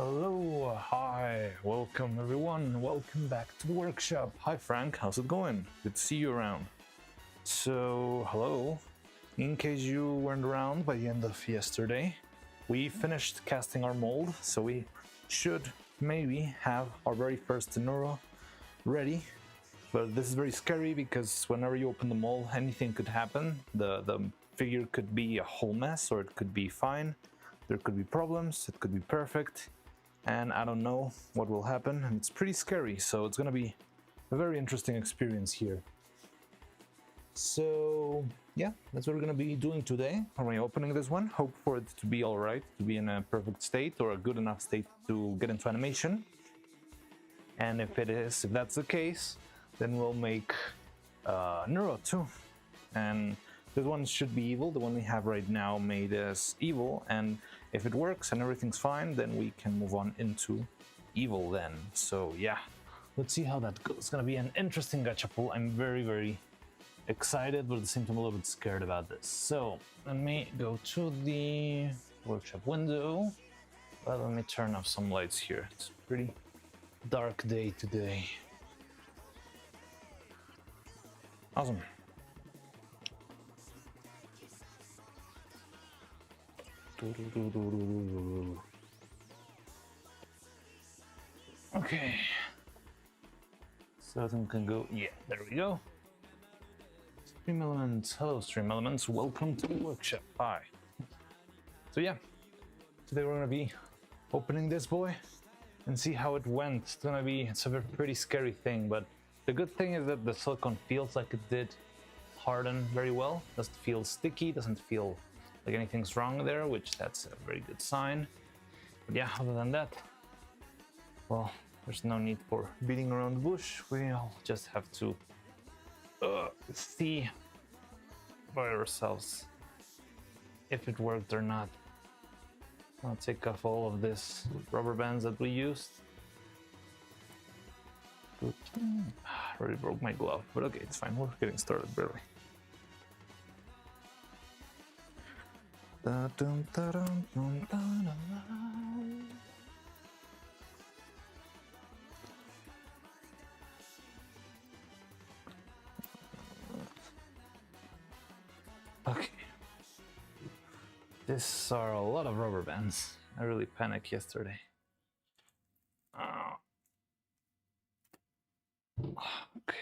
Hello, hi, welcome everyone, welcome back to the workshop. Hi Frank, how's it going? Good to see you around. So, hello. In case you weren't around by the end of yesterday, we finished casting our mold, so we should maybe have our very first Neuro ready. But this is very scary because whenever you open the mold, anything could happen. The figure could be a whole mess, or it could be fine. There could be problems, it could be perfect. And I don't know what will happen, and it's pretty scary, so it's gonna be a very interesting experience here. So yeah, that's what we're gonna be doing today. We're opening this one, hope for it to be alright, to be in a perfect state or a good enough state to get into animation. And if that's the case, then we'll make Neuro too. And this one should be evil. The one we have right now made us evil, and if it works and everything's fine, then we can move on into evil then. So yeah, let's see how that goes. It's gonna be an interesting gacha pull. I'm very, very excited, but at the same time a little bit scared about this. So let me go to the workshop window. Let me turn off some lights here. It's a pretty dark day today. Awesome. Okay, so I think we can go, yeah, there we go. Stream Elements, hello Stream Elements, welcome to the workshop, hi. So yeah, today we're gonna be opening this boy and see how it went. It's a pretty scary thing, but the good thing is that the silicone feels like it did harden very well. Doesn't feel sticky, doesn't feel like anything's wrong there, which that's a very good sign. But yeah, other than that, well, there's no need for beating around the bush. We'll just have to see by ourselves if it worked or not. I'll take off all of this rubber bands that we used. Already broke my glove, but okay, it's fine. We're getting started barely. Okay. These are a lot of rubber bands. I really panicked yesterday. Okay.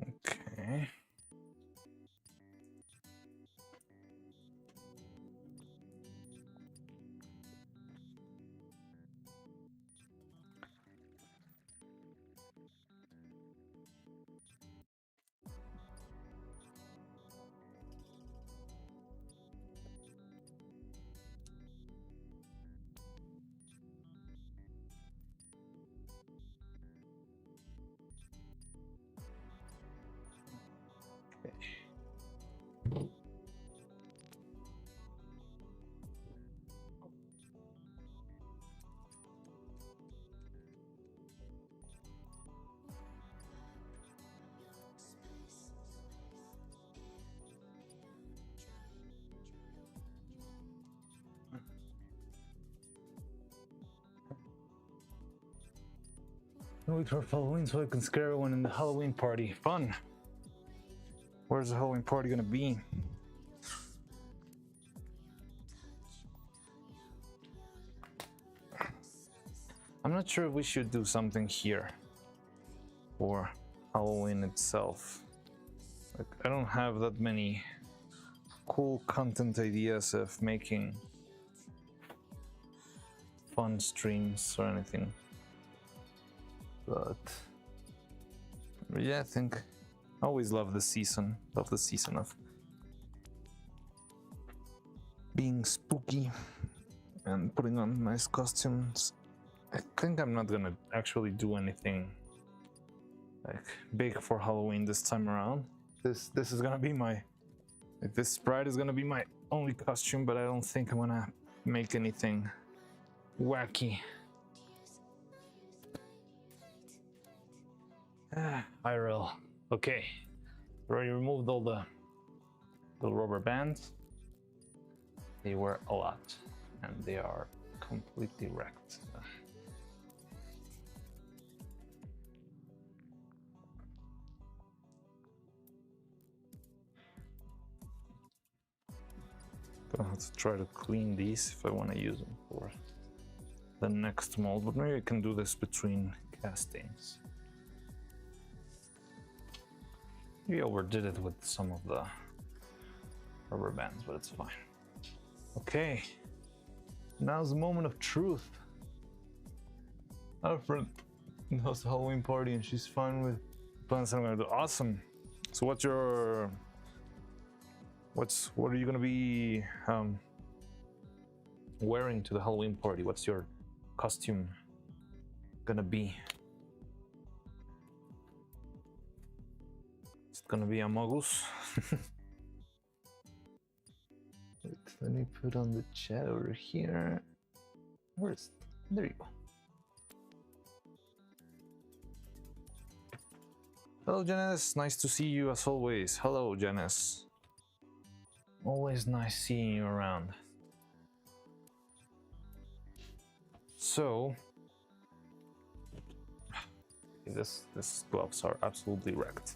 Okay. Wait for Halloween so I can scare everyone in the Halloween party. Fun! Where's the Halloween party gonna be? I'm not sure if we should do something here for Halloween itself. Like, I don't have that many cool content ideas of making fun streams or anything. But yeah, I think I always love the season of being spooky and putting on nice costumes. I think I'm not gonna actually do anything like big for Halloween this time around. This is gonna be my, like, this sprite is gonna be my only costume, but I don't think I'm gonna make anything wacky. IRL. Okay. Already removed all the rubber bands. They were a lot, and they are completely wrecked. Gonna have to try to clean these if I want to use them for the next mold, but maybe I can do this between castings. Maybe I overdid it with some of the rubber bands, but it's fine. Okay, now's the moment of truth. Our friend knows the Halloween party and she's fine with plans I'm gonna do. Awesome. So what are you gonna be wearing to the Halloween party? What's your costume gonna be? Is it gonna be a Magus? Wait, let me put on the chat over here. There you go. Hello Janice, nice to see you as always. Hello Janice. Always nice seeing you around. So, this gloves are absolutely wrecked.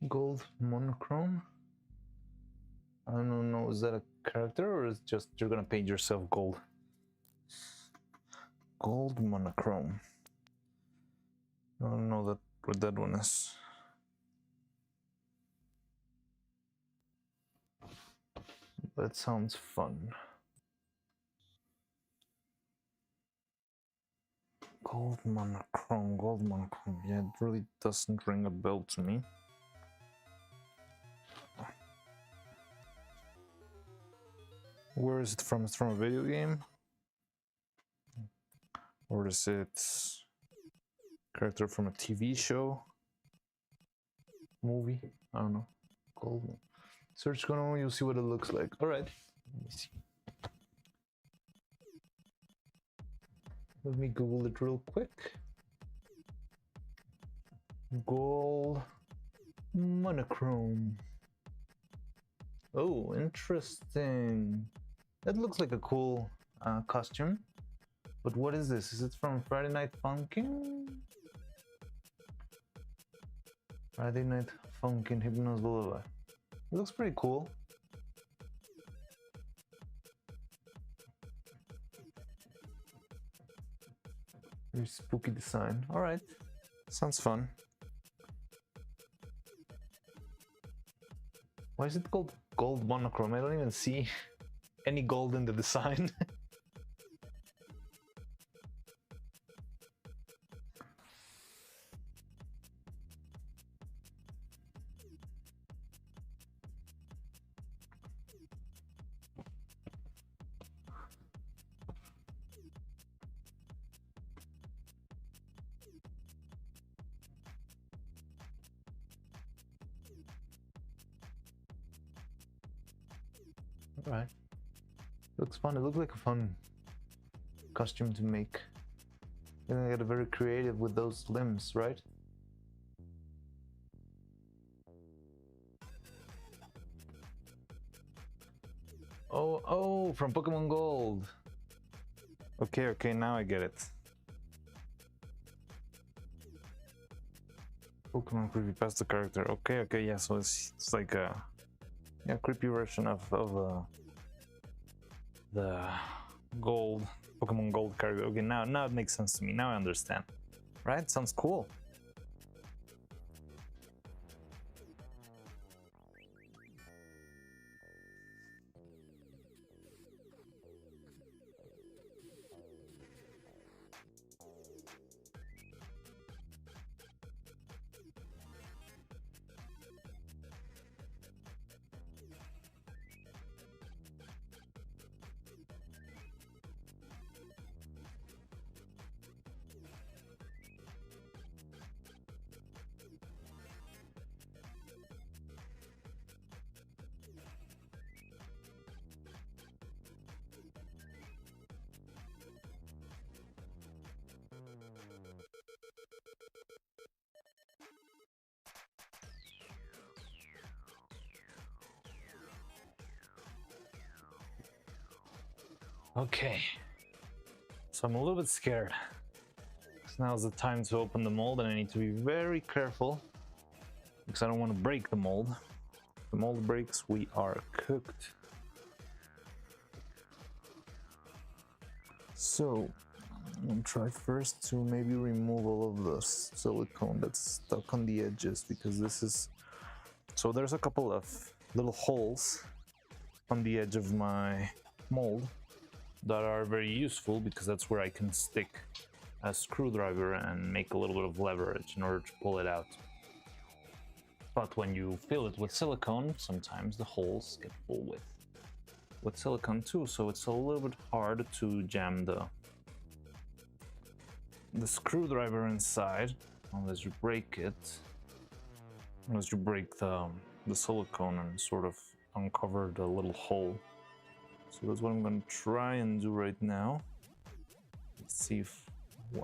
Gold monochrome. I don't know, is that a character or is it just you're gonna paint yourself gold? Gold monochrome. I don't know what that one is. But it sounds fun. Gold monochrome. Yeah, it really doesn't ring a bell to me. Where is it from? It's from a video game? Or is it character from a TV show? Movie? I don't know. Gold. Search Kono, you'll see what it looks like. Alright. Let me see. Let me Google it real quick. Gold monochrome. Oh, interesting. That looks like a cool costume. But what is this? Is it from Friday Night Funkin'? Friday Night Funkin' Hypnos Boulevard. It looks pretty cool. Very spooky design. Alright. Sounds fun. Why is it called gold monochrome? I don't even see any gold in the design. Alright. Looks fun. It looks like a fun costume to make. You're gonna get very creative with those limbs, right? Oh, from Pokemon Gold. Okay, now I get it. Pokemon creepypasta character. Okay, yeah. So it's like a creepy version of the gold Pokemon Gold character. Okay, now it makes sense to me. Now I understand. Right? Sounds cool. Okay, so I'm a little bit scared. Now's the time to open the mold, and I need to be very careful because I don't want to break the mold. If the mold breaks, we are cooked. So I'm gonna try first to maybe remove all of the silicone that's stuck on the edges, because this is... So there's a couple of little holes on the edge of my mold that are very useful, because that's where I can stick a screwdriver and make a little bit of leverage in order to pull it out. But when you fill it with silicone, sometimes the holes get full with silicone too, so it's a little bit hard to jam the screwdriver inside unless you break it, unless you break the silicone and sort of uncover the little hole. So that's what I'm going to try and do right now. Let's see if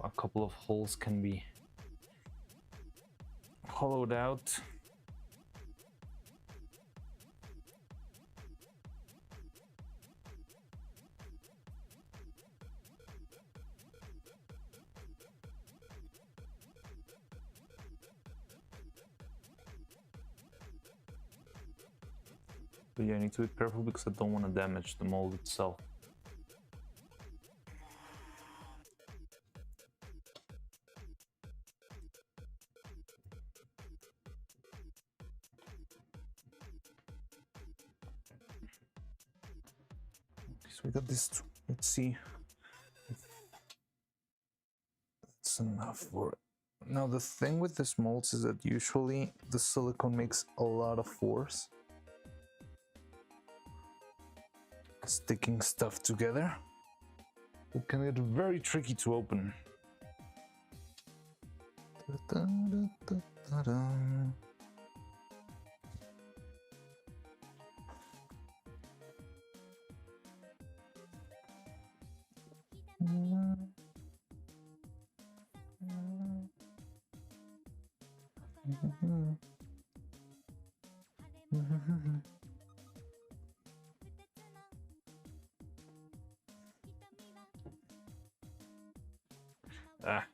a couple of holes can be hollowed out. But yeah, I need to be careful because I don't want to damage the mold itself. So we got this two. Let's see if it's enough for it. Now the thing with this molds is that usually the silicone makes a lot of force, sticking stuff together. It can get very tricky to open. Ah.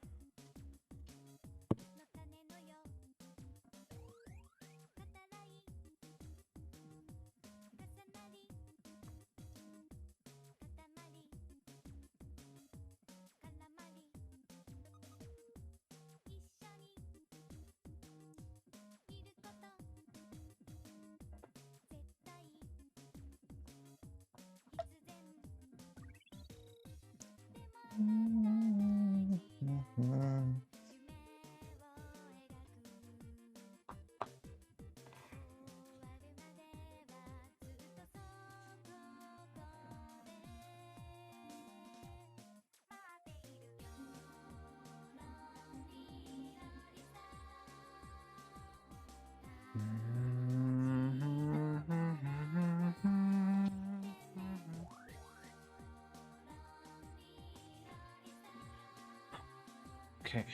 Okay.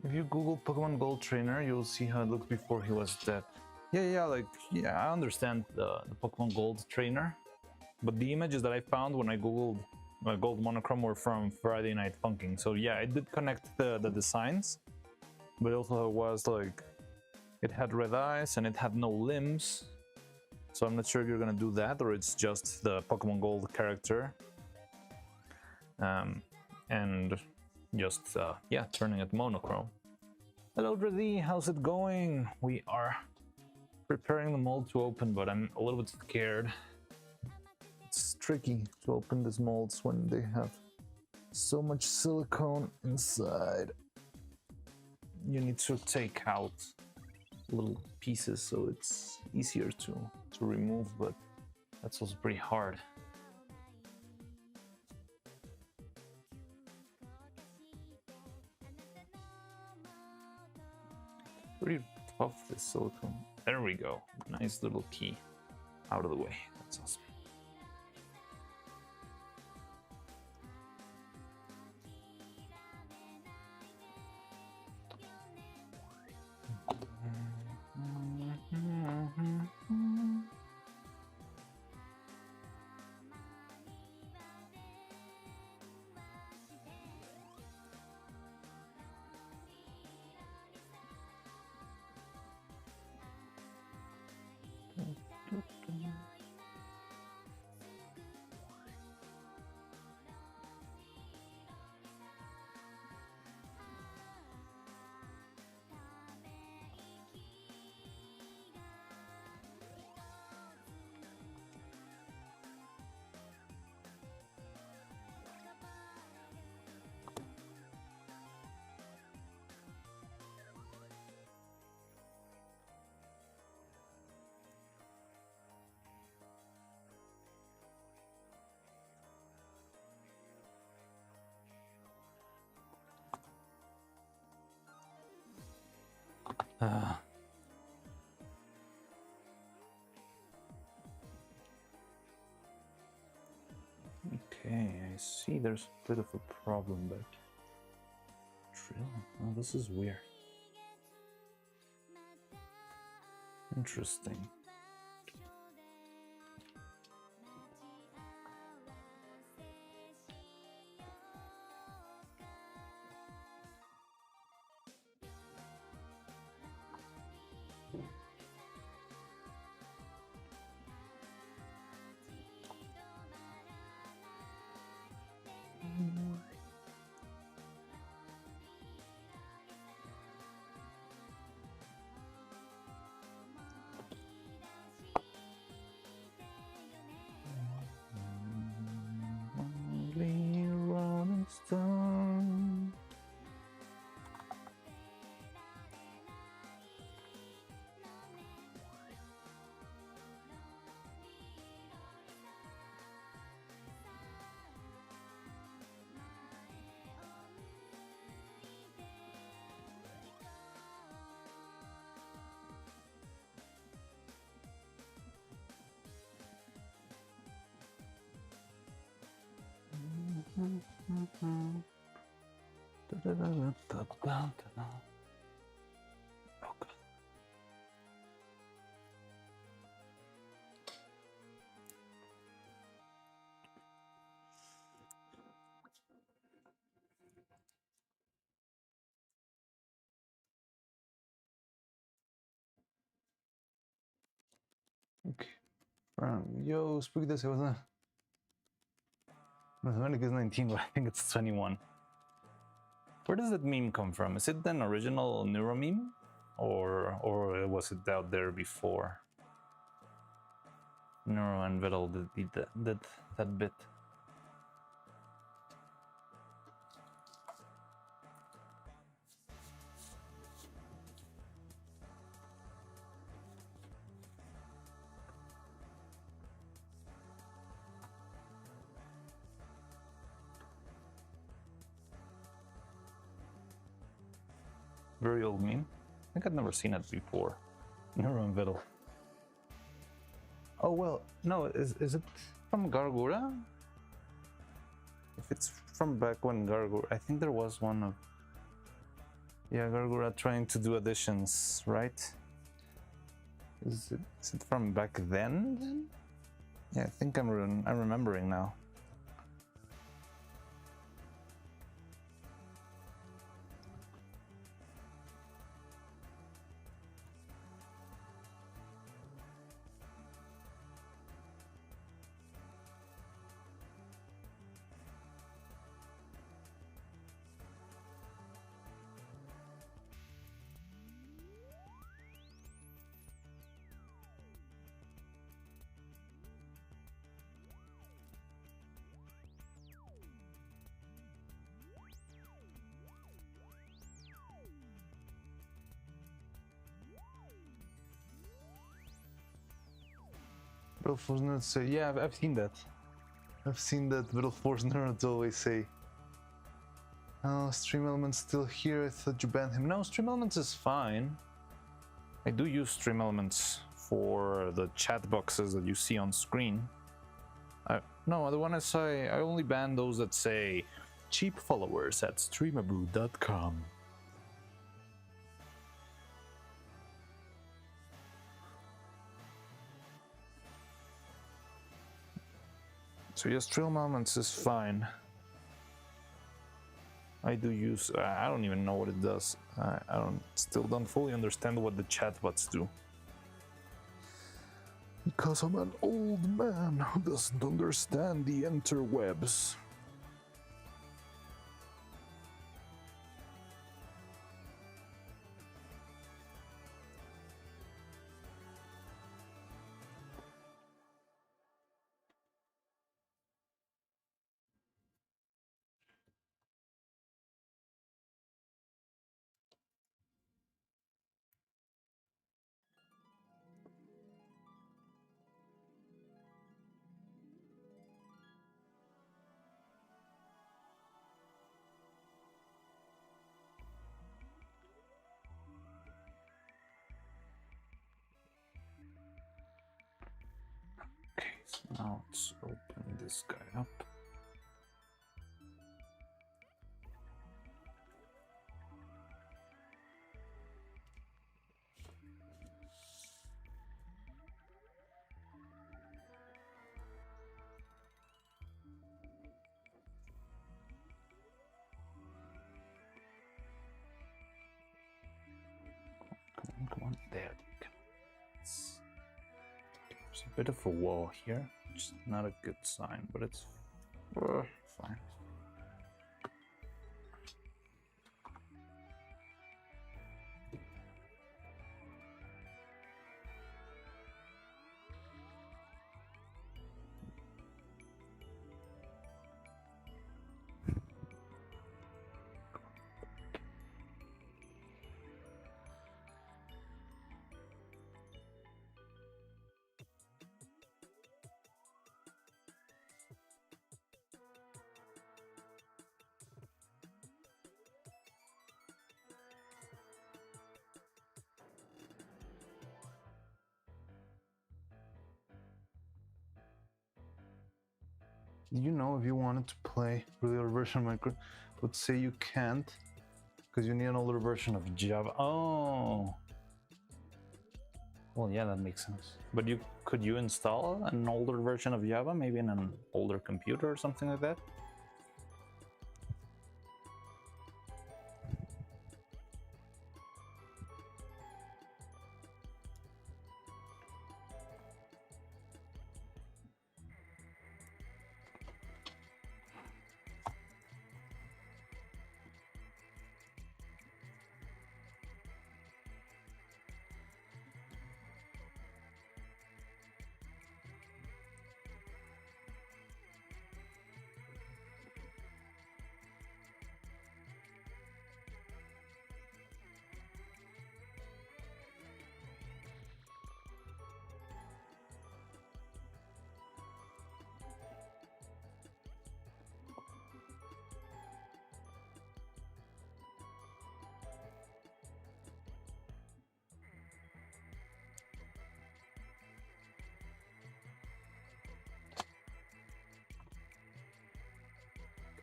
If you Google Pokemon Gold Trainer, you'll see how it looked before he was dead. Yeah, I understand the Pokemon Gold Trainer, but the images that I found when I Googled gold monochrome were from Friday Night Funkin'. So yeah, it did connect the designs, but also it was like it had red eyes and it had no limbs. So I'm not sure if you're gonna do that or it's just the Pokemon Gold character. And just yeah, turning it monochrome. Hello Dreddy, how's it going? We are preparing the mold to open, but I'm a little bit scared. It's tricky to open these molds when they have so much silicone inside. You need to take out little pieces so it's easier to remove, but that's also pretty hard. Pretty tough, this silicone. There we go. Nice little key out of the way. That's awesome. Okay, I see there's a bit of a problem, but drill. Oh, this is weird. Interesting. Okay. Yo, speak this. Was a. Mathematic is 19, but I think it's 21. Where does that meme come from? Is it an original Neuro meme, or was it out there before? Neuro and Vettel did that bit. Very old meme. I think I've never seen it before. Neuro and Vettel. Oh well, no. Is it from Gargura? If it's from back when Gargura, I think there was one of. Yeah, Gargura trying to do additions, right? Is it from back then? Yeah, I think I'm remembering now. Battle Force nerds say, yeah, I've seen that. I've seen that Battle Force nerds always say. Oh, Stream Elements still here. I thought you banned him. No, Stream Elements is fine. I do use Stream Elements for the chat boxes that you see on screen. No, the one I say, I only ban those that say cheap followers at streamaboo.com. So yes, Stream Elements is fine. I do use, I don't even know what it does. I still don't fully understand what the chatbots do. Because I'm an old man who doesn't understand the interwebs. Okay, so now let's open this guy up. Come on, there we go. There's a bit of a wall here, which is not a good sign, but it's fine. Did you know if you wanted to play regular version of Minecraft, would say you can't because you need an older version of Java. Oh. Well, yeah, that makes sense. But could you install an older version of Java, maybe in an older computer or something like that?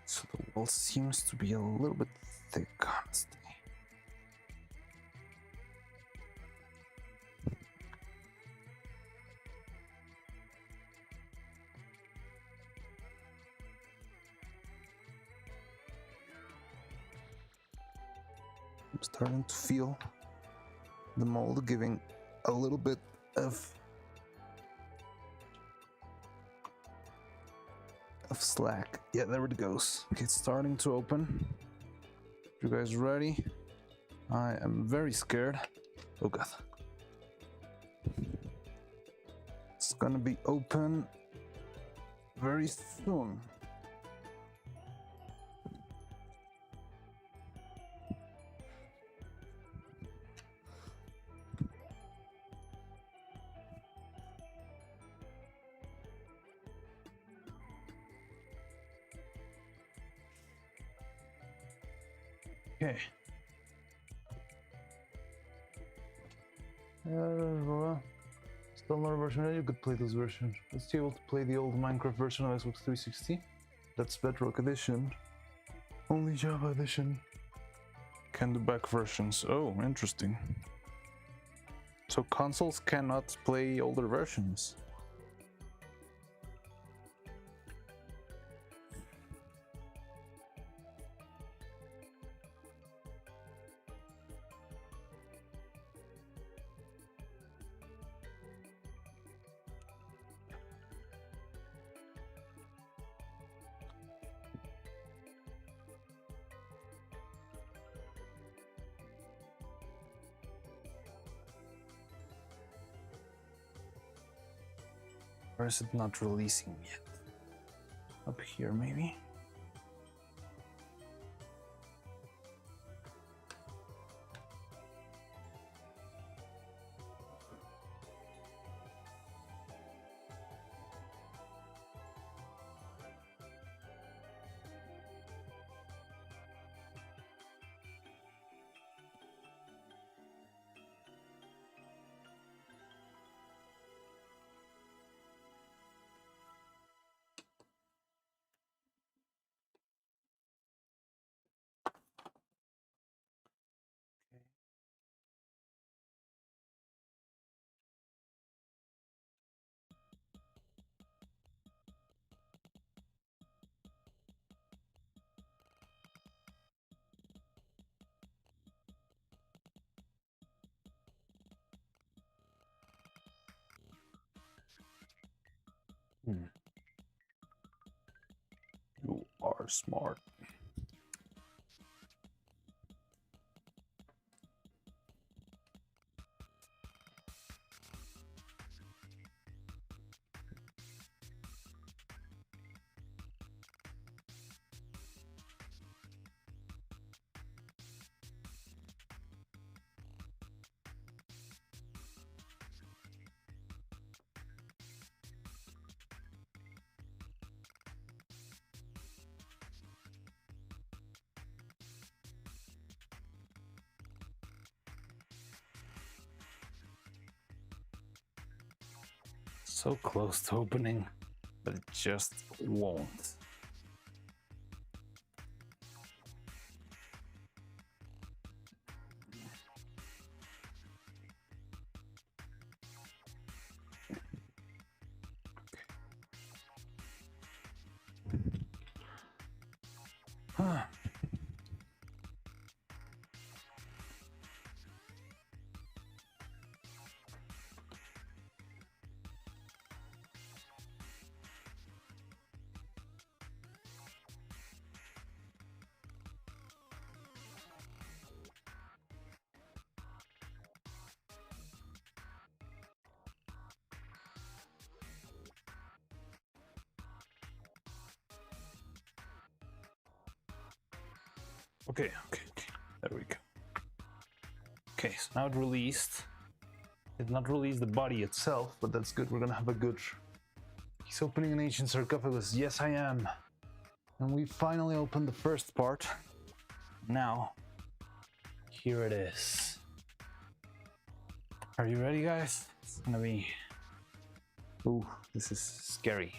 So the wall seems to be a little bit thick, honestly. I'm starting to feel the mold giving a little bit of slack. Yeah, there it goes. Okay, it's starting to open. You guys ready? I am very scared. Oh god. It's gonna be open very soon. Okay. Still not a version. You could play those versions. Let's be able to play the old Minecraft version of Xbox 360. That's Bedrock Edition. Only Java Edition can do back versions. Oh, interesting. So consoles cannot play older versions. Or is it not releasing yet? Up here, maybe? You are smart. So close to opening, but it just won't. Huh. Okay, there we go. Okay, so now it released. It did not release the body itself, but that's good. We're gonna have a good... He's opening an ancient sarcophagus. Yes, I am. And we finally opened the first part. Now, here it is. Are you ready, guys? It's gonna be... Ooh, this is scary.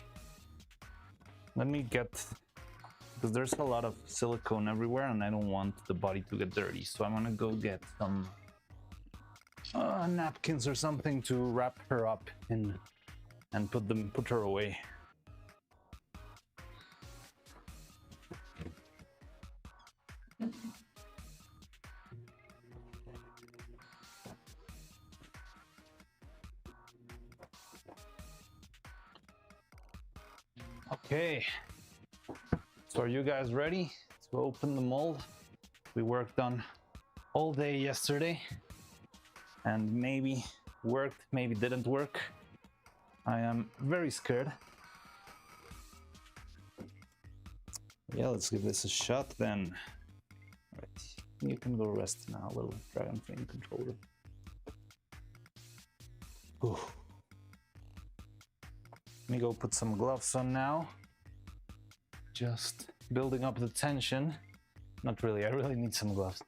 Let me get... Because there's a lot of silicone everywhere and I don't want the body to get dirty. So I'm gonna go get some napkins or something to wrap her up in and put her away. Okay, so are you guys ready to open the mold? We worked on all day yesterday and maybe worked, maybe didn't work. I am very scared. Yeah, let's give this a shot then. All right, you can go rest now, little dragon flame controller. Ooh. Let me go put some gloves on now. Just building up the tension Not really. I really need some gloves.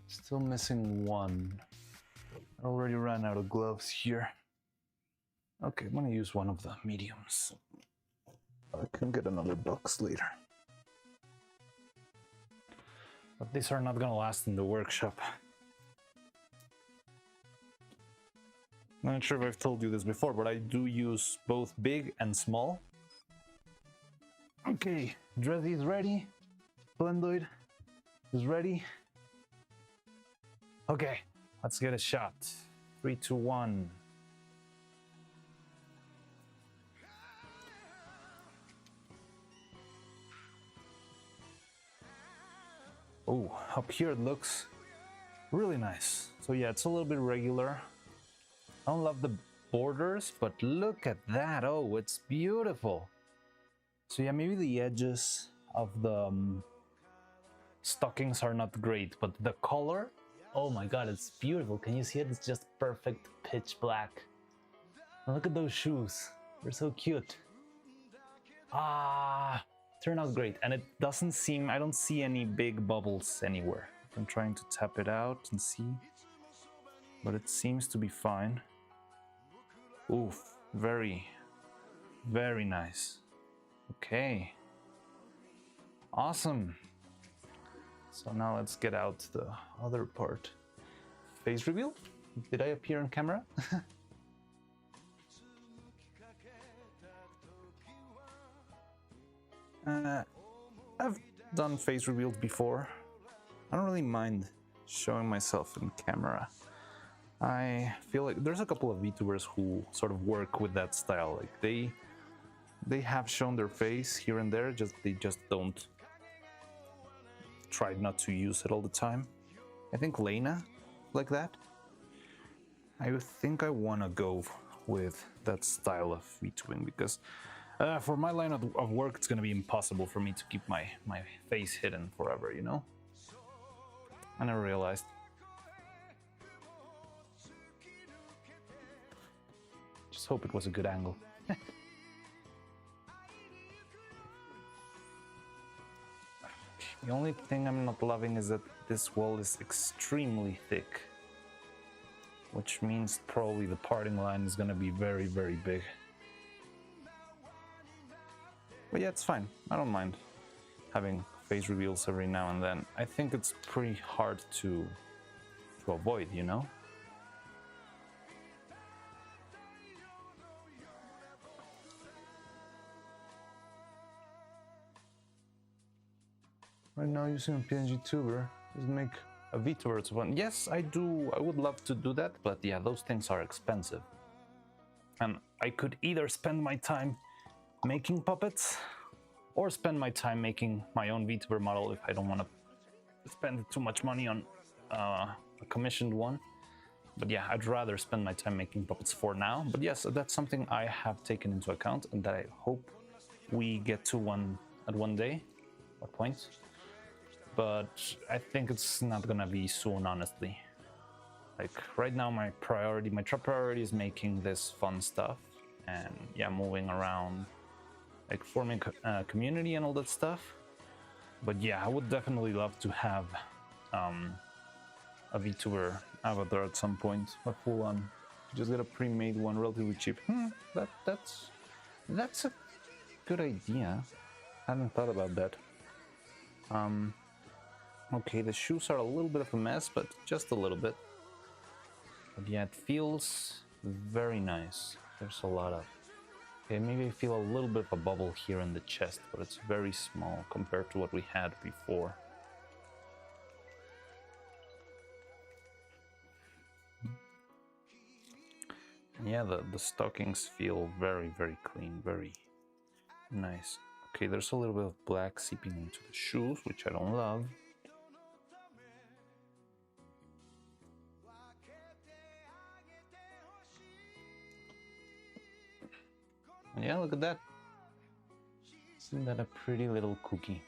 Still missing one. I already ran out of gloves here. Okay, I'm gonna use one of the mediums. I can get another box later. But these are not gonna last in the workshop. I'm not sure if I've told you this before, but I do use both big and small. Okay, Dreddy is ready. Blendoid is ready. Okay, let's get a shot. 3, 2, 1. Oh, up here it looks really nice. So yeah, it's a little bit regular. I don't love the borders, but look at that. Oh, it's beautiful. So yeah, maybe the edges of the stockings are not great, but the color, oh my god, it's beautiful. Can you see it? It's just perfect pitch black. And look at those shoes. They're so cute. Turned out great. And it doesn't seem, I don't see any big bubbles anywhere. I'm trying to tap it out and see, but it seems to be fine. Oof, very, very nice. Okay. Awesome. So now let's get out the other part. Face reveal? Did I appear on camera? I've done face reveals before. I don't really mind showing myself in camera. I feel like there's a couple of VTubers who sort of work with that style. Like they have shown their face here and there, they just don't try not to use it all the time. I think Lena like that. I think I want to go with that style of VTubing because for my line of work, it's going to be impossible for me to keep my face hidden forever, you know? I never realized. Just hope it was a good angle. The only thing I'm not loving is that this wall is extremely thick, which means probably the parting line is going to be very, very big. But yeah, it's fine. I don't mind having face reveals every now and then. I think it's pretty hard to avoid, you know? Right now using a PNG tuber doesn't make a VTuber to one. Yes, I do. I would love to do that, but yeah, those things are expensive. And I could either spend my time making puppets or spend my time making my own VTuber model if I don't want to spend too much money on a commissioned one. But yeah, I'd rather spend my time making puppets for now. But yes, that's something I have taken into account and that I hope we get to at one day or point. But I think it's not gonna be soon, honestly. Like right now, my top priority is making this fun stuff and yeah, moving around, like forming a community and all that stuff. But yeah, I would definitely love to have a VTuber avatar at some point, a full on. Just get a pre-made one, relatively cheap. That's a good idea. I hadn't thought about that. Okay, the shoes are a little bit of a mess, but just a little bit. But yeah, it feels very nice. There's a lot of... Okay, maybe I feel a little bit of a bubble here in the chest, but it's very small compared to what we had before. Yeah, the stockings feel very, very clean, very nice. Okay, there's a little bit of black seeping into the shoes, which I don't love. And yeah, look at that. Isn't that a pretty little cookie?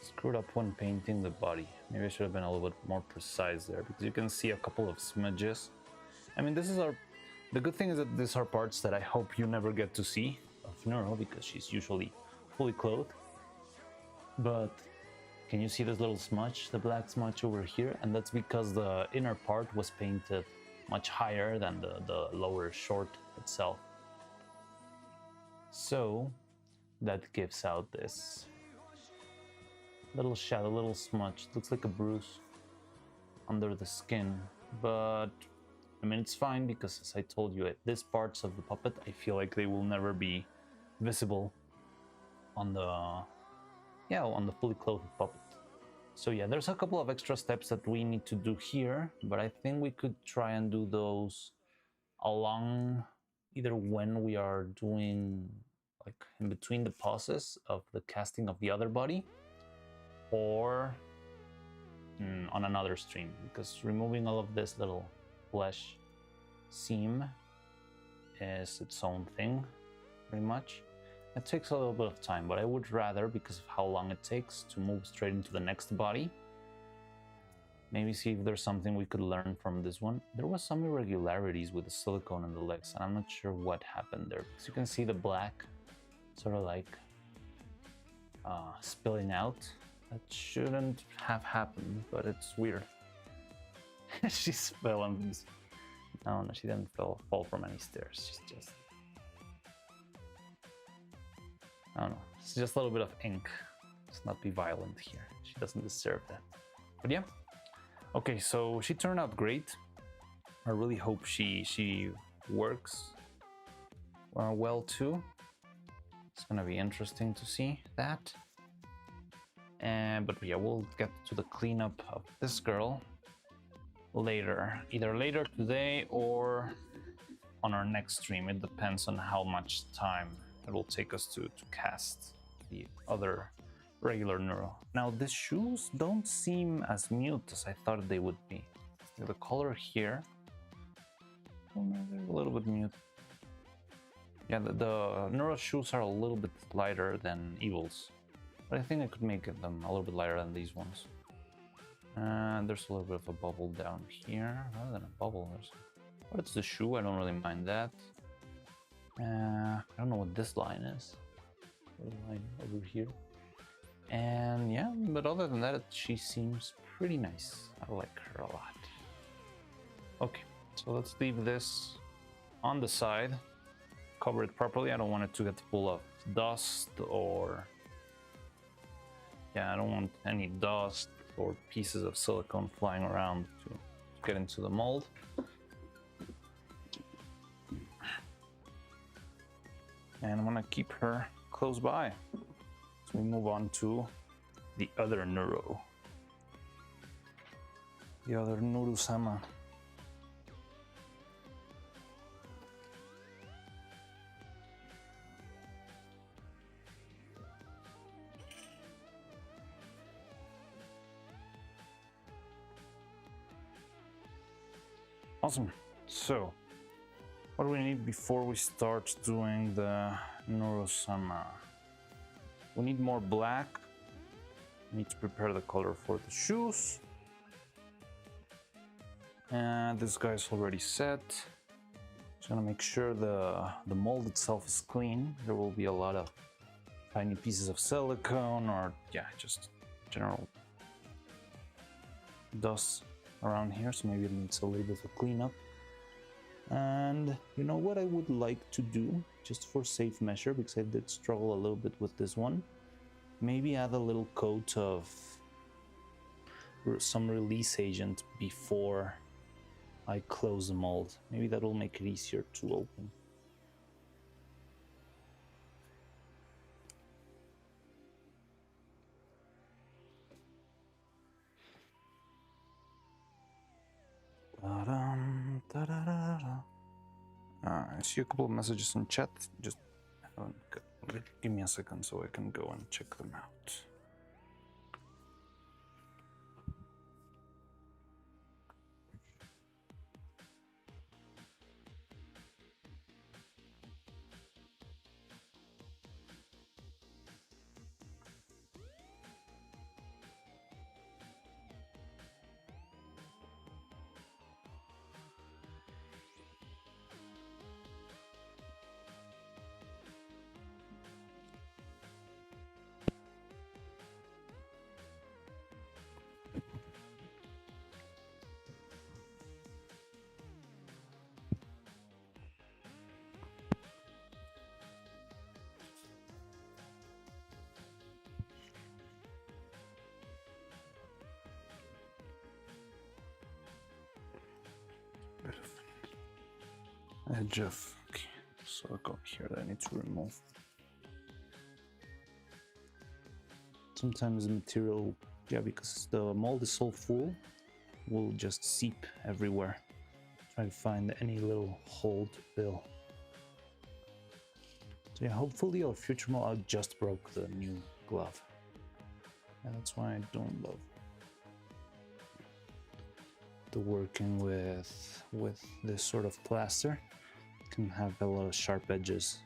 Screwed up when painting the body. Maybe I should have been a little bit more precise there because you can see a couple of smudges. I mean, this is The good thing is that these are parts that I hope you never get to see of Neuro, because she's usually fully clothed. But can you see this little smudge, the black smudge over here? And that's because the inner part was painted much higher than the lower short itself. So that gives out this little shadow, little smudge. It looks like a bruise under the skin, but I mean, it's fine because, as I told you, these parts of the puppet, I feel like they will never be visible on the fully clothed puppet. So yeah, there's a couple of extra steps that we need to do here, but I think we could try and do those along either when we are doing, like, in between the pauses of the casting of the other body, or on another stream, because removing all of this little flesh seam is its own thing, pretty much. It takes a little bit of time, but I would rather, because of how long it takes, to move straight into the next body. Maybe see if there's something we could learn from this one. There was some irregularities with the silicone in the legs, and I'm not sure what happened there. As you can see, the black sort of like spilling out. That shouldn't have happened, but it's weird. She fell on these. No, she didn't fall from any stairs. She's just, I don't know. It's just a little bit of ink. Let's not be violent here. She doesn't deserve that. But yeah. Okay, so she turned out great. I really hope she works well too. It's gonna be interesting to see that. But yeah, we'll get to the cleanup of this girl later, either later today or on our next stream. It depends on how much time it will take us to cast the other regular Neuro. Now, these shoes don't seem as mute as I thought they would be. The color here, oh, they're a little bit mute. Yeah, the Neuro shoes are a little bit lighter than Evil's, but I think I could make them a little bit lighter than these ones. And there's a little bit of a bubble down here. Rather than a bubble, but it's the shoe. I don't really mind that. I don't know what this line is. What line over here? And yeah, but other than that, she seems pretty nice. I like her a lot. Okay, so let's leave this on the side. Cover it properly. I don't want it to get full of dust or... yeah, I don't want any dust or pieces of silicone flying around to get into the mold. And I'm gonna keep her close by. So we move on to the other Neuro. The other Neuro-Sama. Awesome. So, what do we need before we start doing the Neuro-Sama? We need more black. We need to prepare the color for the shoes. And this guy's already set. Just gonna make sure the mold itself is clean. There will be a lot of tiny pieces of silicone or, yeah, just general dust around here, so maybe it needs a little bit of cleanup. And you know what I would like to do, just for safe measure, because I did struggle a little bit with this one, maybe add a little coat of some release agent before I close the mold. Maybe that will make it easier to open. I see a couple of messages in chat. Just give me a second so I can go and check them out. edge of silicone here that I need to remove. Sometimes the material, yeah, because the mold is so full, will just seep everywhere. Try to find any little hole to fill. So yeah, hopefully our future mold, I just broke the new glove. And that's why I don't love the working with this sort of plaster. It can have a lot of sharp edges.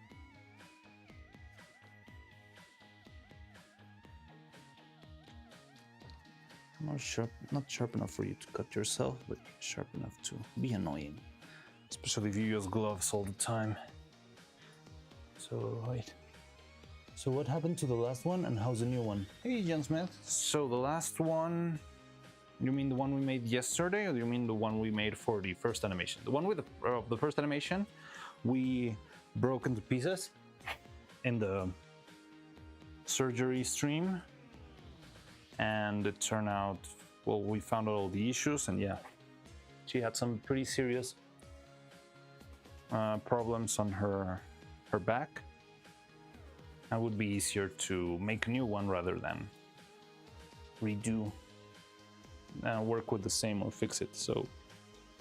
Not sharp enough for you to cut yourself, but sharp enough to be annoying. Especially if you use gloves all the time. So, right. So what happened to the last one and how's the new one? Hey, John Smith. So the last one, you mean the one we made yesterday, or do you mean the one we made for the first animation? The one with the first animation, we broke into pieces in the surgery stream. And it turned out, well, we found out all the issues, and yeah, she had some pretty serious problems on her back. It would be easier to make a new one rather than redo, work with the same or fix it. So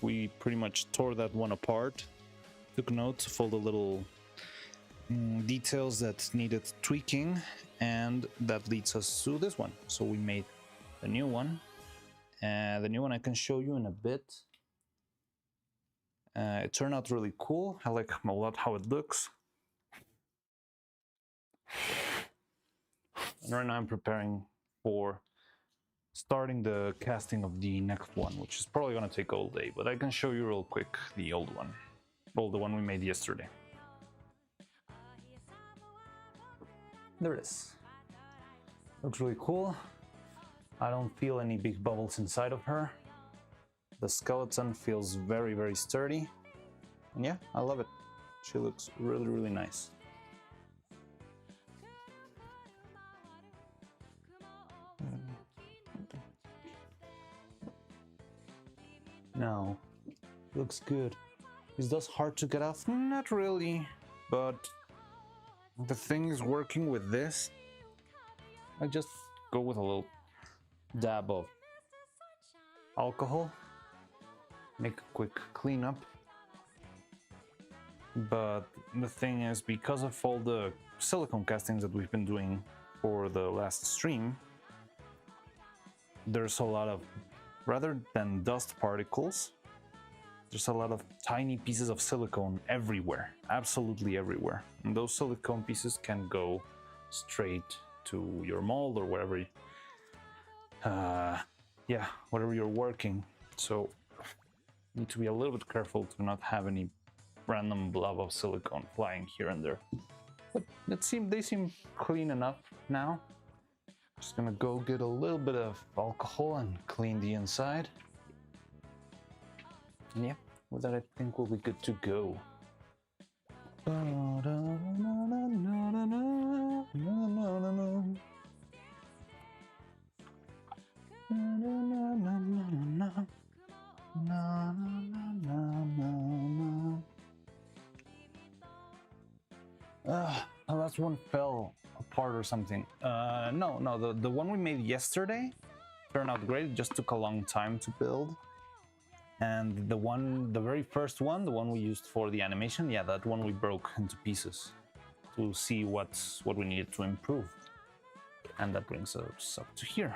we pretty much tore that one apart, took notes of all the little details that needed tweaking, and that leads us to this one. So we made the new one. The new one I can show you in a bit. It turned out really cool. I like a lot how it looks. And right now I'm preparing for starting the casting of the next one, which is probably gonna take all day, but I can show you real quick the old one. Well, the one we made yesterday. There it is. Looks really cool. I don't feel any big bubbles inside of her. The skeleton feels very, very sturdy. And yeah, I love it. She looks really, really nice. Now, looks good. Is this hard to get off? Not really, but the thing is, working with this, I just go with a little dab of alcohol, make a quick cleanup. But the thing is, because of all the silicone castings that we've been doing for the last stream, there's a lot of, rather than dust particles, there's a lot of tiny pieces of silicone everywhere, absolutely everywhere. And those silicone pieces can go straight to your mold or wherever, whatever you're working. So you need to be a little bit careful to not have any random blob of silicone flying here and there. But they seem clean enough now. Just gonna go get a little bit of alcohol and clean the inside. And yeah, with that I think we'll be good to go. The last one fell apart or something. No, the one we made yesterday turned out great. It just took a long time to build. And the very first one, the one we used for the animation, yeah, that one we broke into pieces to see what we needed to improve. And that brings us up to here.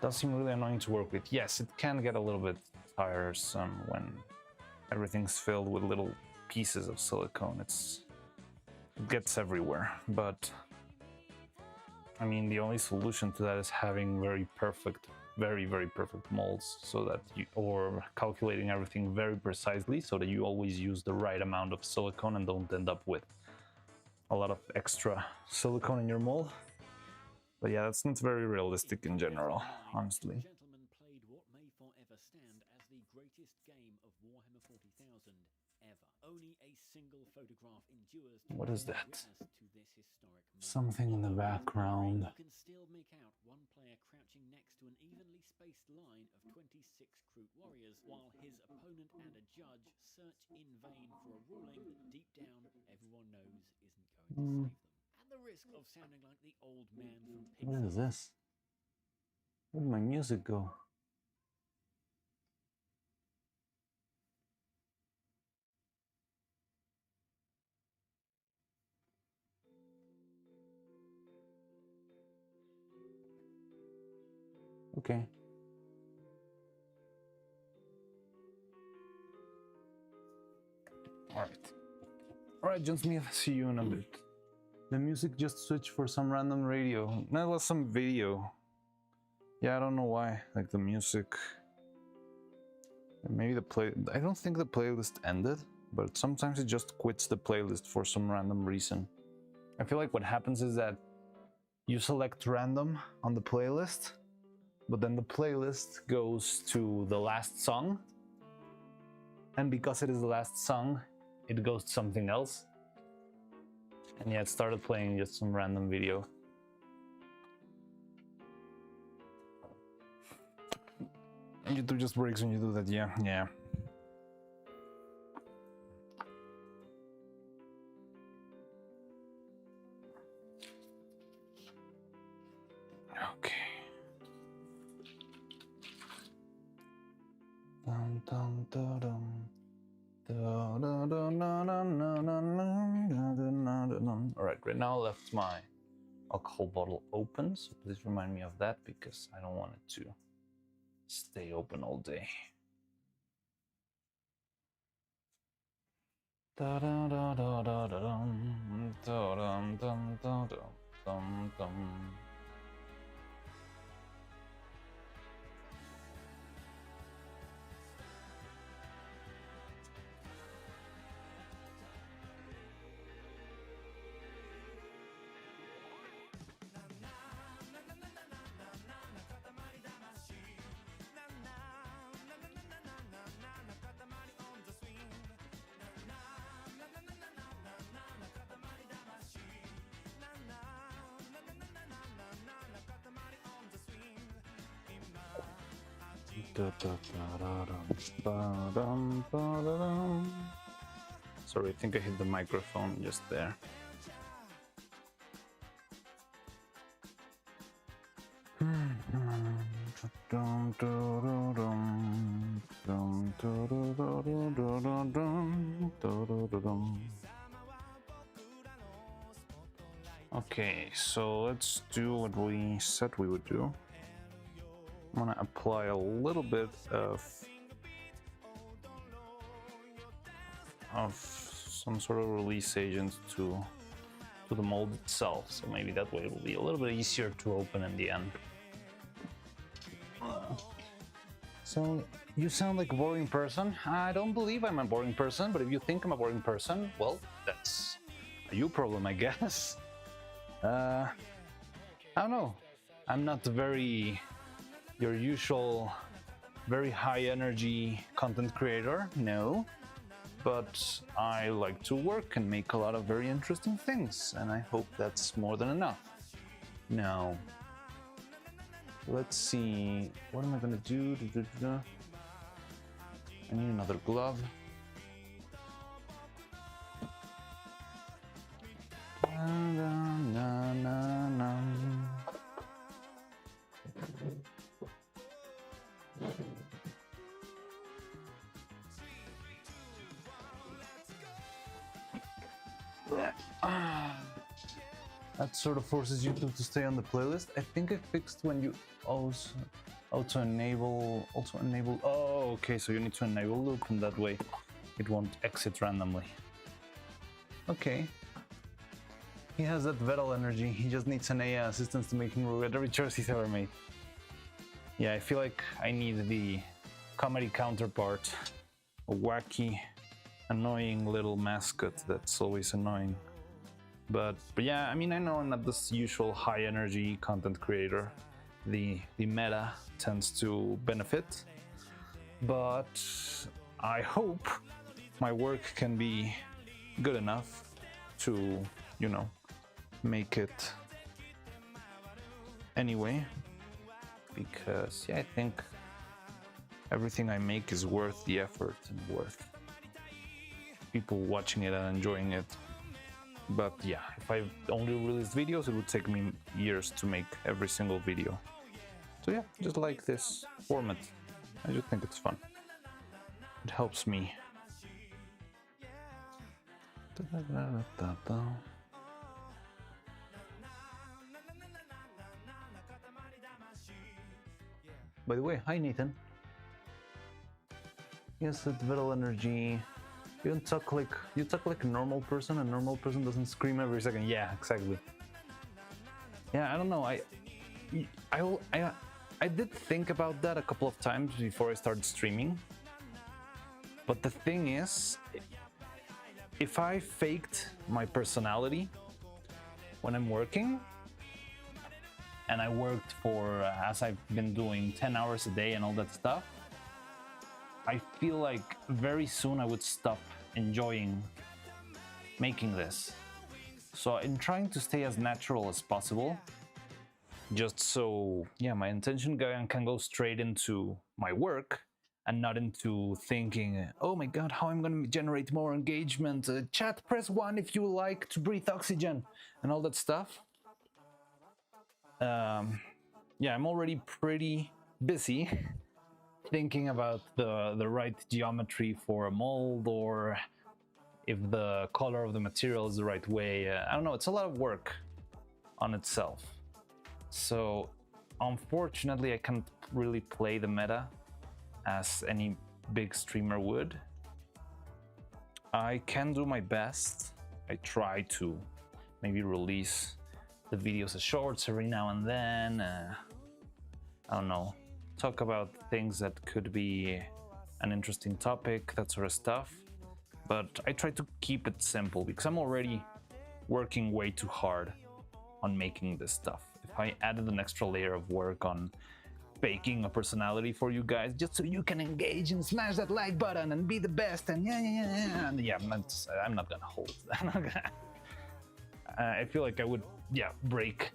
Does seem really annoying to work with. Yes, it can get a little bit tiresome when everything's filled with little pieces of silicone. It gets everywhere, but I mean, the only solution to that is having very, very perfect molds, so that or calculating everything very precisely so that you always use the right amount of silicone and don't end up with a lot of extra silicone in your mold. But yeah, that's not very realistic in general, honestly. Gentleman played what may forever stand as the greatest game of Warhammer 40,000 ever. Only a single photograph endures to What is bear that? witness to this historic moment. Something in the background. You can still make out one player crouching next to an evenly spaced line of 26 Kroot warriors, while his opponent and a judge search in vain for a ruling that deep down everyone knows isn't going to save them. At the risk of sounding like the old man from Pixar. What is this? Where did my music go? Okay. Alright, John Smith, see you in a bit. The music just switched for some random radio. That was some video. Yeah, I don't know why. Like the music. Maybe I don't think the playlist ended, but sometimes it just quits the playlist for some random reason. I feel like what happens is that you select random on the playlist, but then the playlist goes to the last song. And because it is the last song, it goes to something else. And yeah, it started playing just some random video. And YouTube just breaks when you do that, yeah. Okay. Dum dum dum dum. Alright, right now I left my alcohol bottle open, so please remind me of that because I don't want it to stay open all day. Sorry, I think I hit the microphone just there. Okay, so let's do what we said we would do. I'm gonna apply a little bit of some sort of release agent to the mold itself, so maybe that way it will be a little bit easier to open in the end. So you sound like a boring person. I don't believe I'm a boring person, but if you think I'm a boring person, well, that's a you problem, I guess. I don't know. I'm not very your usual very high energy content creator, no, but I like to work and make a lot of very interesting things, and I hope that's more than enough. Now, let's see, what am I gonna do? I need another glove. That sort of forces YouTube to stay on the playlist. I think I fixed when you auto enable. Oh, okay, so you need to enable loop, and that way it won't exit randomly. Okay. He has that Vettel energy. He just needs an AI assistant to make him regret every choice he's ever made. Yeah, I feel like I need the comedy counterpart, a wacky, annoying little mascot that's always annoying. But yeah, I mean, I know I'm not this usual high energy content creator. The meta tends to benefit. but I hope my work can be good enough to, you know, make it anyway, because yeah, I think everything I make is worth the effort and worth people watching it and enjoying it. But yeah, if I only released videos, it would take me years to make every single video. So yeah, just like this format. I just think it's fun. It helps me. By the way, hi Nathan. Yes, it's vital energy. You don't talk like a normal person. A normal person doesn't scream every second. Yeah, exactly. Yeah, I don't know. I did think about that a couple of times before I started streaming. But the thing is, if I faked my personality when I'm working, and I worked for, as I've been doing, 10 hours a day and all that stuff, I feel like very soon I would stop enjoying making this. So I'm trying to stay as natural as possible, just so, yeah, my intention can go straight into my work and not into thinking, oh my god, how I'm gonna generate more engagement, chat, press 1 if you like to breathe oxygen, and all that stuff. Yeah, I'm already pretty busy thinking about the right geometry for a mold, or if the color of the material is the right way. I don't know, it's a lot of work on itself. So unfortunately, I can't really play the meta as any big streamer would. I can do my best. I try to maybe release the videos as shorts every now and then. I don't know, talk about things that could be an interesting topic, that sort of stuff. But I try to keep it simple because I'm already working way too hard on making this stuff. If I added an extra layer of work on faking a personality for you guys just so you can engage and smash that like button and be the best and and yeah, I'm not gonna hold. I'm not gonna. I feel like I would, yeah, break.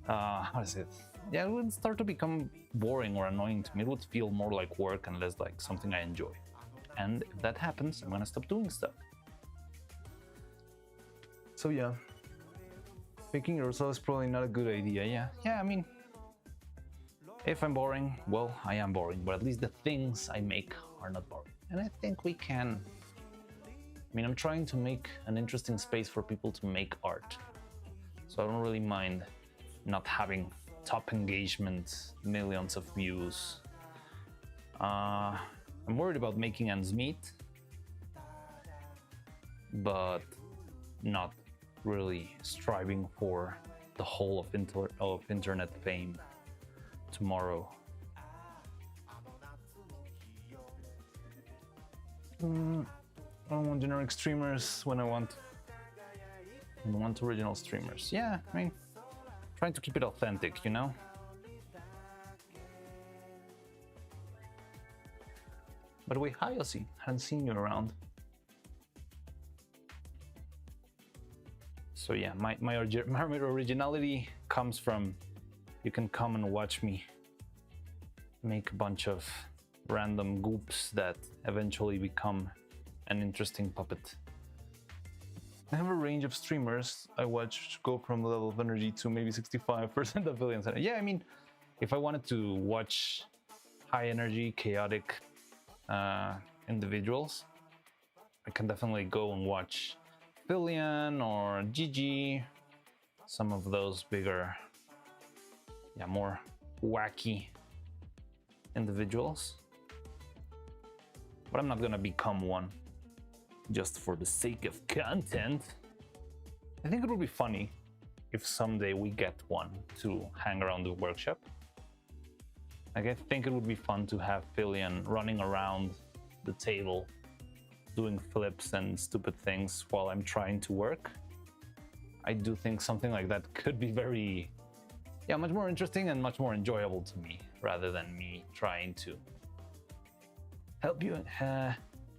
How is it? Yeah, it would start to become boring or annoying to me. It would feel more like work and less like something I enjoy. And if that happens, I'm gonna stop doing stuff. So yeah, faking yourself is probably not a good idea. Yeah, I mean, if I'm boring, well, I am boring, but at least the things I make are not boring. And I think we can. I mean, I'm trying to make an interesting space for people to make art. So I don't really mind not having top engagement, millions of views. I'm worried about making ends meet, but not really striving for the whole of internet fame tomorrow. I don't want generic streamers when I want original streamers. Yeah, I mean, trying to keep it authentic, you know? By the way, hi Ossie, hadn't seen you around. So yeah, my originality comes from, you can come and watch me make a bunch of random goops that eventually become an interesting puppet. I have a range of streamers I watch go from level of energy to maybe 65% of billions. Yeah, I mean, if I wanted to watch high energy, chaotic individuals, I can definitely go and watch Billion or GG, some of those bigger, yeah, more wacky individuals. But I'm not gonna become one just for the sake of content. I think it would be funny if someday we get one to hang around the workshop. Like, I think it would be fun to have Billion running around the table doing flips and stupid things while I'm trying to work. I do think something like that could be very, yeah, much more interesting and much more enjoyable to me, rather than me trying to help you,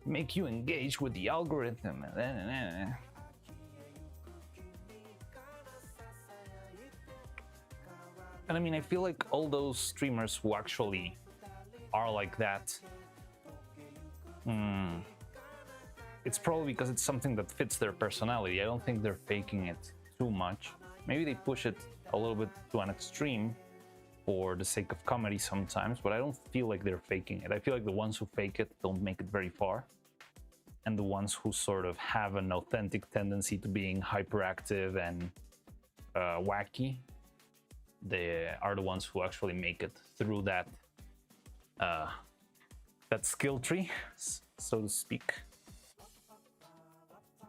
make you engage with the algorithm. And I mean, I feel like all those streamers who actually are like that, it's probably because it's something that fits their personality. I don't think they're faking it too much. Maybe they push it a little bit to an extreme for the sake of comedy sometimes, but I don't feel like they're faking it. I feel like the ones who fake it don't make it very far. And the ones who sort of have an authentic tendency to being hyperactive and wacky, they are the ones who actually make it through that that skill tree, so to speak.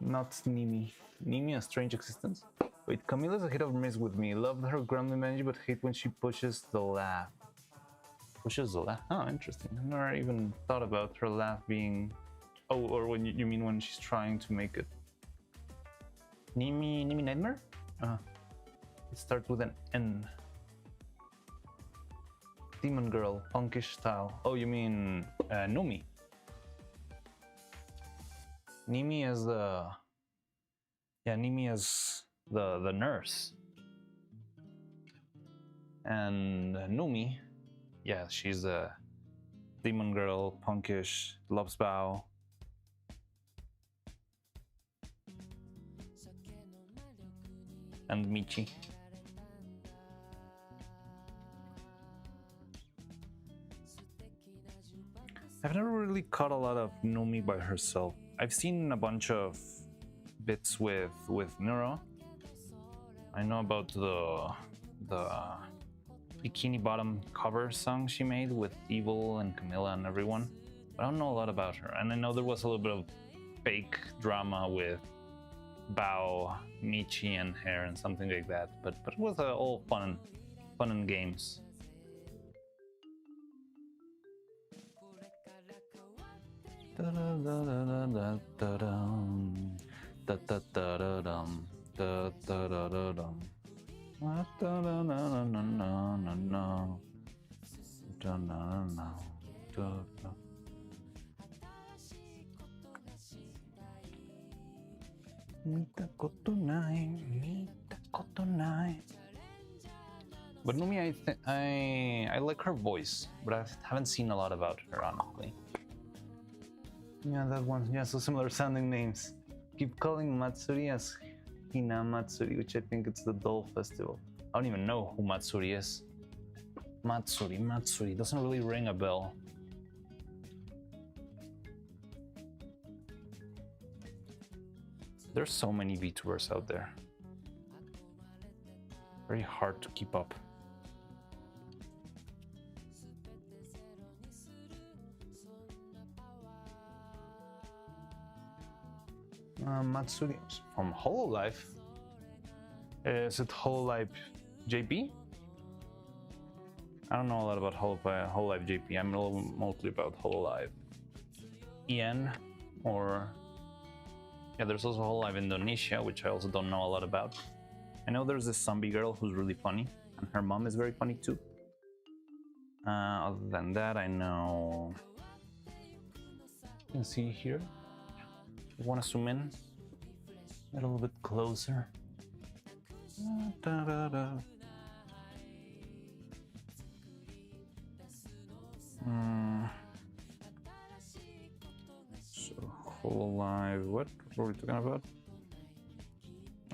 Not Nimi. Nimi, a strange existence. Wait, Camila's a hit or miss with me. Love her grumbling energy, but hate when she pushes the laugh. Pushes the laugh? Oh, interesting. I've never even thought about her laugh being... Oh, or when you mean when she's trying to make it. Nimi Nightmare? It starts with an N. Demon Girl, punkish style. Oh, you mean Numi? Nimi as the... Yeah, Nimi as the nurse. And Numi, yeah, she's a demon girl, punkish, loves Bao. And Michi. I've never really caught a lot of Numi by herself. I've seen a bunch of bits with Neuro. I know about the Bikini Bottom cover song she made with Evil and Camilla and everyone. But I don't know a lot about her. And I know there was a little bit of fake drama with Bao, Michi, and Hair and something like that. But it was all fun and games. But Numi, I like her voice, but I haven't seen a lot about her, honestly. Yeah, that one. Yeah, so similar sounding names. Keep calling Matsuri as Hina Matsuri, which I think it's the Doll Festival. I don't even know who Matsuri is. Matsuri doesn't really ring a bell. There's so many VTubers out there. Very hard to keep up. Matsuri from Hololive. Is it Hololive JP? I don't know a lot about Hololive JP. I'm a little mostly about Hololive EN, or yeah, there's also Hololive Indonesia, which I also don't know a lot about. I know there's this zombie girl who's really funny, and her mom is very funny too. Other than that, I know. You can see here. I want to zoom in a little bit closer. So Hololive, what were we talking about?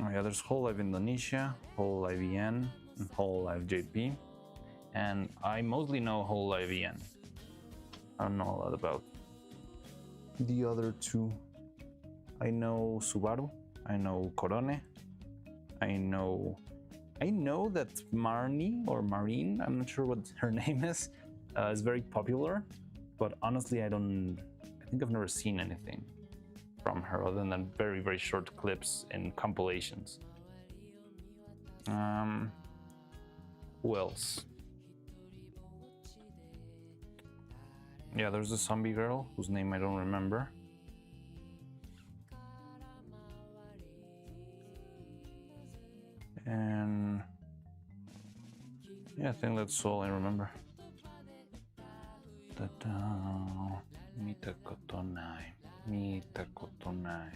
Oh yeah, there's Hololive Indonesia, Hololive EN, and Hololive JP. And I mostly know Hololive EN. I don't know a lot about the other two. I know Subaru, I know Corone, I know that Marnie or Marine, I'm not sure what her name is very popular, but honestly I think I've never seen anything from her other than very, very short clips in compilations. Who else? Yeah, there's a zombie girl whose name I don't remember. And yeah, I think that's all I remember. Mitakotonai. Mitakotonai.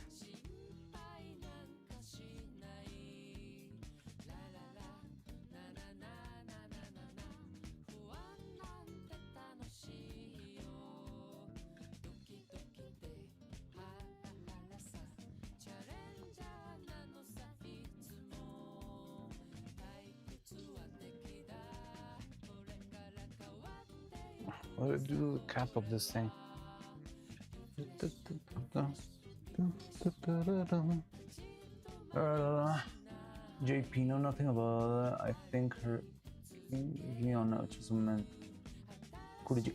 What do I do the cap of this thing? JP, know nothing about that. I think her. You don't know, just meant.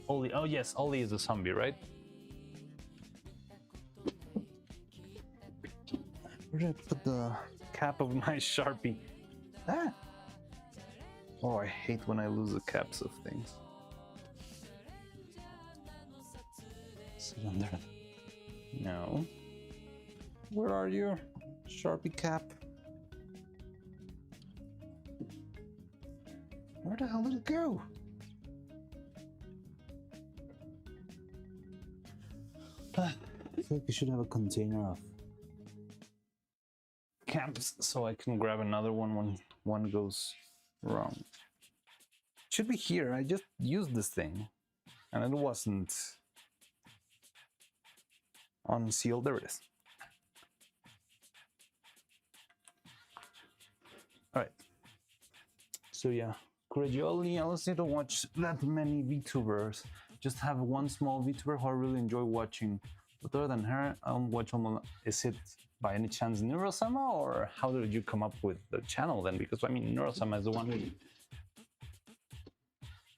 Ollie. Oh, yes, Ollie is a zombie, right? Where did I put the cap of my Sharpie? Ah! Oh, I hate when I lose the caps of things. Sit under. No. Where are you? Sharpie cap. Where the hell did it go? I feel like I should have a container of caps so I can grab another one when one goes wrong. It should be here. I just used this thing and it wasn't unsealed. There it is. All right. So yeah, gradually, I also don't watch that many VTubers. Just have one small VTuber who I really enjoy watching. But other than her, I don't watch almost. Is it by any chance Neuro-Sama, or how did you come up with the channel then? Because I mean, Neuro-Sama is the one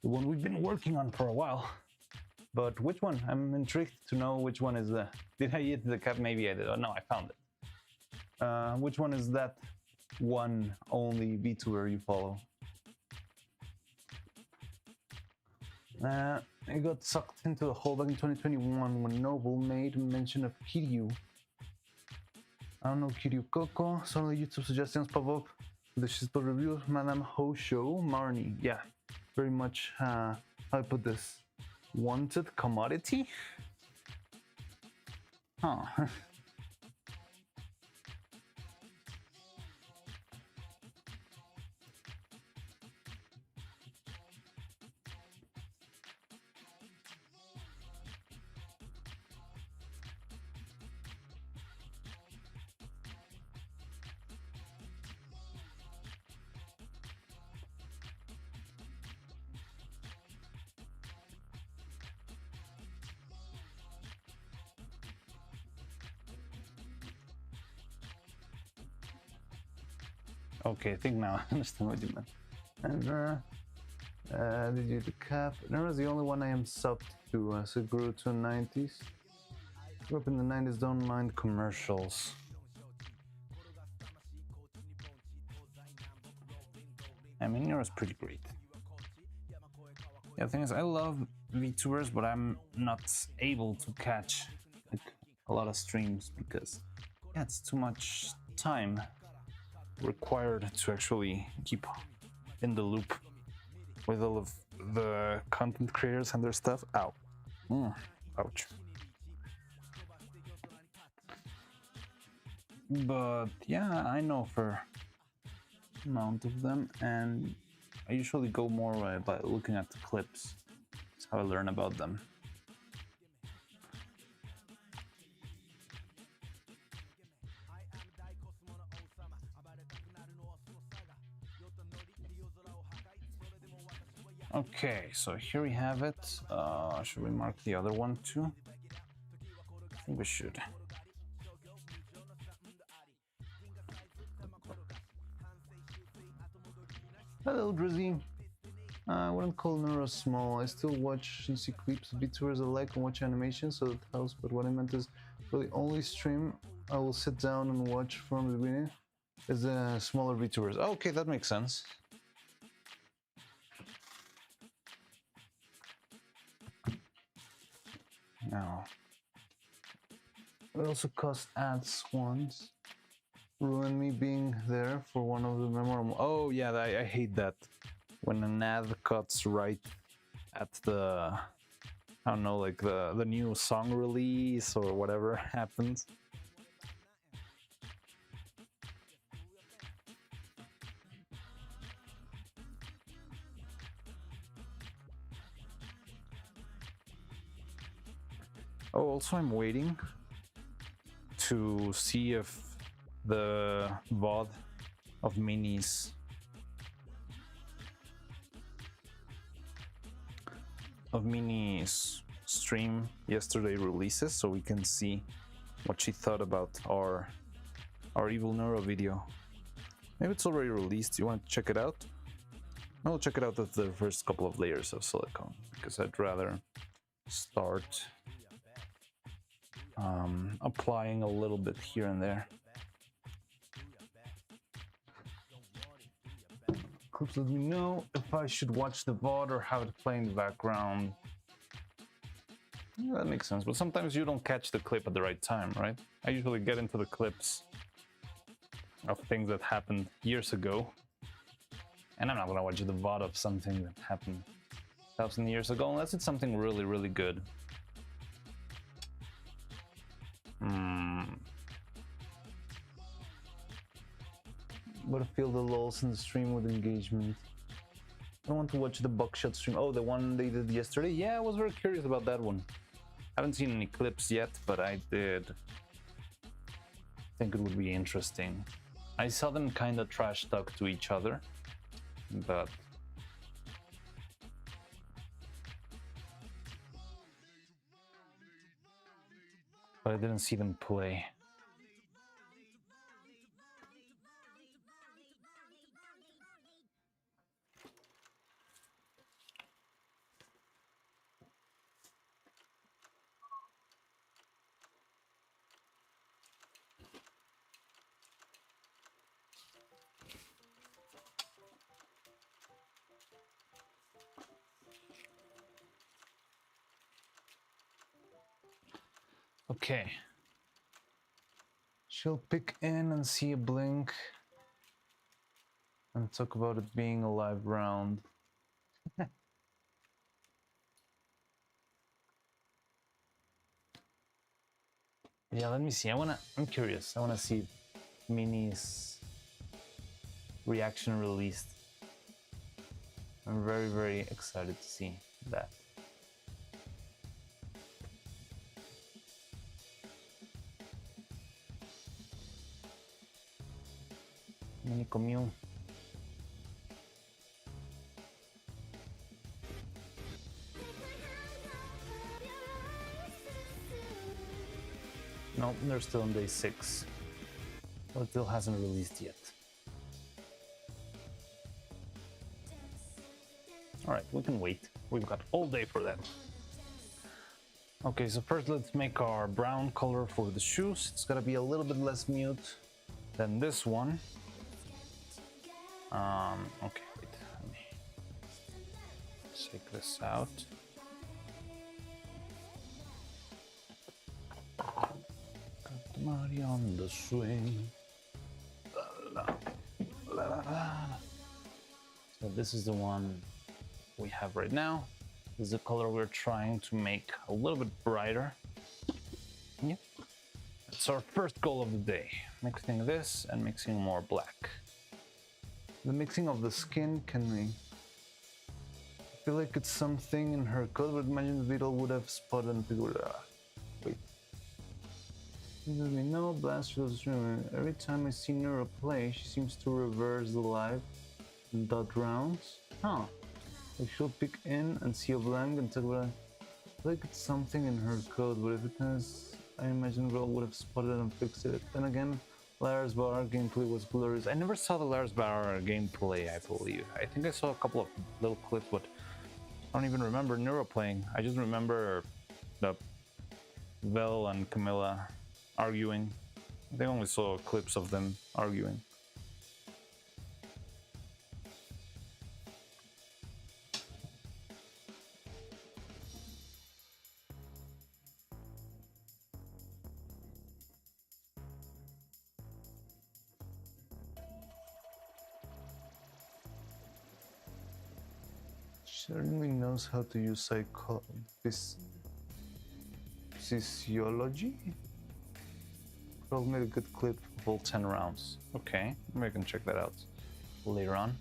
we've been working on for a while. But which one? I'm intrigued to know which one is the. Did I eat the cap? Maybe I did. Oh no, I found it. Which one is that one only VTuber you follow? I got sucked into the hole back in 2021 when Noble made mention of Kiryu. I don't know Kiryu Coco. Suddenly YouTube suggestions pop up. The Shizbo review, Madame Ho Show, Marnie. Yeah, very much, how I put this? Wanted commodity? Huh. Okay, I think now I understand what you meant. And did you do cap? Nera's the only one I am subbed to, so it grew to 90s. Grew up in the 90s, don't mind commercials. I mean, Nera's pretty great. Yeah, the thing is, I love VTubers, but I'm not able to catch like a lot of streams because yeah, it's too much time required to actually keep in the loop with all of the content creators and their stuff. Ow. Ouch. But yeah, I know for a amount of them, and I usually go more by looking at the clips. That's how I learn about them. Okay, so here we have it. Should we mark the other one too? I think we should. Hello, Drizzy. I wouldn't call Neuro small. I still watch and see clips, VTubers alike, and watch animations, so that helps. But what I meant is, for the only stream I will sit down and watch from the beginning is the smaller VTubers. Oh, okay, that makes sense. Now, it also cost ads once. Ruined me being there for one of the memorable. Oh yeah, I hate that when an ad cuts right at the I don't know, like the new song release or whatever happens. Oh, also I'm waiting to see if the VOD of Minnie's stream yesterday releases, so we can see what she thought about our Evil Neuro video. Maybe it's already released. You want to check it out? I'll check it out with the first couple of layers of silicone, because I'd rather start applying a little bit here and there. Clips, let me know if I should watch the VOD or have it play in the background. Yeah, that makes sense, but sometimes you don't catch the clip at the right time, right? I usually get into the clips of things that happened years ago, and I'm not gonna watch the VOD of something that happened 1,000 years ago unless it's something really, really good. But I feel the lulls in the stream with engagement. I want to watch the Buckshot stream. Oh, the one they did yesterday? Yeah, I was very curious about that one. Haven't seen any clips yet, but I did think it would be interesting. I saw them kind of trash talk to each other, but I didn't see them play. Okay. She'll pick in and see a blink and talk about it being a live round. Yeah, let me see. I'm curious. I wanna see Minnie's reaction released. I'm very, very excited to see that. Minnie commune. No, they're still on day 6. But it still hasn't released yet. Alright, we can wait. We've got all day for that. Okay, so first let's make our brown color for the shoes. It's gotta be a little bit less mute than this one. Okay, wait, let me check this out. Got the money on the swing. La, la, la, la. So this is the one we have right now. This is the color we're trying to make a little bit brighter. Yep. That's our first goal of the day. Mixing this and mixing more black. The mixing of the skin can be... I feel like it's something in her code, but imagine Beetle would have spotted and figured it out. Wait. No, Blast was streaming. Every time I see Neuro play, she seems to reverse the live dot rounds. Huh. Like she'll pick in and see a blank and talk about it. I feel like it's something in her code, but if it is, I imagine Beetle would have spotted and fixed it. Then again, Lars Bar gameplay was glorious. I never saw the Lars Bar gameplay, I believe. I think I saw a couple of little clips, but I don't even remember Neuro playing. I just remember the Vel and Camilla arguing. I only saw clips of them arguing. Certainly knows how to use physiology. Probably made a good clip of all 10 rounds. Okay, maybe I can check that out later on.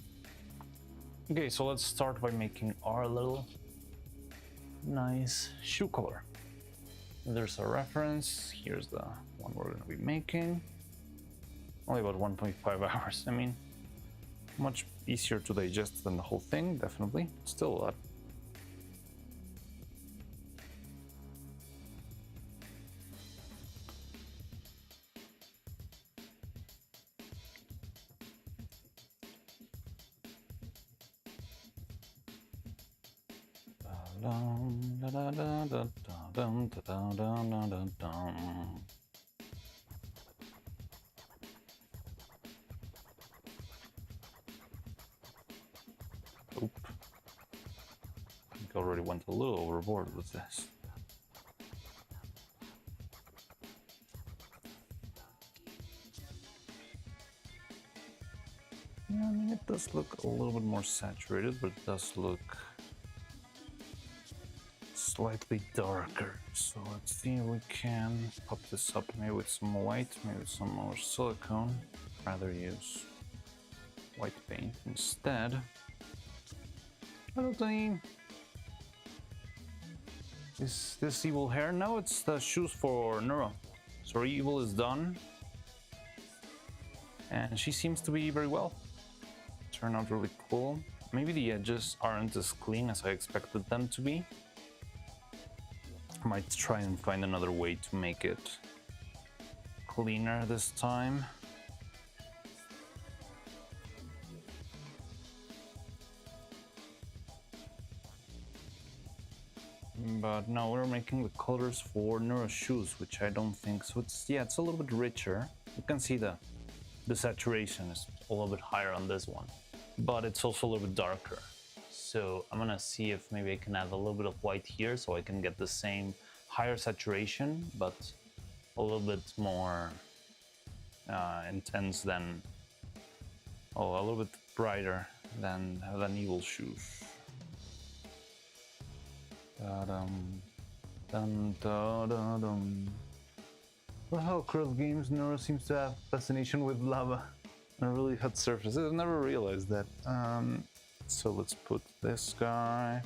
Okay, so let's start by making our little nice shoe color. There's a reference. Here's the one we're going to be making. Only about 1.5 hours. I mean, much easier to digest than the whole thing, definitely. Still a lot. Oop. I think I already went a little overboard with this. Yeah, I mean, it does look a little bit more saturated, but it does look slightly darker. So let's see if we can pop this up maybe with some white, maybe some more silicone. Rather use white paint instead. Hello, Tony. Is this evil hair? No, it's the shoes for Neuro. So evil is done. And she seems to be very well. Turned out really cool. Maybe the edges aren't as clean as I expected them to be. I might try and find another way to make it cleaner this time. But no, we're making the colors for Neuro shoes, which I don't think so. It's a little bit richer. You can see the saturation is a little bit higher on this one, but it's also a little bit darker. So I'm gonna see if maybe I can add a little bit of white here so I can get the same higher saturation, but a little bit more intense than, a little bit brighter than evil shoes. Dun, dun, dun, dun, dun. For how Curl Games, Neuro seems to have fascination with lava and really hot surfaces. I've never realized that. So let's put this guy.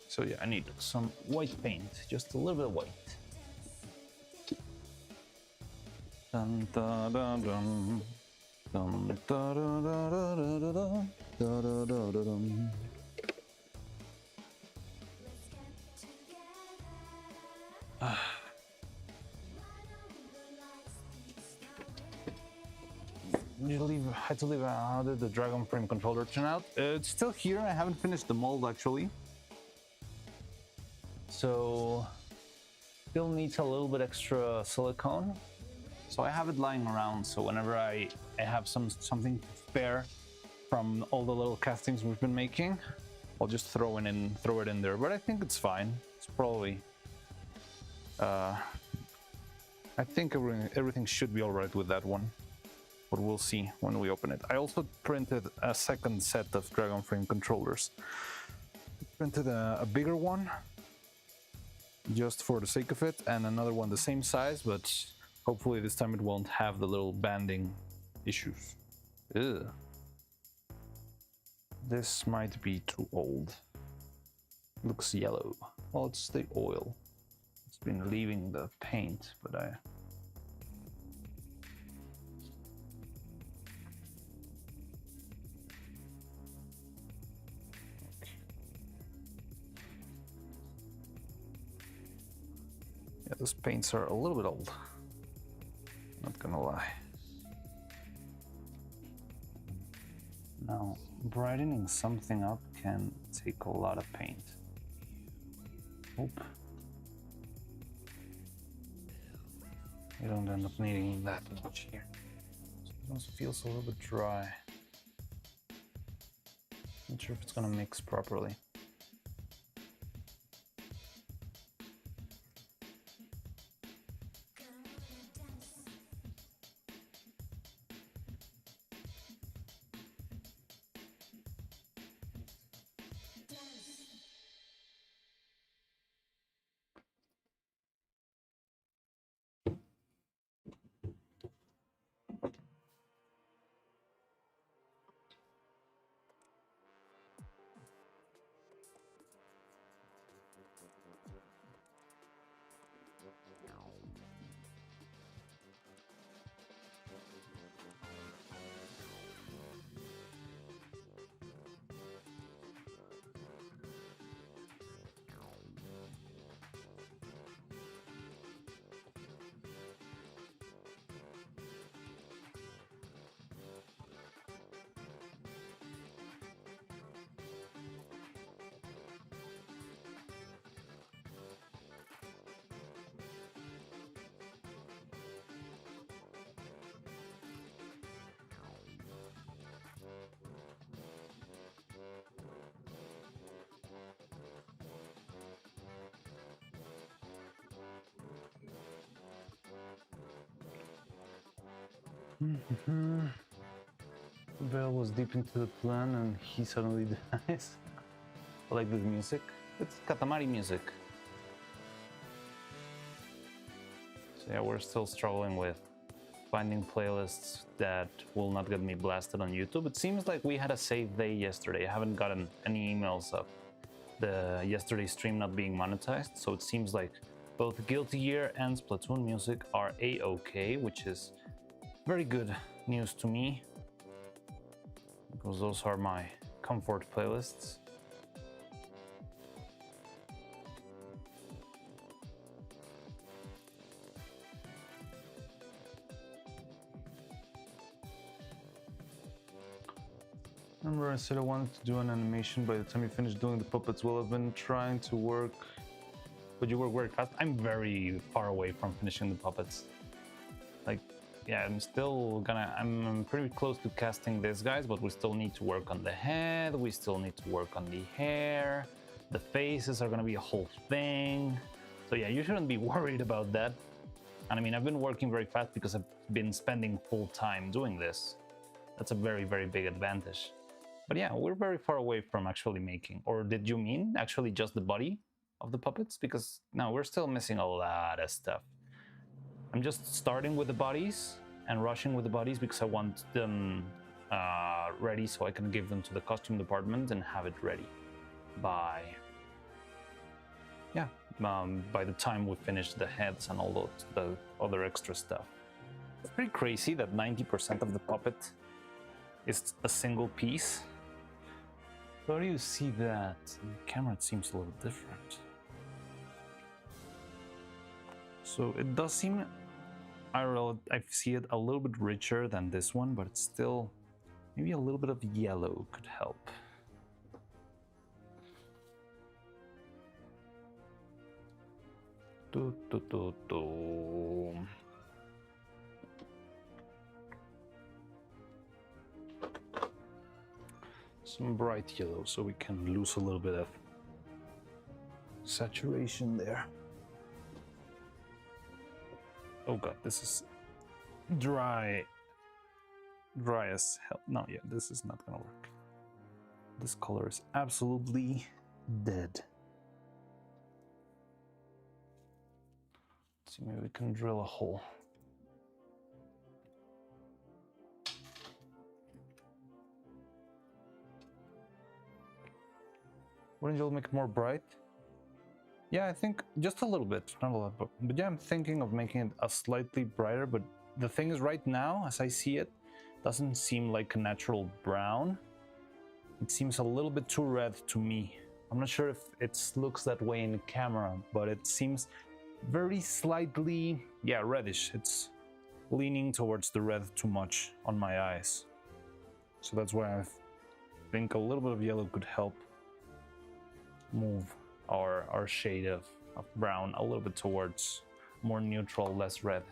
So yeah, I need some white paint, just a little bit of white. Dun, dun, dun, dun. Dun, dun, dun, dun, dun, dun, dun, dun, dun, dun. Had to leave. How did the Dragon Frame controller turn out? It's still here. I haven't finished the mold actually, so still needs a little bit extra silicone. So I have it lying around. So whenever I have something to spare from all the little castings we've been making, I'll just throw it in there. But I think it's fine. It's probably. I think everything should be all right with that one. But we'll see when we open it. I also printed a second set of Dragon Frame controllers. I printed a bigger one, just for the sake of it, and another one the same size, but hopefully this time it won't have the little banding issues. Ew. This might be too old. Looks yellow. Well, it's the oil. It's been leaving the paint, but yeah, those paints are a little bit old. Not gonna lie. Now, brightening something up can take a lot of paint. Oop. You don't end up needing that much here. It also feels a little bit dry. Not sure if it's gonna mix properly. Bell was deep into the plan and he suddenly dies. I like this music. It's Katamari music. So yeah, we're still struggling with finding playlists that will not get me blasted on YouTube. It seems like we had a save day yesterday. I haven't gotten any emails of the yesterday stream not being monetized, so it seems like both Guilty Gear and Splatoon music are a-okay, which is very good news to me, because those are my comfort playlists. Remember I said I wanted to do an animation by the time you finish doing the puppets. Well, I've been trying to work, but you work very fast. I'm very far away from finishing the puppets. Like, yeah, I'm pretty close to casting these guys, but we still need to work on the head, we still need to work on the hair, the faces are gonna be a whole thing. So yeah, you shouldn't be worried about that. And I mean, I've been working very fast because I've been spending full time doing this. That's a very, very big advantage. But yeah, we're very far away from actually making, or did you mean actually just the body of the puppets? Because no, we're still missing a lot of stuff. I'm just starting with the bodies and rushing with the bodies because I want them ready so I can give them to the costume department and have it ready by, yeah, by the time we finish the heads and all the other extra stuff. It's pretty crazy that 90% of the puppet is a single piece. How do you see that? On the camera it seems a little different. So it does seem, I see it a little bit richer than this one, but it's still, maybe a little bit of yellow could help. Some bright yellow so we can lose a little bit of saturation there. Oh god, this is dry as hell. No, yeah, this is not gonna work. This color is absolutely dead. Let's see, maybe we can drill a hole. Wouldn't you make it more bright? Yeah, I think just a little bit, not a lot, but yeah, I'm thinking of making it a slightly brighter, but the thing is right now, as I see it, doesn't seem like a natural brown. It seems a little bit too red to me. I'm not sure if it looks that way in camera, but it seems very slightly, yeah, reddish. It's leaning towards the red too much on my eyes. So that's why I think a little bit of yellow could help move our shade of brown a little bit towards more neutral, less red.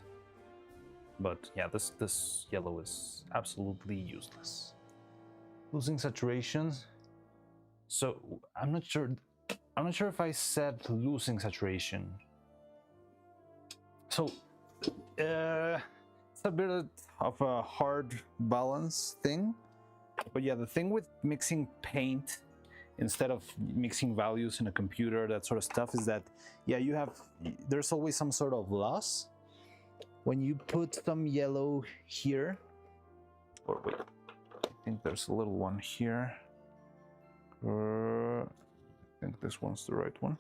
But yeah, this yellow is absolutely useless. Losing saturation. So I'm not sure if I said losing saturation. So it's a bit of a hard balance thing. But yeah, the thing with mixing paint instead of mixing values in a computer, that sort of stuff, is that, yeah, there's always some sort of loss. When you put some yellow here, or wait, I think there's a little one here. I think this one's the right one.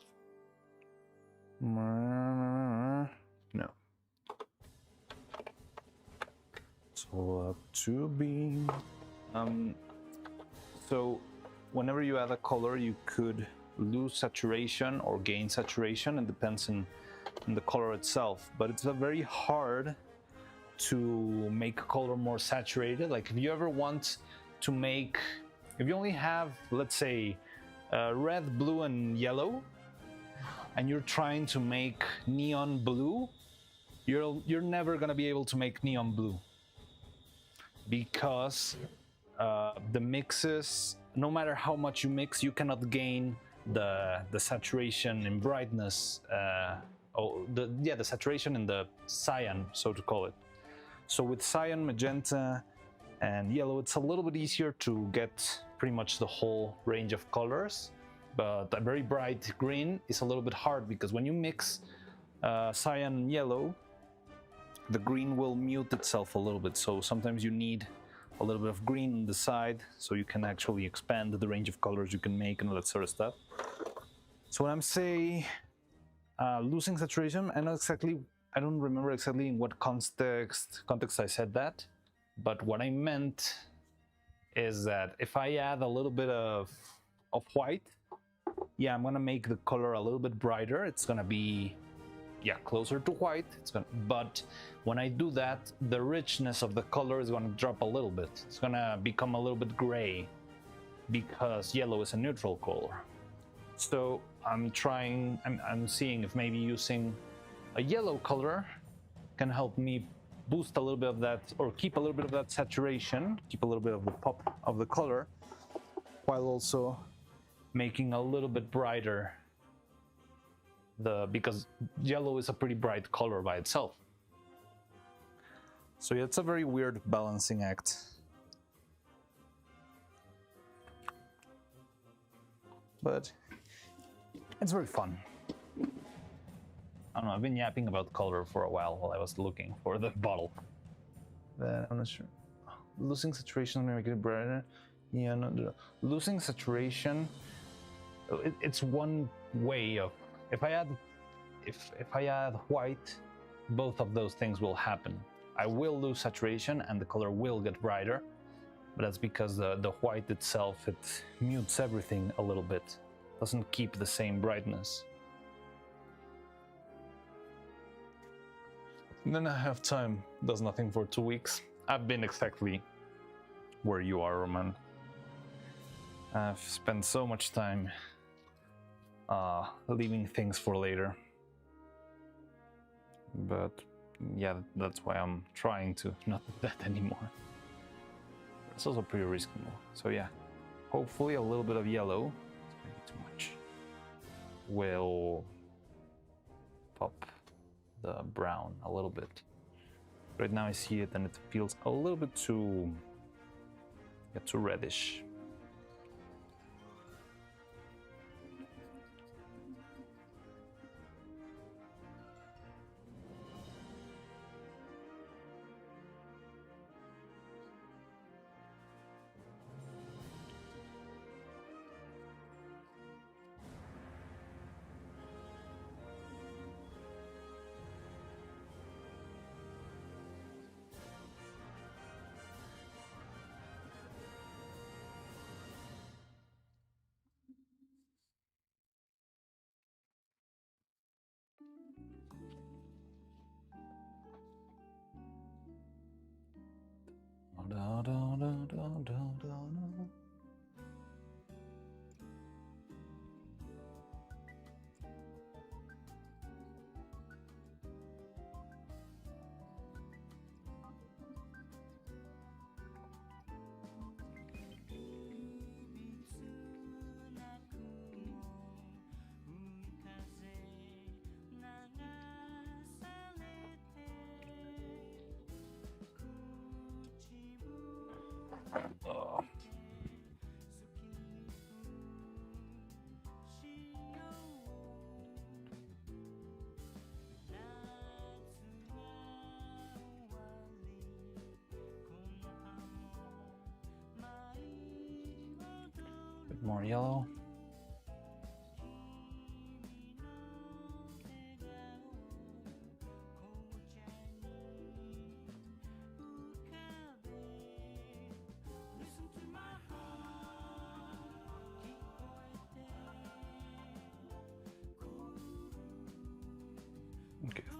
It's all up to be. So whenever you add a color, you could lose saturation or gain saturation. It depends on the color itself, but it's very hard to make a color more saturated. Like if you ever want to make, if you only have, let's say, red, blue, and yellow, and you're trying to make neon blue, you're never gonna be able to make neon blue, because the mixes, no matter how much you mix, you cannot gain the saturation and brightness, the saturation in the cyan, so to call it. So with cyan, magenta, and yellow, it's a little bit easier to get pretty much the whole range of colors, but a very bright green is a little bit hard, because when you mix cyan and yellow, the green will mute itself a little bit. So sometimes you need a little bit of green on the side so you can actually expand the range of colors you can make and all that sort of stuff. So when I'm saying losing saturation, I don't remember exactly in what context I said that, but what I meant is that if I add a little bit of white, yeah, I'm gonna make the color a little bit brighter. It's gonna be, yeah, closer to white. But when I do that, the richness of the color is gonna drop a little bit. It's gonna become a little bit gray, because yellow is a neutral color. So I'm seeing if maybe using a yellow color can help me boost a little bit of that, or keep a little bit of that saturation, keep a little bit of the pop of the color, while also making a little bit brighter because yellow is a pretty bright color by itself. So yeah, it's a very weird balancing act. But it's very fun. I don't know, I've been yapping about color for a while I was looking for the bottle. But I'm not sure. Losing saturation may make it brighter. Yeah, no. Losing saturation, it's one way of, if I add white, both of those things will happen. I will lose saturation and the color will get brighter, but that's because the white itself, it mutes everything a little bit, doesn't keep the same brightness. And then I have time, does nothing for 2 weeks. I've been exactly where you are, Roman. I've spent so much time leaving things for later. But yeah, that's why I'm trying to not do that anymore. It's also pretty risky. So yeah, hopefully a little bit of yellow, it's maybe too much, will pop the brown a little bit. Right now I see it and it feels a little bit too reddish. Da, da, da, da, da, da. Oh. Bit more yellow.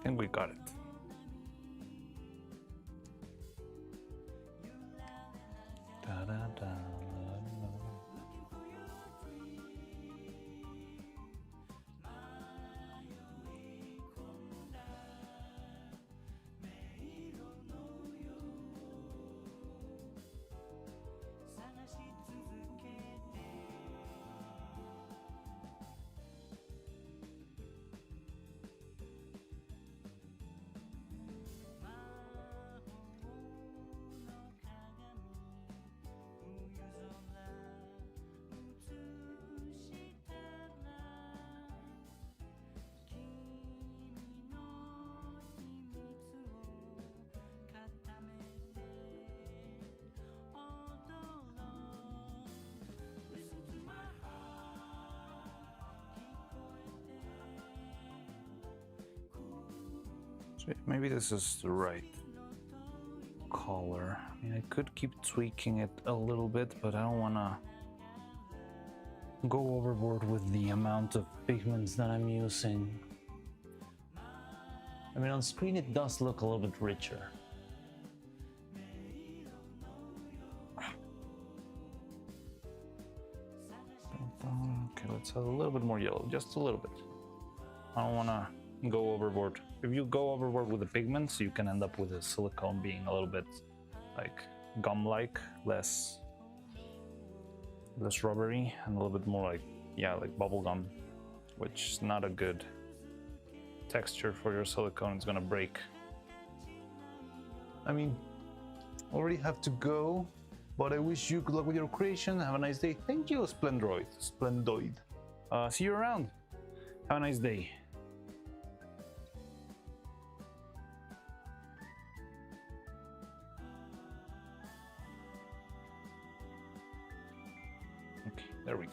think we got it. Da, da, da, da. So maybe this is the right color. I mean, I could keep tweaking it a little bit, but I don't want to go overboard with the amount of pigments that I'm using. I mean, on screen it does look a little bit richer. Okay, let's add a little bit more yellow, just a little bit. I don't want to go overboard. If you go overboard with the pigments, you can end up with the silicone being a little bit like gum-like, less rubbery, and a little bit more like, yeah, like bubble gum, which is not a good texture for your silicone. It's gonna break. I mean, already have to go, but I wish you good luck with your creation. Have a nice day. Thank you, Splendoid. See you around. Have a nice day. Okay, there we go.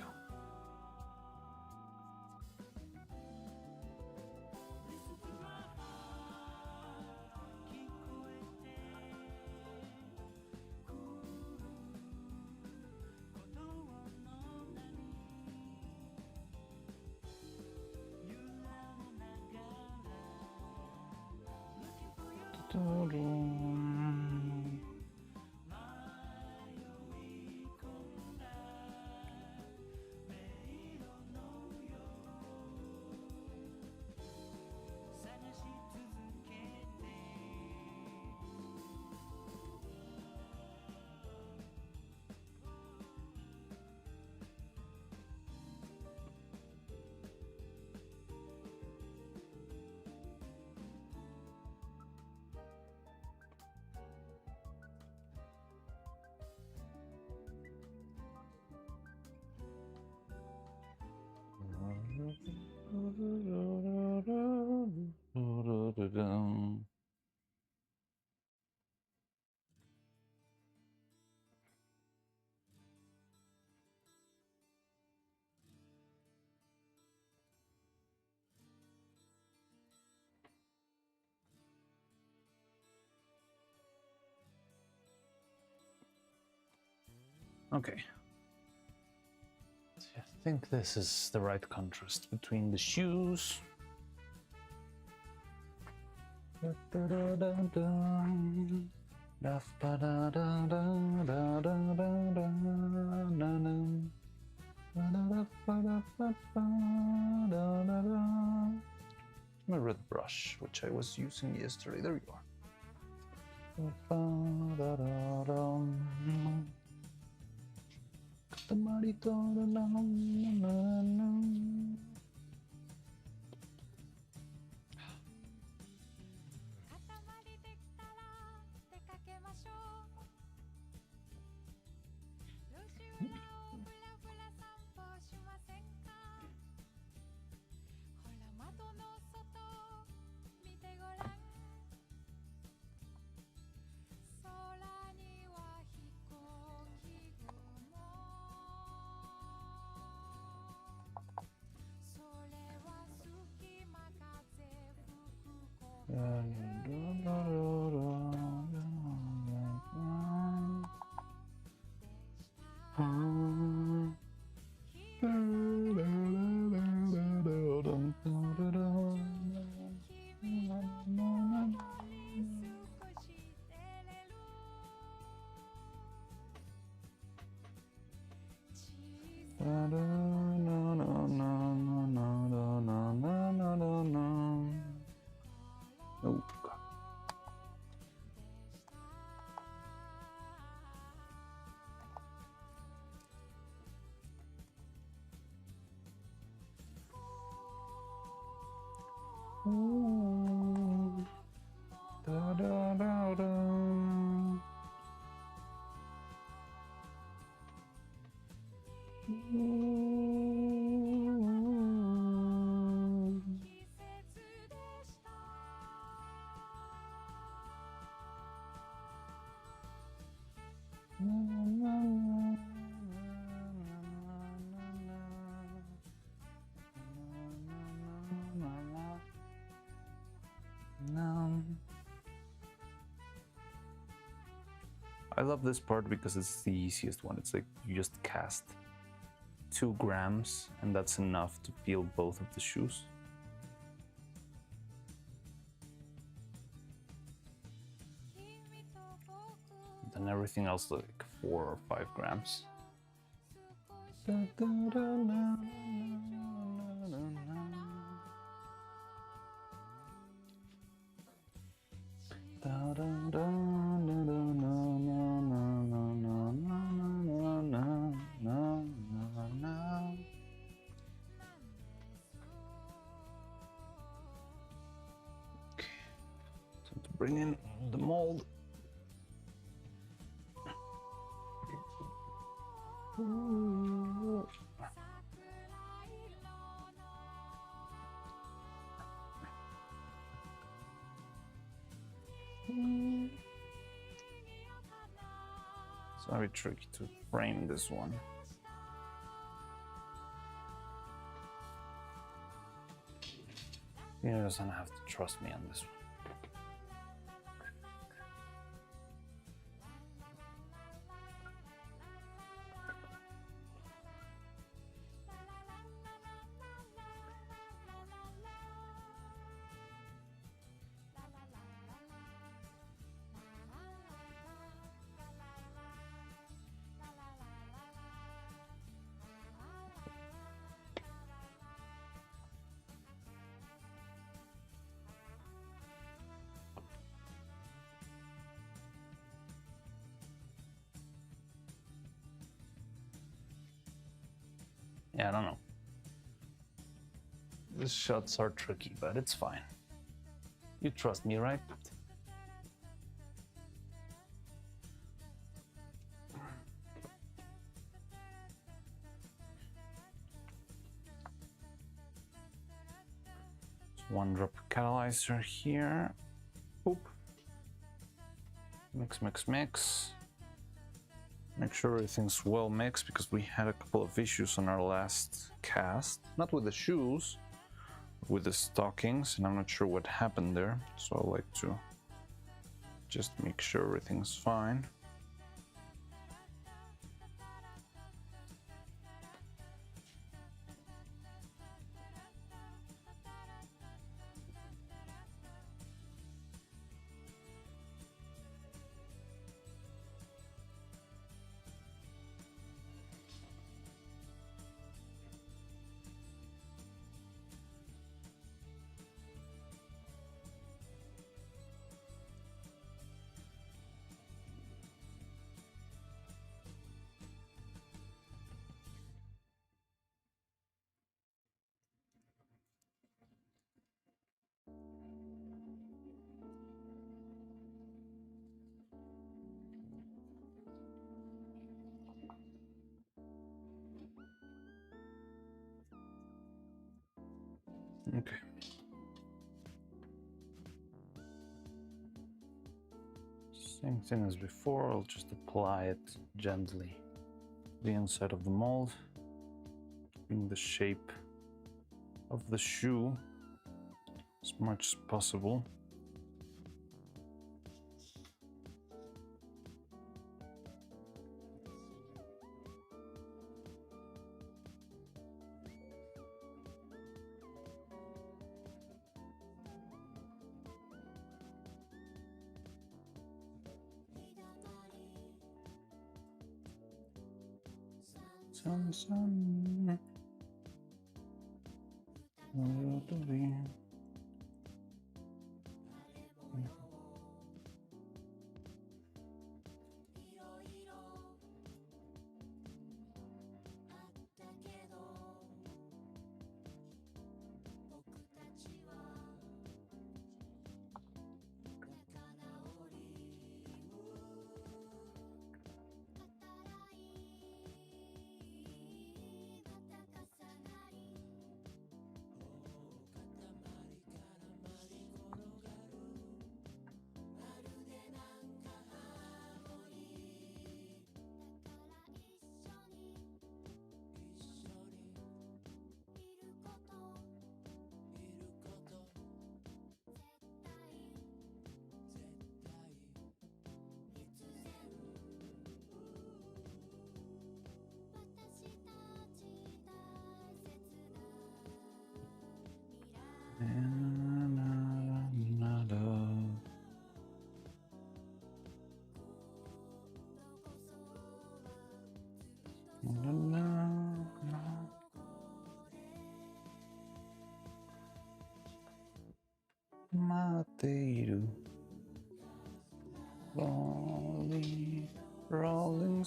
Okay. I think this is the right contrast between the shoes. My red brush, which I was using yesterday. There you are. Ooh. Da, da, da, da. Ooh. I love this part because it's the easiest one. It's like you just cast 2 grams and that's enough to feel both of the shoes. Then everything else like 4 or 5 grams. Time to bring in the mold. It's very tricky to frame this one. You doesn't have to trust me on this one. Yeah, I don't know. These shots are tricky, but it's fine. You trust me, right? Just 1 drop of catalyzer here. Boop. Mix, mix, mix. Make sure everything's well mixed because we had a couple of issues on our last cast. Not with the shoes, but with the stockings, and I'm not sure what happened there. So I like to just make sure everything's fine. Okay. Same thing as before, I'll just apply it gently to the inside of the mold, keeping the shape of the shoe as much as possible. Sun, will to be.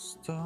star.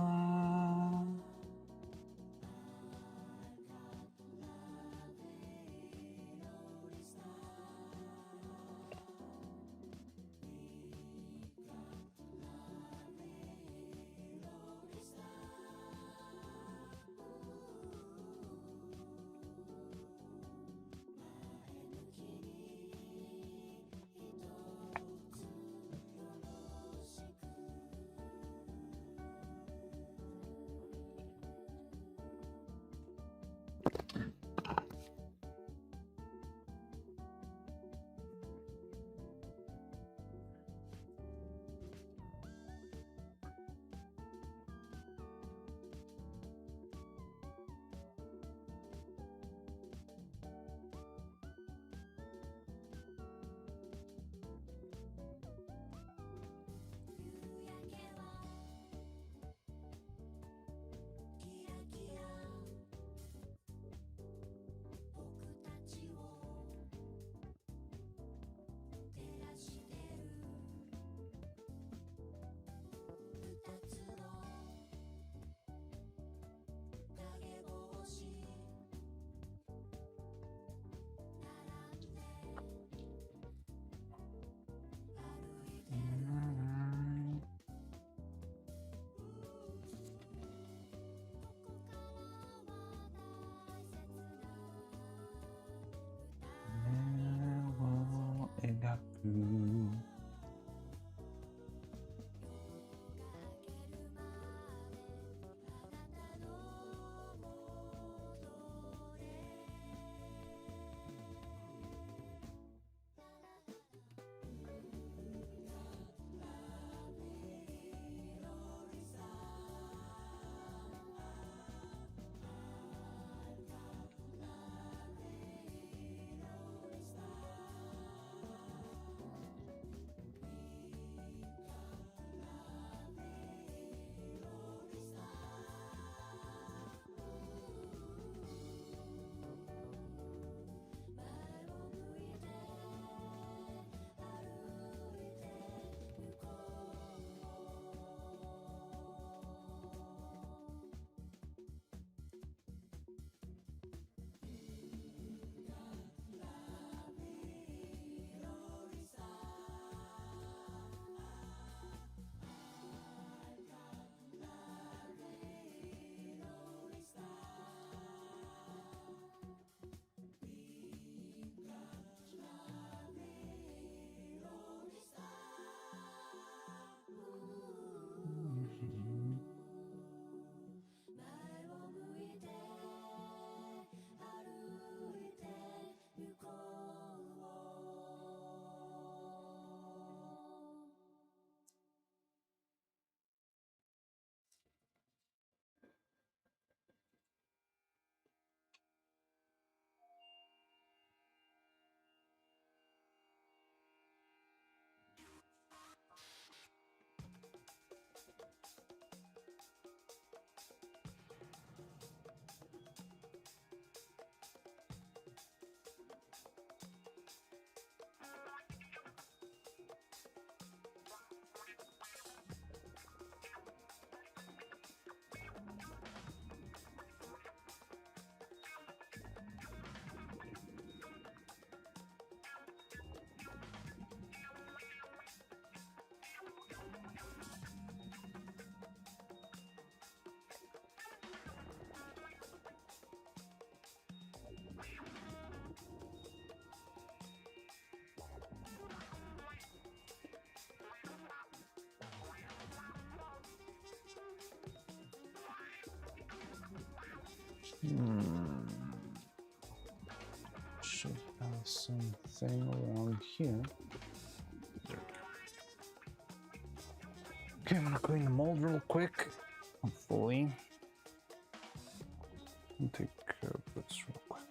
Should have something around here. Okay, I'm gonna clean the mold real quick. Hopefully. I'll take care of this real quick.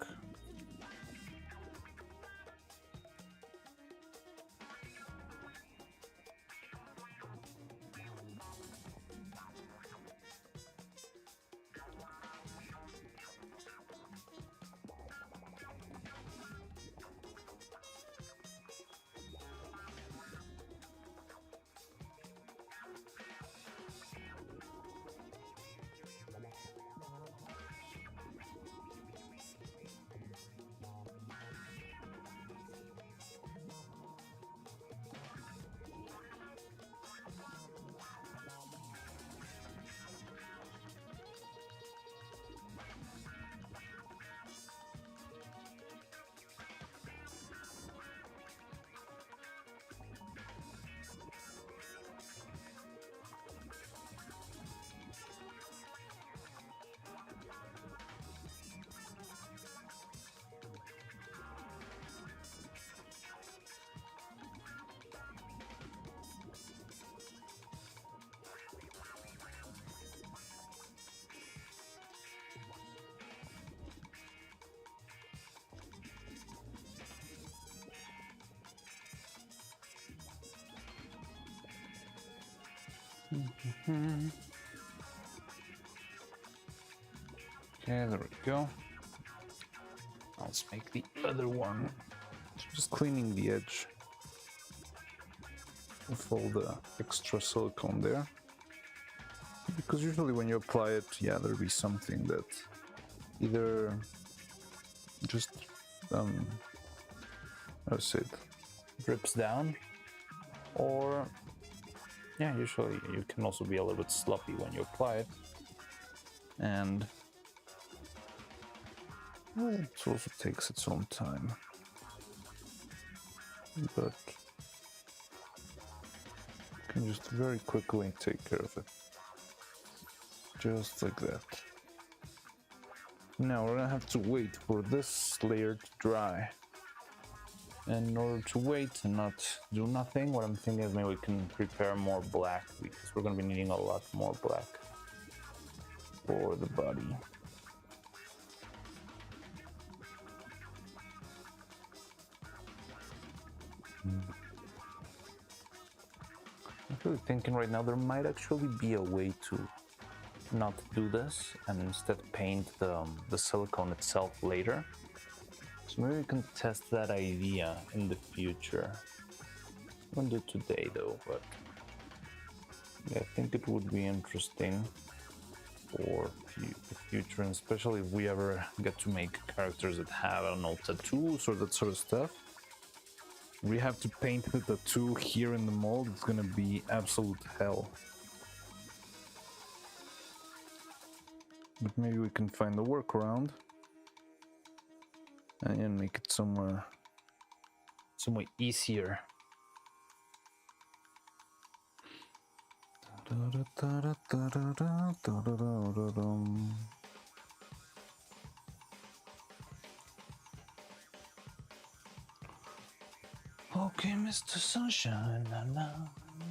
Okay, there we go. Let's make the other one. Just cleaning the edge of all the extra silicone there. Because usually when you apply it, yeah, there'll be something that either just, how to say it, drips down, or, yeah, usually you can also be a little bit sloppy when you apply it. And it also takes its own time. But you can just very quickly take care of it. Just like that. Now we're gonna have to wait for this layer to dry. And in order to wait and not do nothing, what I'm thinking is maybe we can prepare more black, because we're gonna be needing a lot more black for the body. I'm really thinking right now there might actually be a way to not do this and instead paint the silicone itself later. So maybe we can test that idea in the future. I won't do it today though, but yeah, I think it would be interesting for the future, and especially if we ever get to make characters that have, I don't know, tattoos or that sort of stuff. We have to paint the tattoo here in the mold. It's gonna be absolute hell. But maybe we can find the workaround and make it somewhat easier. Okay, Mr. Sunshine. Na, na,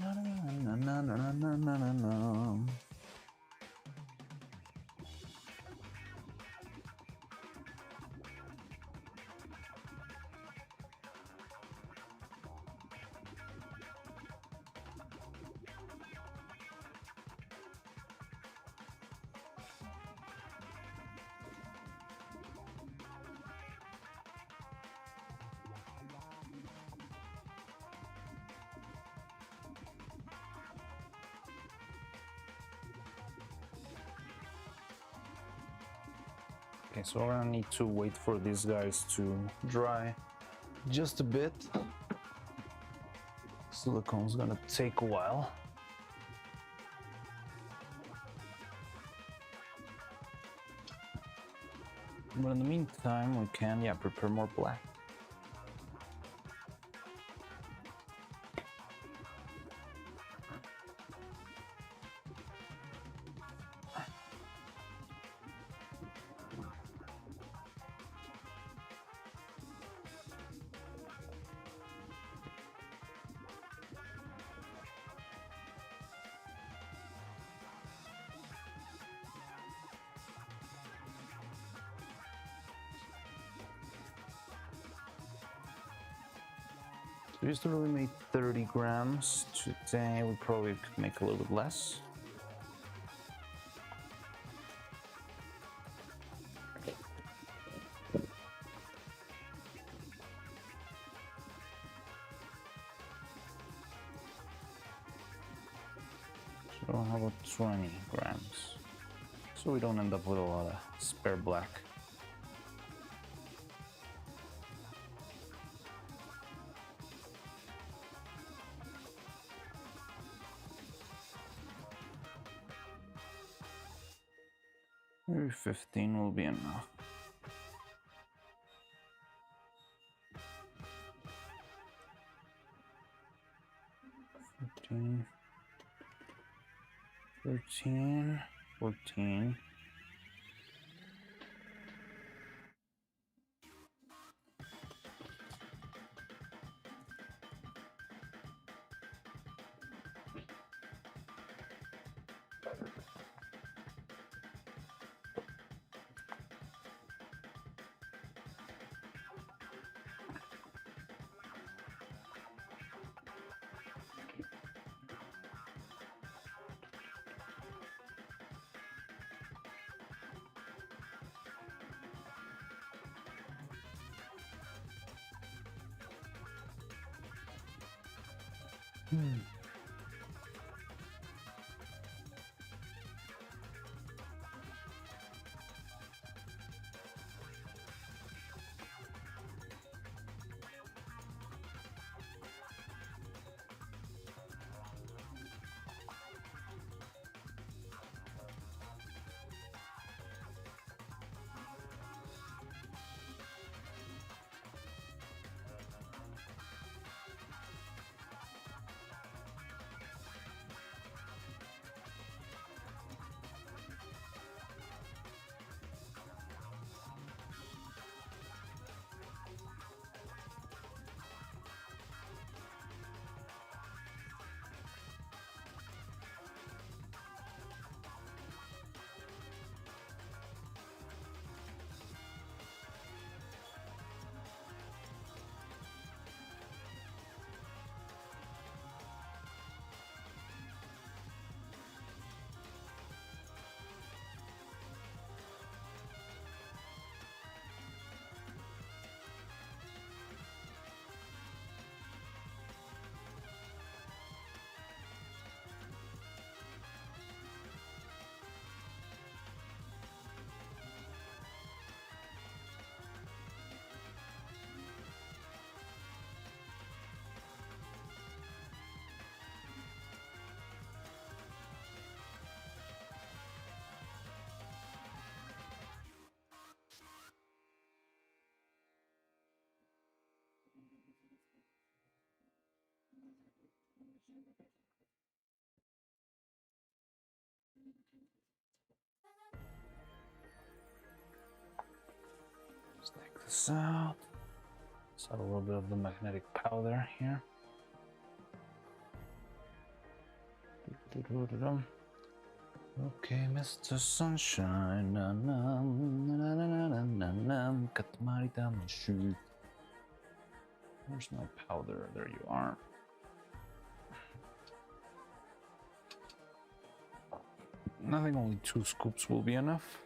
na, na, na, na, na, na, na, na. Okay, so we're gonna need to wait for these guys to dry just a bit. Silicone's gonna take a while. But in the meantime, we can, yeah, prepare more black. We used to really make 30 grams. Today we probably could make a little bit less. So how about 20 grams? So we don't end up with a lot of spare black. Maybe 15 will be enough. $15, $13, $14. Let's take this out. Let's add a little bit of the magnetic powder here. Okay, Mr. Sunshine. Na, na, na, na, na, na, na, na. Katamari Damashi. Where's my powder? There you are. I think only 2 scoops will be enough.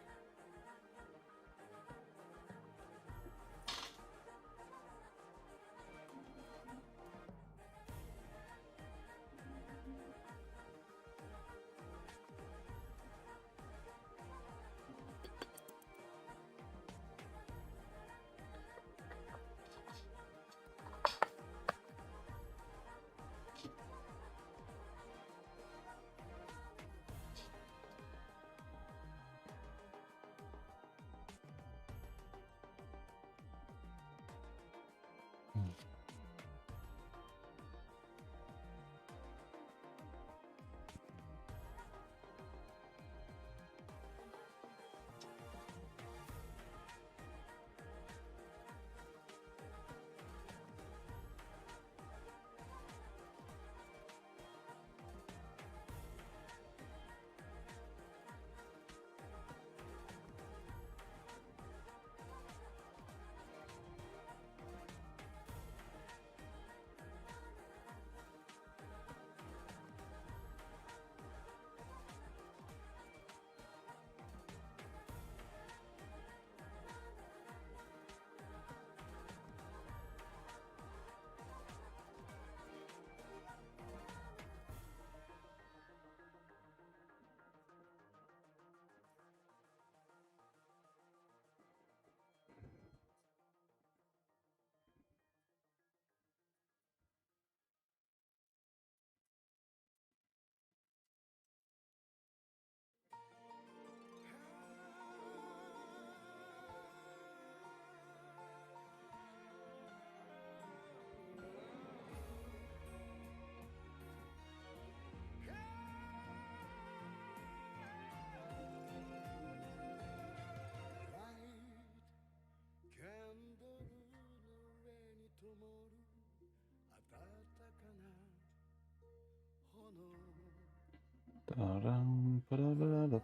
Da-dum, ba-da-ba-da-ba.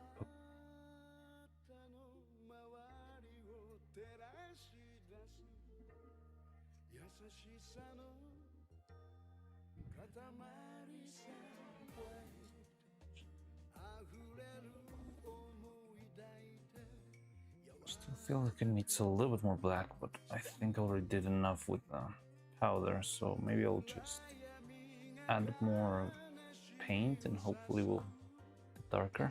Still feel like it needs a little bit more black, but I think I already did enough with the powder, so maybe I'll just add more paint and hopefully we'll get darker.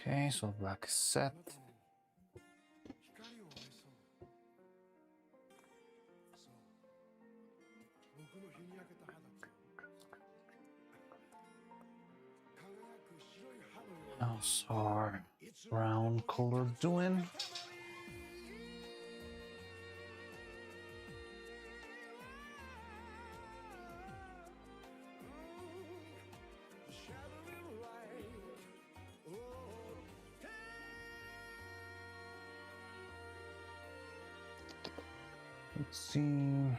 Okay, so black is set. How's our brown color doing? Let's see.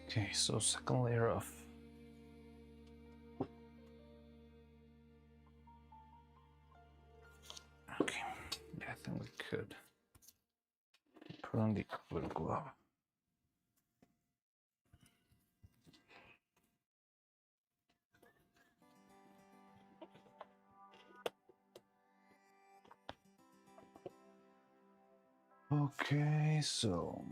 Okay, so second layer of okay, yeah, I think we could put on the colored glove. Okay, so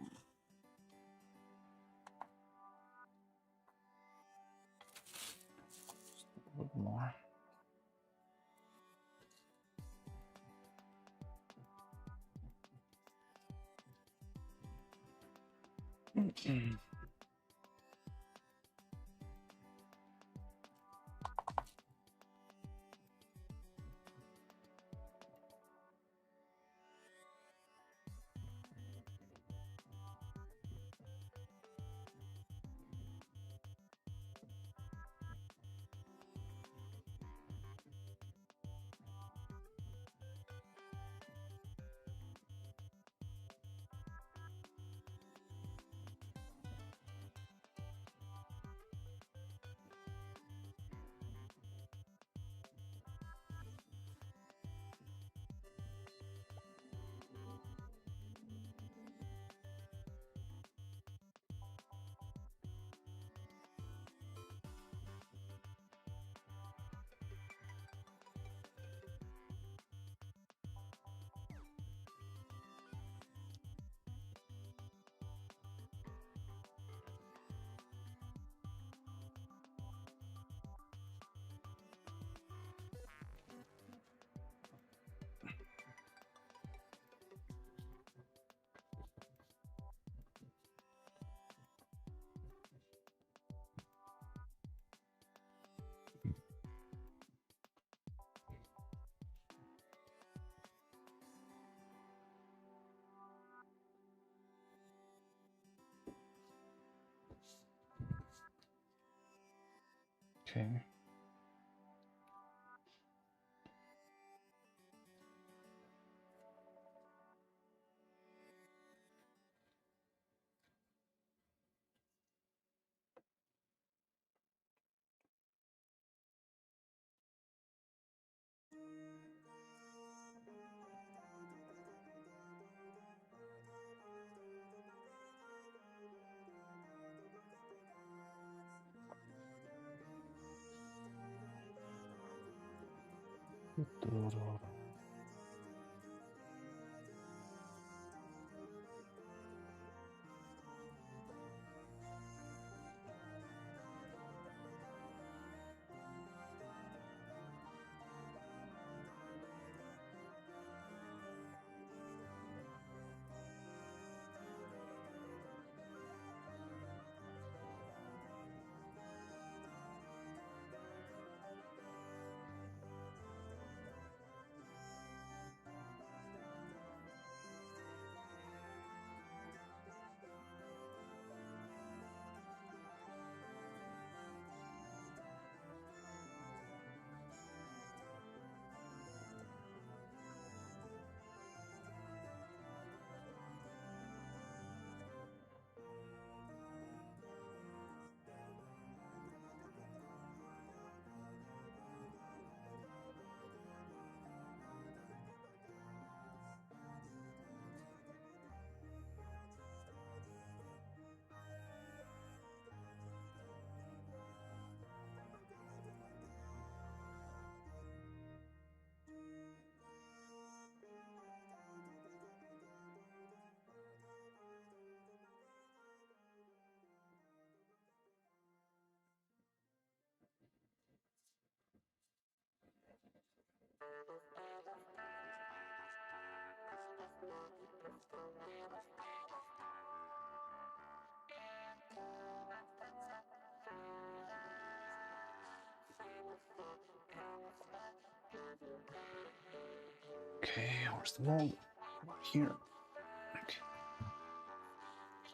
a little more. Okay. Okay, where's the mold? Here. Okay.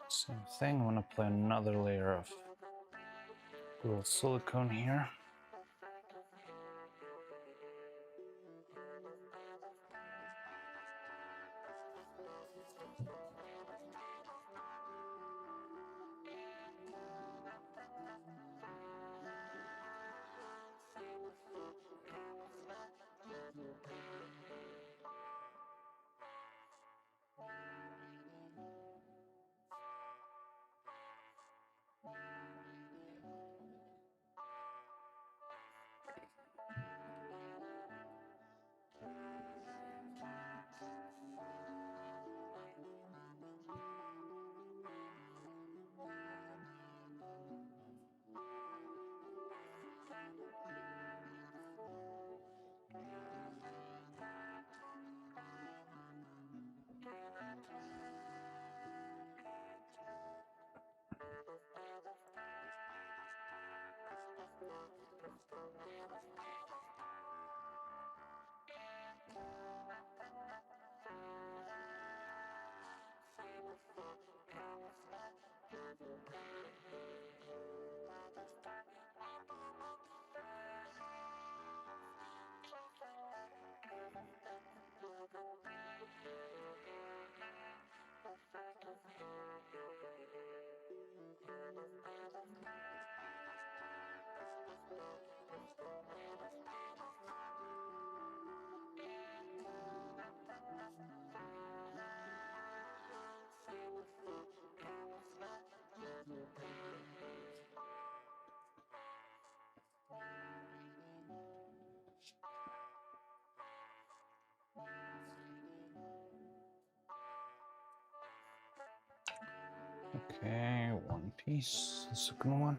Same thing. I'm gonna apply another layer of little silicone here. Okay, one piece. The second one.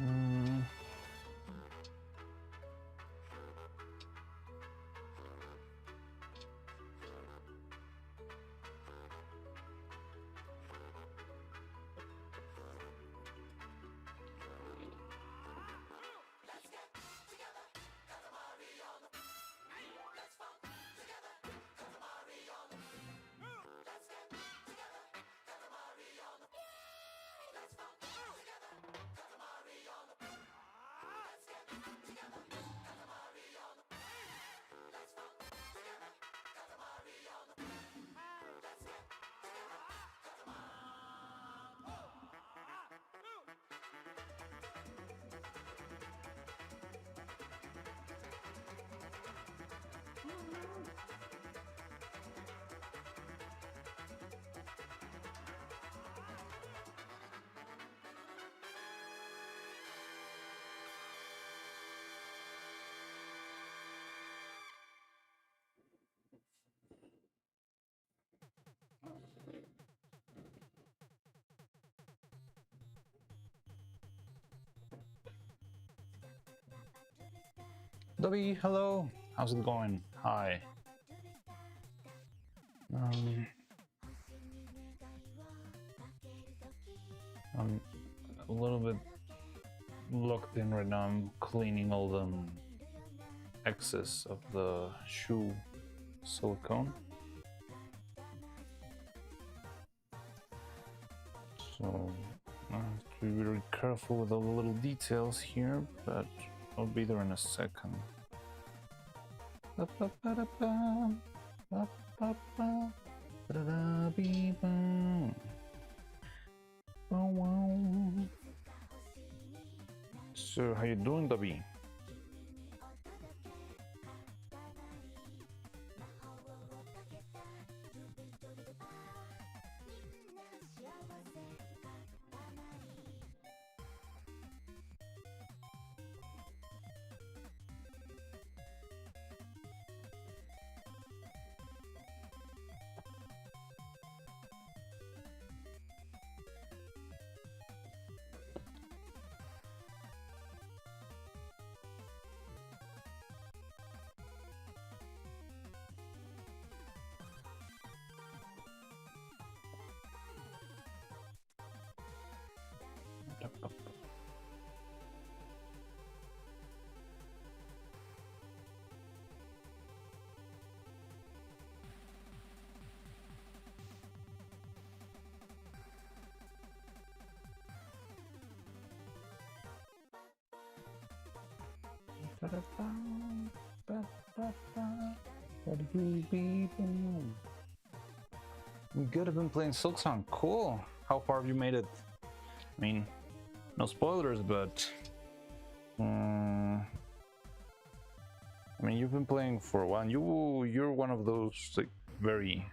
Mm. Dobby, hello. How's it going? Hi. I'm a little bit locked in right now. I'm cleaning all the excess of the shoe silicone. So I have to be very careful with all the little details here, but I'll be there in a second. So how you doing, Dobby? We could have been playing Silksong. Cool. How far have you made it? I mean, no spoilers, but I mean, you've been playing for a while. You're one of those like very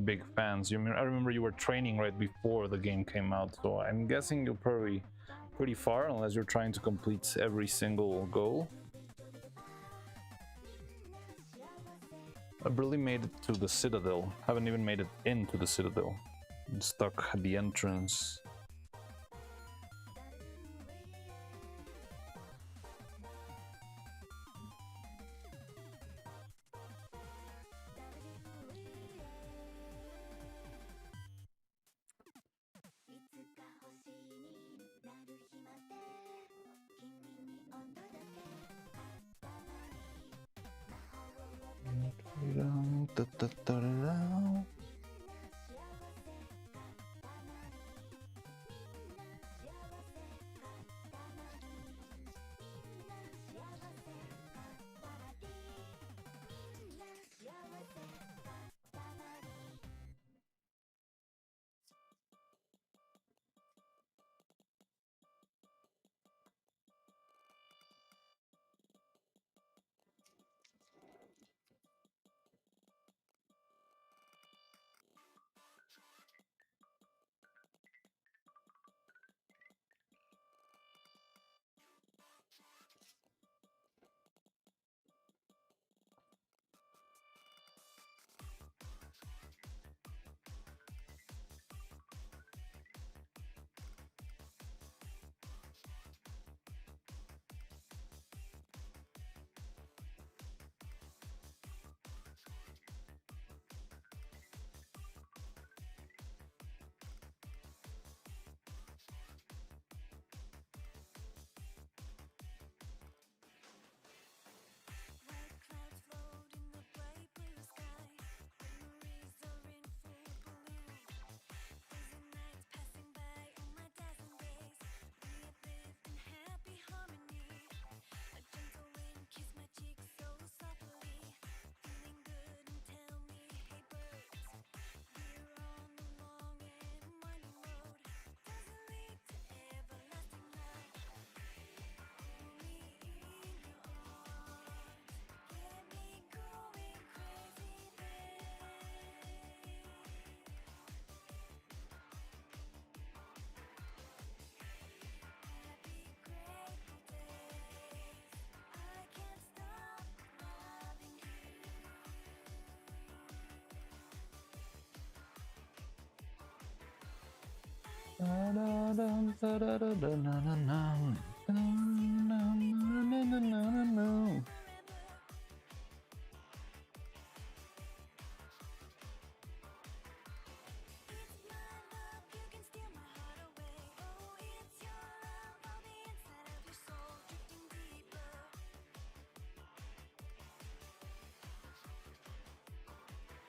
big fans. I remember you were training right before the game came out, so I'm guessing you're probably pretty far, unless you're trying to complete every single goal. I barely made it to the Citadel. Haven't even made it into the Citadel. I'm stuck at the entrance.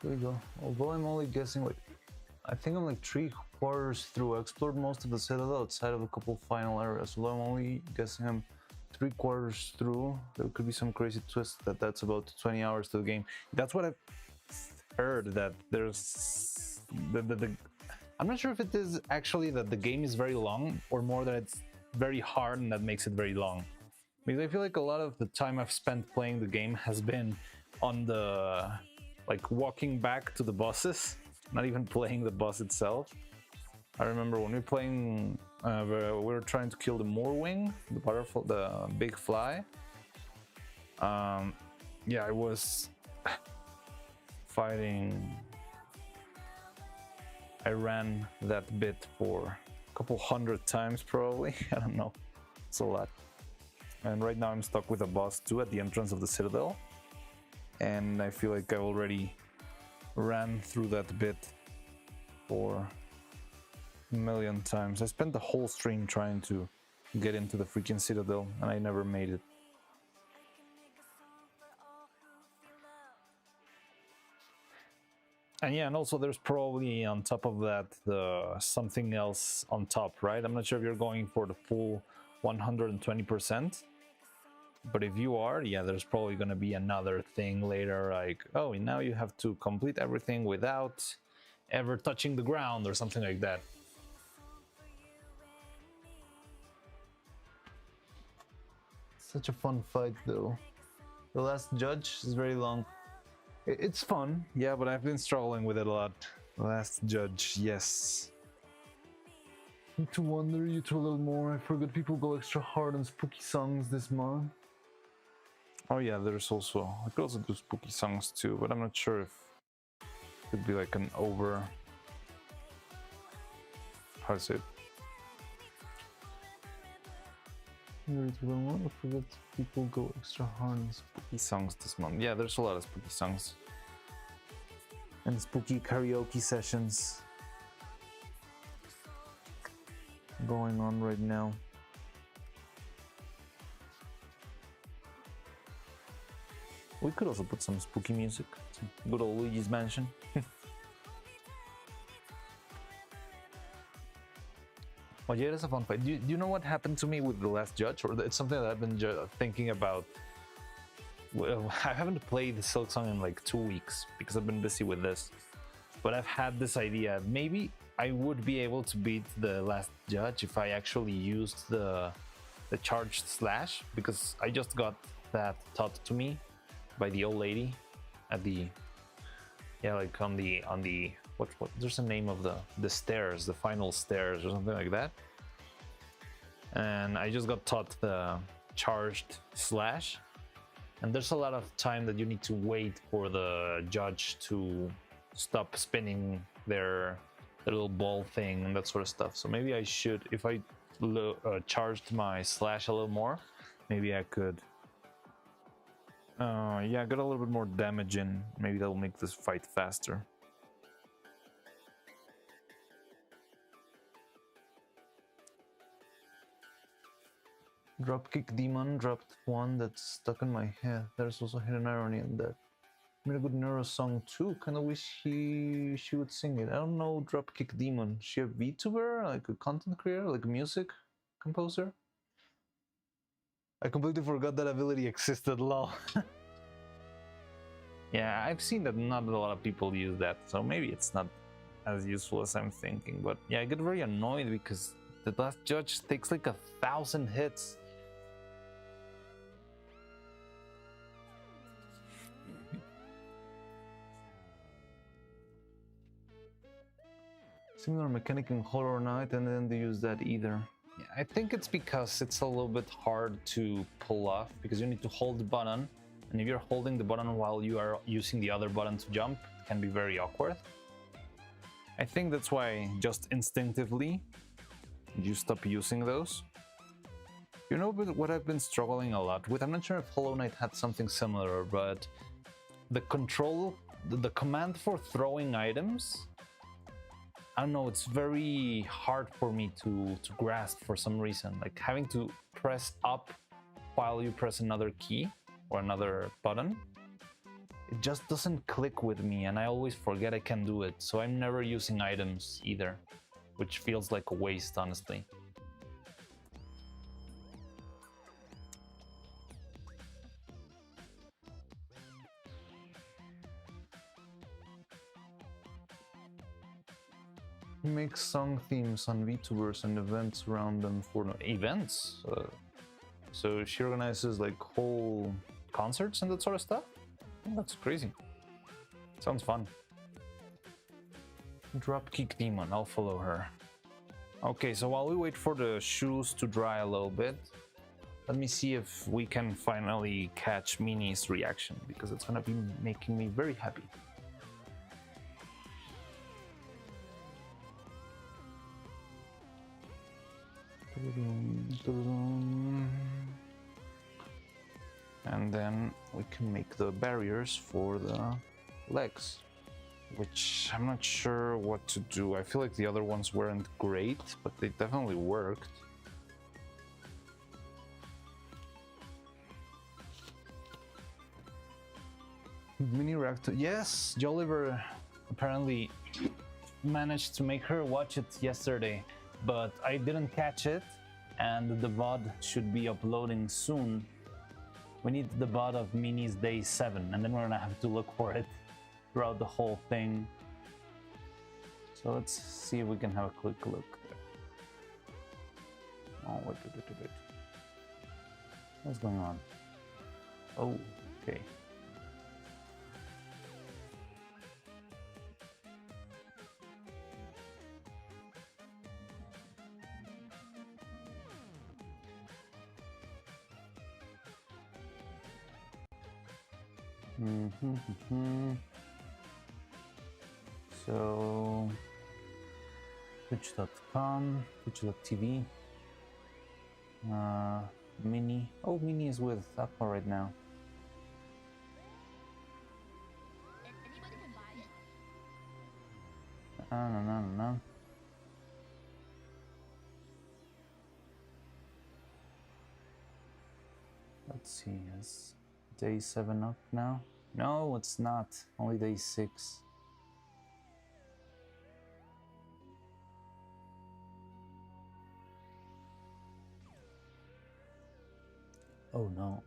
There we go. Although I'm only guessing, like, I think I'm like 3/4 through. I explored most of the citadel outside of a couple final areas. Although I'm only guessing I'm 3/4 through. There could be some crazy twist that's about 20 hours to the game. That's what I've heard, that there's I'm not sure if it is actually that the game is very long, or more that it's very hard and that makes it very long. Because I feel like a lot of the time I've spent playing the game has been on the, like, walking back to the bosses, not even playing the boss itself. I remember when we were playing, we were trying to kill the Moorwing, the butterfly, the big fly. Yeah, I was fighting. I ran that bit for a couple hundred times probably. I don't know. It's a lot. And right now I'm stuck with a boss too at the entrance of the citadel. And I feel like I already ran through that bit for a million times. I spent the whole stream trying to get into the freaking citadel and I never made it. And yeah, and also there's probably on top of that something else on top, right? I'm not sure if you're going for the full 120%. But if you are, yeah, there's probably going to be another thing later, like, oh, now you have to complete everything without ever touching the ground or something like that. Such a fun fight, though. The last judge is very long. It's fun, yeah, but I've been struggling with it a lot. Last judge, yes. Need to wonder you two a little more. I forgot people go extra hard on spooky songs this month. Oh yeah, there's also, I could also do spooky songs too, but I'm not sure if it could be like an over, how to say it? I forgot people go extra hard on spooky songs this month. Yeah, there's a lot of spooky songs. And spooky karaoke sessions going on right now. We could also put some spooky music, some good old Luigi's Mansion. Oh yeah, it's a fun fight. Do you know what happened to me with the last judge? Or it's something that I've been thinking about. Well, I haven't played the Silk Song in like 2 weeks because I've been busy with this. But I've had this idea, maybe I would be able to beat the last judge if I actually used the charged slash, because I just got that taught to me by the old lady at the, yeah, like on the what there's a name of the stairs, the final stairs or something like that. And I just got taught the charged slash, and there's a lot of time that you need to wait for the judge to stop spinning their little ball thing and that sort of stuff. So maybe I should, if I charged my slash a little more, maybe I could yeah, get a little bit more damage in. Maybe that'll make this fight faster. Dropkick Demon dropped one that's stuck in my head. There's also hidden irony in that. Made a good Neuro song too. Kind of wish she would sing it. I don't know Dropkick Demon. Is she a VTuber, like a content creator, like a music composer? I completely forgot that ability existed, lol. Yeah, I've seen that not a lot of people use that, so maybe it's not as useful as I'm thinking. But yeah, I get very annoyed because the last judge takes like 1,000 hits. Similar mechanic in Horror Night, and then they use that either. Yeah, I think it's because it's a little bit hard to pull off, because you need to hold the button, and if you're holding the button while you are using the other button to jump, it can be very awkward. I think that's why just instinctively you stop using those. You know what I've been struggling a lot with? I'm not sure if Hollow Knight had something similar, but the command for throwing items, I don't know, it's very hard for me to grasp for some reason. Like having to press up while you press another key or another button, it just doesn't click with me, and I always forget I can do it. So I'm never using items either, which feels like a waste, honestly. Make song themes on VTubers and events around them for events. So she organizes like whole concerts and that sort of stuff. Oh, that's crazy. Sounds fun. Dropkick Demon, I'll follow her. Okay, so while we wait for the shoes to dry a little bit, let me see if we can finally catch Minnie's reaction, because it's gonna be making me very happy. And then we can make the barriers for the legs, which I'm not sure what to do. I feel like the other ones weren't great, but they definitely worked. Mini reactor. Yes, Jolliver apparently managed to make her watch it yesterday, but I didn't catch it, and the VOD should be uploading soon. We need the VOD of Minnie's day 7, and then we're gonna have to look for it throughout the whole thing. So let's see if we can have a quick look. Oh, wait. What's going on? Oh, okay. So twitch.com, twitch.tv, Minnie. Oh, Minnie is with Aqua right now. No. Let's see, is day 7 up now? No, it's not. Only day 6. Oh no.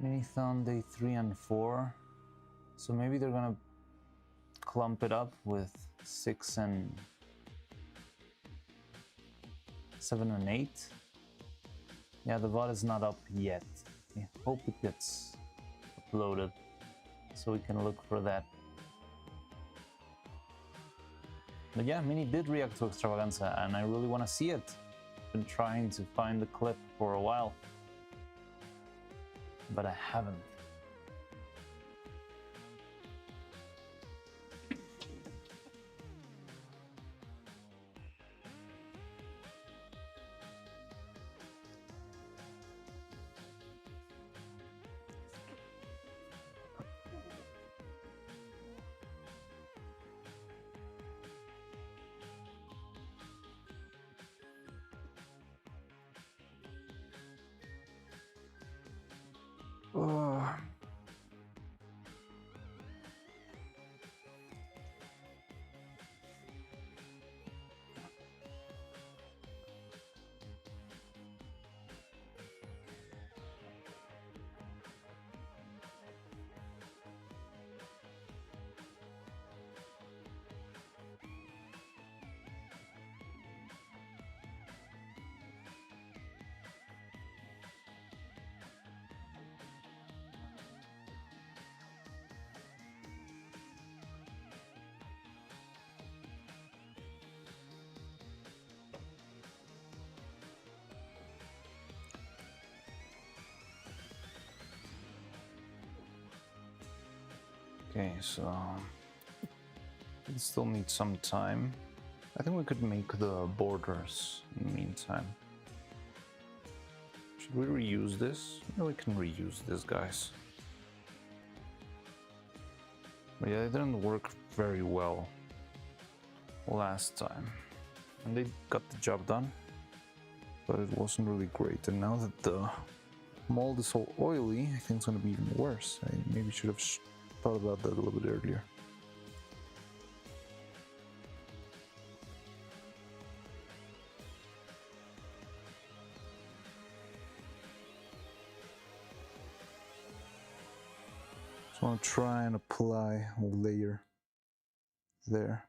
Minithon day 3 and 4. So maybe they're gonna clump it up with 6 and 7 and 8. Yeah, the VOD is not up yet. I hope it gets uploaded so we can look for that. But yeah, Minnie did react to Extravaganza, and I really want to see it. Been trying to find the clip for a while, but I haven't. Oh. Okay, so it still needs some time. I think we could make the borders in the meantime. Should we reuse this? No, we can reuse this, guys. But yeah, it didn't work very well last time. And they got the job done, but it wasn't really great. And now that the mold is all oily, I think it's gonna be even worse. I maybe should have thought about that a little bit earlier. So I'm trying to apply a layer there.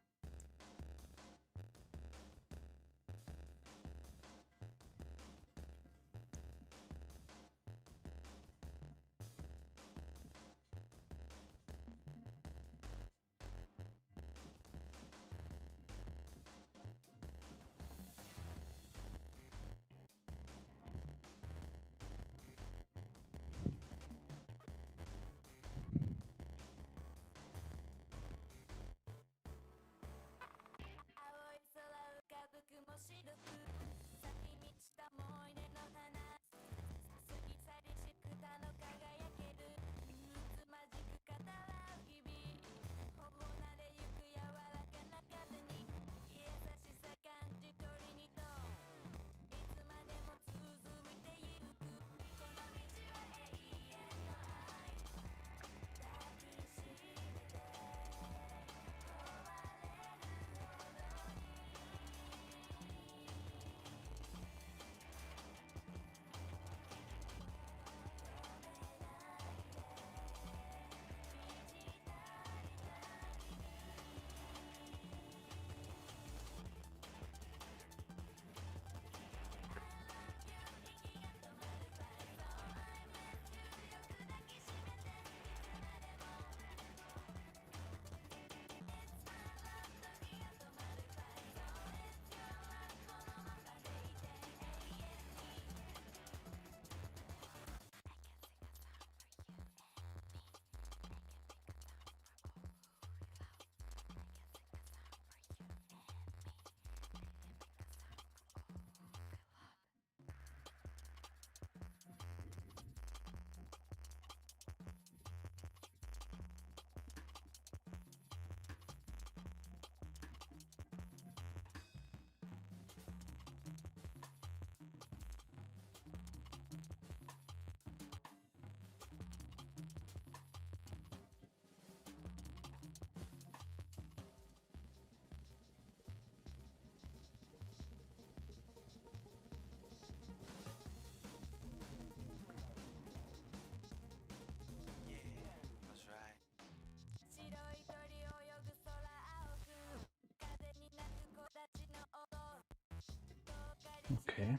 Okay.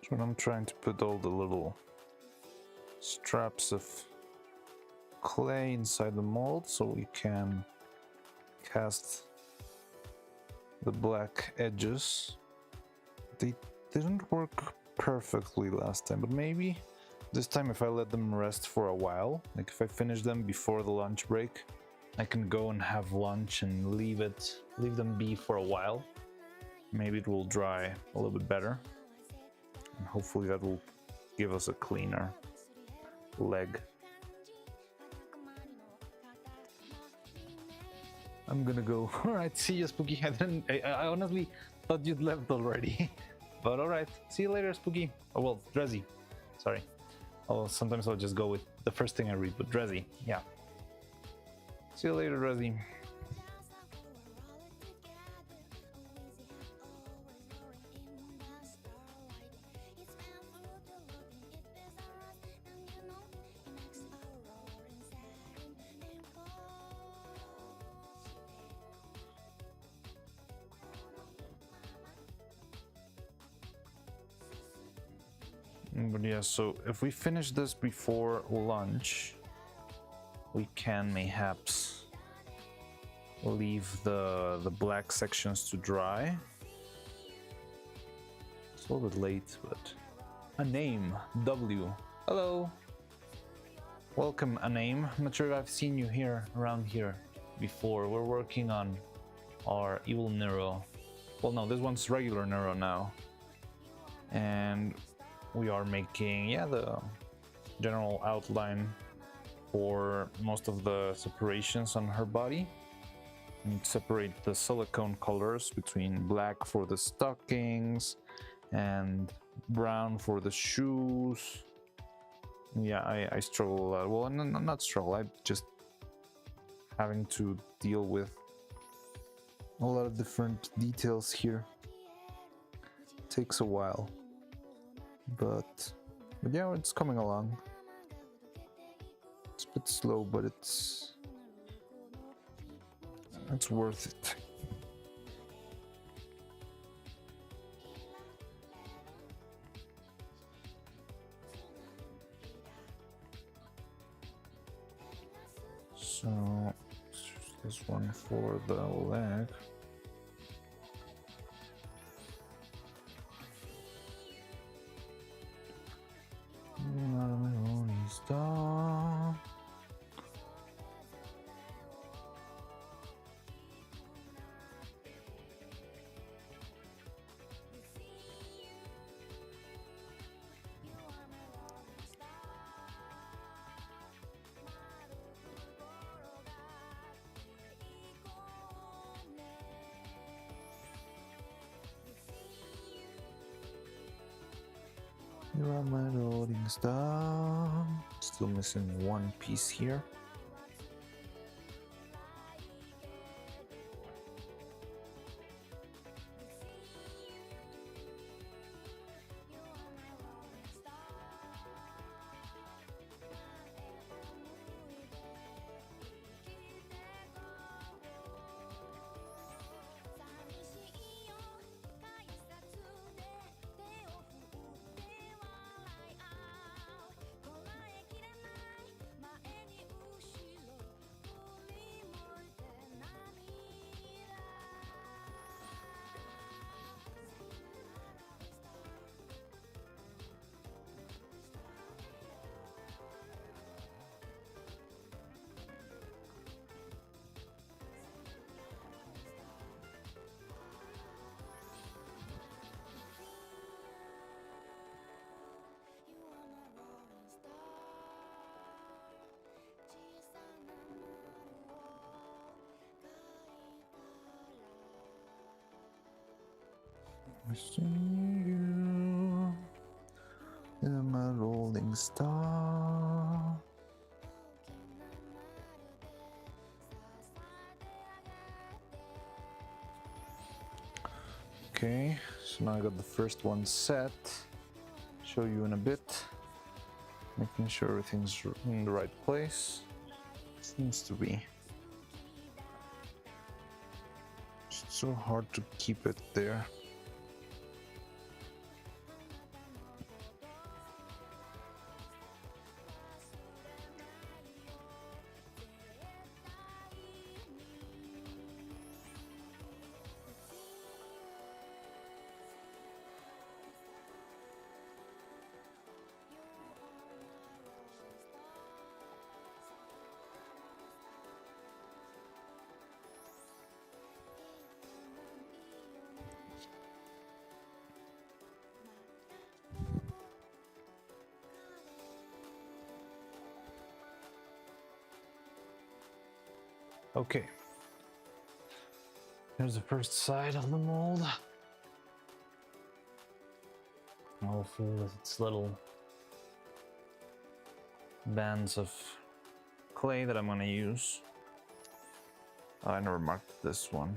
So I'm trying to put all the little straps of clay inside the mold so we can cast the black edges. They didn't work perfectly last time, but maybe this time if I let them rest for a while, like if I finish them before the lunch break, I can go and have lunch and leave them be for a while. Maybe it will dry a little bit better, and hopefully that will give us a cleaner leg. I'm gonna go. All right, see you, Spooky. I honestly thought you'd left already, but all right, see you later, Spooky. Oh well, Drezzy. Sorry. Oh, sometimes I'll just go with the first thing I read, but Drezzy, yeah. See you later, Drezzy. But yeah, so if we finish this before lunch, we can mayhaps leave the black sections to dry. It's a little bit late, but a name, W. Hello. Welcome, a name. I'm not sure if I've seen you here around here before. We're working on our evil Neuro. Well, no, this one's regular Neuro now. And we are making, yeah, the general outline for most of the separations on her body. We need to separate the silicone colors between black for the stockings and brown for the shoes. Yeah, I struggle a lot. Well, not struggle, I just having to deal with a lot of different details here. It takes a while. But yeah, it's coming along. It's a bit slow, but it's worth it. So let's use this one for the leg. Star. You are my rolling star. Still missing one piece here. I see you in my rolling star. Okay, so now I got the first one set. Show you in a bit. Making sure everything's in the right place. Seems to be. It's so hard to keep it there. Okay. Here's the first side of the mold. All filled with its little bands of clay that I'm gonna use. Oh, I never marked this one.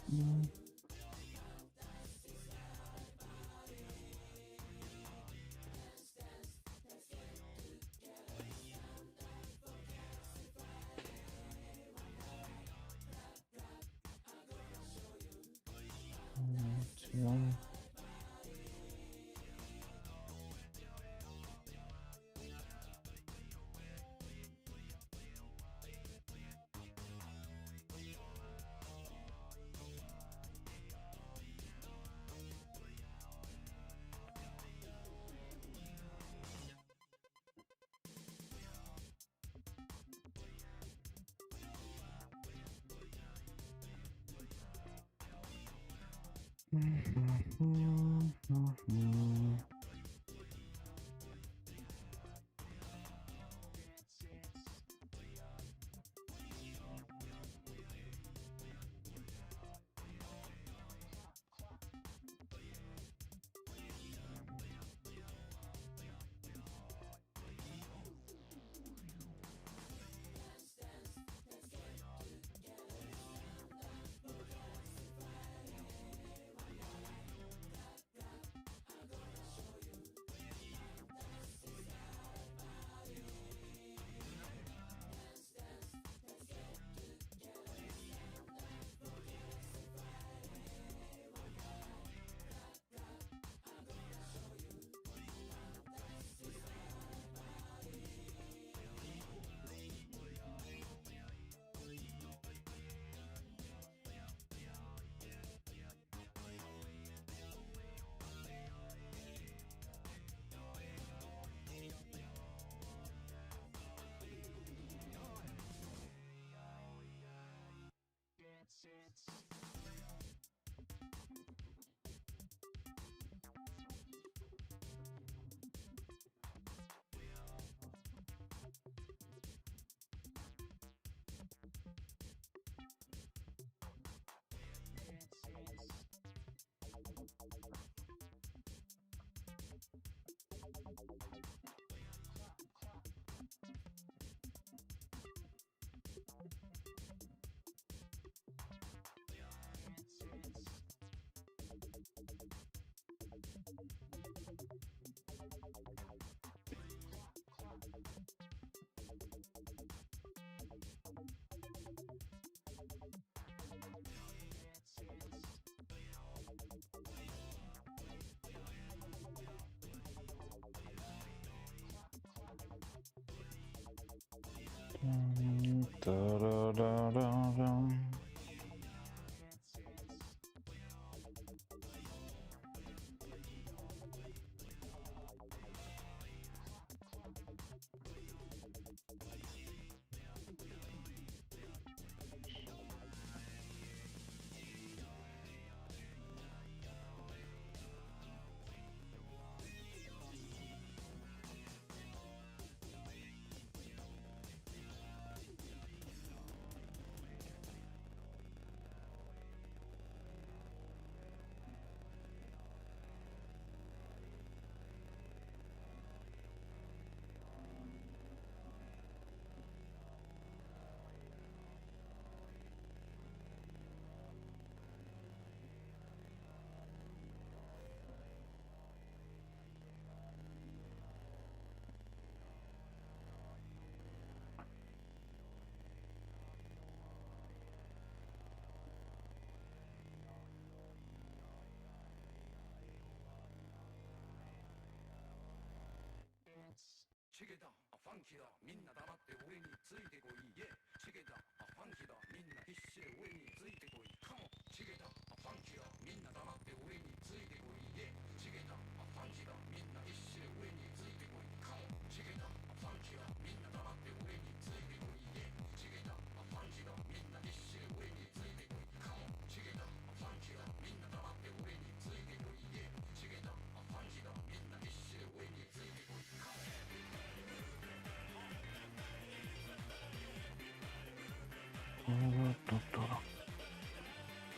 Hmm. Da-da-da-da-da.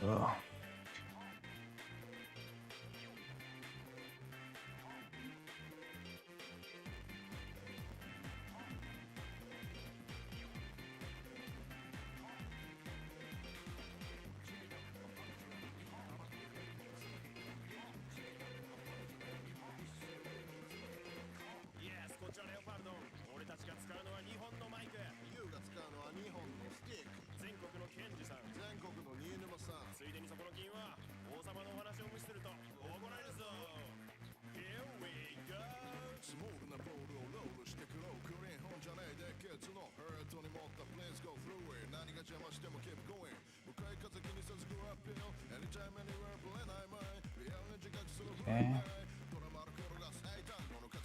Oh. Yes こちらレオパルドン俺たちが使うのは2本のマイクユウが使うのは2本のスティック全国のケンジさん全国の新沼さんついでにそこの金は王様のお話を無視すると怒られるぞ Here we go スモールなボールをロールしてくろうクリーン本じゃねえ熱血のハートに持った Please go through it 何が邪魔しても keep going 向かい風気にせずグラッピル Anytime anywhere ぶれない前リアルに自覚するフライマイドラマの転がす英単語の塊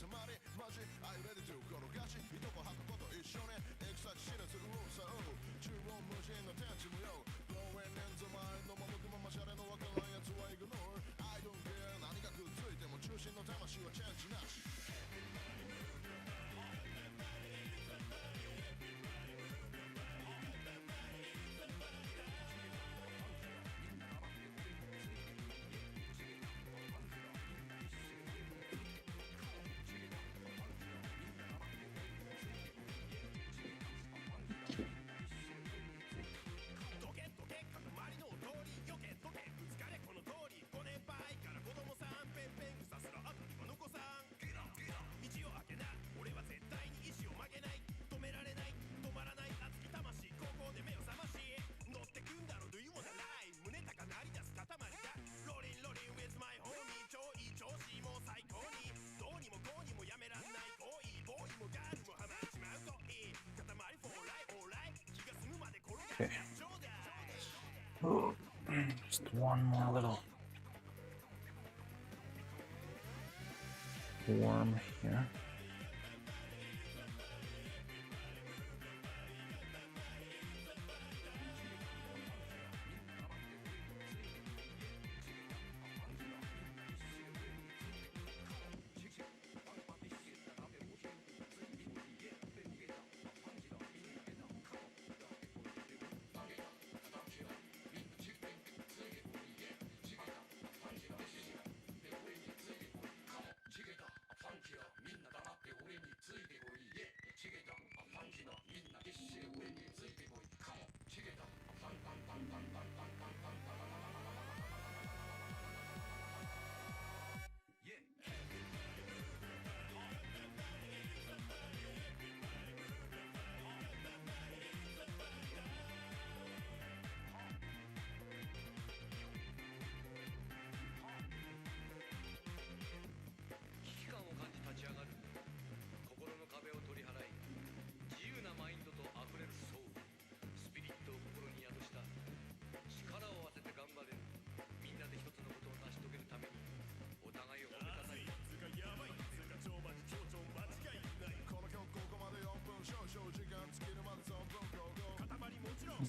マジ I ready to 転がし糸も吐くこと一緒にエクサチ知らず右往左往中音無人の天地無用 Blowing in the mind のまむくままシャレのわからんやつは Ignore I don't care 何がくっついても中心の魂はチェンジなしOkay. Oh, just one more little worm here.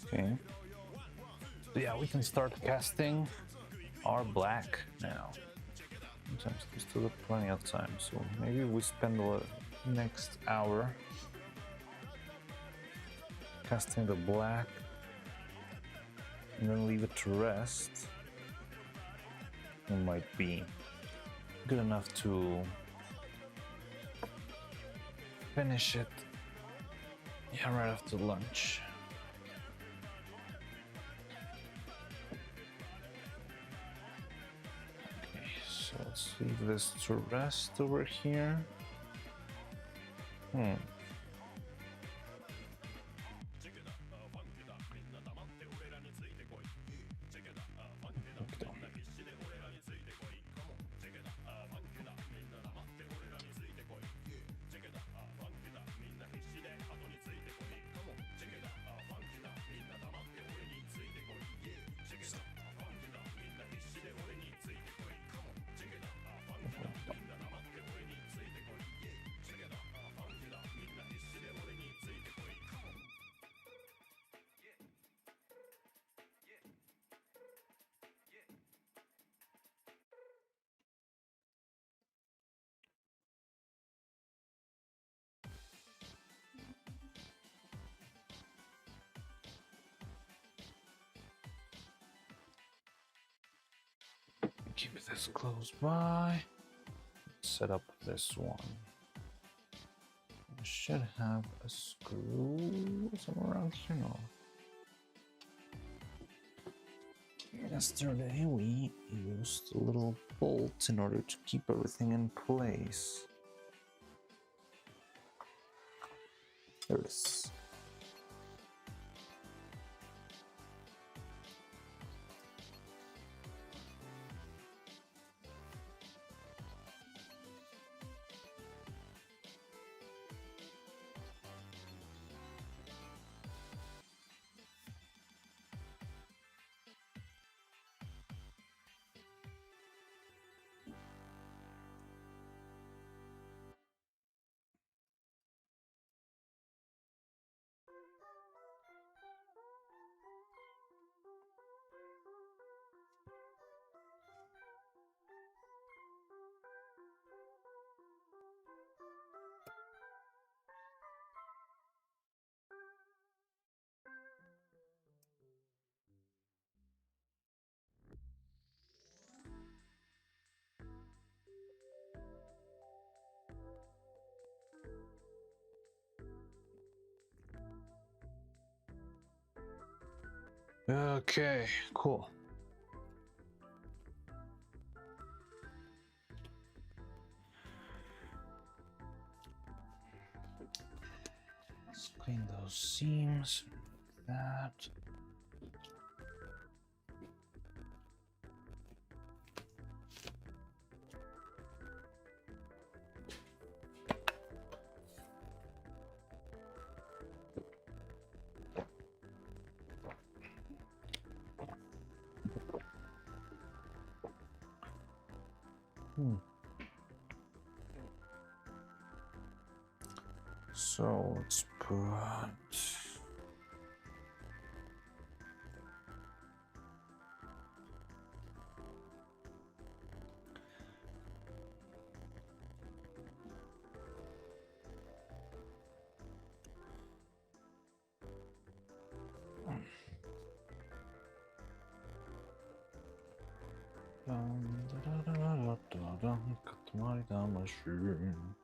Okay. So yeah, we can start casting our black now. Sometimes we still got plenty of time, so maybe we spend the next hour casting the black and then leave it to rest. It might be good enough to finish it, yeah, right after lunch. Okay, so let's leave this to rest over here. Hmm. Keep this close by. Set up this one. I should have a screw somewhere around here. No. Yesterday we used a little bolt in order to keep everything in place. There it is. Okay, cool. Let's clean those seams like that. So let's put cut my machine.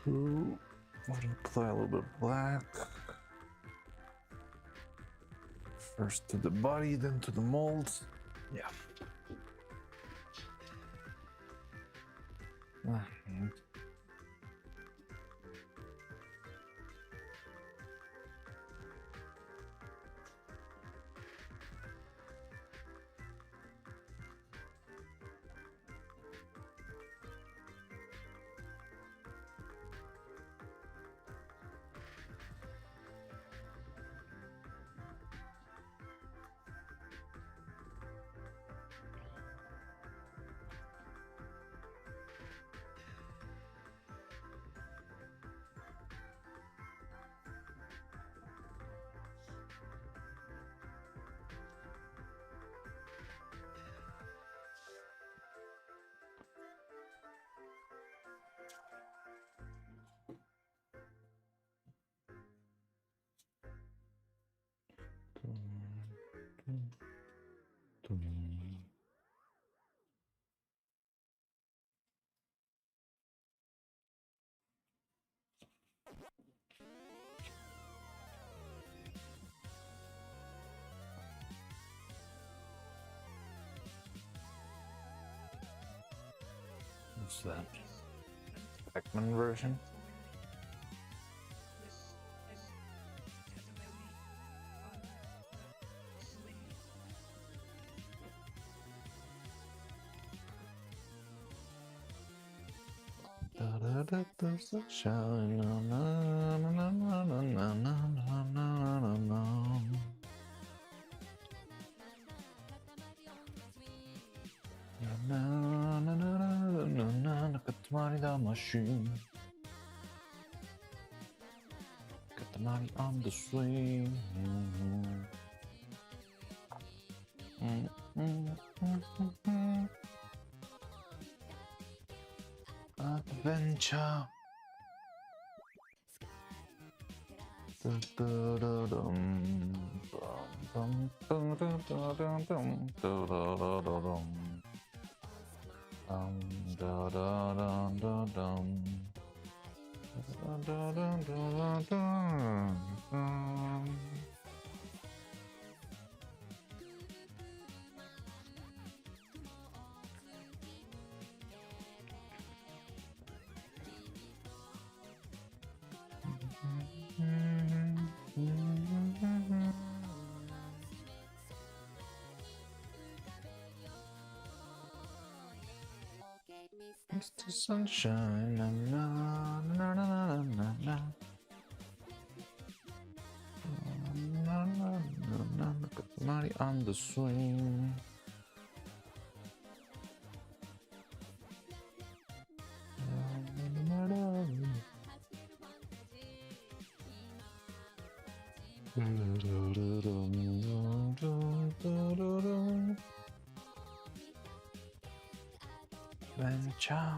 I'm gonna apply a little bit of black. First to the body, then to the molds. Yeah. And what's that? Pac-Man version? Sunshine, na, na, na, na, na, na, na, na, na, na. Na, na, na, na, na, na, na, Katamari Damacy. Katamari on the swing. Adventure. Mr. Sunshine, na na na na na na na. Na na na na na, Katamari on the swing. Adventure.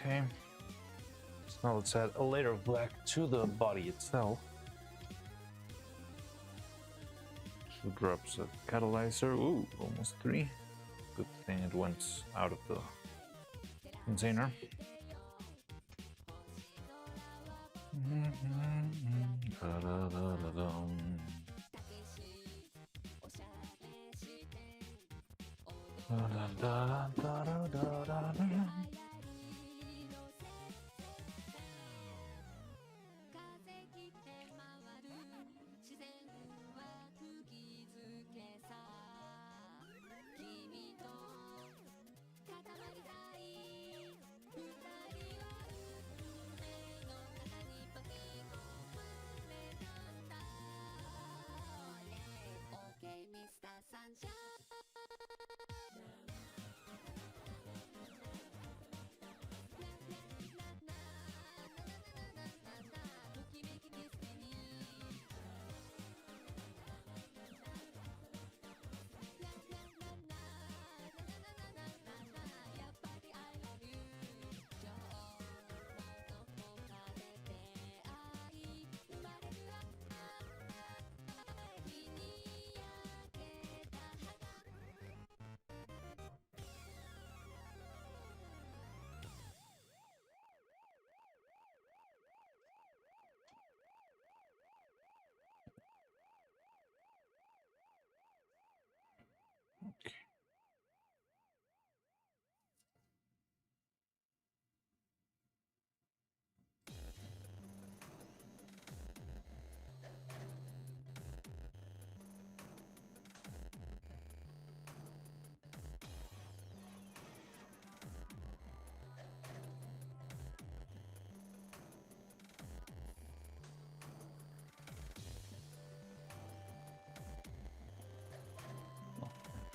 Okay, so now let's add a layer of black to the body itself. 2 drops of catalyzer. Ooh, almost 3. Good thing it went out of the container.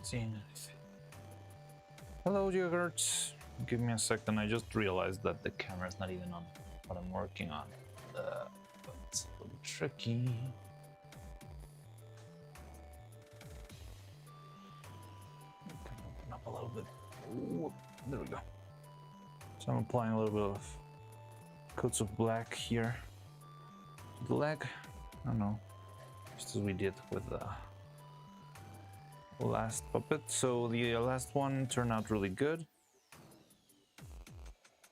seeing anything. Hello, Yogurt. Give me a second. I just realized that the camera's not even on what I'm working on. That's a little tricky. Can open up a little bit. Ooh, there we go. So I'm applying a little bit of coats of black here to the leg. I don't know, just as we did with the last puppet. So the last one turned out really good.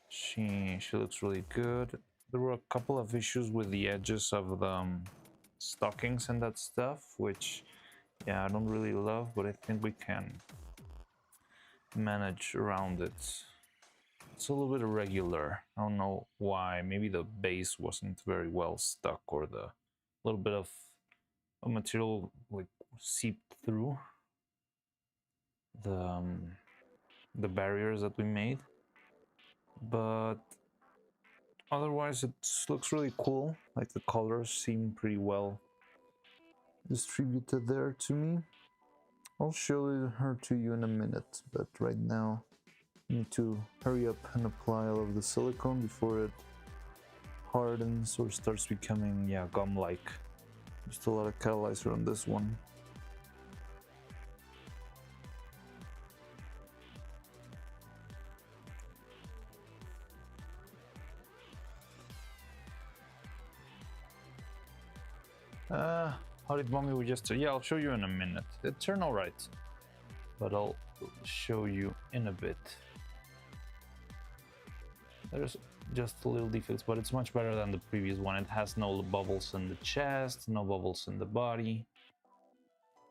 She looks really good. There were a couple of issues with the edges of the stockings and that stuff, which, yeah, I don't really love, but I think we can manage around it. It's a little bit irregular. I don't know why. Maybe the base wasn't very well stuck, or the little bit of material like seeped through the barriers that we made. But otherwise, it looks really cool. Like the colors seem pretty well distributed there to me. I'll show her to you in a minute, but right now I need to hurry up and apply all of the silicone before it hardens or starts becoming, yeah, gum-like. Just a lot of catalyzer on this one. How did mommy we just... Yeah, I'll show you in a minute. It turned all right, but I'll show you in a bit. There's just a little defects, but it's much better than the previous one. It has no bubbles in the chest, no bubbles in the body.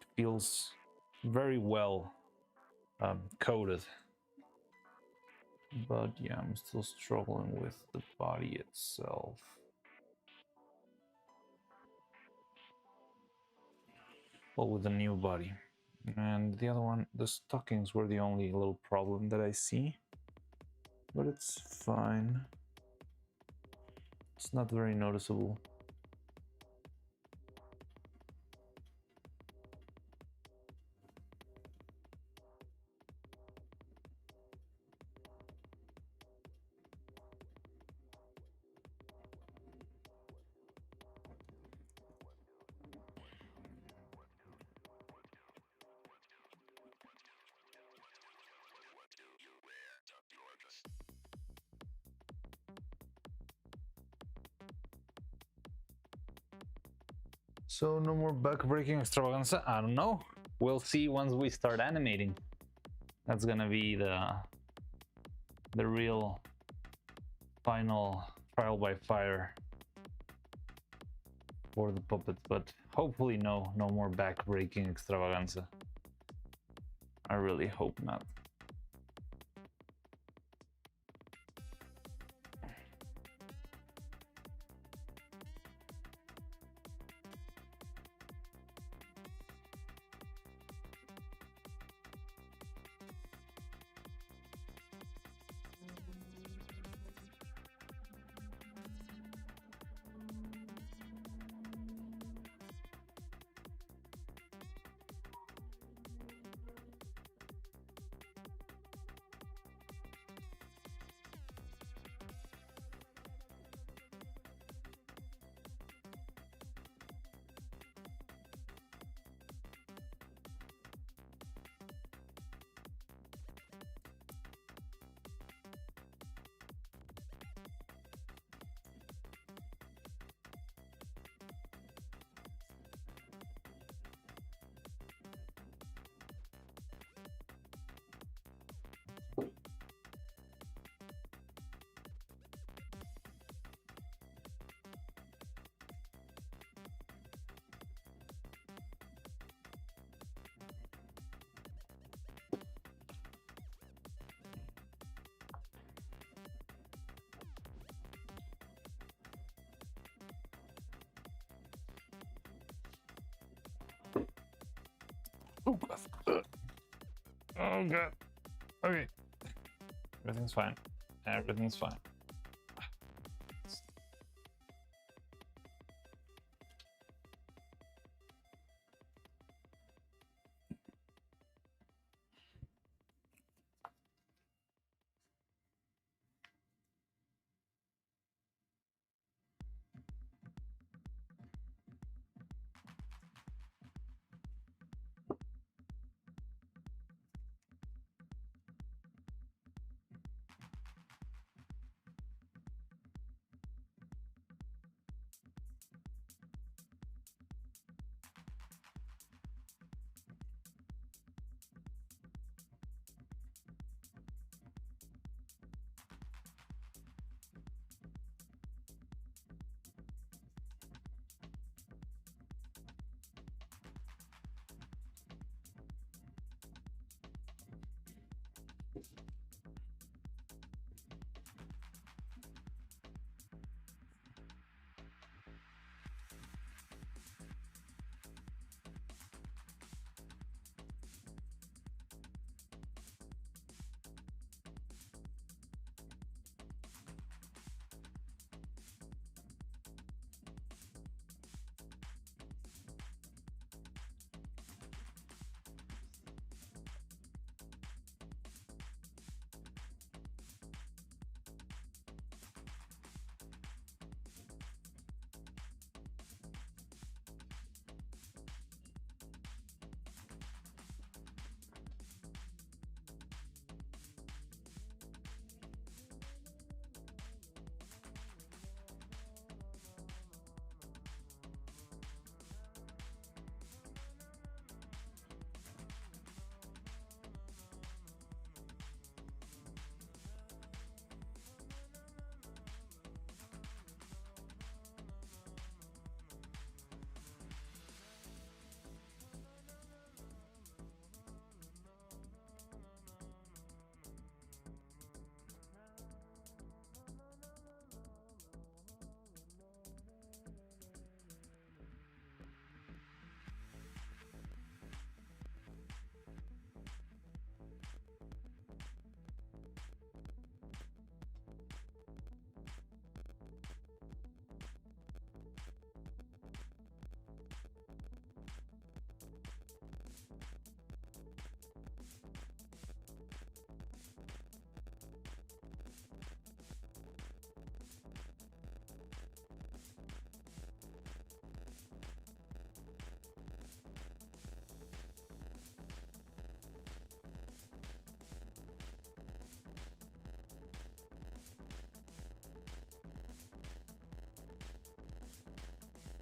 It feels very well coated. But yeah, I'm still struggling with the body itself. Well, with the new body. And the other one, the stockings were the only little problem that I see. But it's fine. It's not very noticeable. So no more back-breaking extravaganza? I don't know. We'll see once we start animating. That's gonna be the real final trial by fire for the puppet, but hopefully no more back-breaking extravaganza. I really hope not. Oh god. Oh god. Okay. Everything's fine. Everything's fine.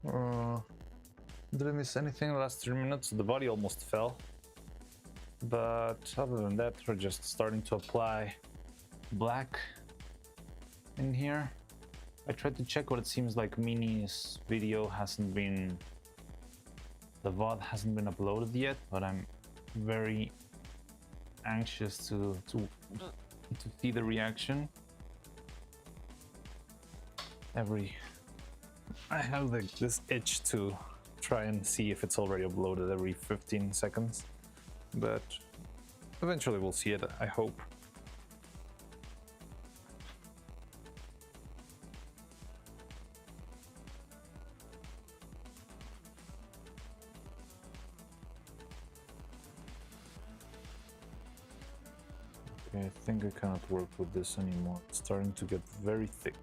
Did I miss anything the last 3 minutes? The body almost fell. But other than that, we're just starting to apply black in here. I tried to check what it seems like Mini's video hasn't been... The VOD hasn't been uploaded yet, but I'm very anxious to see the reaction. I have this itch to try and see if it's already uploaded every 15 seconds, but eventually we'll see it, I hope. Okay, I think I cannot work with this anymore. It's starting to get very thick.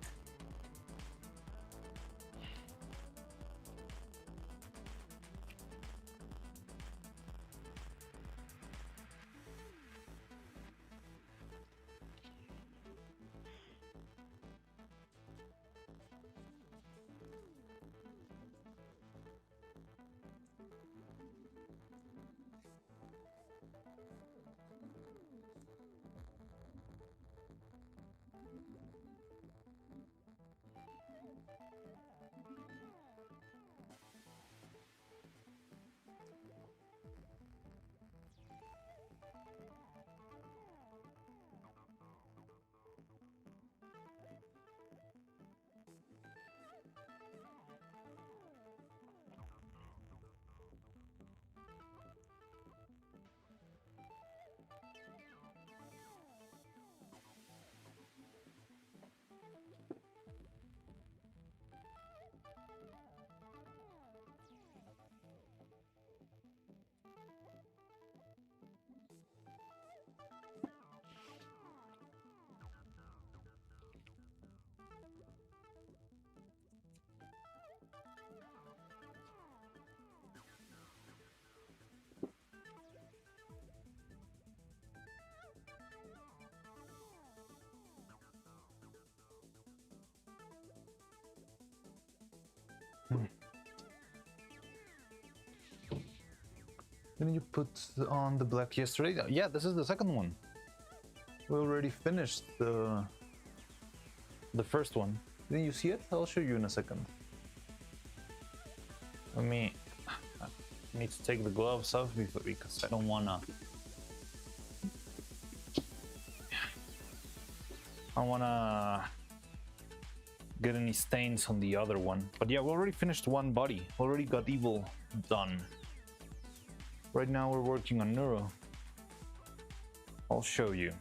Didn't you put on the black yesterday? Yeah, this is the second one. We already finished the first one. Didn't you see it? I'll show you in a second. I need to take the gloves off because I don't wanna get any stains on the other one. But yeah, we already finished one body. Already got evil done. Right now we're working on neuro. I'll show you.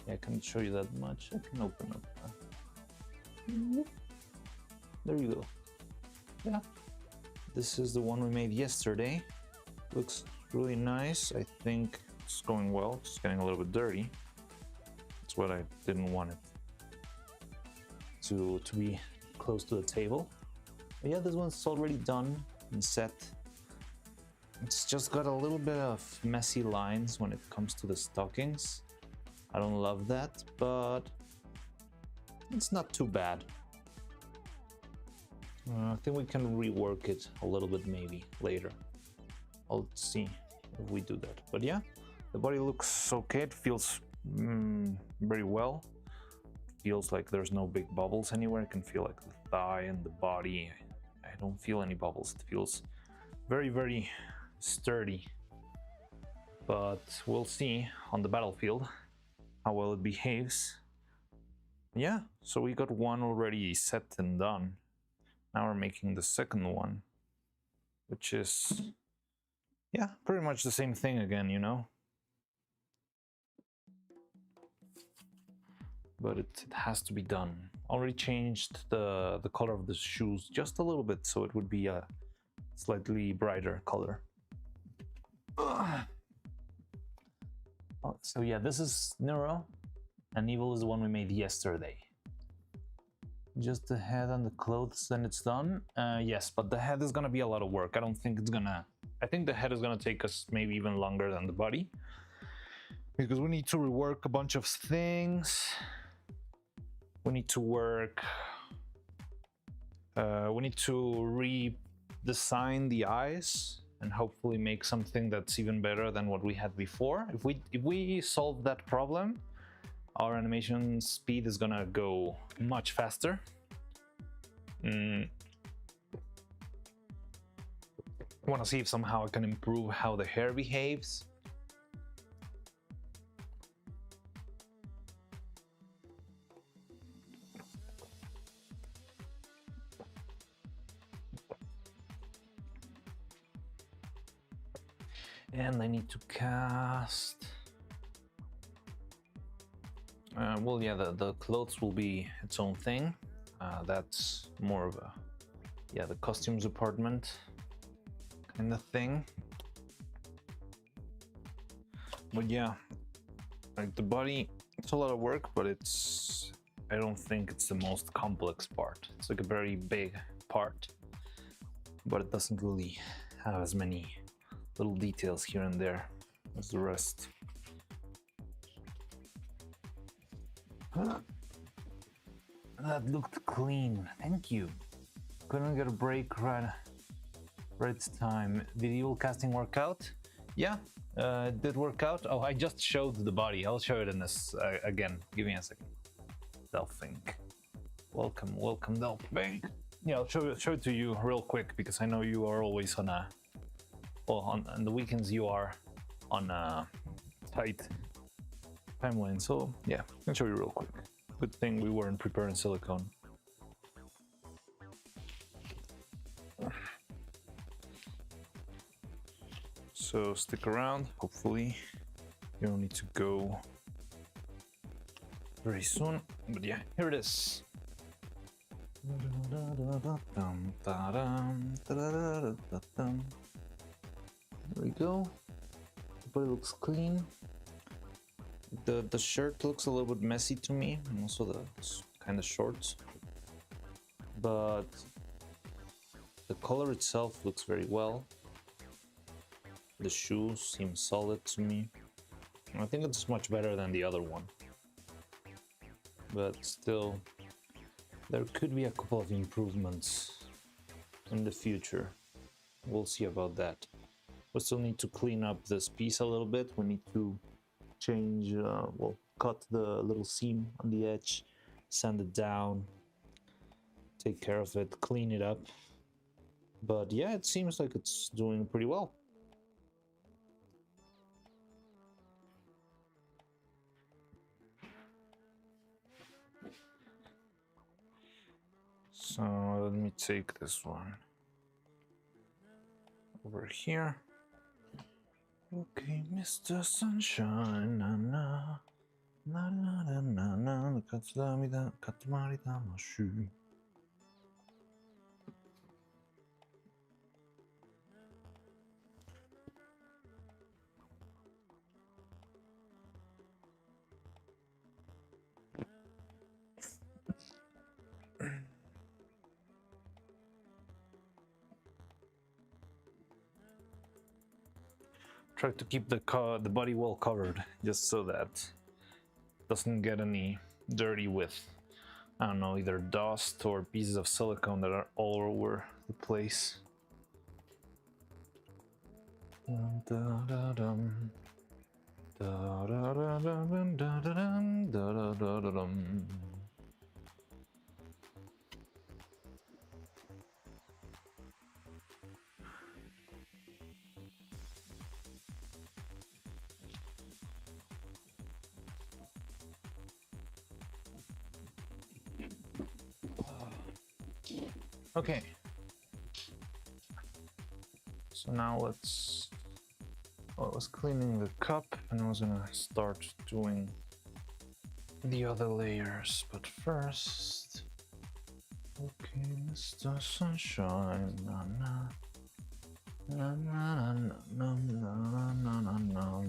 I can't show you that much. I can open up. There you go. Yeah, this is the one we made yesterday. Looks really nice. I think it's going well. It's getting a little bit dirty. That's what I didn't want it to be close to the table. But yeah, this one's already done and set. It's just got a little bit of messy lines when it comes to the stockings. I don't love that, but it's not too bad. I think we can rework it a little bit maybe later. I'll see if we do that. But yeah, the body looks okay. It feels very well. Feels like there's no big bubbles anywhere. I can feel like the thigh and the body. I don't feel any bubbles. It feels very, very sturdy. But we'll see on the battlefield how well it behaves. Yeah, so we got one already set and done. Now we're making the second one, which is, yeah, pretty much the same thing again, you know? But it has to be done. Already changed the color of the shoes just a little bit, so it would be a slightly brighter color. So yeah, this is Neuro, and Evil is the one we made yesterday. Just the head and the clothes, then it's done. Yes, but the head is gonna be a lot of work. I don't think it's gonna... I think the head is gonna take us maybe even longer than the body, because we need to rework a bunch of things. We need to work... we need to redesign the eyes and hopefully make something that's even better than what we had before. If we solve that problem, our animation speed is gonna go much faster. I want to see if somehow I can improve how the hair behaves. And I need to cast... well, yeah, the clothes will be its own thing. That's more of a, yeah, the costumes department kind of thing. But yeah, like the body, it's a lot of work, but it's, I don't think it's the most complex part. It's like a very big part, but it doesn't really have as many little details here and there as the rest. That looked clean, thank you. Couldn't get a break right time. Did Evil casting work out? Yeah, it did work out. Oh, I just showed the body. I'll show it in this again. Give me a second. Delphink. Welcome, welcome, Delphink. Yeah, I'll show it to you real quick because I know you are always on a... Well, on the weekends you are on a tight timeline. So yeah, I'll show you real quick. Good thing we weren't preparing silicone. So stick around, hopefully you don't need to go very soon, but yeah, here it is. There we go. But it looks clean. The shirt looks a little bit messy to me, and also the kind of shorts. But the color itself looks very well. The shoes seem solid to me. I think it's much better than the other one. But still, there could be a couple of improvements in the future. We'll see about that. We still need to clean up this piece a little bit. We need to change, well, cut the little seam on the edge, sand it down, take care of it, clean it up. But yeah, it seems like it's doing pretty well. So let me take this one over here. Okay, Mr. Sunshine, na na na na na na na, katsuramida katamarida mashu. Try to keep the body well covered, just so that it doesn't get any dirty with, I don't know, either dust or pieces of silicone that are all over the place. Dun, da, da, dum. Da, da, da, da, dun, da, da, dum, da, da, da, da, dum. Okay. So now let's... Well, I was cleaning the cup and I was gonna start doing the other layers, but first... Okay, Mr. Sunshine, na na na na na na na na na na.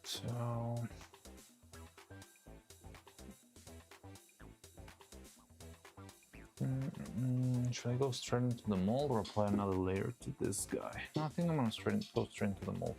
So should I go straight into the mold or apply another layer to this guy? No, I think I'm gonna go straight into the mold.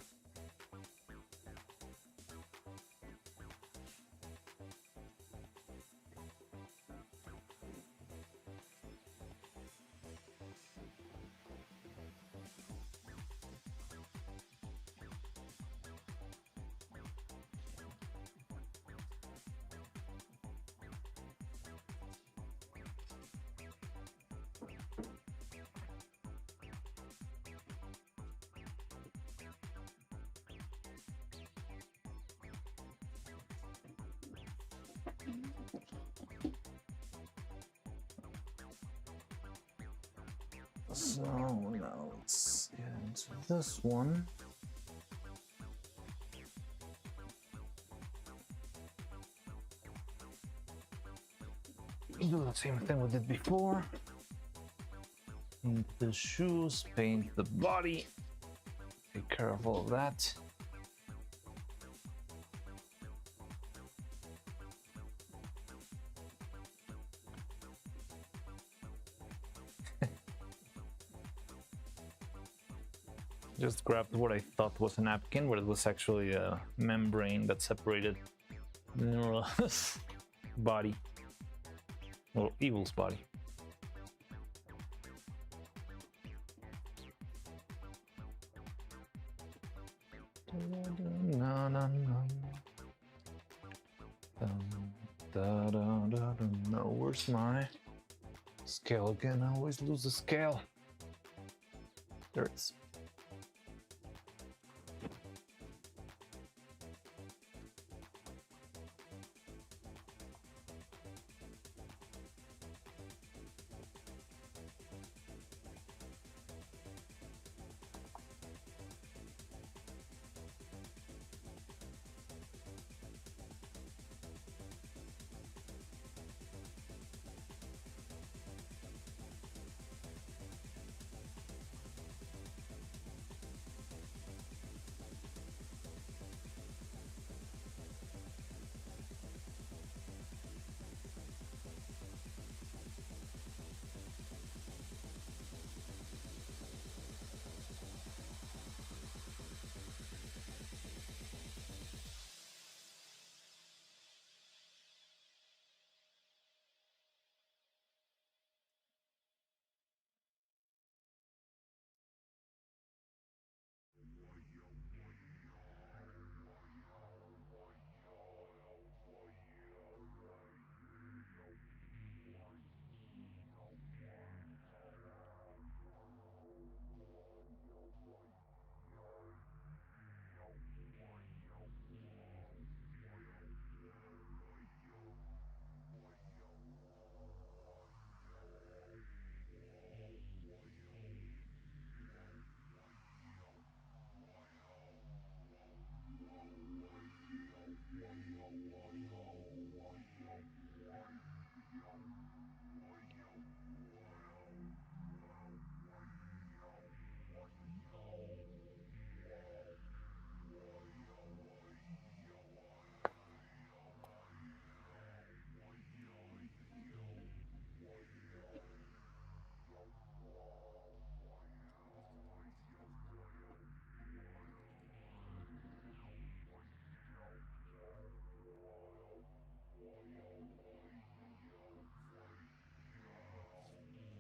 So now let's get into this one. Do the same thing we did before. Paint the shoes, paint the body. Take care of all of that. Just grabbed what I thought was a napkin, but it was actually a membrane that separated the neural body, or evil's body. No, where's my scale again? I always lose the scale. There it is.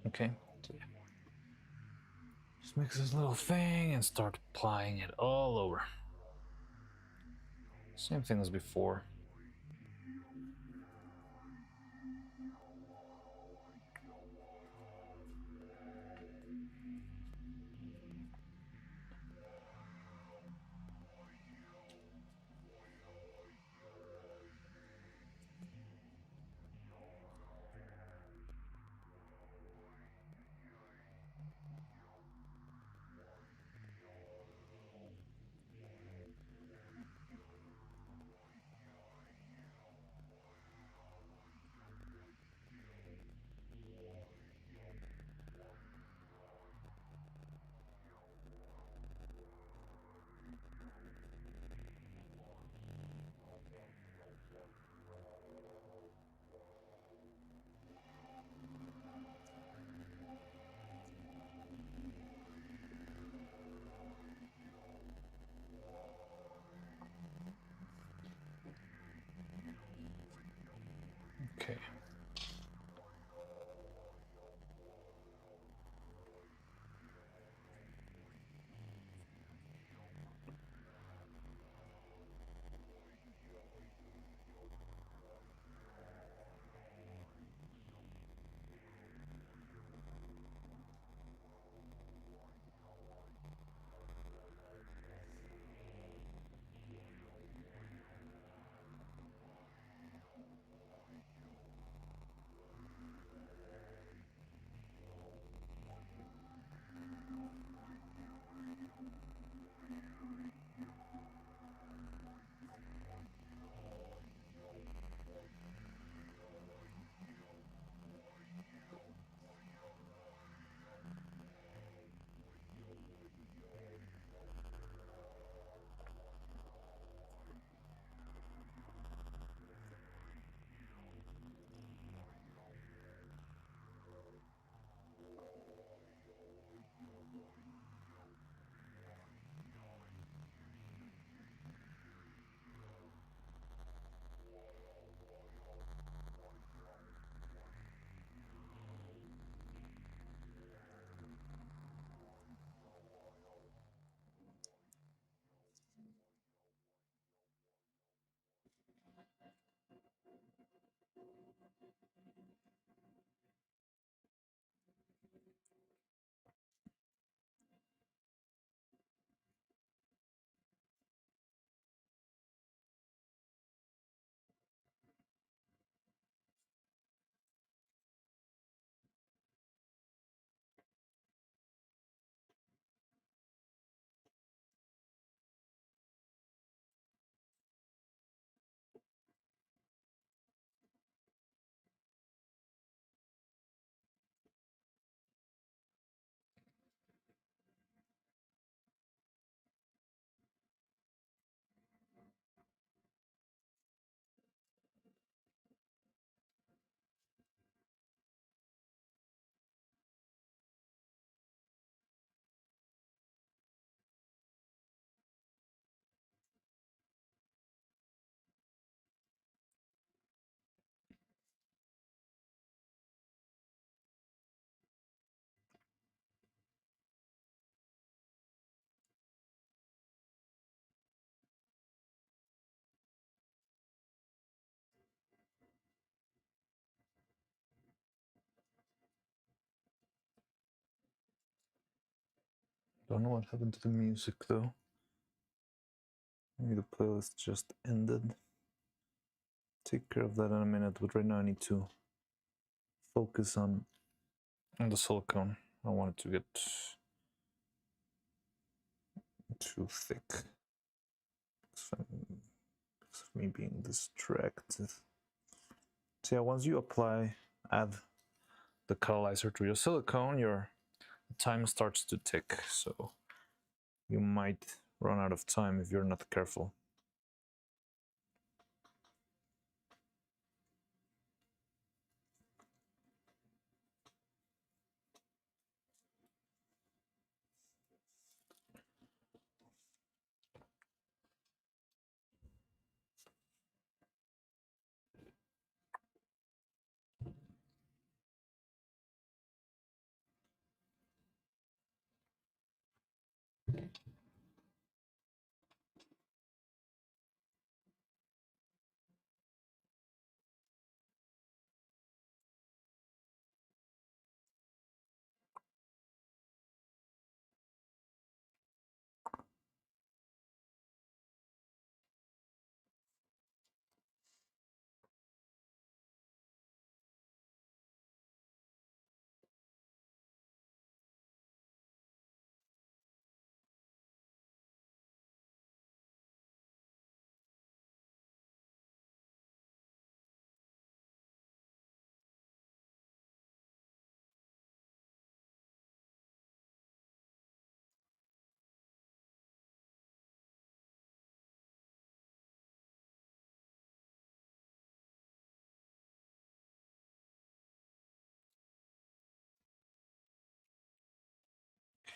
Okay. So, yeah. Just mix this little thing and start applying it all over. Same thing as before. Okay. Don't know what happened to the music though. Maybe the playlist just ended. Take care of that in a minute, but right now I need to focus on the silicone. I don't want it to get too thick because of me being distracted. So yeah, once you add the catalyzer to your silicone, your time starts to tick. So you might run out of time if you're not careful.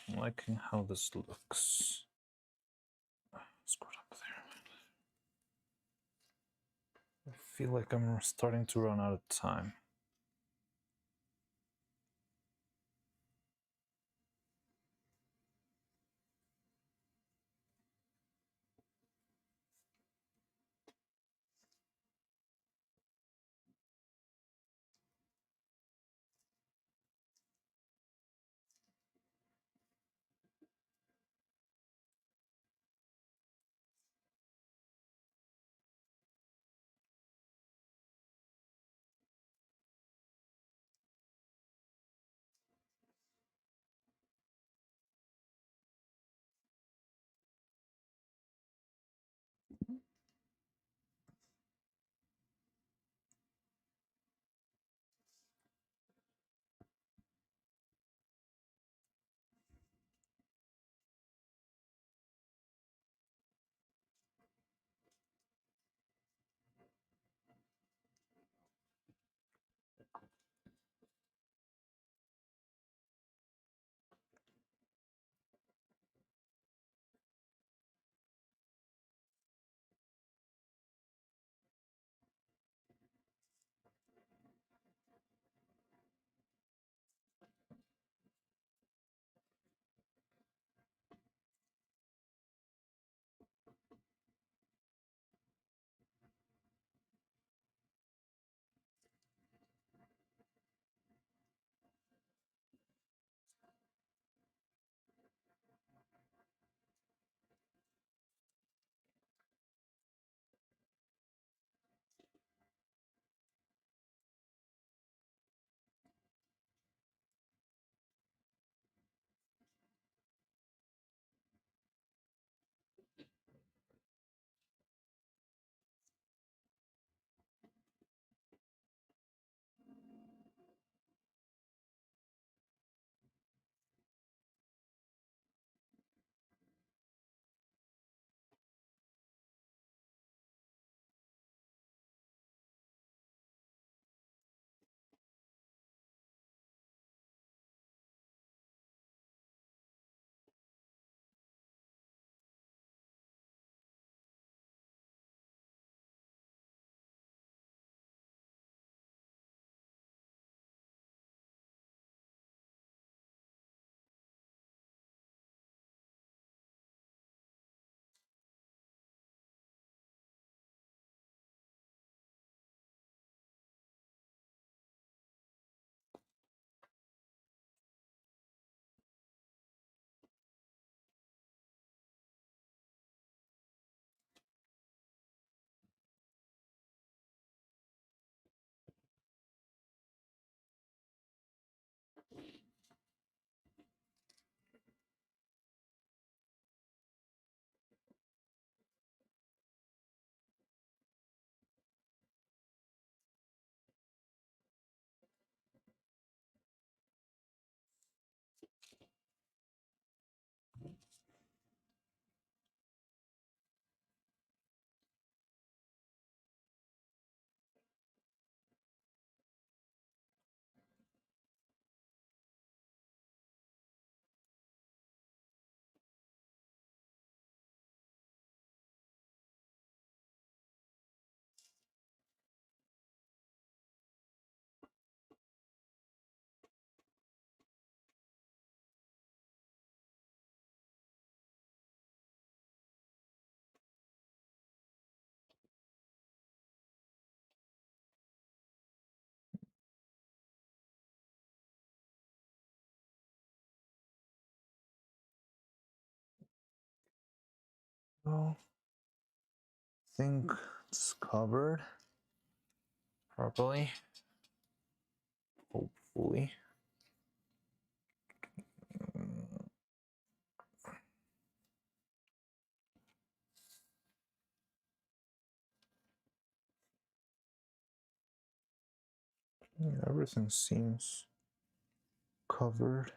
I'm liking how this looks. Scroll up there. I feel like I'm starting to run out of time. Well, I think it's covered properly. Hopefully. Yeah, everything seems covered.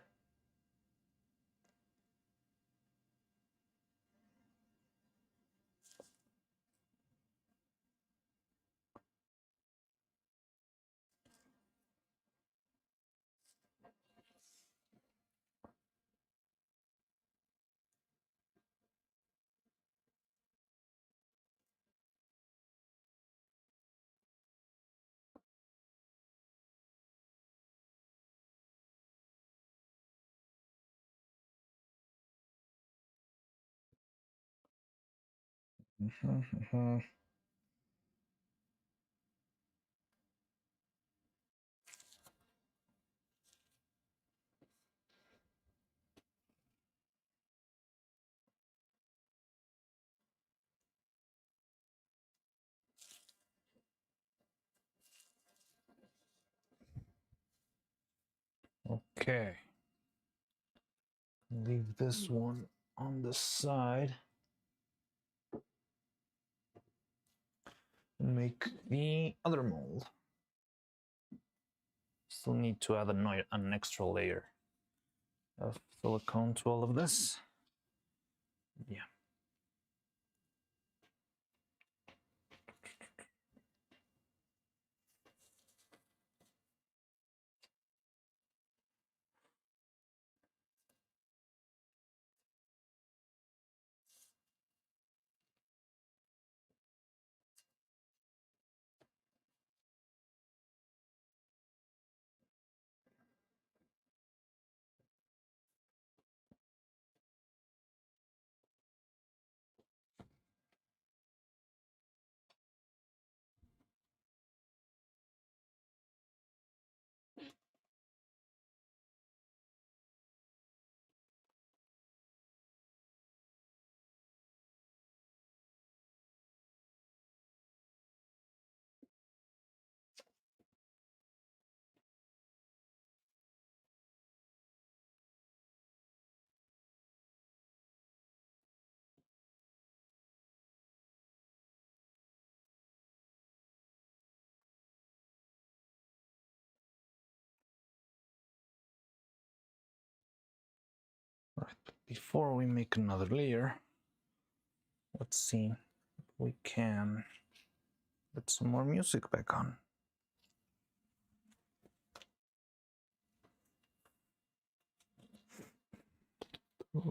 Okay. Leave this one on the side and make the other mold. Still need to add an extra layer of silicone to all of this. Yeah. Right, but before we make another layer, let's see if we can put some more music back on. No.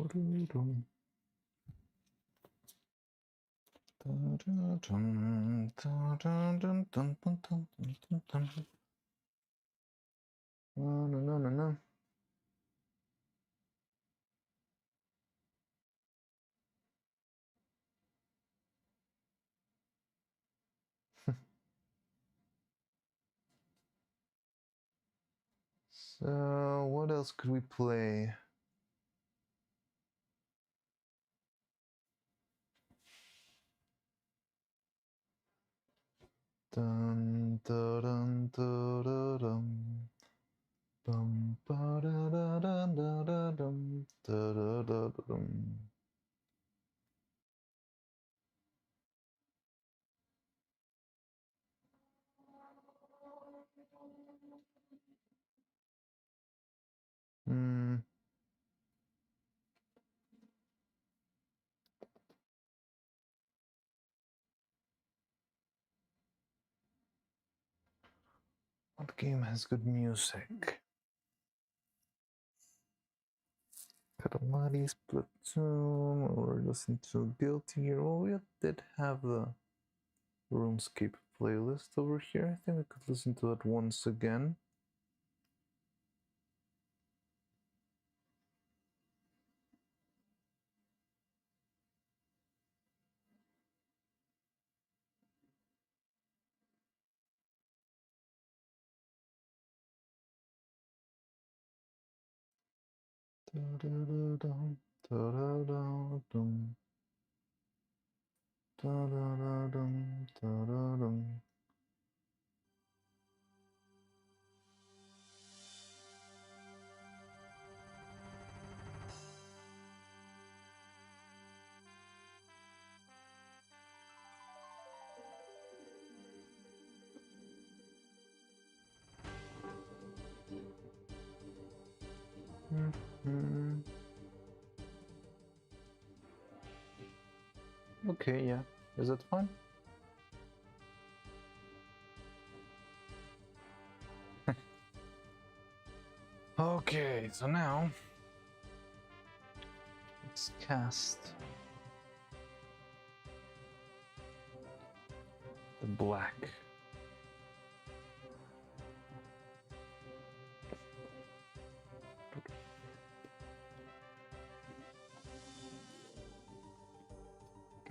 So what else could we play? Dun, dun, dun, dun, dun. Bum, ba, da, da, da, da, da, dum, da, da, da, da, dum. Hmm. What game has good music? Katamari, Splatoon, or listen to Guilty Gear. Oh, we did have the RuneScape playlist over here. I think we could listen to it once again. Da-da-da-dum, da-da-da-dum, da-da-da-dum, da-da-dum. Mhm. Okay, yeah. Is it fun? Okay, so now let's cast the black.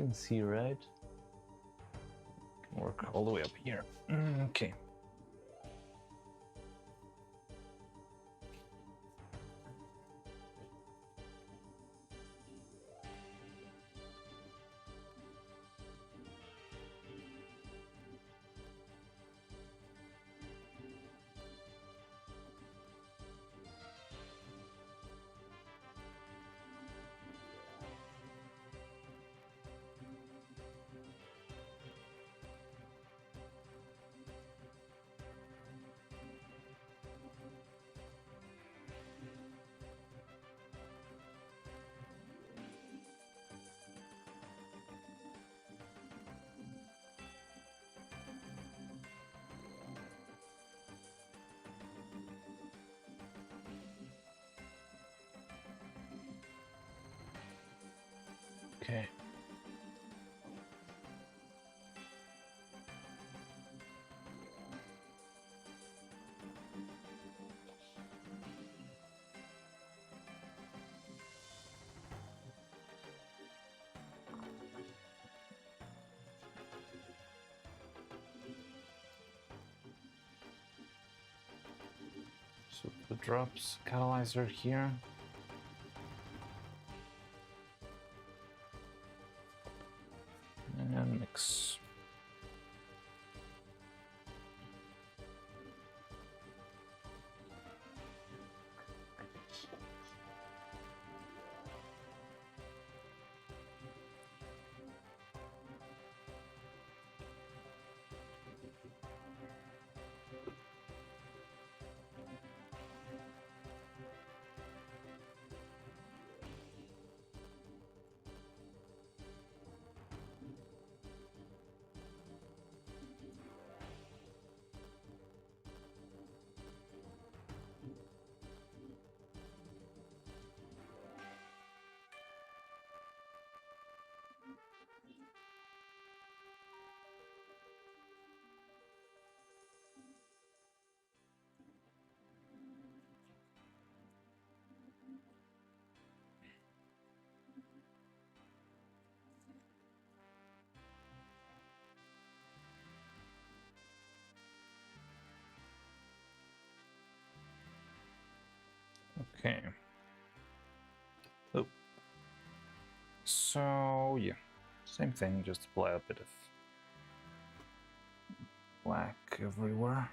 can see, right? Can work all the way up here. Okay. Okay. So the drops catalyzer here. And mix. Okay. Oh. So yeah, same thing, just apply a bit of black everywhere.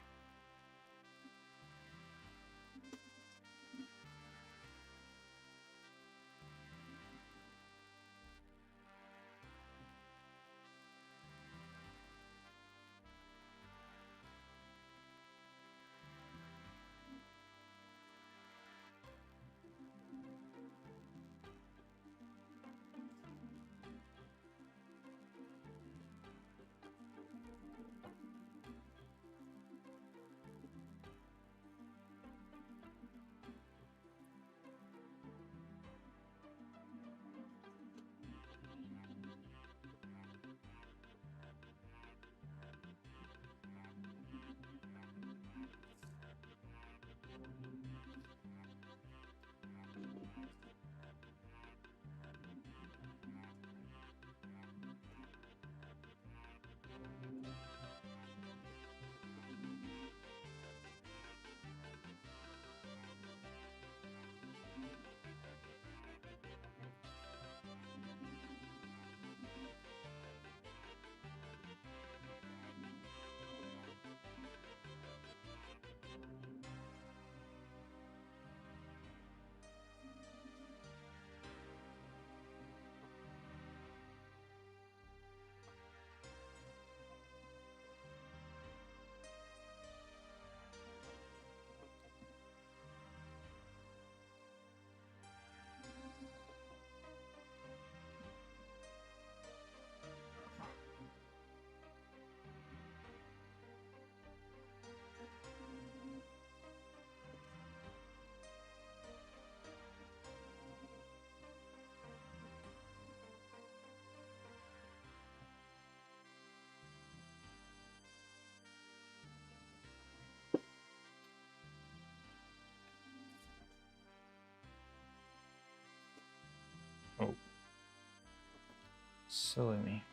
Silly me.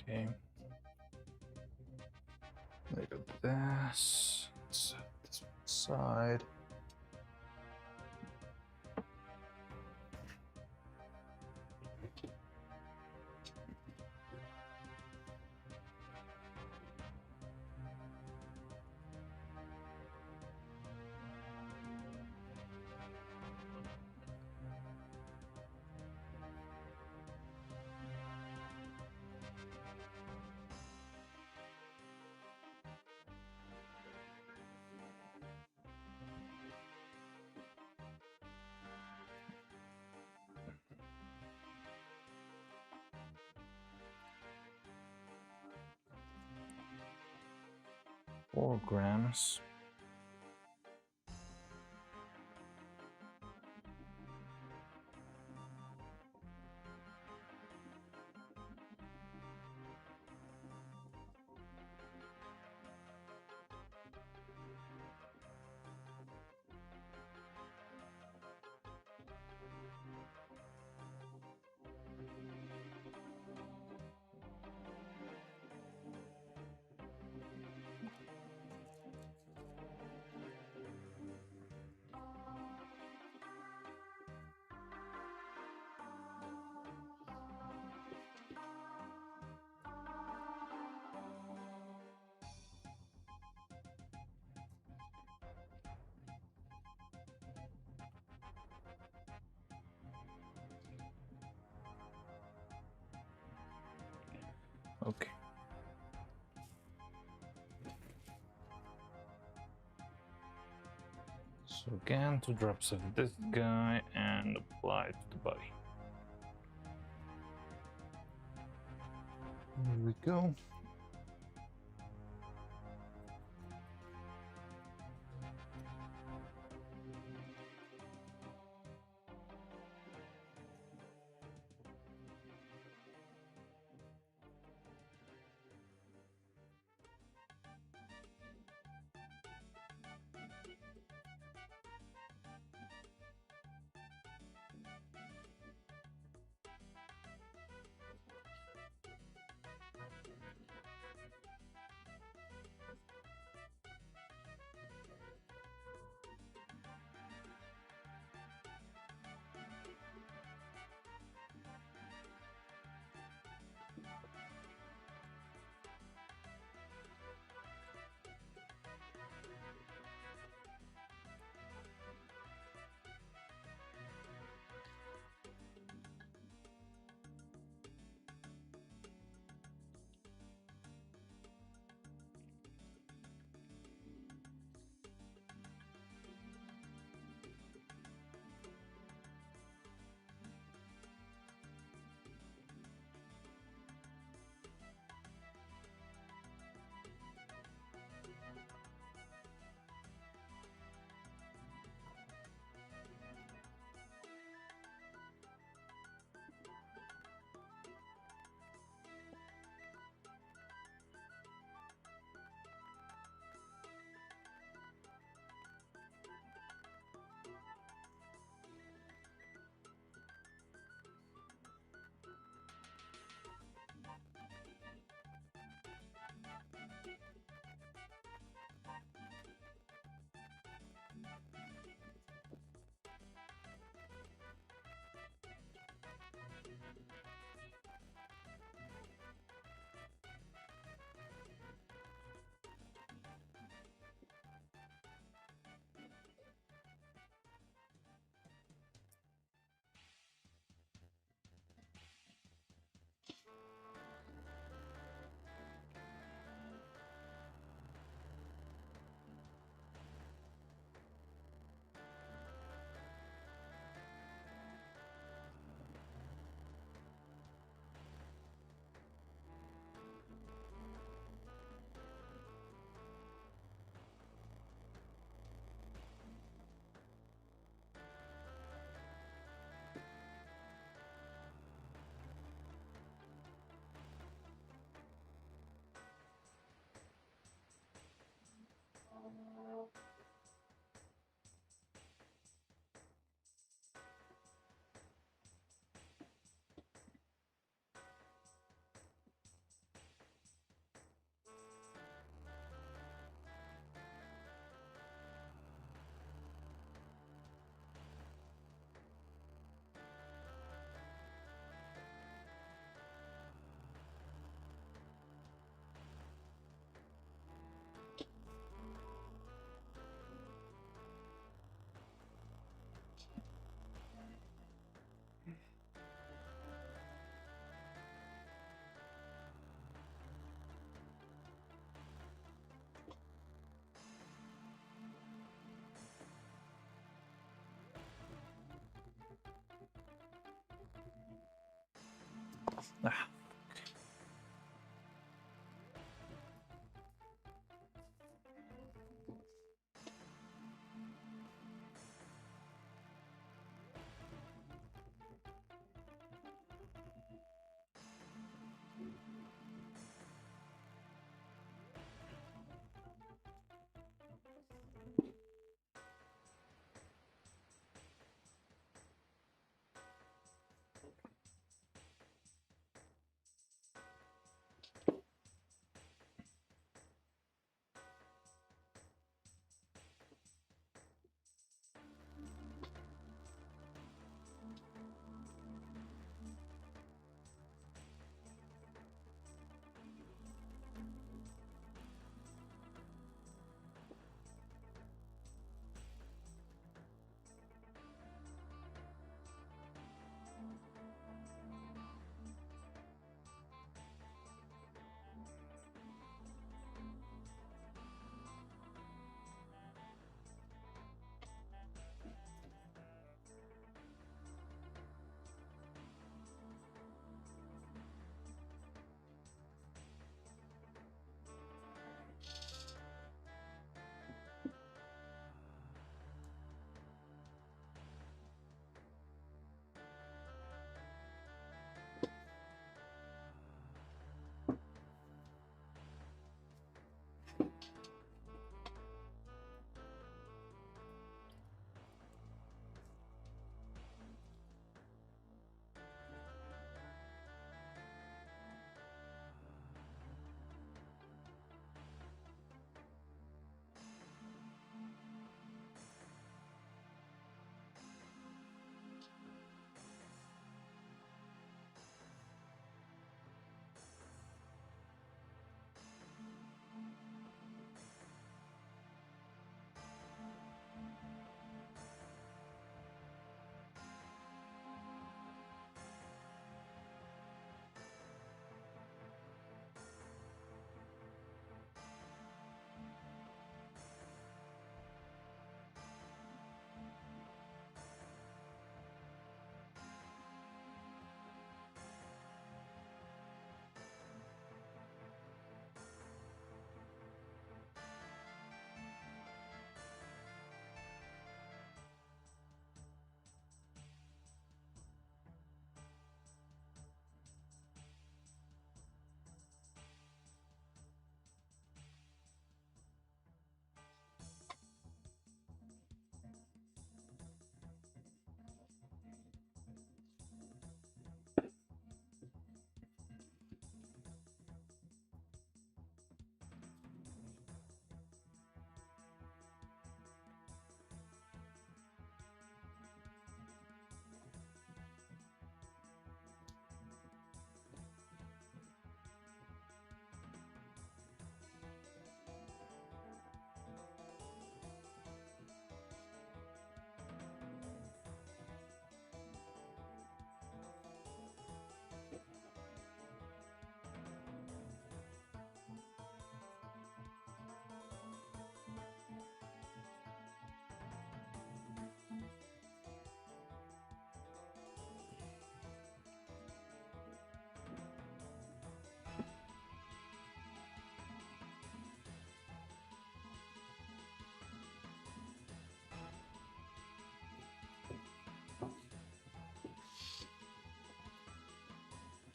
Okay. I got this. Set this side. Four grams. Okay. So again, 2 drops of this guy and apply it to the body. Here we go. Ah.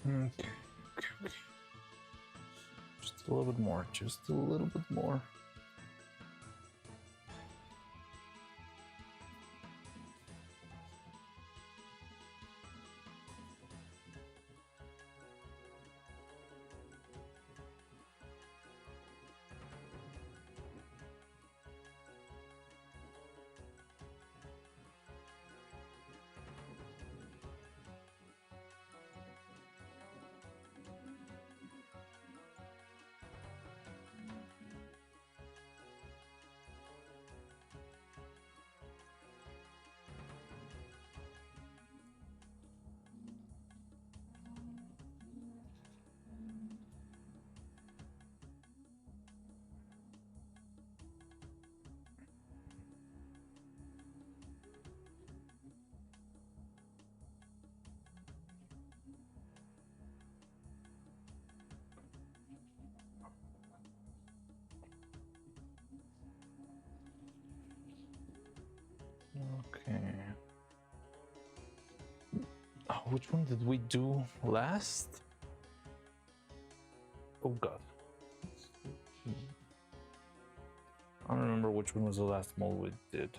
Okay, okay. Just a little bit more, just a little bit more. which one did we do last? Oh god. I don't remember which one was the last mold we did.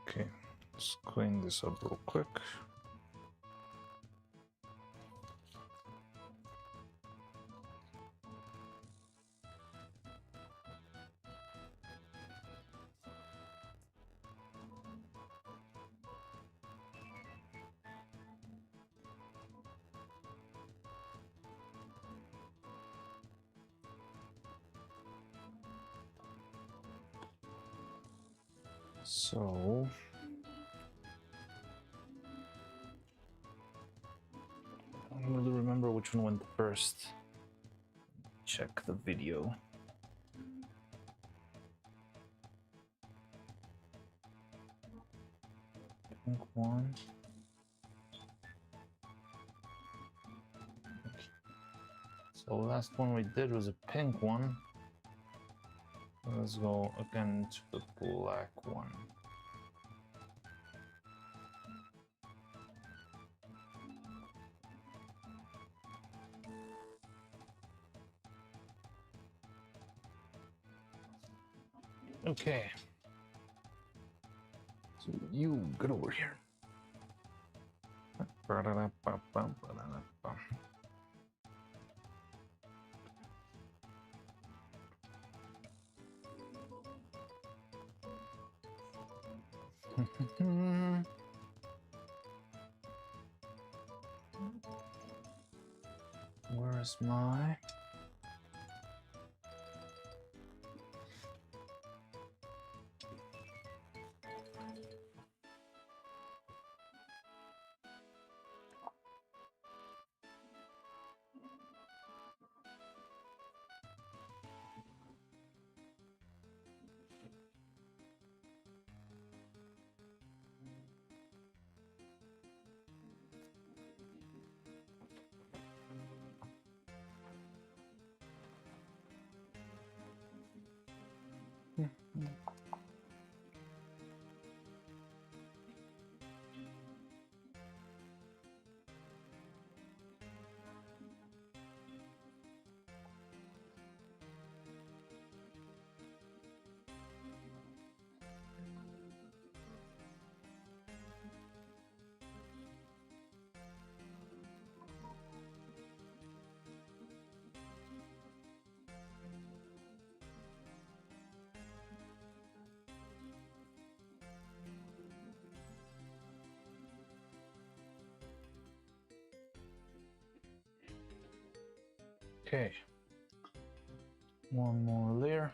Okay, let's clean this up real quick. So I don't really remember which one went first. Check the video. Pink one. So last one we did was a pink one. Let's go again to the black one. Okay. So you get over here. Where's my... Okay. One more layer.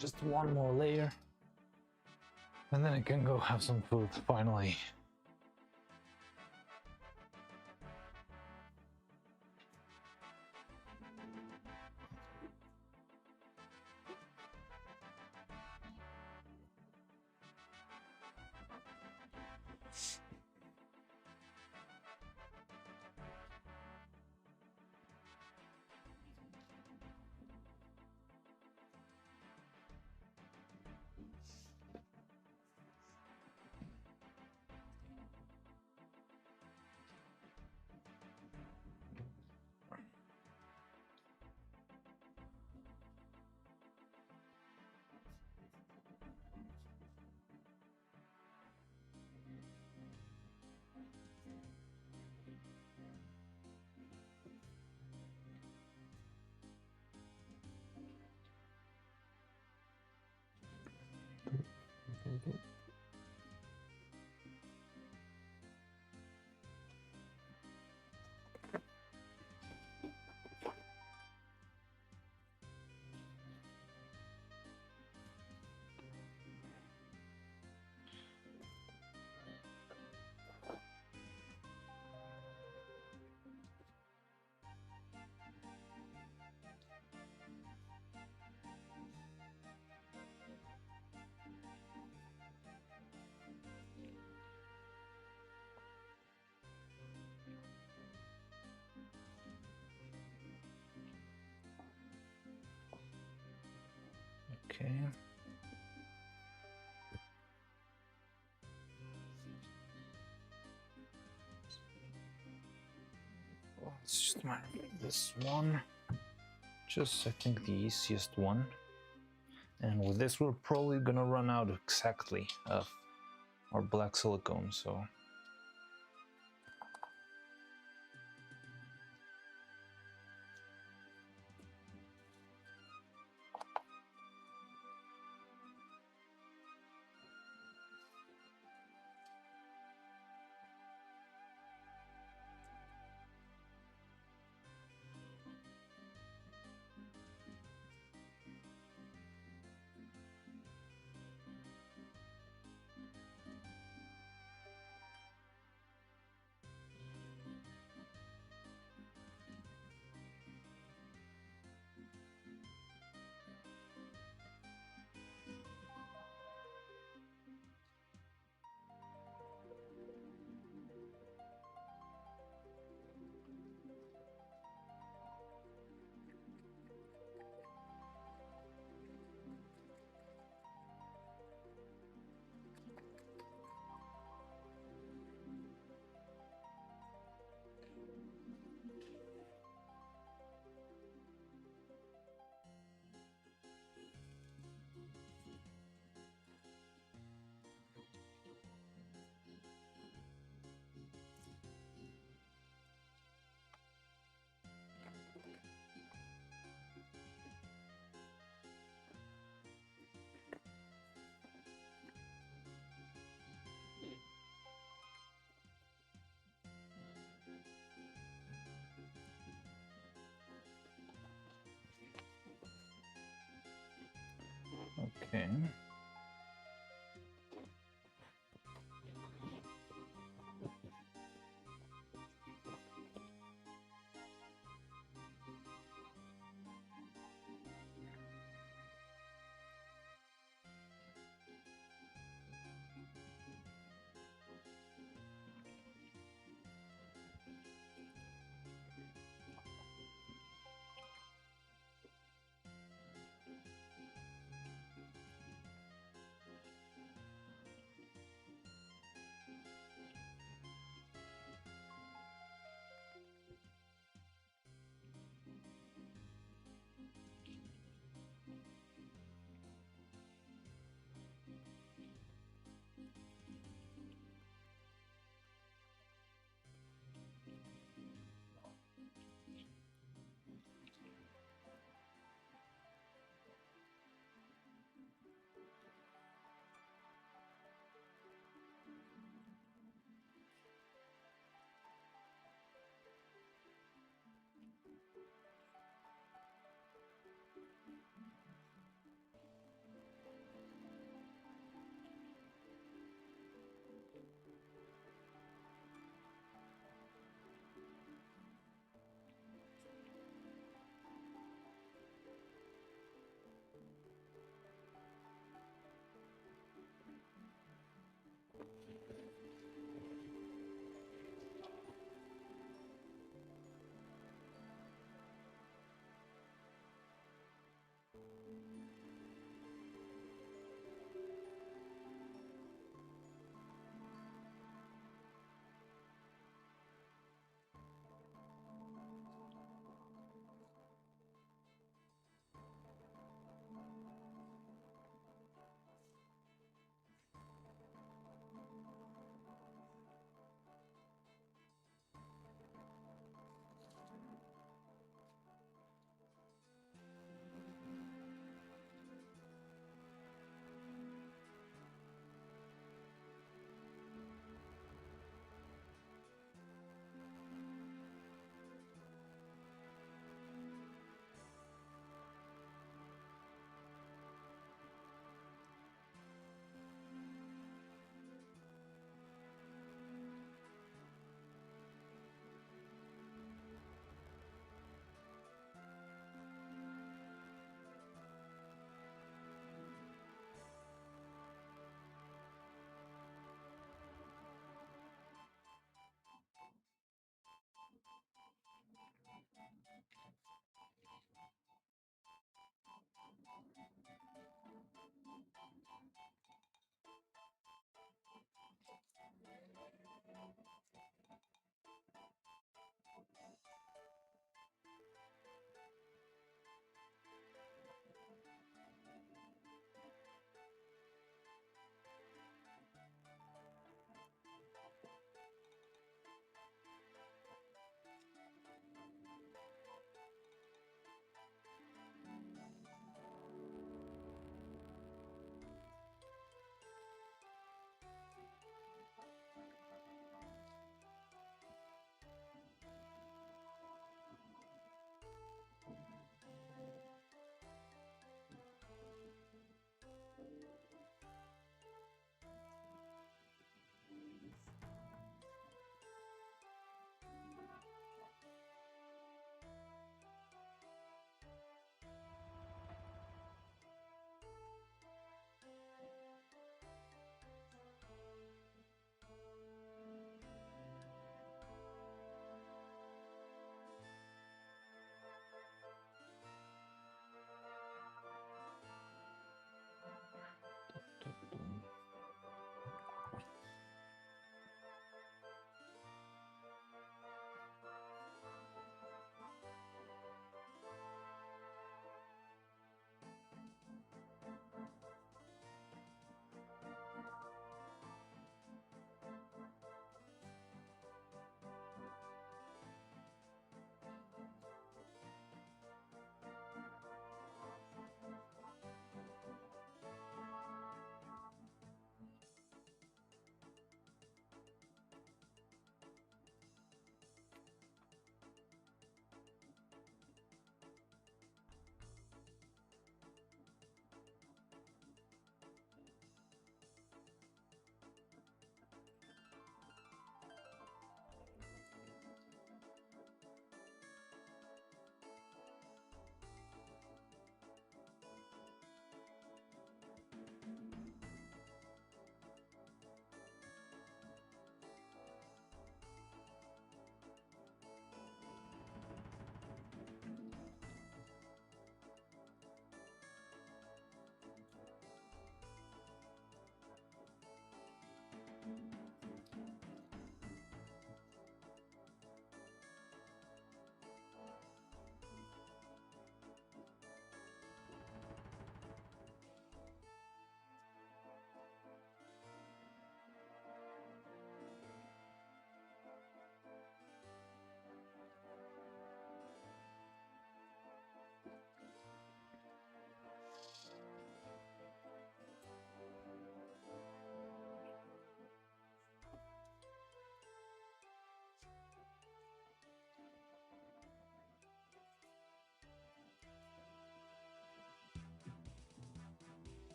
Just one more layer. And then I can go have some food, finally. Okay. Well, let's just mark this one. Just, I think, the easiest one. And with this, we're probably gonna run out exactly of our black silicone, so. Okay.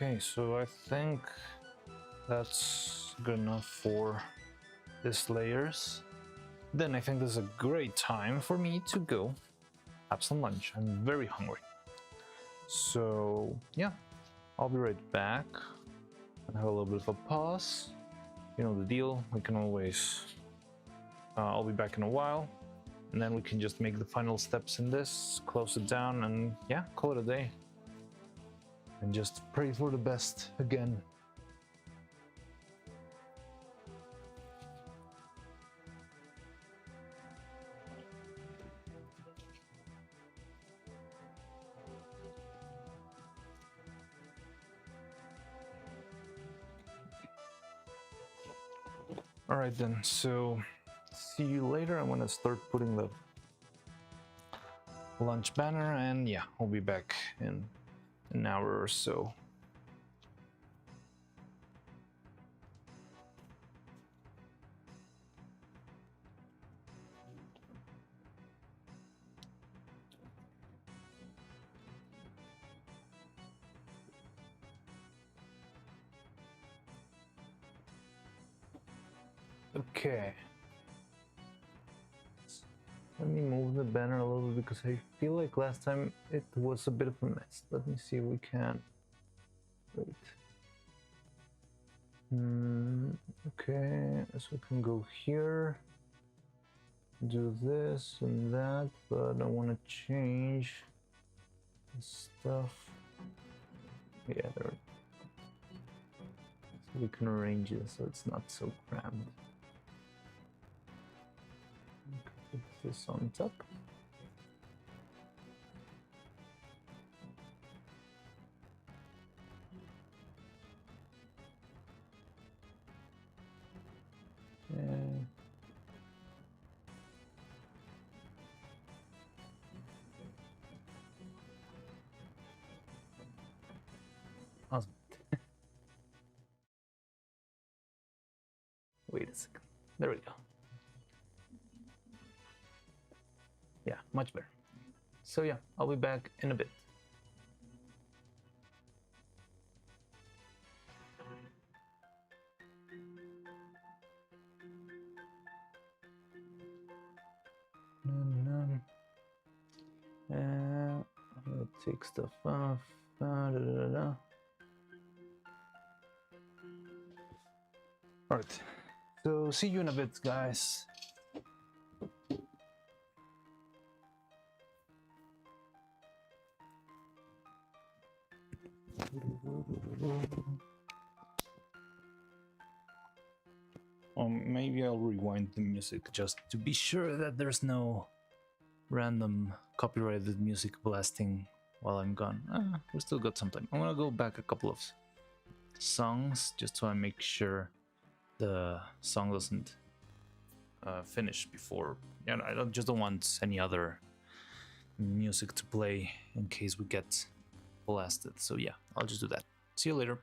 Okay, so I think that's good enough for this layers. Then I think this is a great time for me to go have some lunch. I'm very hungry. So yeah, I'll be right back and have a little bit of a pause. You know the deal. We can always. I'll be back in a while, and then we can just make the final steps in this, close it down, and yeah, call it a day. And just pray for the best again. All right then, so see you later. I'm gonna start putting the lunch banner, and yeah, I'll be back in an hour or so. Okay. Let me move the banner a little bit because I feel like last time it was a bit of a mess. Let me see if we can. Wait. Okay, so we can go here, do this and that, but I want to change the stuff. Yeah, there. So we can arrange it so it's not so crammed. Put this on top. And awesome. Wait a second. There we go. Yeah, much better. So yeah, I'll be back in a bit. Take stuff off. All right. So see you in a bit, guys. Maybe I'll rewind the music just to be sure that there's no random copyrighted music blasting while I'm gone. We still got some time. I'm gonna go back a couple of songs just so I make sure the song doesn't finish before. You know, I just don't want any other music to play in case we get blasted. So yeah, I'll just do that. See you later.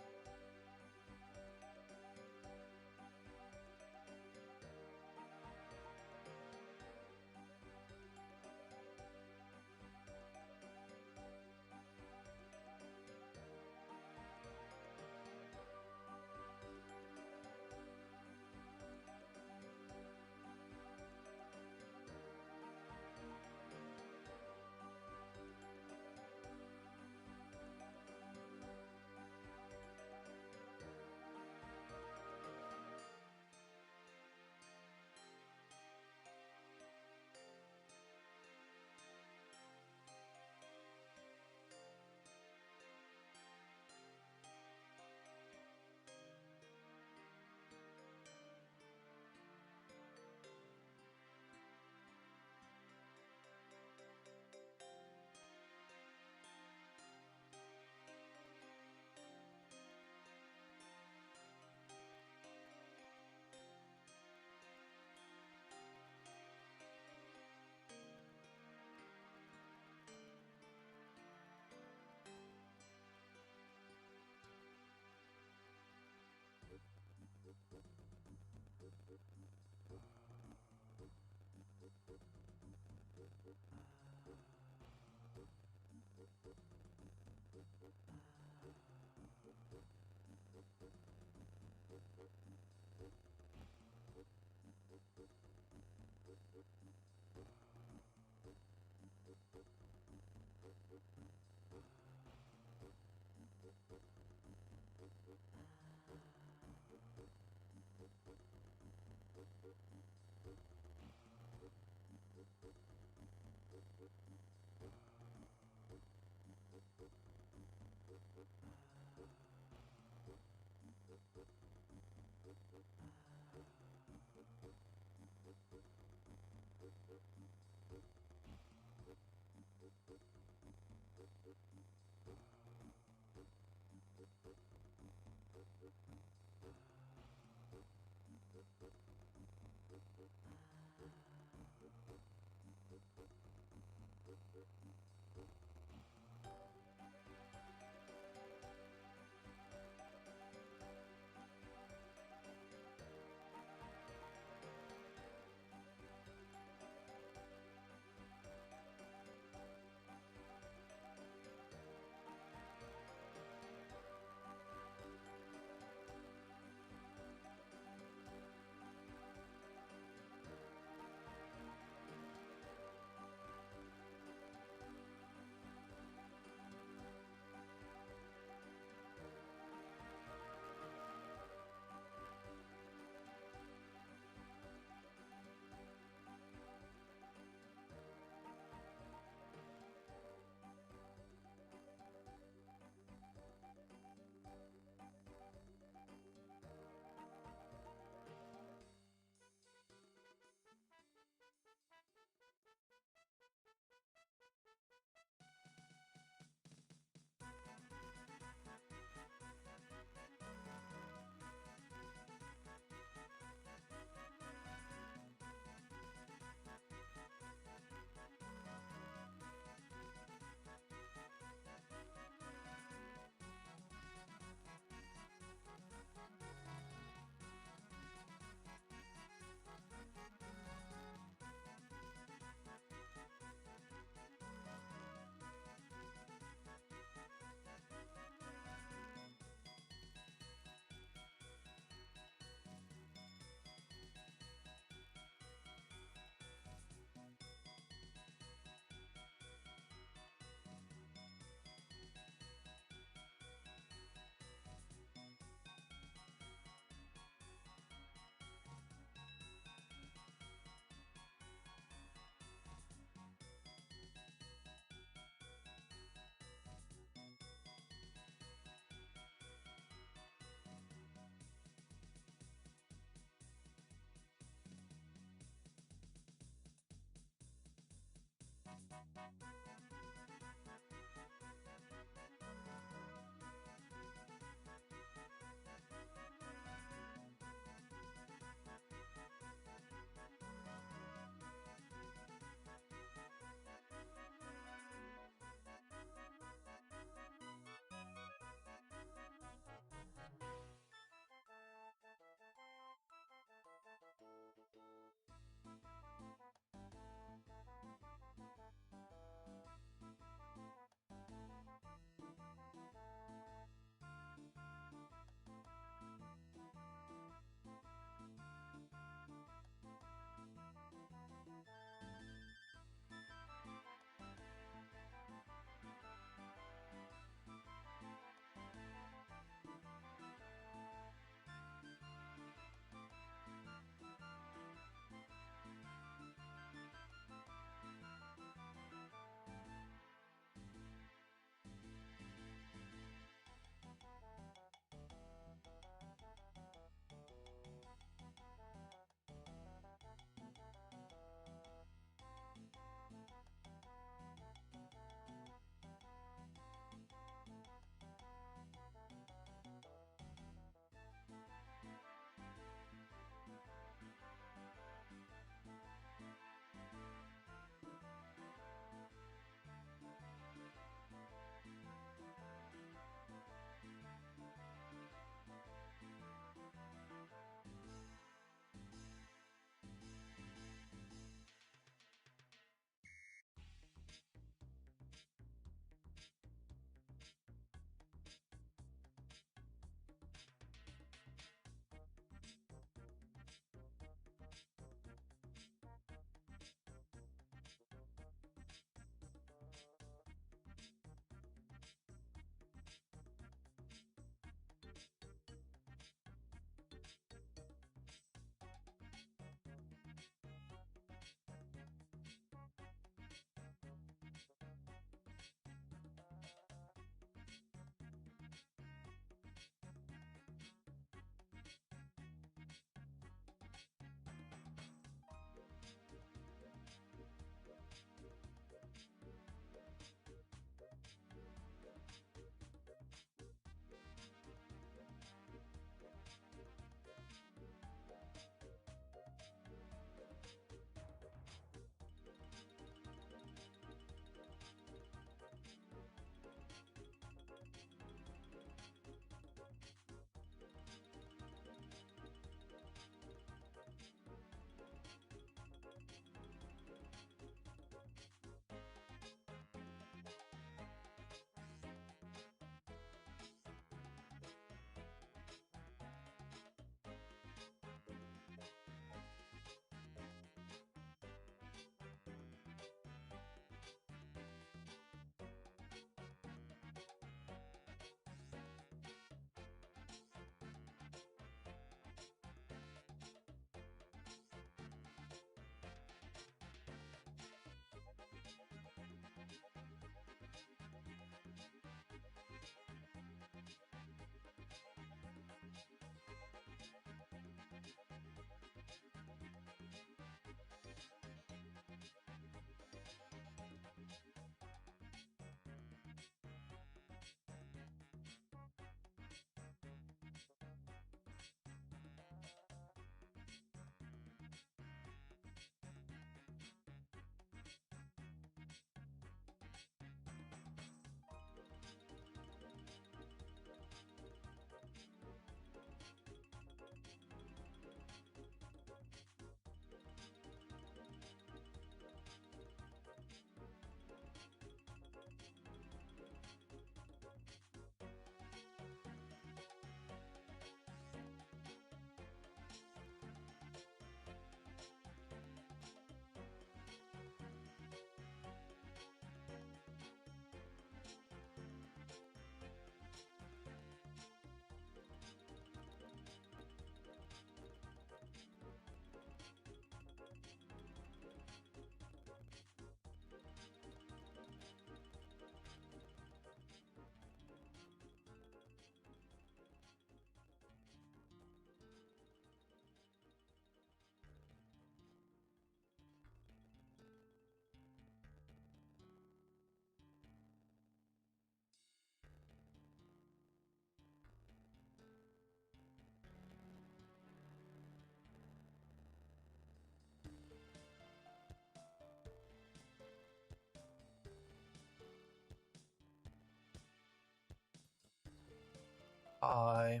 Hi.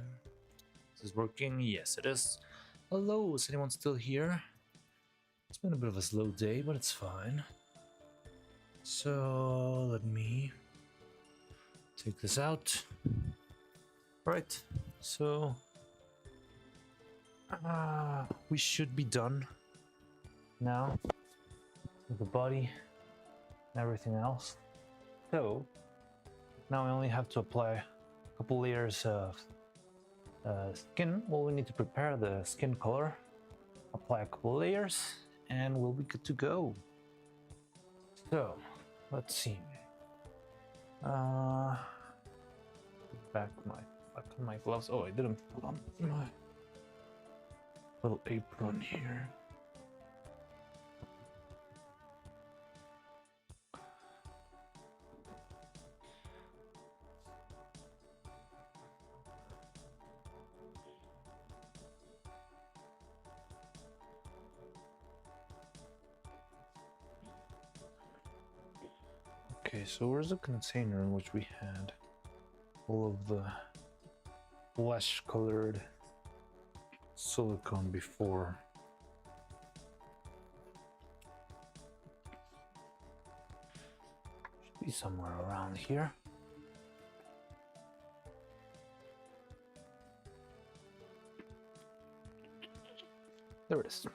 Is this working? Yes, it is. Hello, is anyone still here? It's been a bit of a slow day, but it's fine. So let me take this out. Right. So we should be done now with the body and everything else. So now we only have to apply a couple layers of skin. Well, we need to prepare the skin color, apply a couple layers, and we'll be good to go. So let's see. Back on my gloves. Oh, I didn't put on my little apron here. Okay, so where's the container in which we had all of the flesh colored silicone before? Should be somewhere around here. There it is.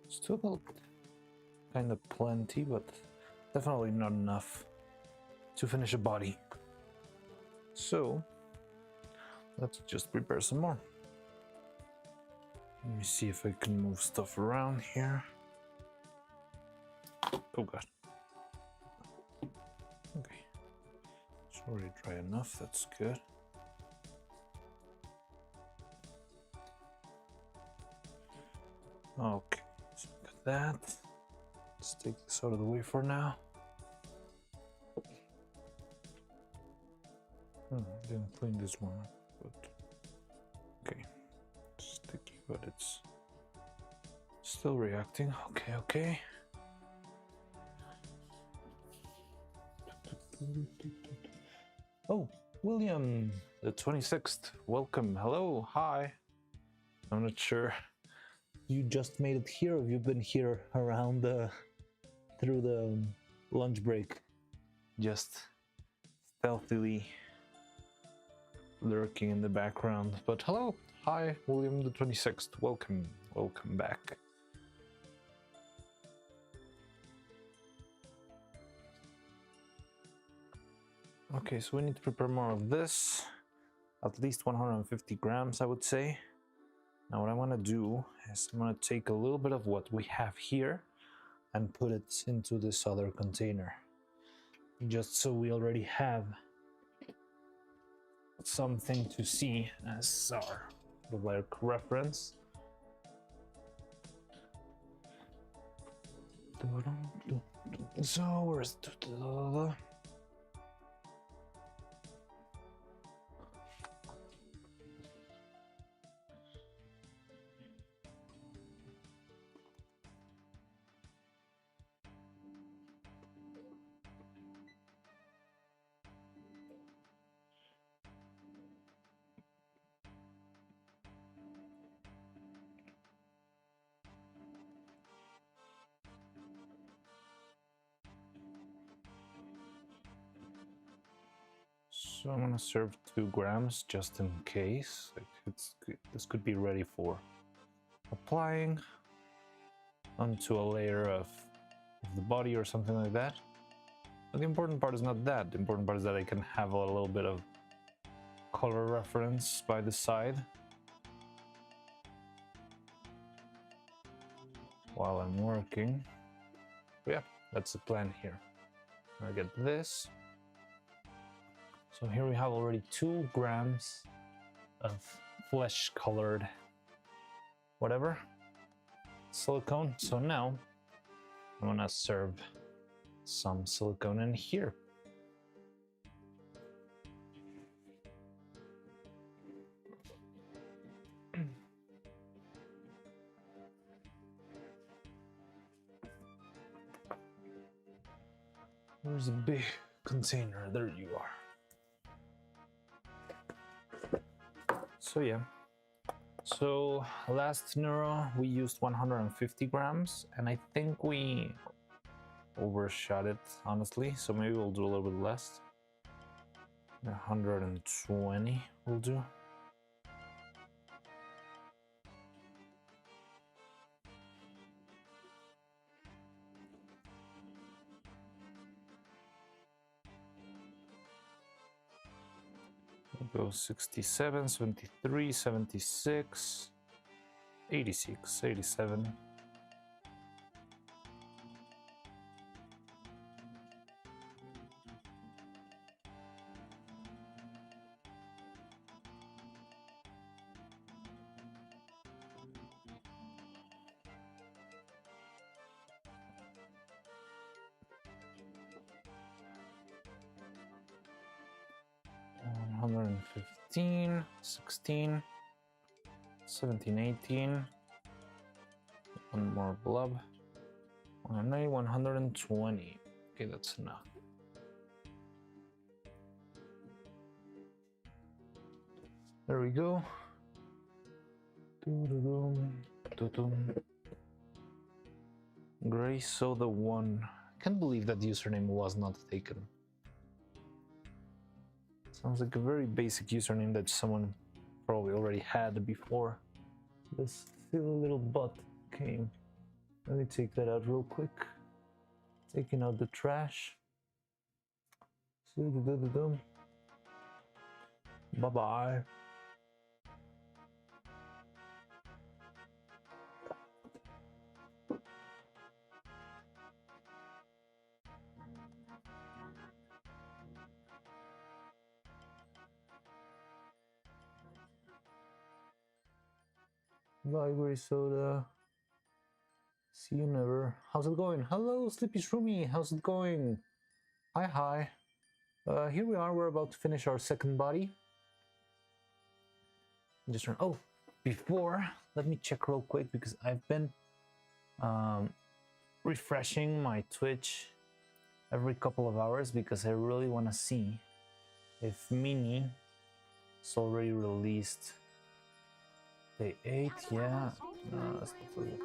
Still got kind of plenty, but definitely not enough to finish a body. So let's just prepare some more. Let me see if I can move stuff around here. Oh god. Okay. It's already dry enough, that's good. Okay, so got that. Let's take this out of the way for now. Didn't clean this one up, but okay. Sticky, but it's still reacting. Okay. Oh, William, the 26th. Welcome. Hello. Hi. I'm not sure. You just made it here, or have you been here around through the lunch break? Just stealthily lurking in the background. But hello. Hi, William the 26th. Welcome. Welcome back. Okay, so we need to prepare more of this. At least 150 grams, I would say. Now what I want to do is I'm going to take a little bit of what we have here and put it into this other container. Just so we already have something to see as our like reference. So where's So I'm gonna serve 2 grams just in case. Like this could be ready for applying onto a layer of the body or something like that. But the important part is not that. The important part is that I can have a little bit of color reference by the side while I'm working. But yeah, that's the plan here. I get this. So here we have already 2 grams of flesh colored whatever silicone. So now I'm gonna serve some silicone in here. There's a big container. There you are. So yeah. So last neuro we used 150 grams, and I think we overshot it honestly. So maybe we'll do a little bit less. 120 will do. We'll go 67, 73, 76, 86, 87. Um, 115, 16, 17, 18. One more blob. 190, 120. Okay, that's enough. There we go. Gray Soda 1. I can't believe that username was not taken. Sounds like a very basic username that someone probably already had before. This silly little bot came. Let me take that out real quick. Taking out the trash. Bye-bye. Bye, Gray Soda. See you never. How's it going? Hello, Sleepy Shroomy. How's it going? Hi. Here we are. We're about to finish our second body. Just oh, before, let me check real quick because I've been refreshing my Twitch every couple of hours because I really want to see if Mini is already released. Day 8, yeah. No, that's not good.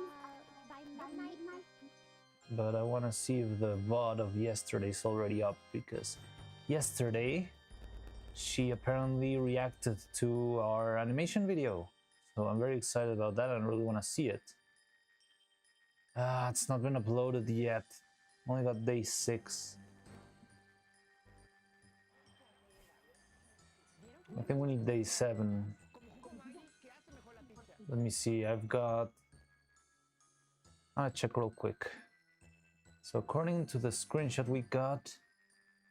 But I want to see if the VOD of yesterday is already up because yesterday she apparently reacted to our animation video. So I'm very excited about that and really want to see it. It's not been uploaded yet. Only got day 6. I think we need day 7. Let me see, I've got... I'll check real quick. So according to the screenshot we got,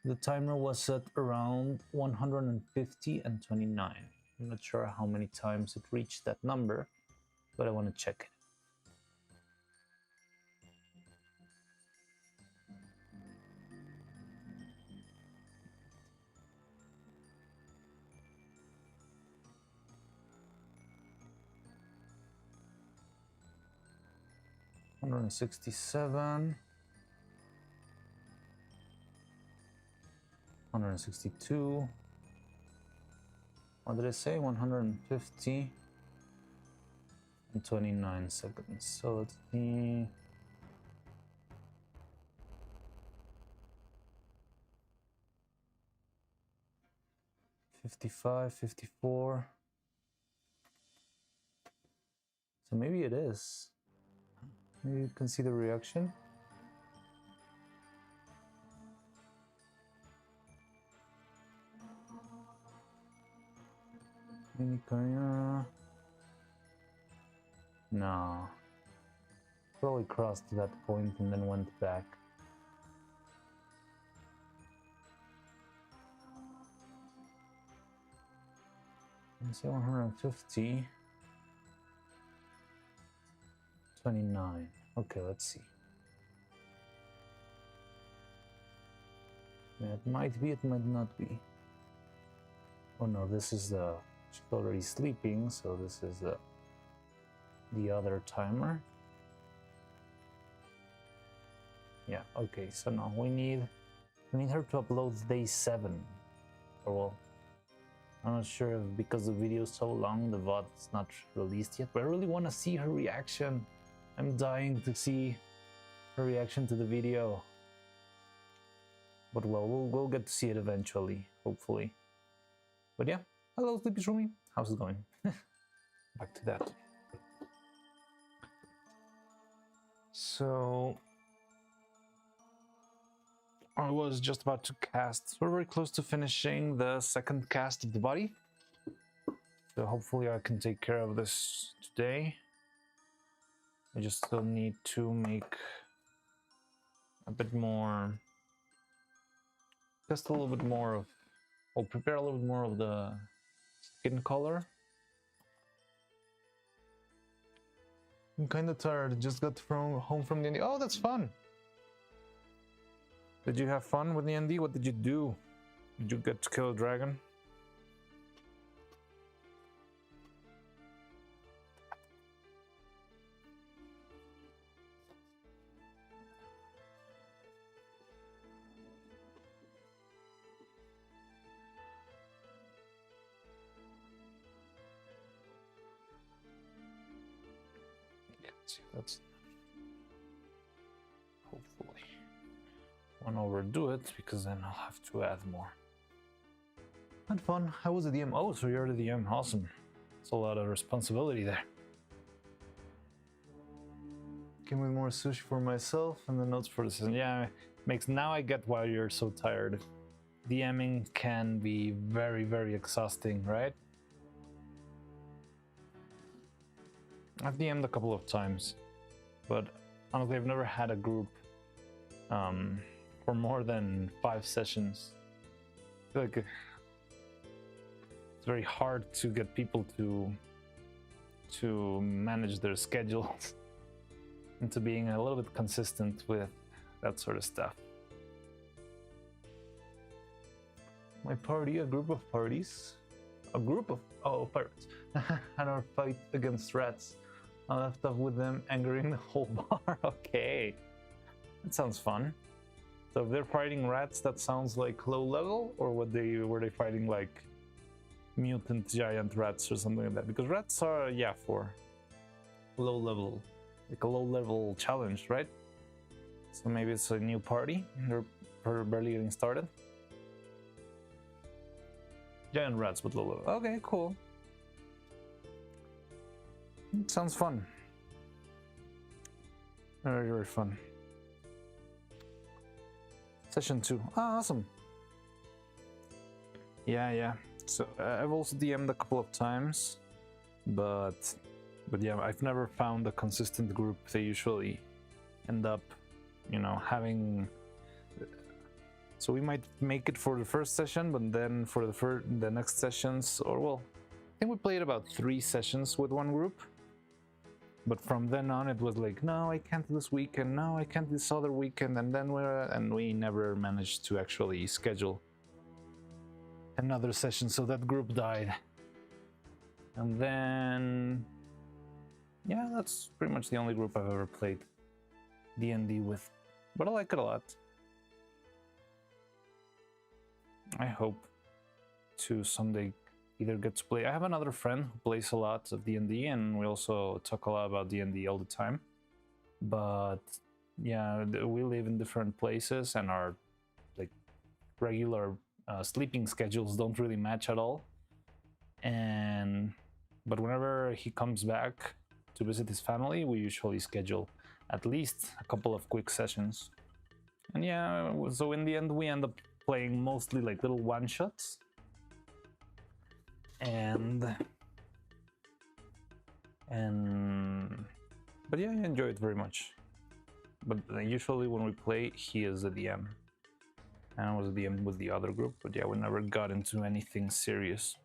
the timer was at around 150 and 29. I'm not sure how many times it reached that number, but I want to check it. $167, 162. What did I say? 150 and 29 seconds. So let's see. $55, $54. So maybe it is. Maybe you can see the reaction. No. Probably crossed that point and then went back. Let's say 150. 29. Okay, let's see. Yeah, it might be, it might not be. Oh no, this is the... She's already sleeping, so this is the other timer. Yeah, okay, so now we need We need her to upload day 7. Or well, I'm not sure if because the video is so long, the VOD is not released yet, but I really want to see her reaction. I'm dying to see her reaction to the video. But well, we'll get to see it eventually, hopefully. But yeah, hello Sleepy Shroomy. How's it going? Back to that. So I was just about to cast. We're very close to finishing the second cast of the body. So hopefully I can take care of this today. I just still need to make a bit more, just a little bit more of, I'll prepare a little bit more of the skin color. I'm kind of tired, just got home from the ND. Oh, that's fun! Did you have fun with the ND? What did you do? Did you get to kill a dragon? See, that's hopefully won't overdo it because then I'll have to add more. Had fun. How was the DM? Oh, so you're the DM. Awesome. It's a lot of responsibility there. Came with more sushi for myself and the notes for the season. Yeah, makes now I get why you're so tired. DMing can be very, very exhausting, right? I've DM'd a couple of times, but honestly, I've never had a group for more than 5 sessions. I feel like it's very hard to get people to manage their schedules into being a little bit consistent with that sort of stuff. My party, a group of parties, a group of pirates, had our fight against rats. I left off with them angering the whole bar. Okay, that sounds fun. So if they're fighting rats, that sounds like low level, or were they fighting like mutant giant rats or something like that? Because rats are, yeah, for low level, like a low level challenge, right? So maybe it's a new party. They're barely getting started. Giant rats, but low level. Okay, cool. It sounds fun. Very, very fun. Session 2. Ah, awesome. Yeah. So I've also DM'd a couple of times, but yeah, I've never found a consistent group. They usually end up, having. So we might make it for the first session, but then for the next sessions, or well, I think we played about 3 sessions with one group. But from then on, it was like, no, I can't this weekend, no, I can't this other weekend, and then we never managed to actually schedule another session, so that group died. And then, yeah, that's pretty much the only group I've ever played D&D with, but I like it a lot. I hope to someday either get to play. I have another friend who plays a lot of D&D, and we also talk a lot about D&D all the time. But yeah, we live in different places, and our like regular sleeping schedules don't really match at all. But whenever he comes back to visit his family, we usually schedule at least a couple of quick sessions. And yeah, so in the end, we end up playing mostly like little one-shots. But yeah, I enjoy it very much. But usually when we play, he is the DM, and I was the DM with the other group. But yeah, we never got into anything serious.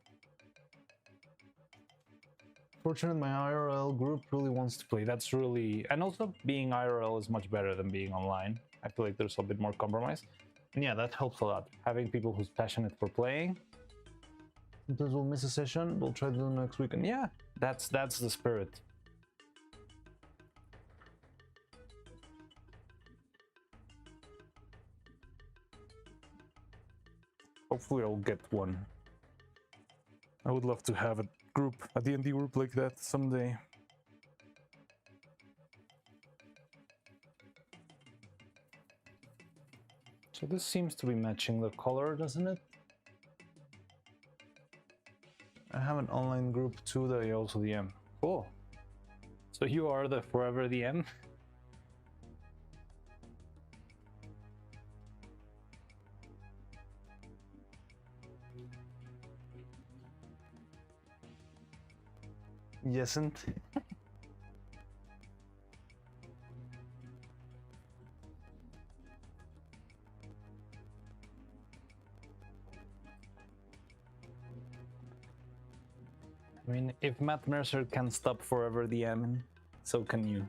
Fortunately, my IRL group really wants to play. That's really, and also being IRL is much better than being online. I feel like there's a bit more compromise, and yeah, that helps a lot. Having people who's passionate for playing. Sometimes we'll miss a session, we'll try to do next week, and yeah, that's the spirit. Hopefully I'll get one. I would love to have a group, a D&D group like that someday. So this seems to be matching the color, doesn't it? I have an online group too that I also DM. Cool. So you are the forever DM? Yesn't. I mean, if Matt Mercer can stop forever DMing, so can you.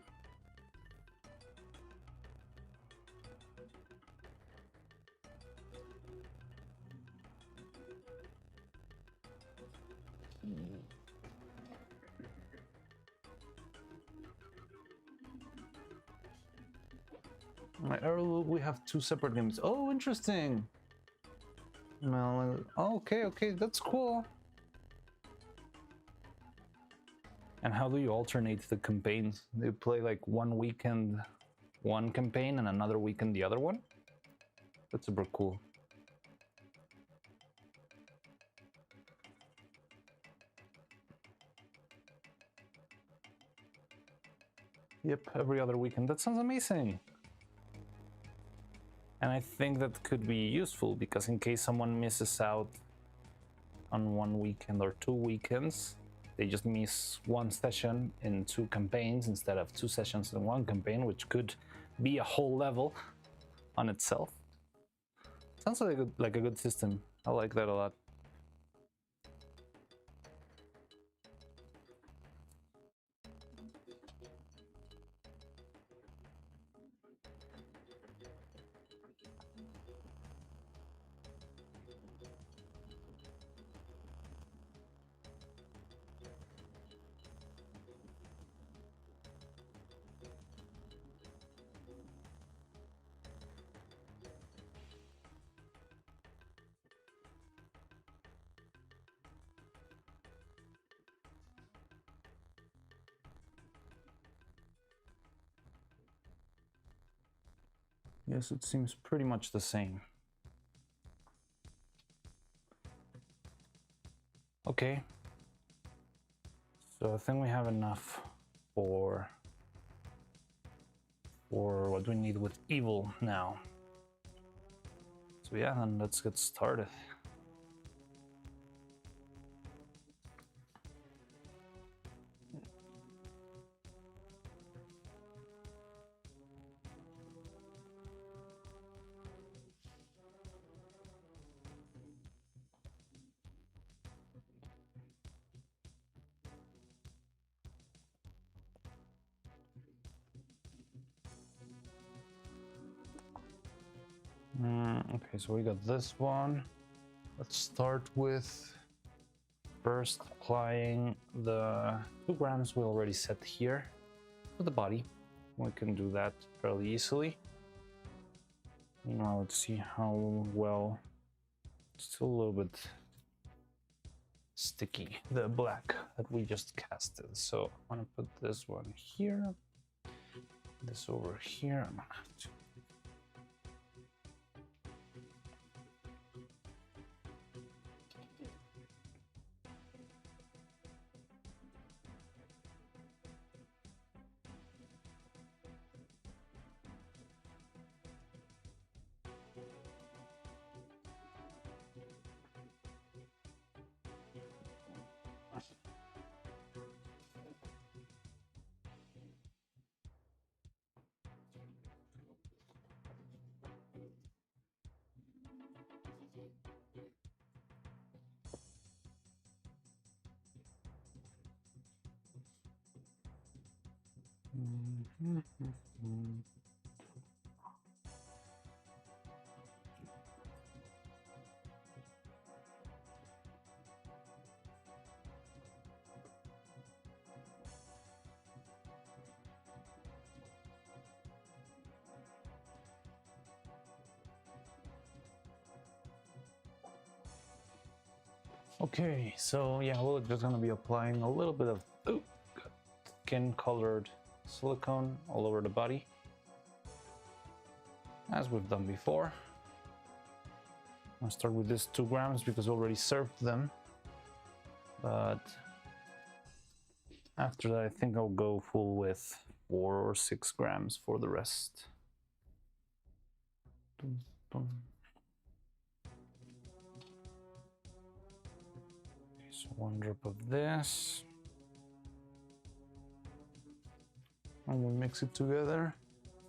We have two separate games. Oh, interesting. No, okay, that's cool. And how do you alternate the campaigns? Do you play like one weekend one campaign and another weekend the other one? That's super cool. Yep, every other weekend. That sounds amazing. And I think that could be useful because in case someone misses out on one weekend or 2 weekends, they just miss one session in 2 campaigns instead of 2 sessions in 1 campaign, which could be a whole level on itself. Sounds like a good system. I like that a lot. Yes, it seems pretty much the same. Okay. So I think we have enough for what we need with evil now. So yeah, then let's get started. Okay, so we got this one. Let's start with first applying the 2 grams we already set here to the body. We can do that fairly easily. Now let's see how well. Still a little bit sticky, the black that we just casted. So I'm gonna put this one here, this over here. I'm gonna have to. Okay, so yeah, we're just gonna be applying a little bit of skin colored silicone all over the body, as we've done before. I'll start with this 2 grams because we already served them, but after that I think I'll go full with 4 or 6 grams for the rest. Dun, dun. Okay, so 1 drop of this. And we'll mix it together.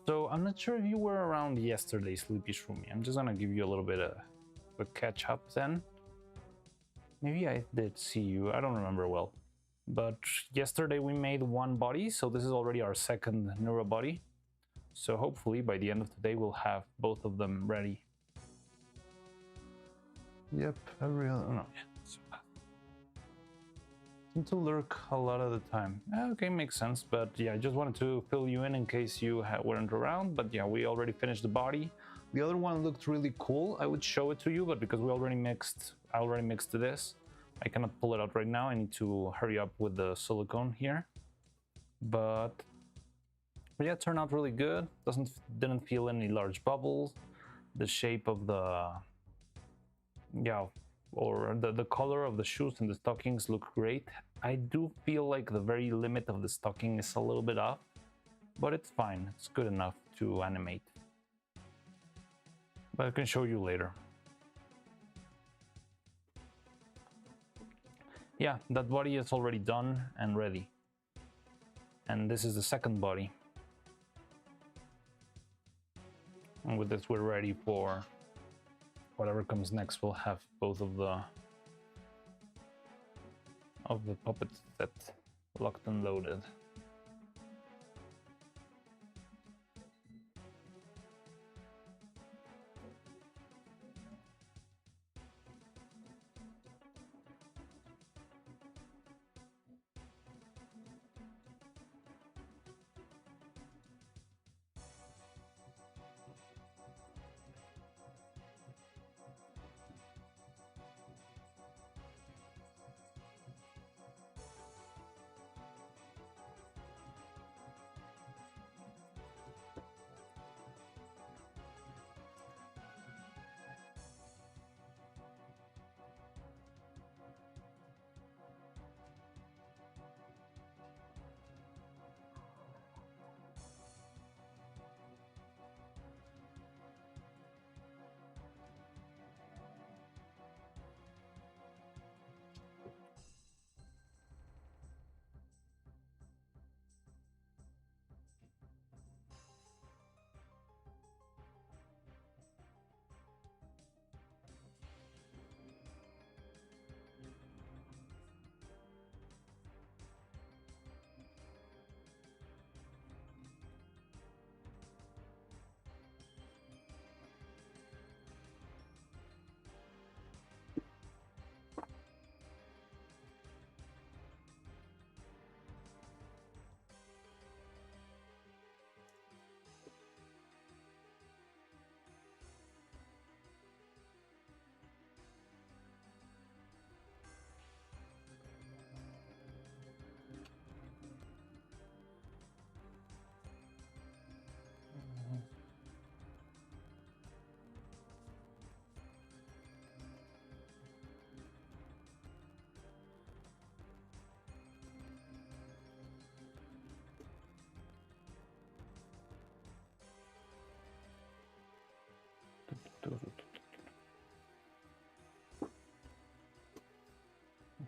So I'm not sure if you were around yesterday, Sleepy Shroomy. I'm just gonna give you a little bit of a catch up then. Maybe I did see you, I don't remember well. But yesterday we made 1 body, so this is already our 2nd neuro body. So hopefully by the end of today we'll have both of them ready. Yep, every other, no, yeah. So, seem to lurk a lot of the time. Okay, makes sense, but yeah, I just wanted to fill you in case you weren't around, but yeah, we already finished the body. The other one looked really cool. I would show it to you, but because I already mixed this, I cannot pull it out right now. I need to hurry up with the silicone here. But yeah, it turned out really good. Didn't feel any large bubbles. The shape of the, yeah, or the color of the shoes and the stockings look great. I do feel like the very limit of the stocking is a little bit off, but it's fine. It's good enough to animate. But I can show you later. Yeah, that body is already done and ready. And this is the 2nd body. And with this, we're ready for whatever comes next. We'll have both of the puppets set locked and loaded.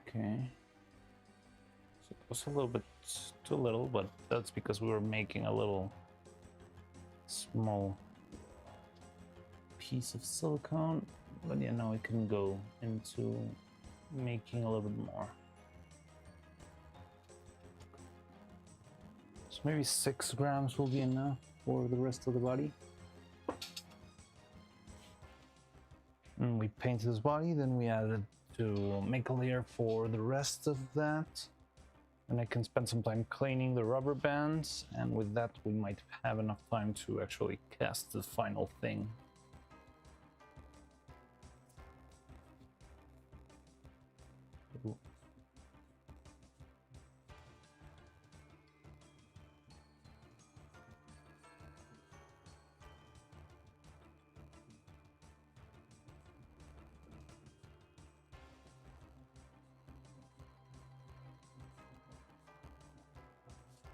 Okay. So it was a little bit too little, but that's because we were making a little small piece of silicone. But yeah, now we can go into making a little bit more. So maybe 6 grams will be enough for the rest of the body. And we painted this body, then we added to make a layer for the rest of that. And I can spend some time cleaning the rubber bands, and with that we might have enough time to actually cast the final thing.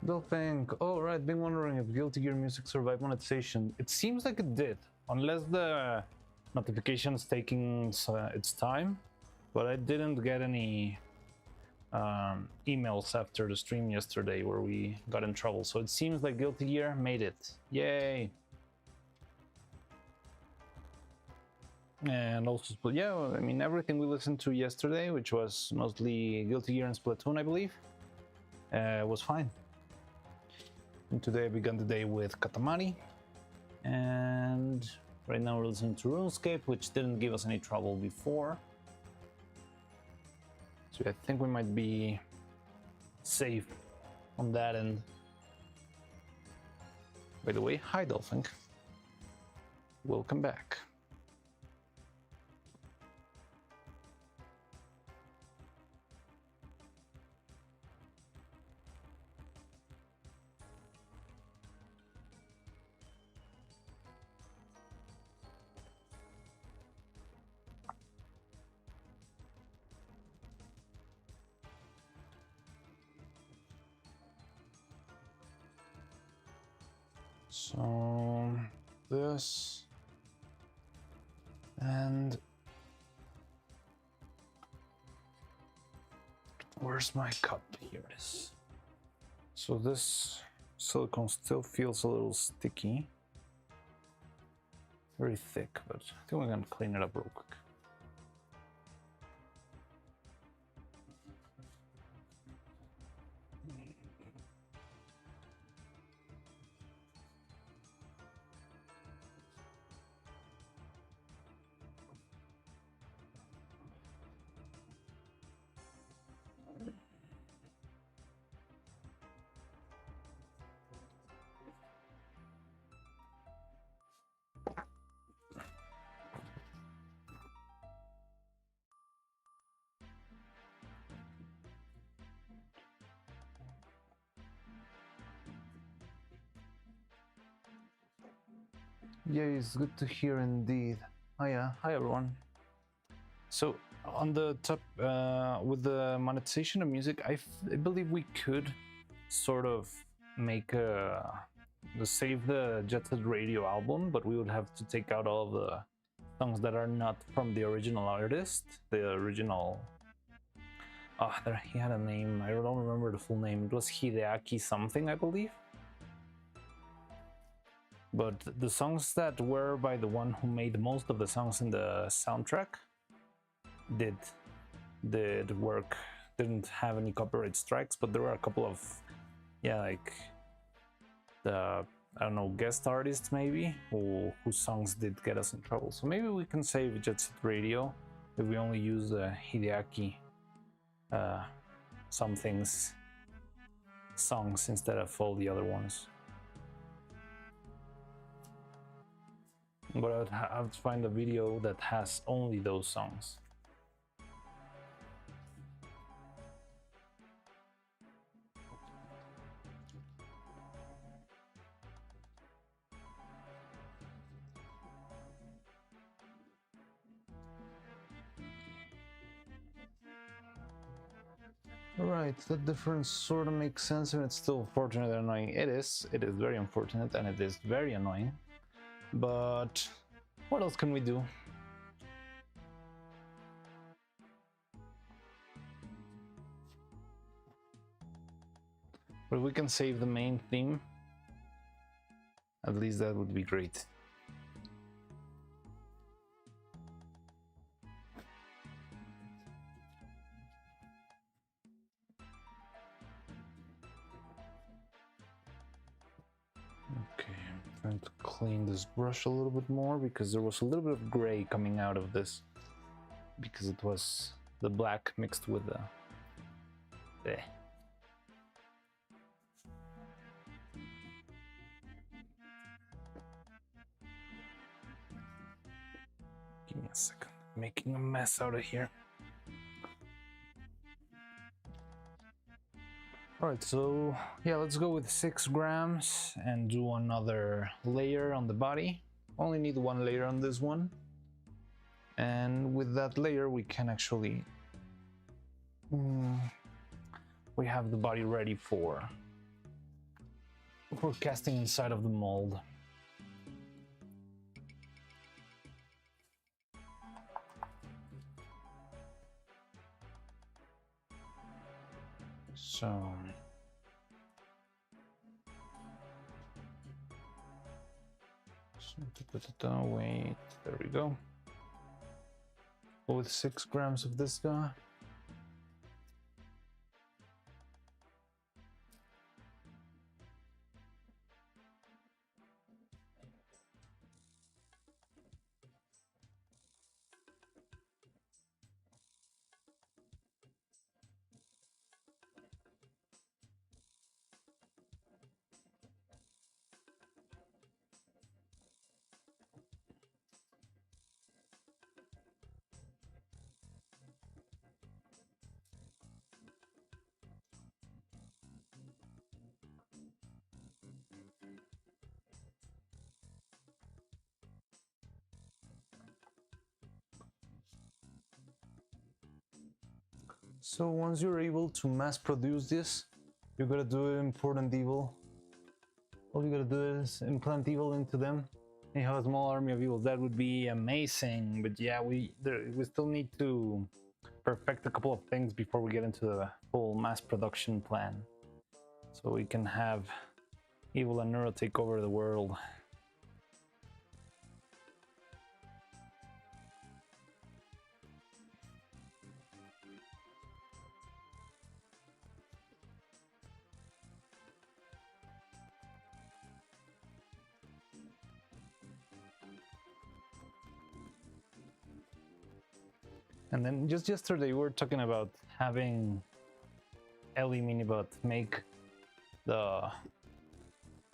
Dolphin. Oh, right. Been wondering if Guilty Gear music survived monetization. It seems like it did, unless the notification's taking its time. But I didn't get any emails after the stream yesterday where we got in trouble. So it seems like Guilty Gear made it. Yay! And also, yeah, I mean, everything we listened to yesterday, which was mostly Guilty Gear and Splatoon, I believe, was fine. And today I began the day with Katamari, and right now we're listening to RuneScape, which didn't give us any trouble before. So I think we might be safe on that end. By the way, hi Dolphin. Welcome back. So this and where's my cup? Here it is. So this silicone still feels a little sticky, very thick, but I think we're gonna clean it up real quick. Yeah, it's good to hear indeed. Oh yeah, hi everyone. So on the top, with the monetization of music, I believe we could sort of make save the Jet Set Radio album, but we would have to take out all of the songs that are not from the original artist, the original. He had a name. I don't remember the full name. It was Hideaki something, I believe. But the songs that were by the one who made most of the songs in the soundtrack did work. Didn't have any copyright strikes, but there were a couple of, yeah, like the, I don't know, guest artists maybe, whose songs did get us in trouble. So maybe we can save Jet Set Radio if we only use the Hideaki something's songs instead of all the other ones. But I would have to find a video that has only those songs. Right, that difference sort of makes sense, and it's still unfortunate and annoying. It is very unfortunate, and it is very annoying. But what else can we do? But if we can save the main theme, at least that would be great. Okay, I'm trying to clean this brush a little bit more because there was a little bit of gray coming out of this because it was the black mixed with the Give me a second. Making a mess out of here. Alright, so yeah, let's go with 6 grams and do another layer on the body. Only need one layer on this one. And with that layer, we can actually... we have the body ready for we're casting inside of the mold. So wait, there we go. Go with 6 grams of this guy. So once you're able to mass produce this, you gotta do important evil. All you gotta do is implant evil into them. You have a small army of evils. That would be amazing. But yeah, we still need to perfect a couple of things before we get into the full mass production plan. So we can have evil and Neuro take over the world. And then just yesterday we were talking about having Ellie Minibot make the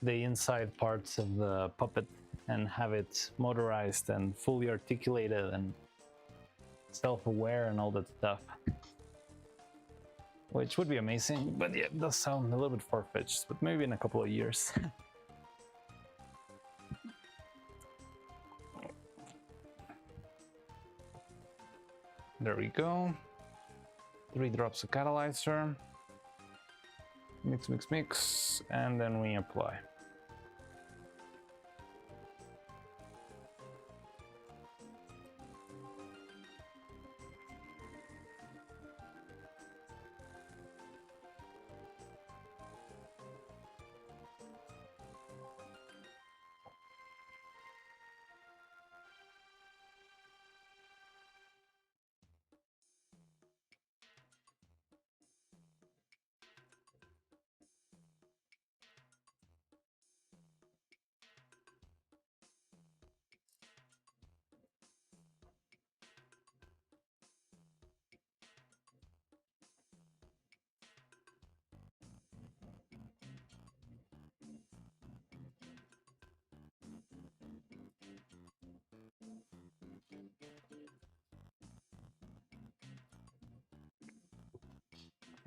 inside parts of the puppet and have it motorized and fully articulated and self-aware and all that stuff. Which would be amazing, but yeah, it does sound a little bit far-fetched, but maybe in a couple of years. There we go. 3 drops of catalyzer. Mix, mix, mix, and then we apply.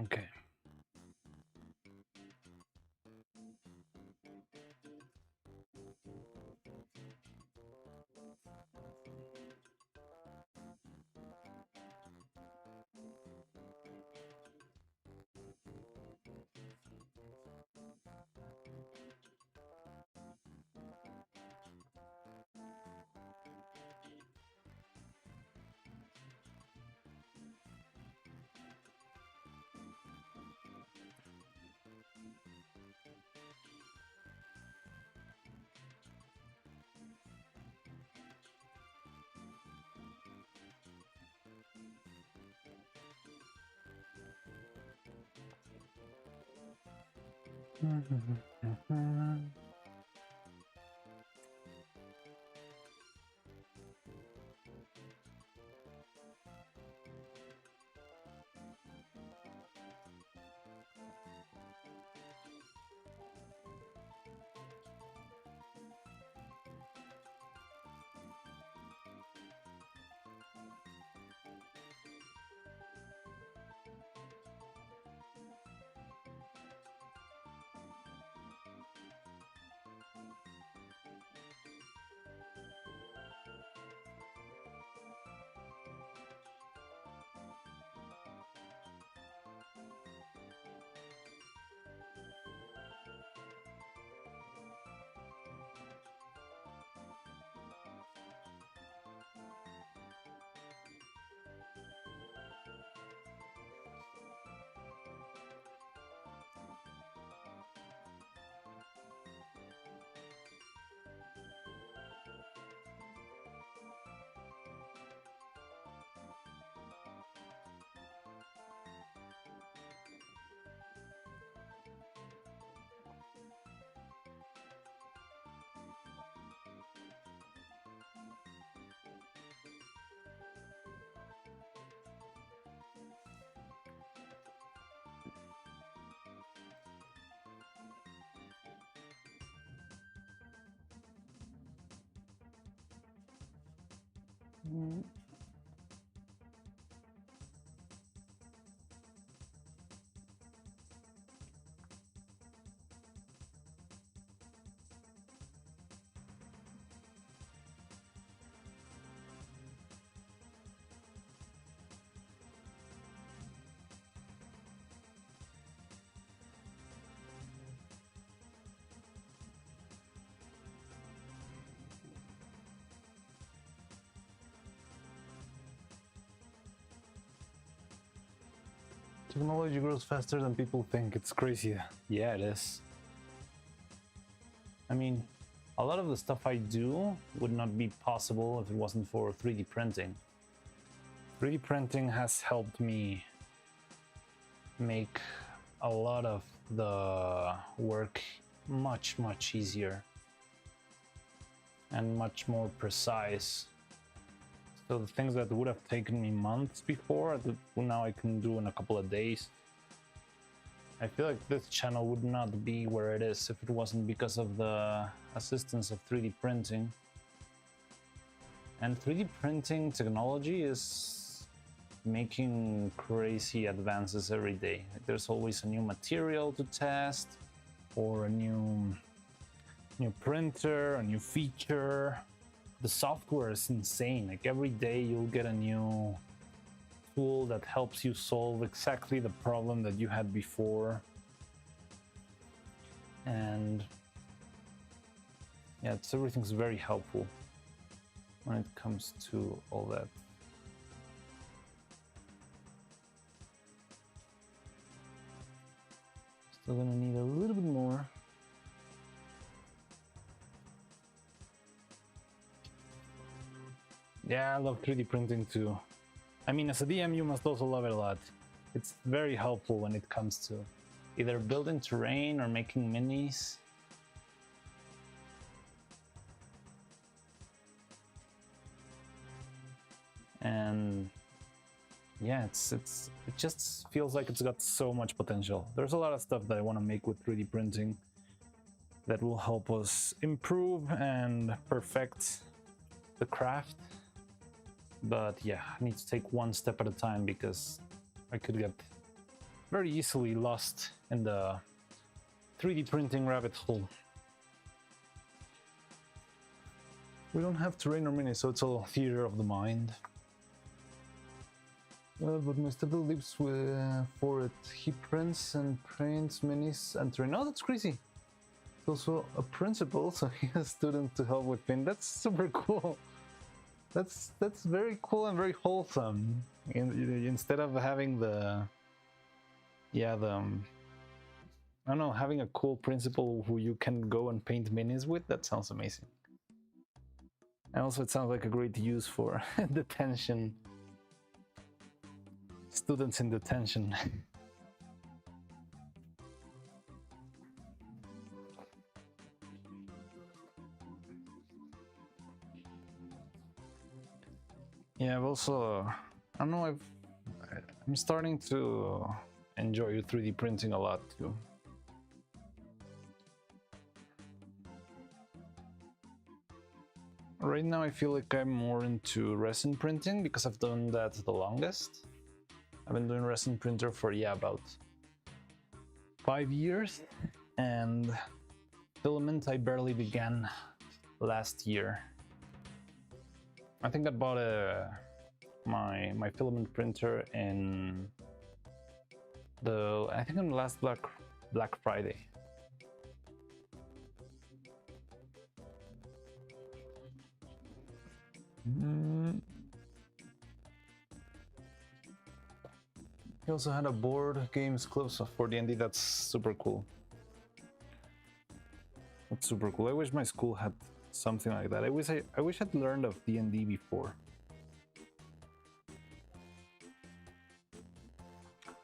Okay. Technology grows faster than people think. It's crazy. Yeah, it is. I mean, a lot of the stuff I do would not be possible if it wasn't for 3D printing. 3D printing has helped me make a lot of the work much easier and much more precise. So the things that would have taken me months before, now I can do in a couple of days. I feel like this channel would not be where it is if it wasn't because of the assistance of 3D printing. And 3D printing technology is making crazy advances every day. Like, there's always a new material to test, or a new printer, a new feature. The software is insane. Like, every day you'll get a new tool that helps you solve exactly the problem that you had before. And yeah, everything's very helpful when it comes to all that. Still gonna need a little bit more. Yeah, I love 3D printing too. I mean, as a DM, you must also love it a lot. It's very helpful when it comes to either building terrain or making minis. And yeah, it just feels like it's got so much potential. There's a lot of stuff that I want to make with 3D printing that will help us improve and perfect the craft. But yeah, I need to take one step at a time because I could get very easily lost in the 3D printing rabbit hole. We don't have terrain or minis, so it's all theater of the mind. But my stepdad lives for it. He prints and paints minis and terrain. Oh, that's crazy. He's also a principal, so he has students to help with paint. That's super cool. That's very cool and very wholesome. Instead of having I don't know, having a cool principal who you can go and paint minis with, that sounds amazing. And also it sounds like a great use for detention. Students in detention. Yeah, I've also, I don't know, I'm starting to enjoy 3D printing a lot too. Right now I feel like I'm more into resin printing because I've done that the longest. I've been doing resin printer for about 5 years, and filament I barely began last year. I think I bought my filament printer in the last Black Friday. He also had a board games club for D&D. That's super cool. That's super cool. I wish my school had something like that. I wish I'd learned of D&D before.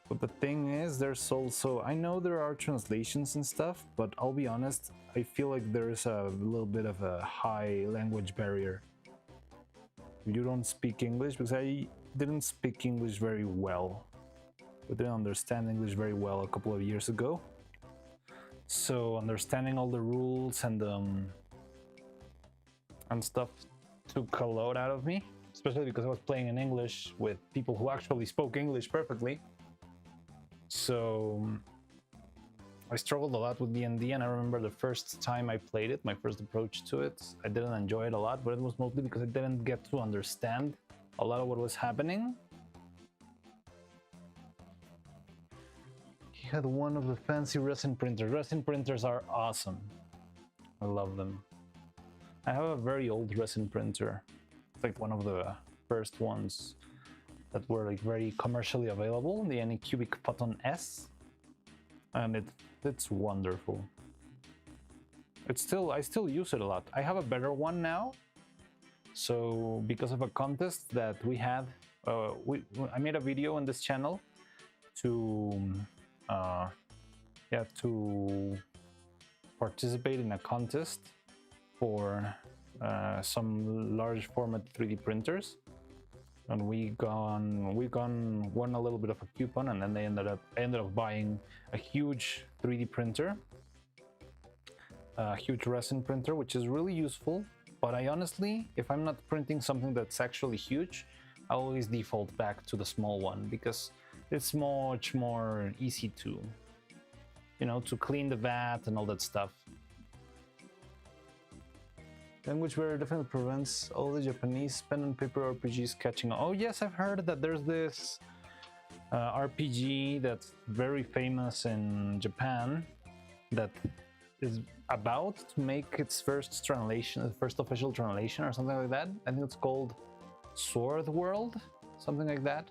But the thing is, there's also, I know there are translations and stuff, but I'll be honest, I feel like there's a little bit of a high language barrier. If you don't speak English, because I didn't speak English very well. I didn't understand English very well a couple of years ago. So understanding all the rules and stuff took a lot out of me. especially because I was playing in English with people who actually spoke English perfectly. So I struggled a lot with D&D, and I remember the first time I played it, my first approach to it, I didn't enjoy it a lot, but it was mostly because I didn't get to understand a lot of what was happening. He had one of the fancy resin printers. Resin printers are awesome. I love them. I have a very old resin printer. It's like one of the first ones that were like very commercially available, the Anycubic Photon S, and it's wonderful. I still use it a lot. I have a better one now. So because of a contest that we had, I made a video on this channel to to participate in a contest for some large format 3D printers, and we won a little bit of a coupon, and then I ended up buying a huge 3D printer, a huge resin printer, which is really useful. But I honestly, if I'm not printing something that's actually huge, I always default back to the small one because it's much more easy to, to clean the vat and all that stuff. Language barrier definitely prevents all the Japanese pen and paper RPGs catching on. Oh yes, I've heard that there's this RPG that's very famous in Japan that is about to make its first translation, the first official translation or something like that. I think it's called Sword World, something like that.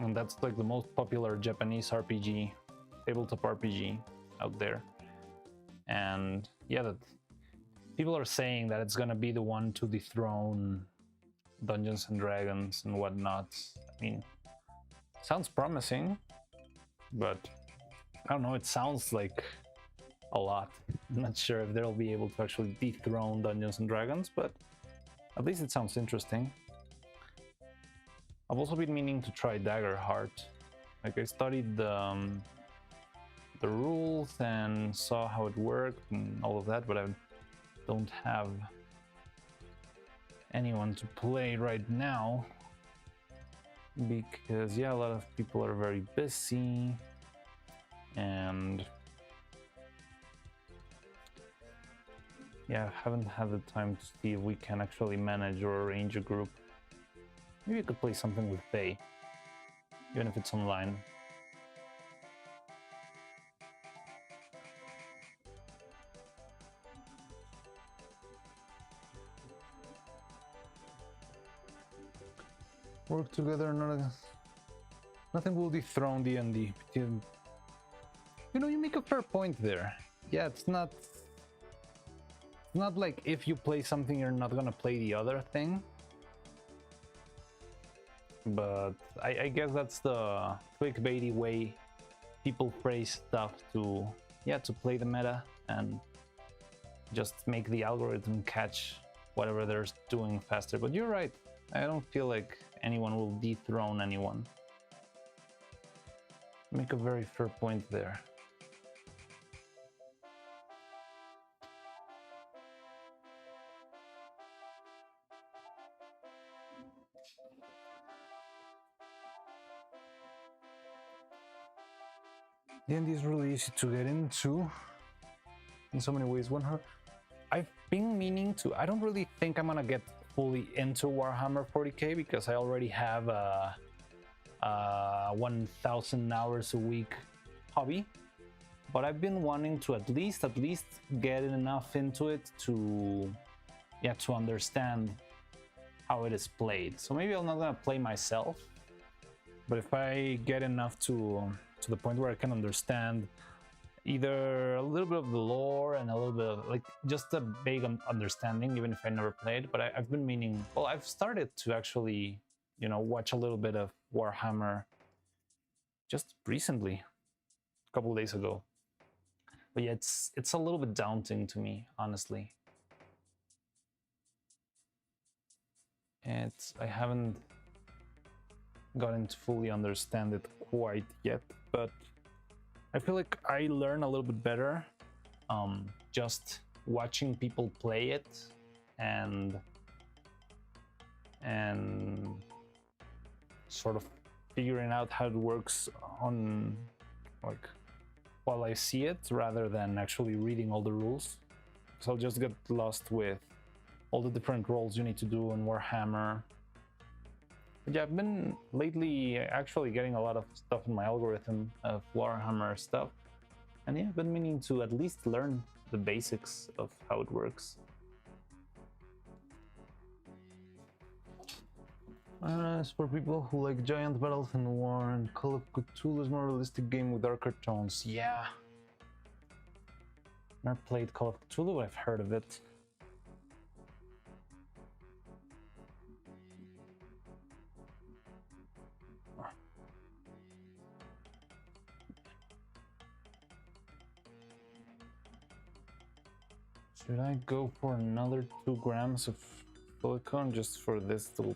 And that's like the most popular Japanese RPG, tabletop RPG out there. And yeah, that people are saying that it's gonna be the one to dethrone Dungeons and Dragons and whatnot. I mean, sounds promising, but I don't know, it sounds like a lot. I'm not sure if they'll be able to actually dethrone Dungeons and Dragons, but at least it sounds interesting. I've also been meaning to try Daggerheart. Like, I studied the rules and saw how it worked and all of that, but I don't have anyone to play right now because, yeah, a lot of people are very busy, and yeah, I haven't had the time to see if we can actually manage or arrange a group. Maybe I could play something with Faye, even if it's online. Work together, nothing will dethrone D&D. You make a fair point there. Yeah, it's not like if you play something, you're not gonna play the other thing. But I guess that's the clickbaity way people phrase stuff to play the meta and just make the algorithm catch whatever they're doing faster. But you're right. I don't feel like anyone will dethrone anyone. Make a very fair point there. D&D is really easy to get into in so many ways. I've been meaning to. I don't really think I'm gonna get fully into Warhammer 40k because I already have a 1,000 hours a week hobby. But I've been wanting to at least get enough into it to understand how it is played. So maybe I'm not gonna play myself, but if I get enough to the point where I can understand either a little bit of the lore and a little bit of like just a vague understanding, even if I never played. But I've been meaning, well, I've started to actually, watch a little bit of Warhammer just recently, a couple of days ago. But yeah, it's a little bit daunting to me, honestly. I haven't gotten to fully understand it quite yet, but I feel like I learn a little bit better just watching people play it and and sort of figuring out how it works on, like, while I see it, rather than actually reading all the rules. So I'll just get lost with all the different roles you need to do in Warhammer. But yeah, I've been lately actually getting a lot of stuff in my algorithm of Warhammer stuff. And yeah, I've been meaning to at least learn the basics of how it works. As for people who like giant battles and war, and Call of Cthulhu is more realistic game with darker tones. Yeah. Never played Call of Cthulhu, I've heard of it. Should I go for another 2 grams of silicone just for this to...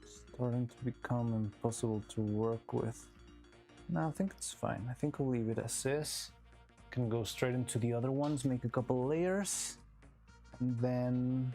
Starting to become impossible to work with. No, I think it's fine. I think I'll leave it as is. Can go straight into the other ones, make a couple layers, and then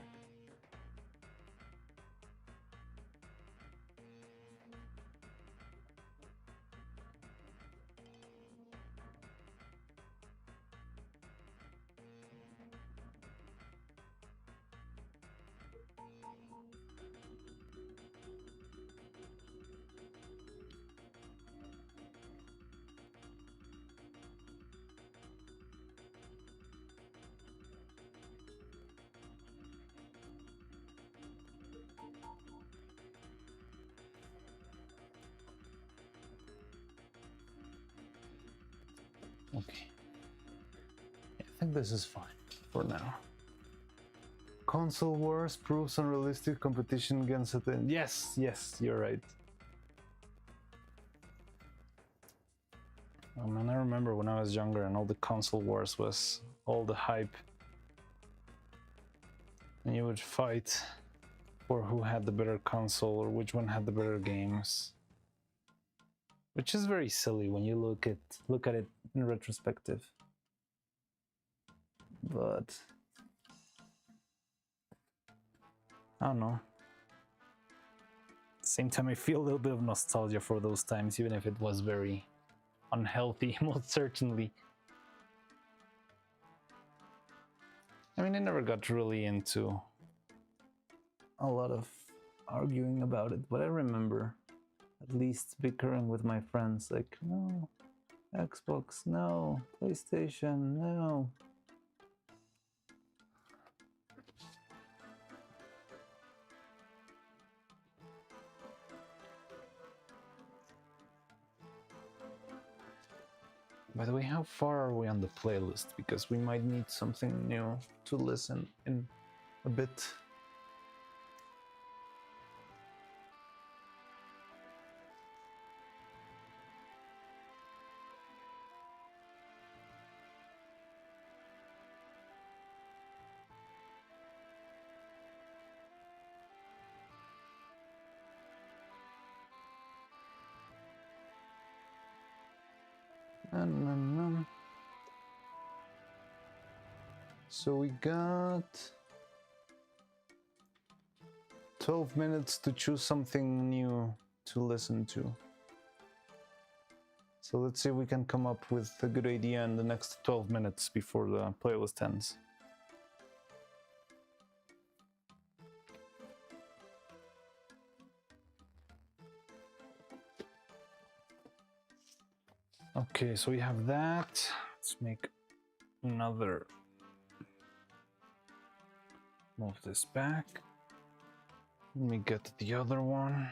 okay. Yeah, I think this is fine for now. Console wars proves unrealistic competition against it. Yes, yes, you're right. Oh man, I remember when I was younger and all the console wars was all the hype. And you would fight for who had the better console or which one had the better games. Which is very silly when you look at it in retrospective. But I don't know. At the same time, I feel a little bit of nostalgia for those times, even if it was very unhealthy, most certainly. I mean, I never got really into a lot of arguing about it, but I remember at least bickering with my friends, like, no, Xbox, no, PlayStation, no. By the way, how far are we on the playlist? Because we might need something new to listen in a bit. So we got 12 minutes to choose something new to listen to. So let's see if we can come up with a good idea in the next 12 minutes before the playlist ends. Okay, so we have that. Let's make another. Move this back. Let me get the other one.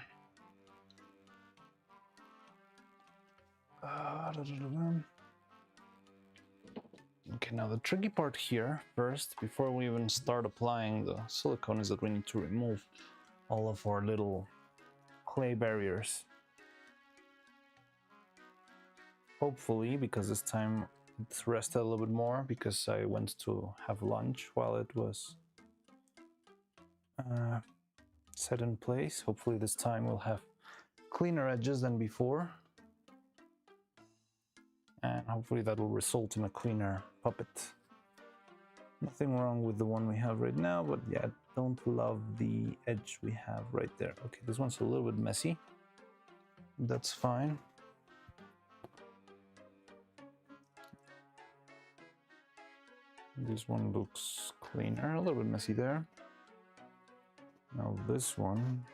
Okay, now the tricky part here, first, before we even start applying the silicone, is that we need to remove all of our little clay barriers. Hopefully, because this time it's rested a little bit more, because I went to have lunch while it was set in place. Hopefully this time we'll have cleaner edges than before. And hopefully that will result in a cleaner puppet. Nothing wrong with the one we have right now, but yeah, don't love the edge we have right there. Okay, this one's a little bit messy. That's fine. This one looks cleaner, a little bit messy there. Now this one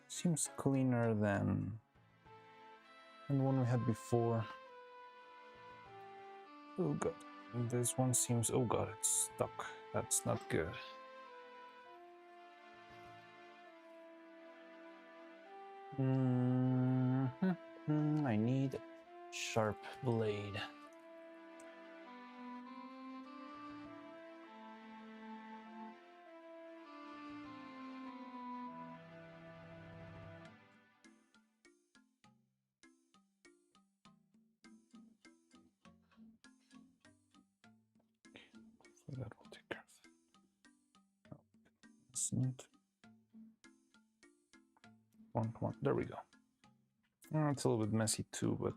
seems cleaner than the one we had before. Oh god, and this one seems, oh god, it's stuck. That's not good. I need a sharp blade. So that will take care of it. Isn't. Come on, there we go. It's a little bit messy too, but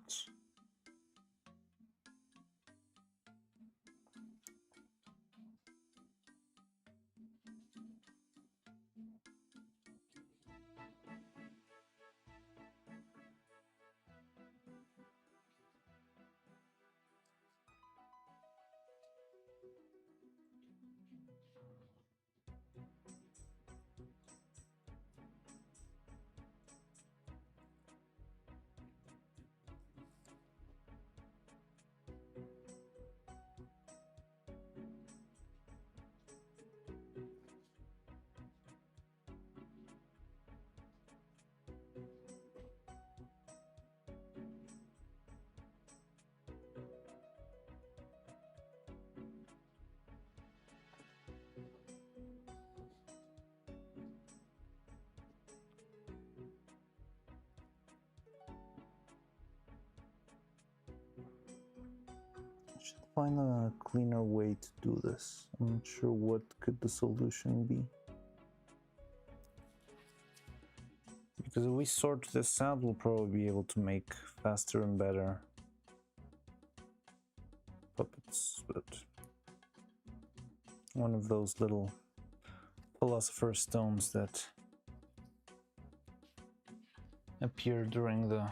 find a cleaner way to do this. I'm not sure what could the solution be. Because if we sort this out, we'll probably be able to make faster and better puppets, but one of those little philosopher's stones that appear during the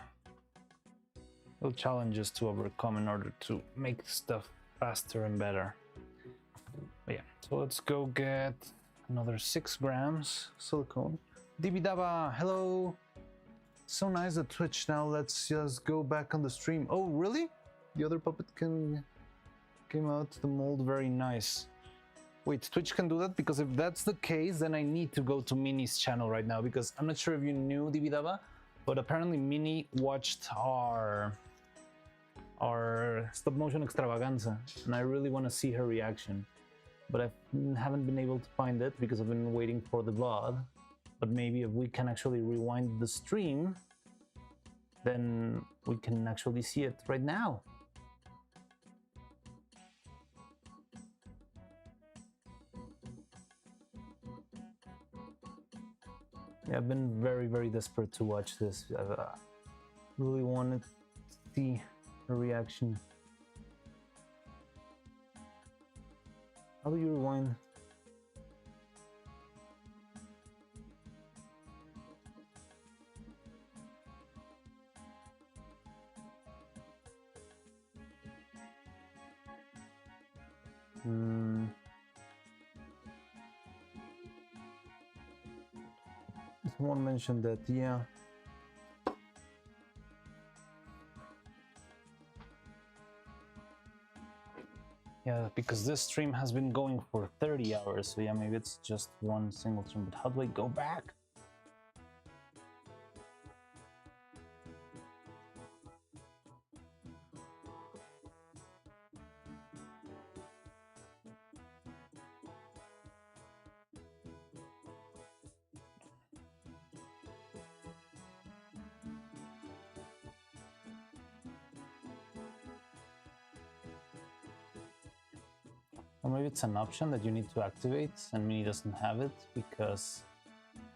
little challenges to overcome in order to make stuff faster and better. But yeah, so let's go get another 6 grams silicone. Dibidaba, hello! So nice at Twitch. Now let's just go back on the stream. Oh, really? The other puppet came out the mold very nice. Wait, Twitch can do that? Because if that's the case, then I need to go to Mini's channel right now, because I'm not sure if you knew, Dibidaba, but apparently Mini watched our stop motion extravaganza, and I really want to see her reaction, but I haven't been able to find it because I've been waiting for the VOD. But maybe if we can actually rewind the stream, then we can actually see it right now. Yeah, I've been very, very desperate to watch this. I've really wanted to see her reaction. How do you rewind? Someone mentioned that, yeah. Yeah, because this stream has been going for 30 hours, so yeah, maybe it's just one single stream, but how do I go back? maybe it's an option that you need to activate and Mini doesn't have it because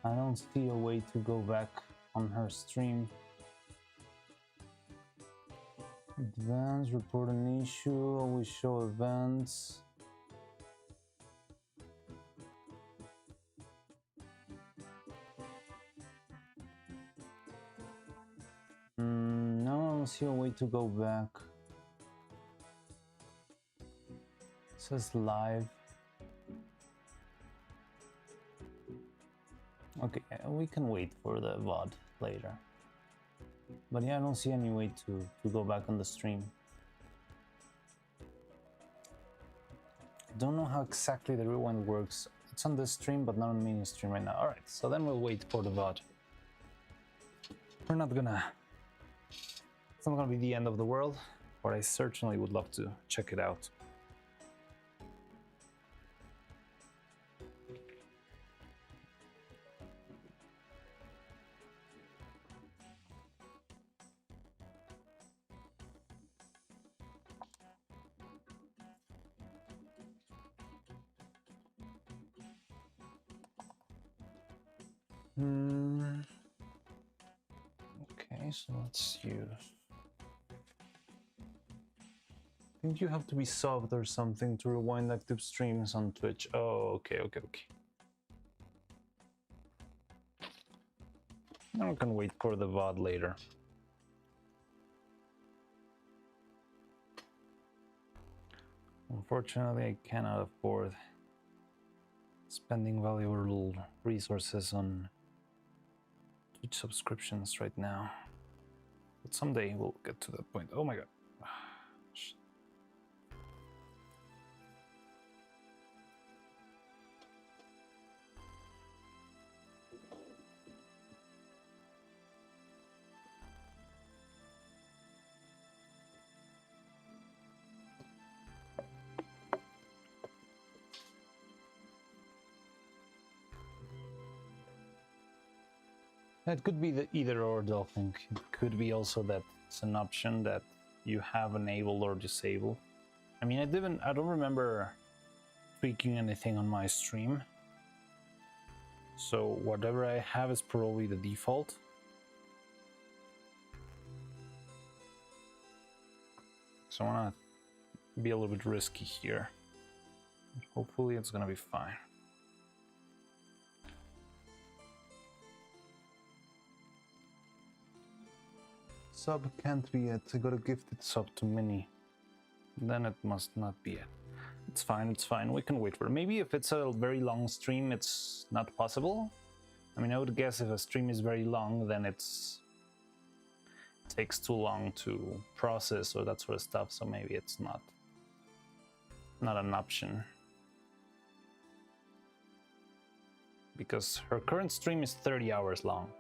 I don't see a way to go back on her stream. Advanced, report an issue, always show events. No, I don't see a way to go back. It says live. Okay, we can wait for the VOD later. But yeah, I don't see any way to go back on the stream. Don't know how exactly the rewind works. It's on the stream, but not on mini stream right now. Alright, so then we'll wait for the VOD. We're not gonna... It's not gonna be the end of the world, but I certainly would love to check it out. Okay, so let's use... I think you have to be subbed or something to rewind active streams on Twitch. Oh, okay. Now we can wait for the VOD later. Unfortunately, I cannot afford spending valuable resources on Twitch subscriptions right now. But someday we'll get to that point. Oh my god. It could be the either or, Dolphin. It could be also that it's an option that you have enabled or disabled. I mean, I don't remember tweaking anything on my stream. So whatever I have is probably the default. So I want to be a little bit risky here. Hopefully it's gonna be fine. Sub can't be it. I got a gifted sub to Mini. Then it must not be it. It's fine. We can wait for it. Maybe if it's a very long stream, it's not possible. I mean, I would guess if a stream is very long, then it takes too long to process or that sort of stuff. So maybe it's not an option. Because her current stream is 30 hours long.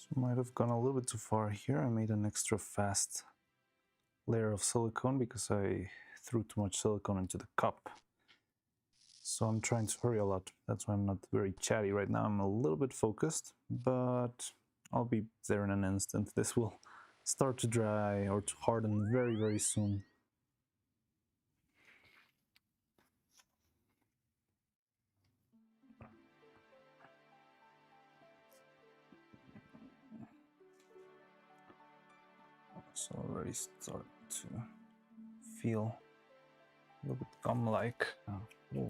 So might have gone a little bit too far here. I made an extra fast layer of silicone because I threw too much silicone into the cup. So I'm trying to hurry a lot. That's why I'm not very chatty right now. I'm a little bit focused, but I'll be there in an instant. This will start to dry or to harden very, very soon. So already start to feel a little bit gum-like. Oh.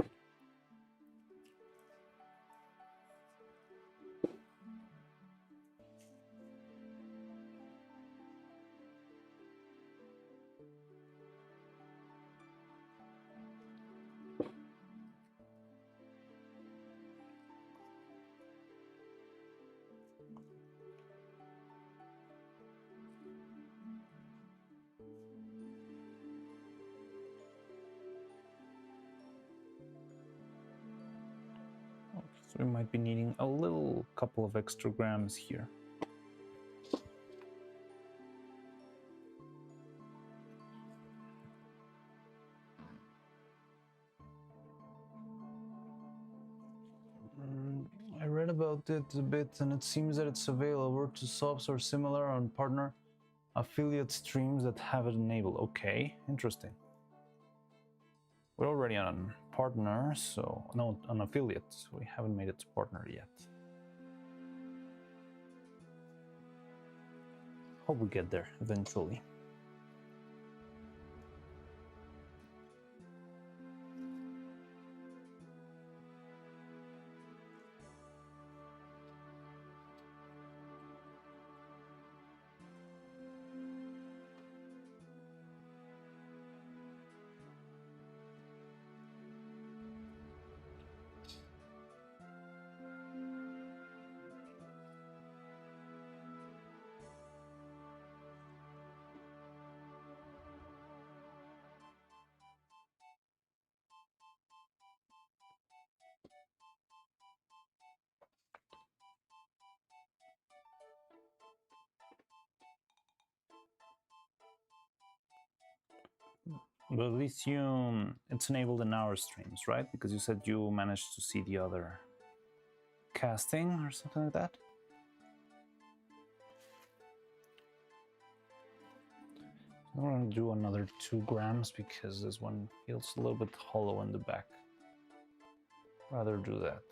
So we might be needing a little couple of extra grams here. I read about it a bit, and it seems that it's available to subs or similar on partner affiliate streams that have it enabled. Okay, interesting. We're already on partner, so no, on affiliate, so we haven't made it to partner yet. Hope we get there eventually. But at least it's enabled in our streams, right? Because you said you managed to see the other casting or something like that. I'm gonna do another 2 grams because this one feels a little bit hollow in the back. Rather do that.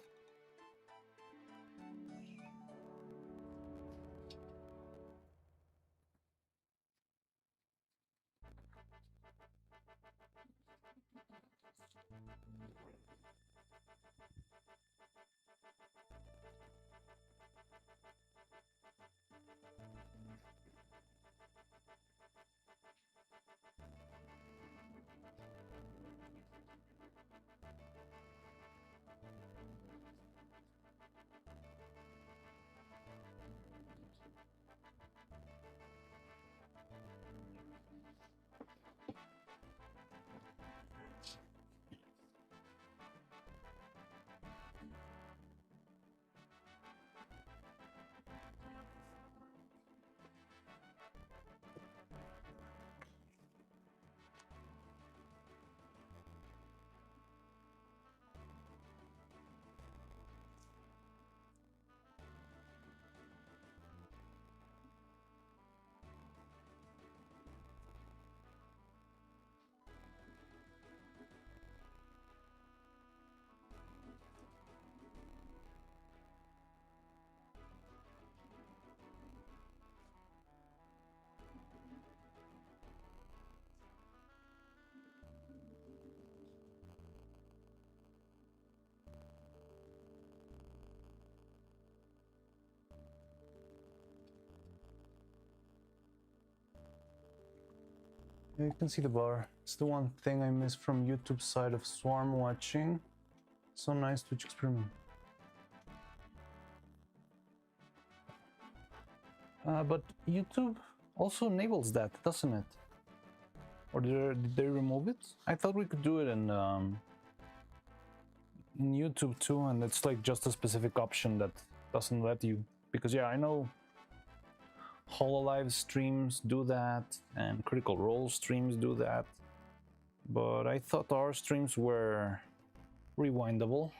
You can see the bar. It's the one thing I miss from YouTube side of Swarm watching. So nice Twitch experiment. But YouTube also enables that, doesn't it? Or did they remove it? I thought we could do it in YouTube too, and it's like just a specific option that doesn't let you. Because yeah, I know Hololive streams do that, and Critical Role streams do that. But I thought our streams were rewindable.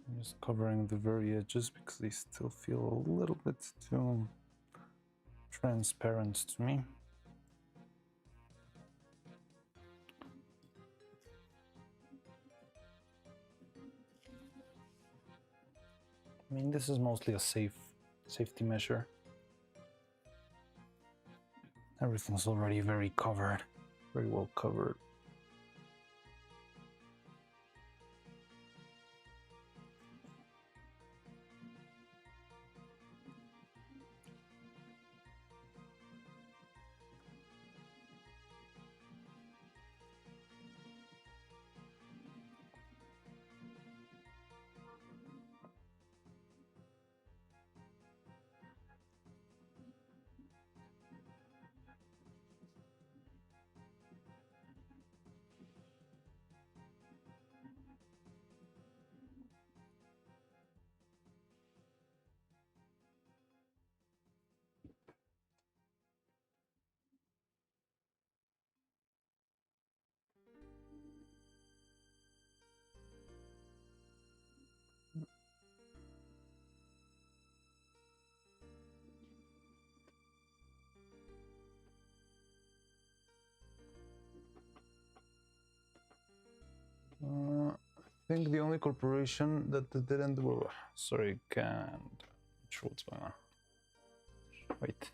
I'm just covering the very edges because they still feel a little bit too transparent to me. I mean, this is mostly a safety measure. Everything's already very covered, very well covered. I think the only corporation that didn't. Sorry, can't. Not sure what's going on. Wait.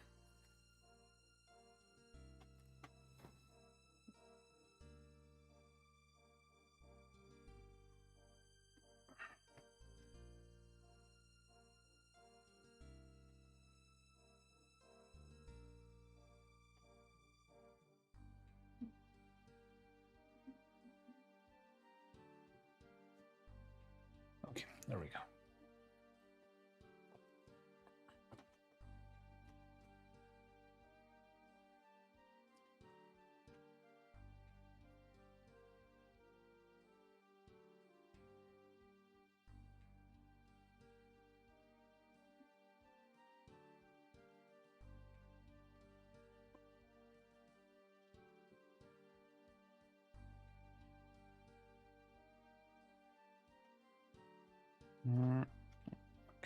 Okay, there we go.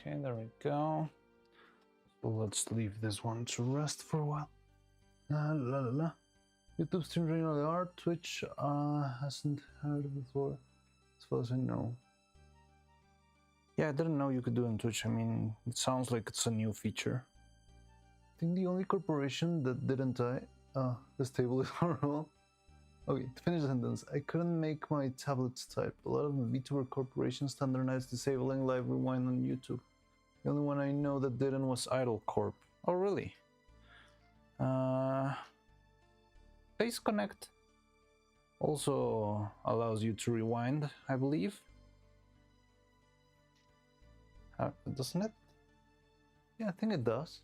Okay, there we go. So let's leave this one to rest for a while. YouTube stream running on the art. Twitch hasn't heard of before, as far as I know. Yeah, I didn't know you could do it on Twitch. I mean, it sounds like it's a new feature. I think the only corporation that didn't die. This table is horrible. Okay, to finish the sentence, I couldn't make my tablets type. A lot of VTuber corporations standardized disabling live rewind on YouTube. The only one I know that didn't was Idle Corp. Oh, really? Face Connect also allows you to rewind, I believe. doesn't it? Yeah, I think it does.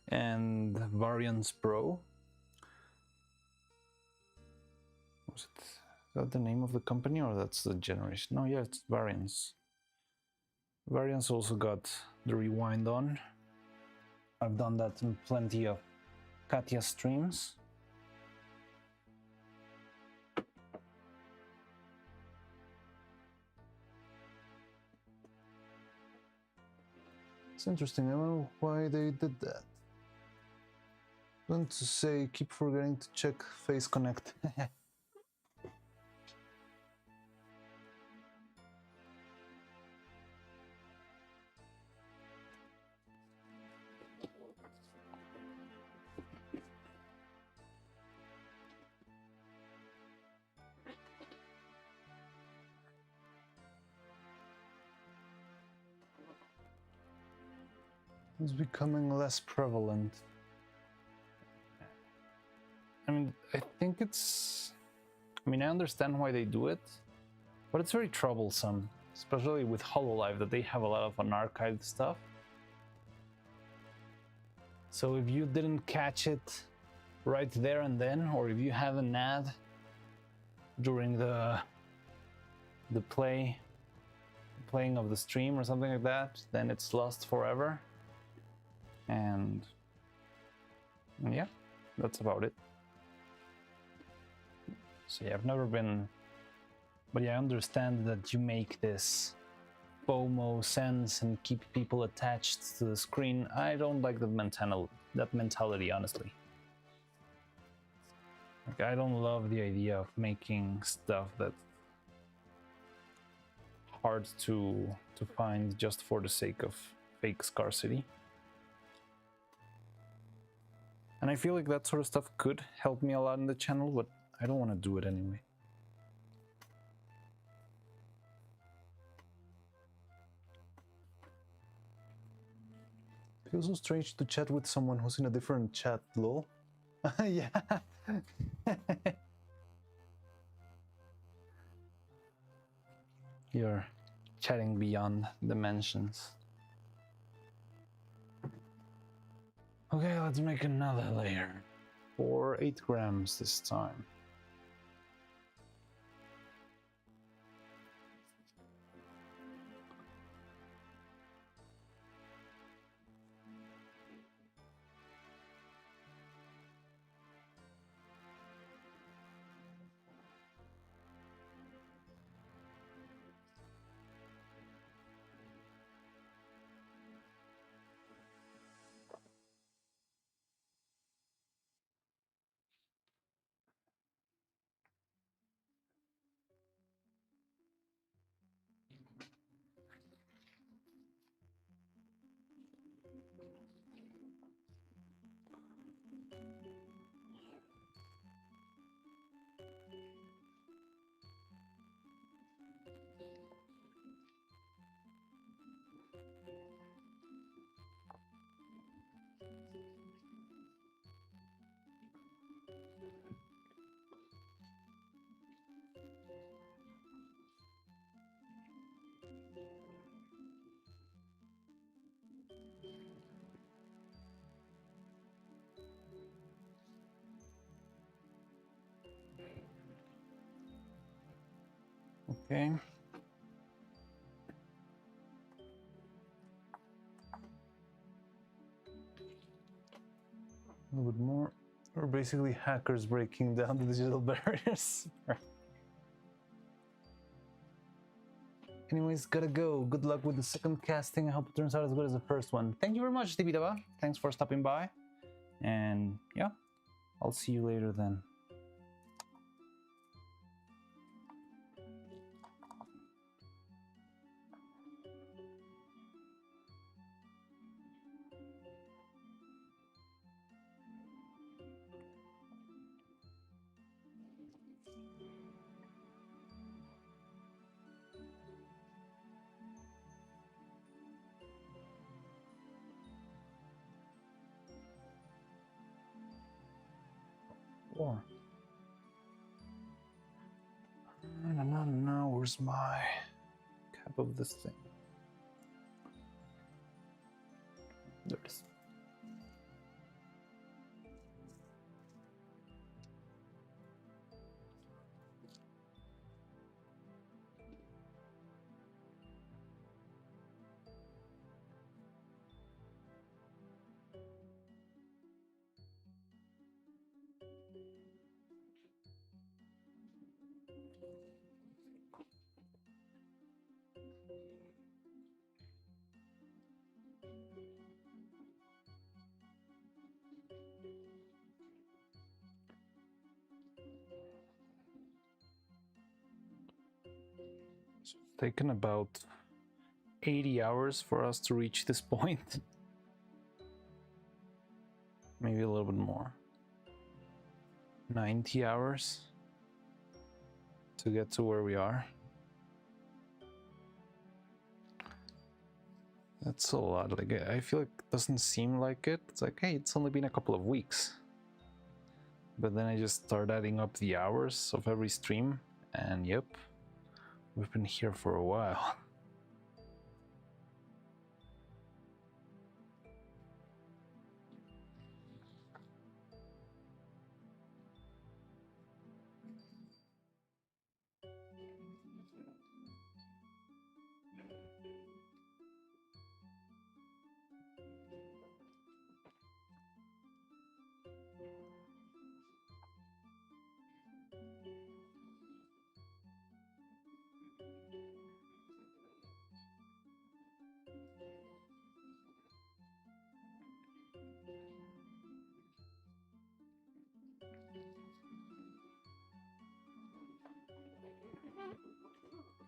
And Variance Pro. Was it? Is that the name of the company, or that's the generation? No, yeah, it's Variance. Variance also got the rewind on. I've done that in plenty of Katya streams. It's interesting. I don't know why they did that. I want to say, keep forgetting to check Face Connect. It's becoming less prevalent. I mean, I think it's... I mean, I understand why they do it, but it's very troublesome, especially with HoloLive, that they have a lot of unarchived stuff. So if you didn't catch it right there and then, or if you had an ad during the playing of the stream or something like that, then it's lost forever. And yeah, that's about it. So yeah, I've never been, but yeah, I understand that you make this FOMO sense and keep people attached to the screen. I don't like that mentality, honestly. Like, I don't love the idea of making stuff that's hard to find just for the sake of fake scarcity. And I feel like that sort of stuff could help me a lot in the channel, but I don't want to do it anyway. Feels so strange to chat with someone who's in a different chat, lol. Yeah. You're chatting beyond dimensions. Okay, let's make another layer. For 8 grams this time. Okay. A little bit more. We're basically hackers breaking down the digital barriers. Anyways, gotta go. Good luck with the second casting. I hope it turns out as good as the first one. Thank you very much, Tibidaba. Thanks for stopping by. And yeah, I'll see you later then. Or no, where's my cap of this thing. There it is. It's taken about 80 hours for us to reach this point. Maybe a little bit more. 90 hours to get to where we are. That's a lot. Like, I feel like it doesn't seem like it. It's like, hey, it's only been a couple of weeks. But then I just start adding up the hours of every stream, and yep, we've been here for a while.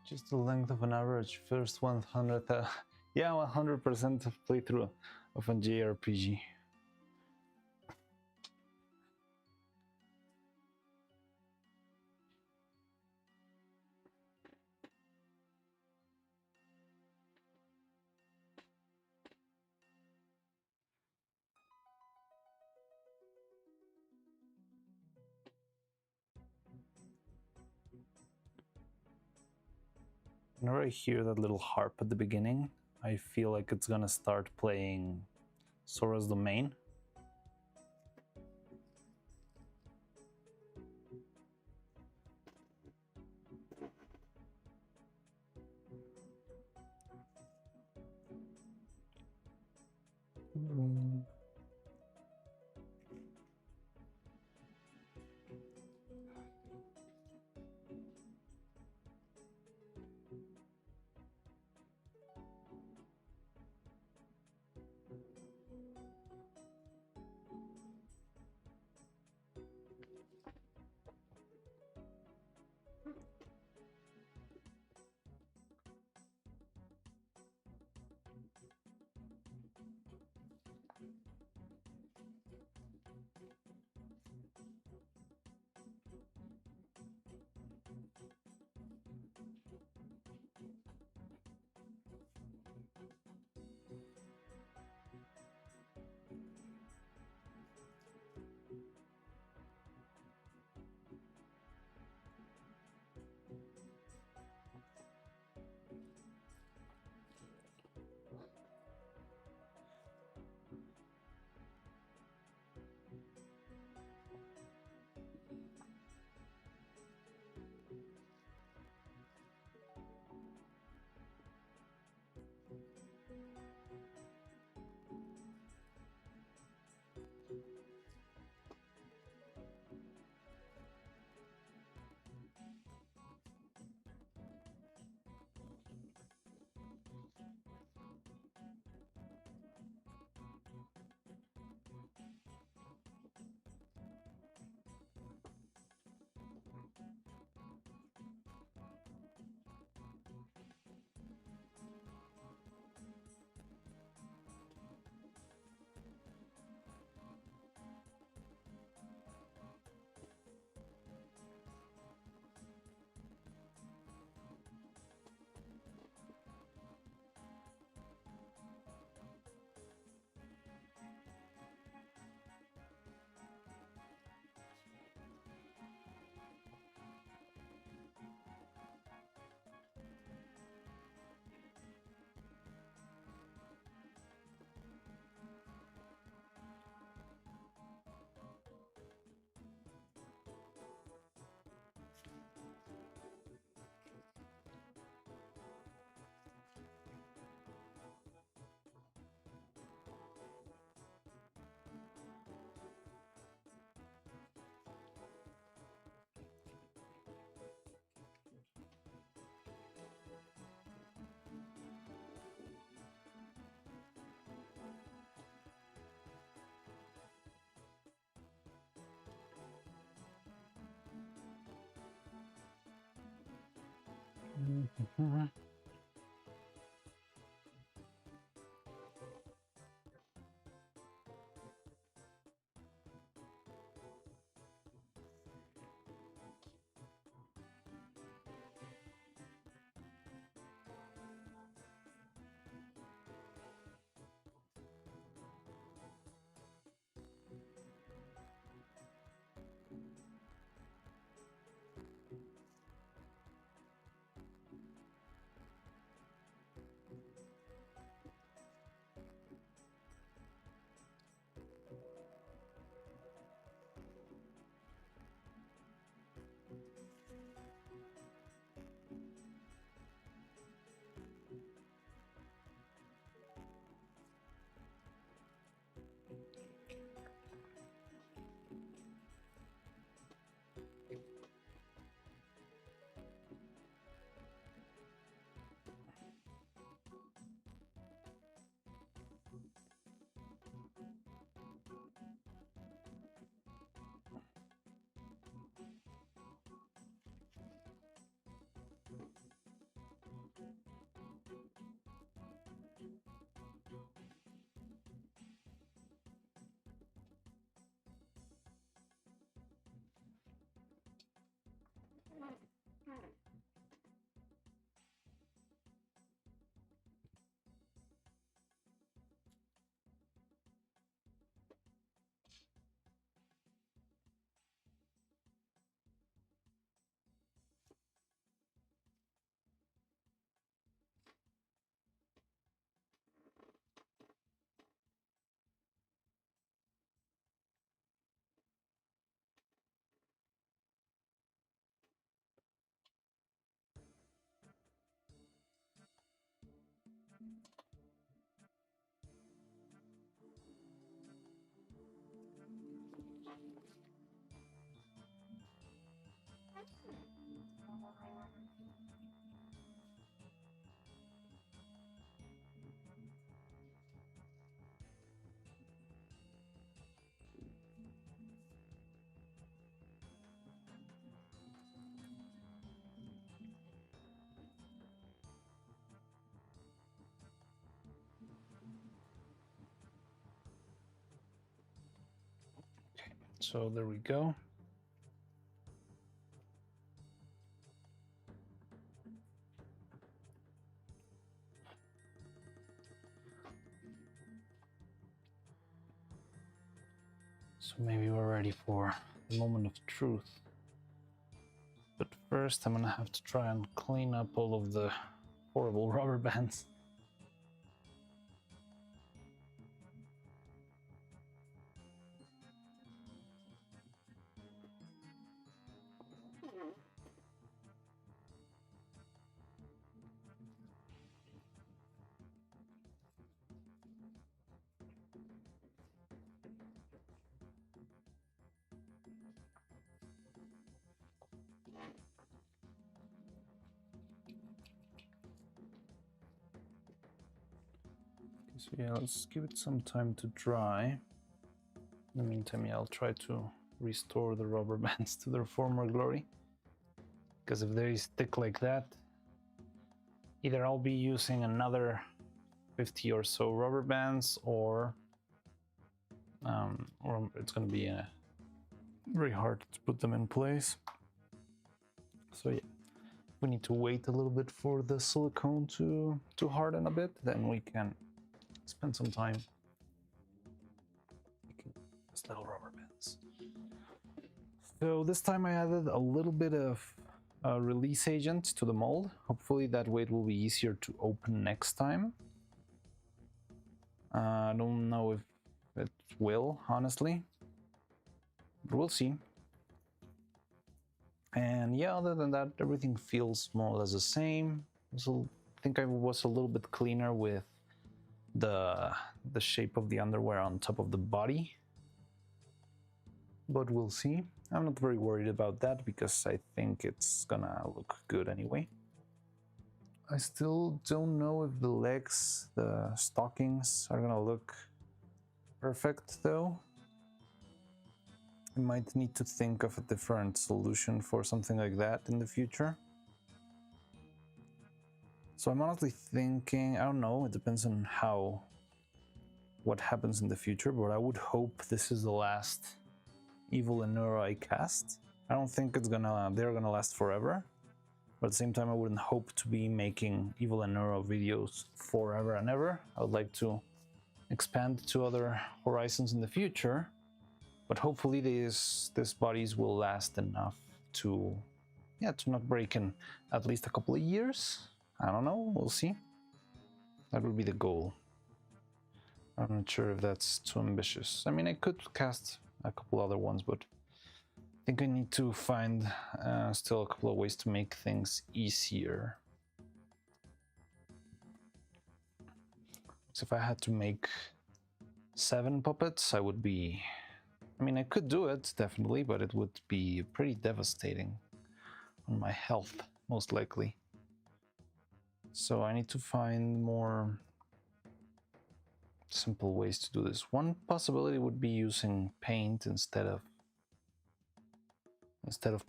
Just the length of an average first 100, yeah, 100% of playthrough of a JRPG. Whenever I hear that little harp at the beginning, I feel like it's gonna start playing Sora's Domain. So there we go. So maybe we're ready for the moment of truth. But first I'm gonna have to try and clean up all of the horrible rubber bands. So yeah, let's give it some time to dry. In the meantime, yeah, I'll try to restore the rubber bands to their former glory. Because if they stick like that, either I'll be using another 50 or so rubber bands, or it's going to be very hard to put them in place. So yeah, we need to wait a little bit for the silicone to harden a bit, then we can spend some time making these little rubber bands. So this time I added a little bit of release agent to the mold. Hopefully that way it will be easier to open next time. I don't know if it will, honestly, but we'll see. And yeah, other than that, everything feels more or less the same. So I think I was a little bit cleaner with the shape of the underwear on top of the body, but we'll see. I'm not very worried about that because I think it's gonna look good anyway. I still don't know if the legs, the stockings, are gonna look perfect though. I might need to think of a different solution for something like that in the future. So I'm honestly thinking, I don't know, it depends on what happens in the future, but I would hope this is the last Evil and Neuro I cast. I don't think they're gonna last forever, but at the same time I wouldn't hope to be making Evil and Neuro videos forever and ever. I would like to expand to other horizons in the future, but hopefully these bodies will last enough to not break in at least a couple of years. I don't know, we'll see. That would be the goal. I'm not sure if that's too ambitious. I mean, I could cast a couple other ones, but I think I need to find still a couple of ways to make things easier. So if I had to make 7 puppets, I would be... I mean, I could do it, definitely, but it would be pretty devastating on my health, most likely. So I need to find more simple ways to do this. One possibility would be using paint instead of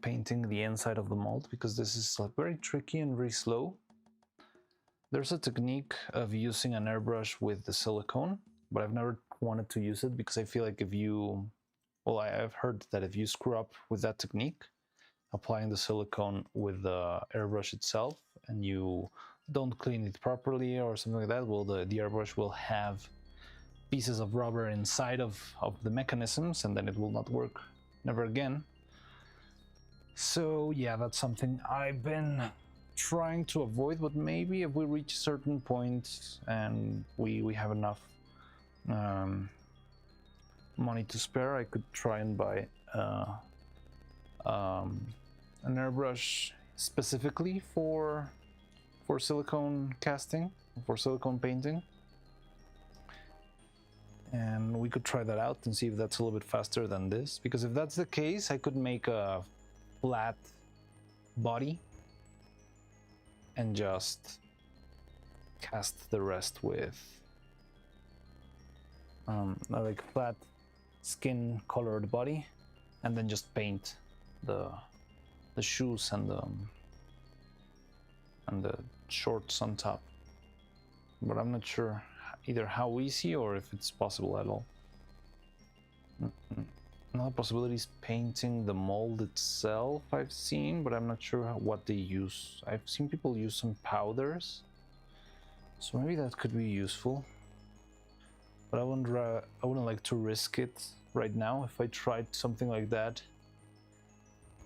painting the inside of the mold, because this is very tricky and very slow. There's a technique of using an airbrush with the silicone, but I've never wanted to use it because I feel like I've heard that if you screw up with that technique, applying the silicone with the airbrush itself, and you don't clean it properly or something like that, well, the airbrush will have pieces of rubber inside of the mechanisms, and then it will not work never again. So yeah, that's something I've been trying to avoid, but maybe if we reach a certain point and we have enough money to spare, I could try and buy an airbrush specifically for silicone casting, for silicone painting, and we could try that out and see if that's a little bit faster than this, because if that's the case, I could make a flat body and just cast the rest with like flat skin colored body, and then just paint the shoes and the shorts on top. But I'm not sure either how easy or if it's possible at all. Another possibility is painting the mold itself, I've seen, but I'm not sure what they use. I've seen people use some powders, so maybe that could be useful. But I wouldn't like to risk it right now. If I tried something like that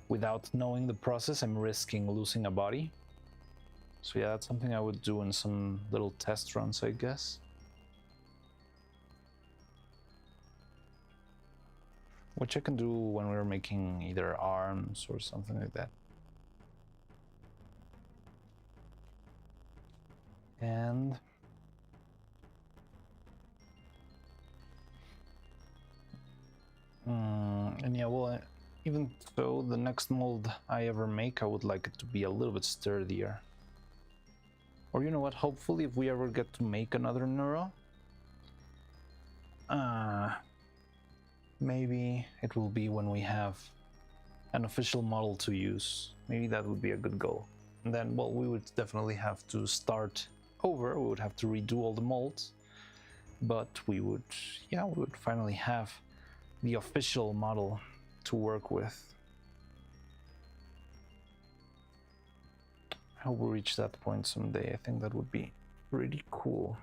without knowing the process, I'm risking losing a body. So yeah, that's something I would do in some little test runs, I guess. Which I can do when we're making either arms or something like that. And yeah, well, even so, the next mold I ever make, I would like it to be a little bit sturdier. Or you know what, hopefully if we ever get to make another Neuro, maybe it will be when we have an official model to use. Maybe that would be a good goal. And then, well, we would definitely have to start over. We would have to redo all the molds, but we would finally have the official model to work with. I hope we reach that point someday. I think that would be pretty cool.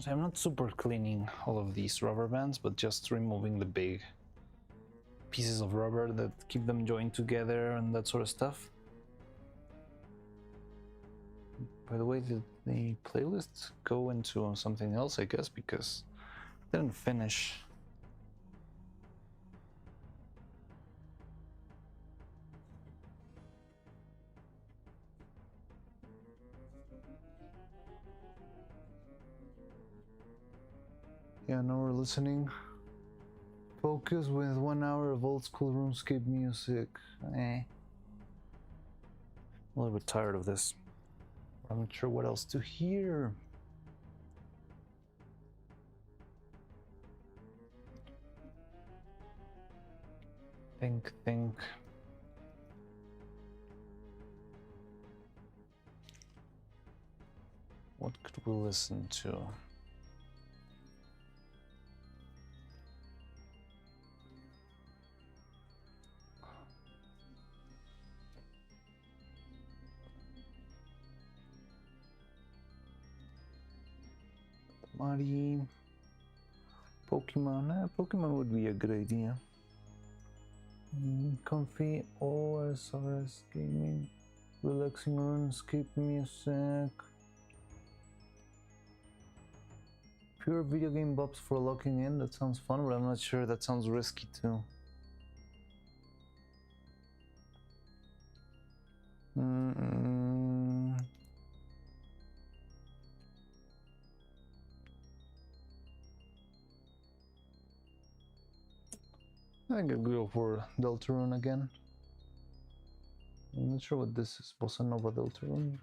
So I'm not super cleaning all of these rubber bands, but just removing the big pieces of rubber that keep them joined together and that sort of stuff. By the way, did the playlist go into something else, I guess, because I didn't finish. Yeah, now we're listening. Focus with 1 hour of old school RuneScape music. A little bit tired of this. I'm not sure what else to hear. Think. What could we listen to? Mari. Pokemon. Pokemon would be a good idea. Comfy OSRS gaming. Relaxing RuneScape music. Pure video game bobs for locking in. That sounds fun, but I'm not sure. That sounds risky too. I think I'll go for Deltarune again. I'm not sure what this is. Bossa Nova Deltarune.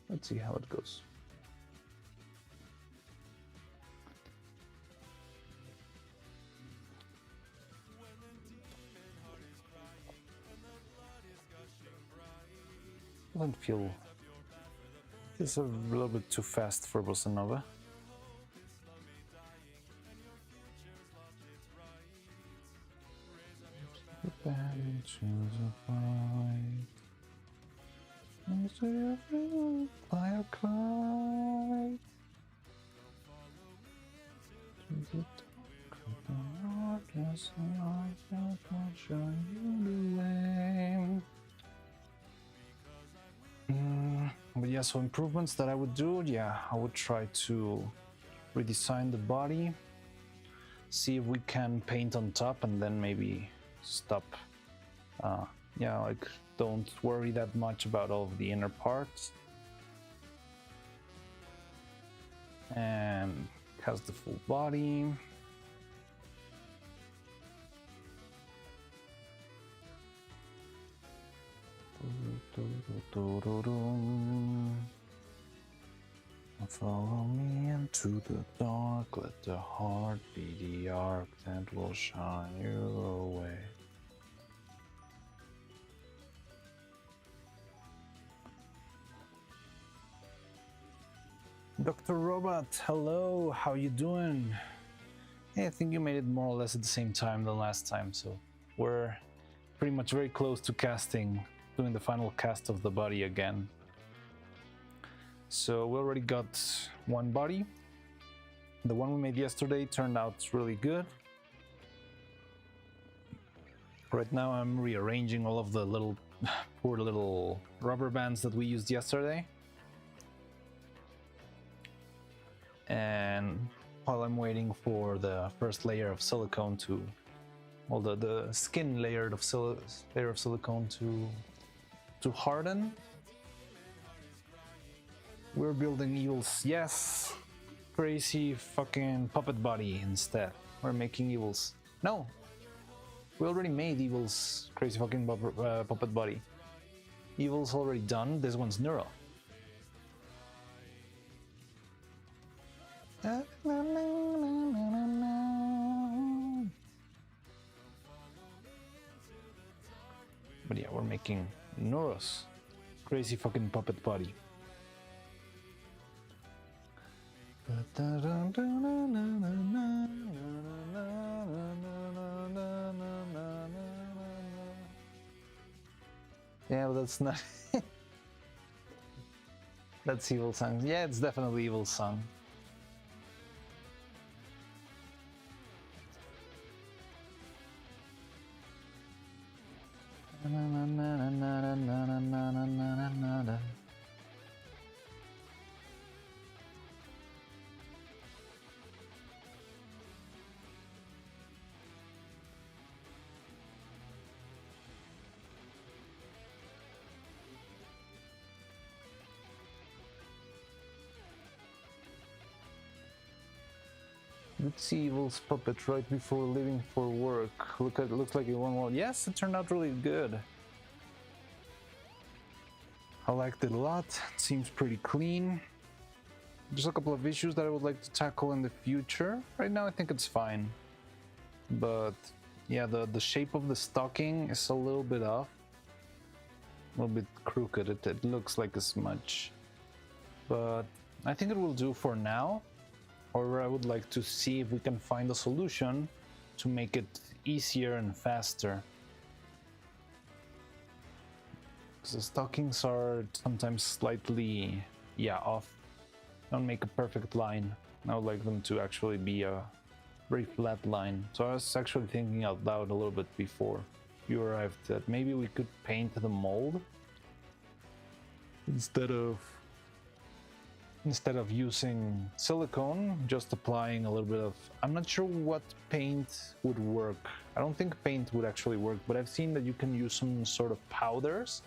Let's see how it goes. Doesn't feel. It's a little bit too fast for Bossa Nova. Fly a kite. To the top of the darkness, I'll show you the way. But yeah, so improvements that I would do, yeah, I would try to redesign the body, see if we can paint on top, and then maybe stop. Yeah, like don't worry that much about all of the inner parts. And has the full body. Follow me into the dark, let the heart be the arc that will shine you away. Dr. Robot, hello, how you doing? Hey, I think you made it more or less at the same time than last time, so we're pretty much very close to casting, doing the final cast of the body again. So we already got one body. The one we made yesterday turned out really good. Right now I'm rearranging all of the little poor little rubber bands that we used yesterday. And while I'm waiting for the first layer of silicone to, well, the skin layer of silicone to harden, we're building Evil's, yes, crazy fucking puppet body instead. We're making Evil's. No, we already made Evil's crazy fucking puppet body. Evil's already done. This one's Neuro. But yeah, we're making Neuro's crazy fucking puppet body. Yeah, but that's not. That's Evil's song. Yeah, it's definitely Evil's song. Let's see Evil's puppet right before leaving for work. Looks like it went well. Yes, it turned out really good. I liked it a lot. It seems pretty clean. There's a couple of issues that I would like to tackle in the future. Right now I think it's fine. But yeah, the shape of the stocking is a little bit off. A little bit crooked. It looks like a smudge. But I think it will do for now. However, I would like to see if we can find a solution to make it easier and faster. Because the stockings are sometimes slightly, off. Don't make a perfect line. I would like them to actually be a very flat line. So I was actually thinking out loud a little bit before you arrived that maybe we could paint the mold instead of using silicone, just applying a little bit of... I'm not sure what paint would work. I don't think paint would actually work, but I've seen that you can use some sort of powders.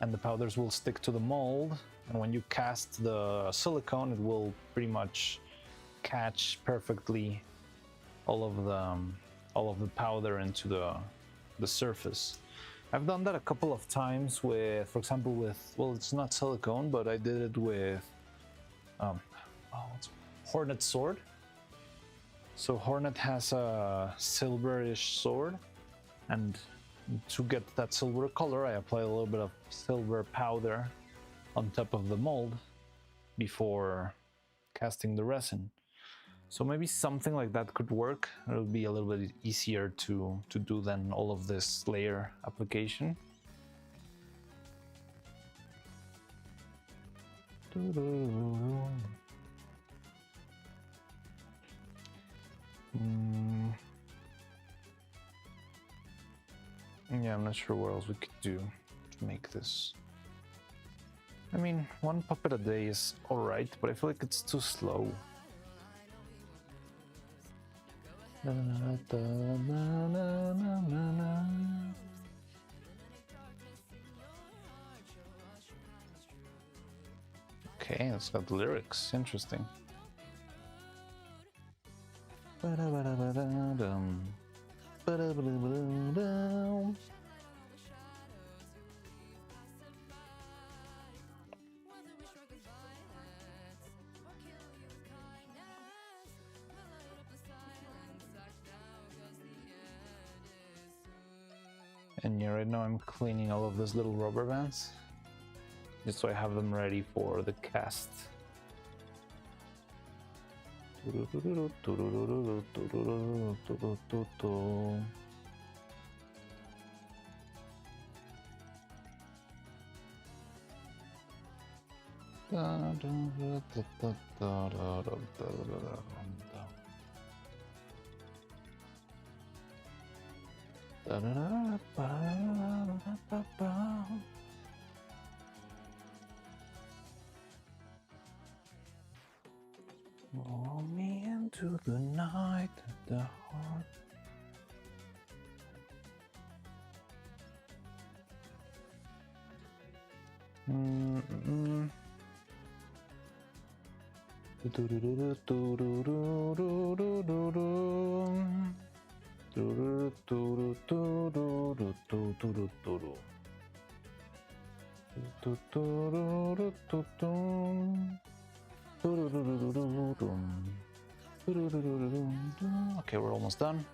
And the powders will stick to the mold. And when you cast the silicone, it will pretty much catch perfectly all of the powder into the surface. I've done that a couple of times with, for example, well, it's not silicone, but I did it with Hornet sword. So Hornet has a silverish sword, and to get that silver color, I apply a little bit of silver powder on top of the mold before casting the resin. So maybe something like that could work. It'll be a little bit easier to do than all of this layer application. Yeah, I'm not sure what else we could do to make this. I mean, one puppet a day is alright, but I feel like it's too slow. Okay, it's got lyrics. Interesting. And yeah, right now I'm cleaning all of those little rubber bands, just so I have them ready for the cast. Roll me into the night at the heart. Okay, we're almost done.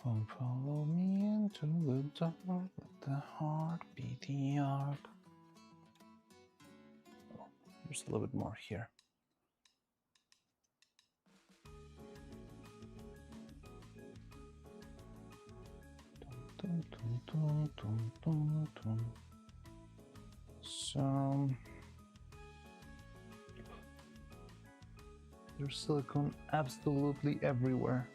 Come follow me into the dark, let the heart be the arc. Oh, there's a little bit more here. Dun, dun, dun, dun, dun, dun. So there's silicone absolutely everywhere.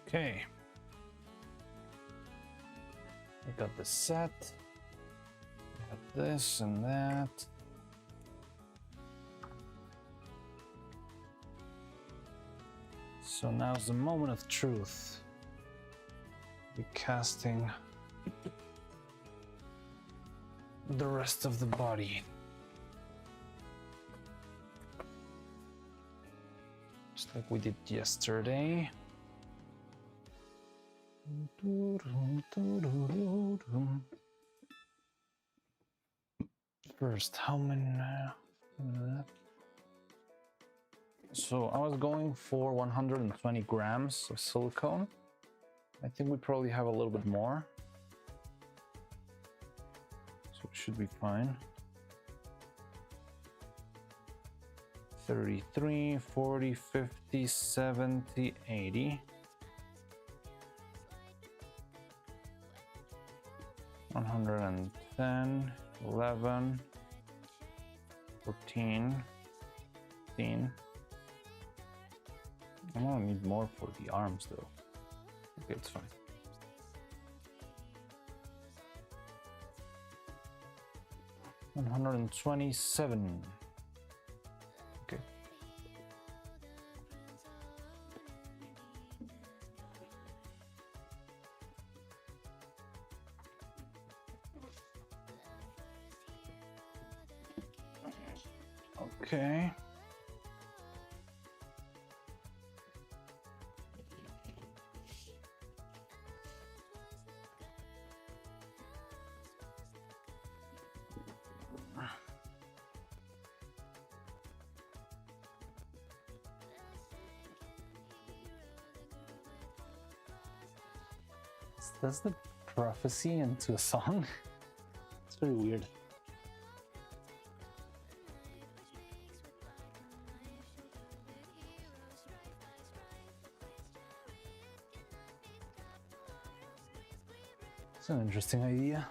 Okay. I got the set. I got this and that. So now's the moment of truth. We're casting the rest of the body. Just like we did yesterday. First, how many? So I was going for 120 grams of silicone. I think we probably have a little bit more. So it should be fine. 33, 40, 50, 70, 80. 110, 11, 14, 15. I'm gonna need more for the arms though. Okay, it's fine. $127. Okay. Okay. That's the prophecy into a song. It's very weird. It's an interesting idea.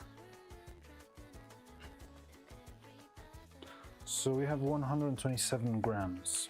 So we have 127 grams.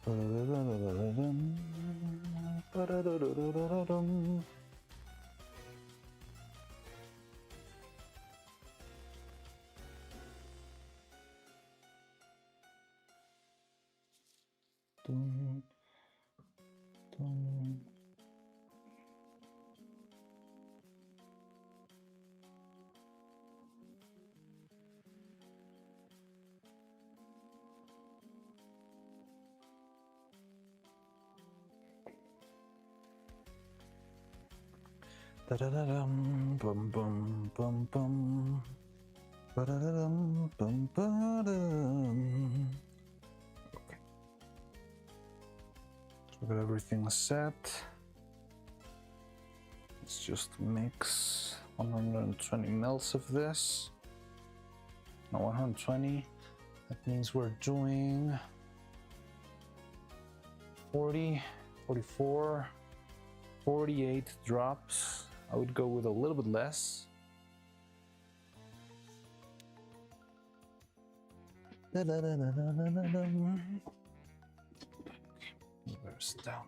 Dun, dun. Da-da-da-dum, bum bum bum bum. Ba-da-da-dum, bum ba-dum. Okay. So we got everything set. Let's just mix 120 mils of this. No, 120. That means we're doing 40, 44, 48 drops. I would go with a little bit less. Where's it down?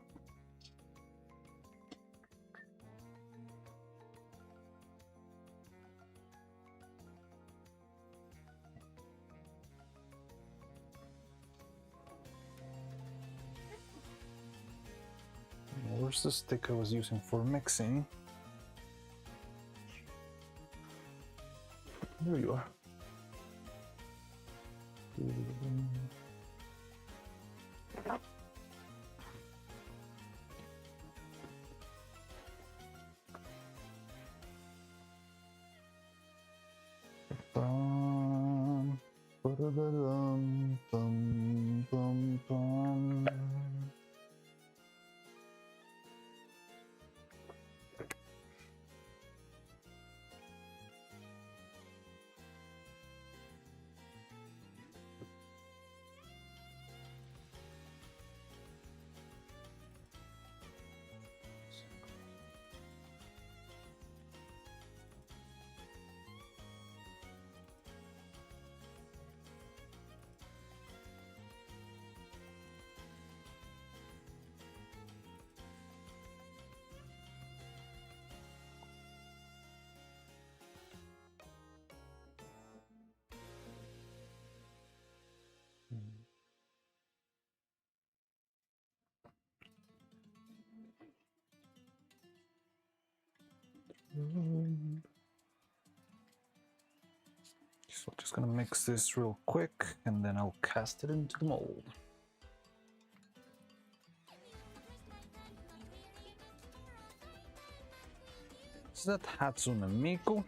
Where's the stick I was using for mixing? There you are. Bum, ba-da-da-dum, bum, bum, bum. So just gonna mix this real quick and then I'll cast it into the mold. Is that Hatsune Miku?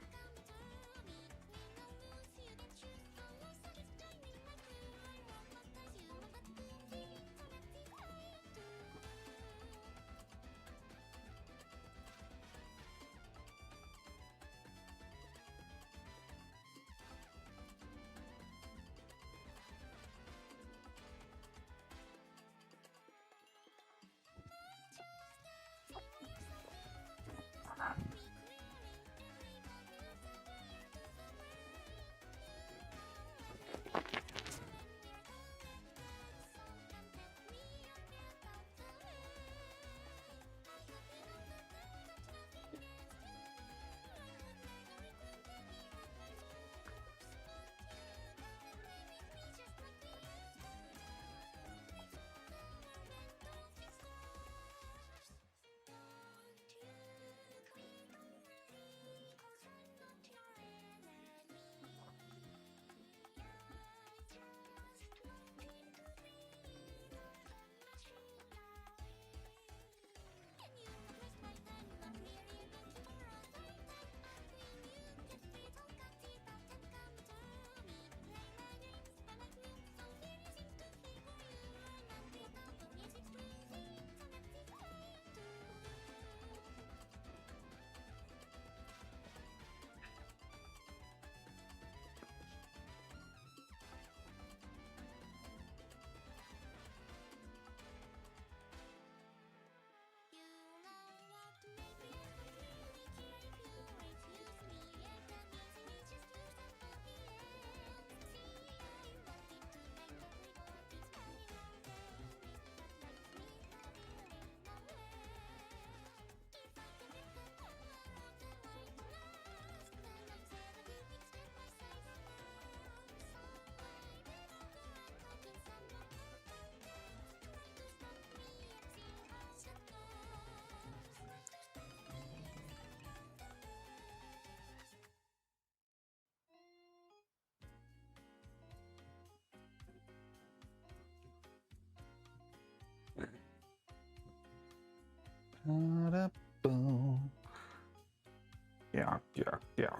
Yeah, yeah, yeah.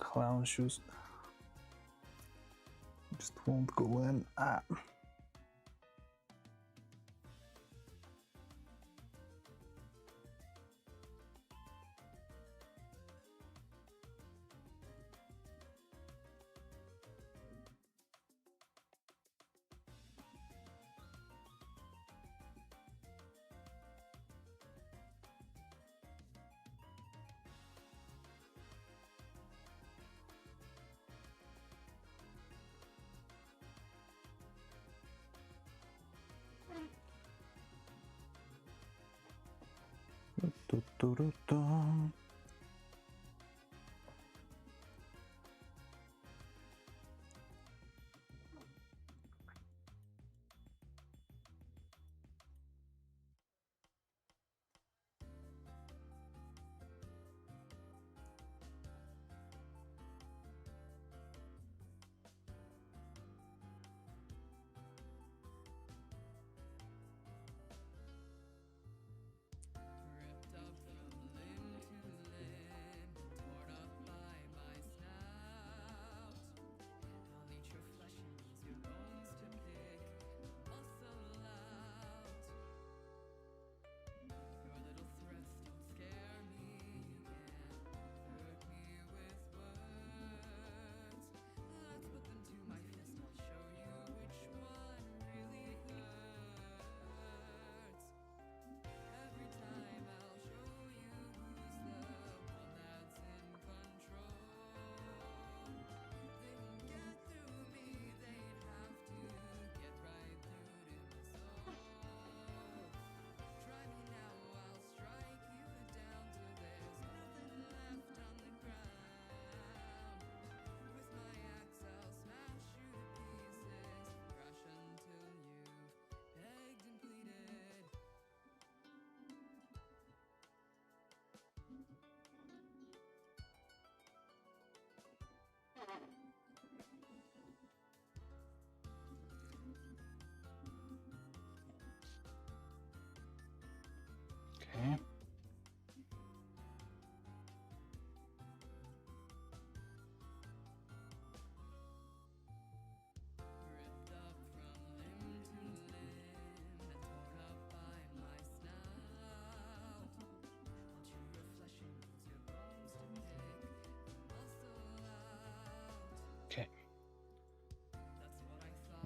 Clown shoes just won't go in. Ah.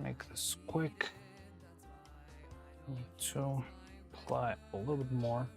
make this quick. Need to apply a little bit more.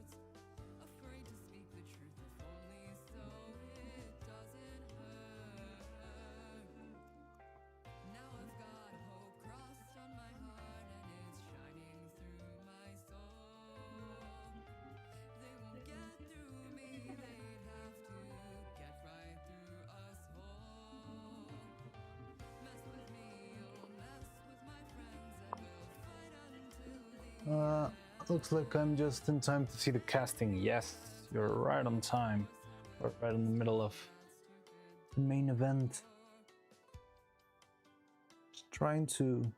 Looks like I'm just in time to see the casting. Yes, you're right on time. We're right in the middle of the main event. Just trying to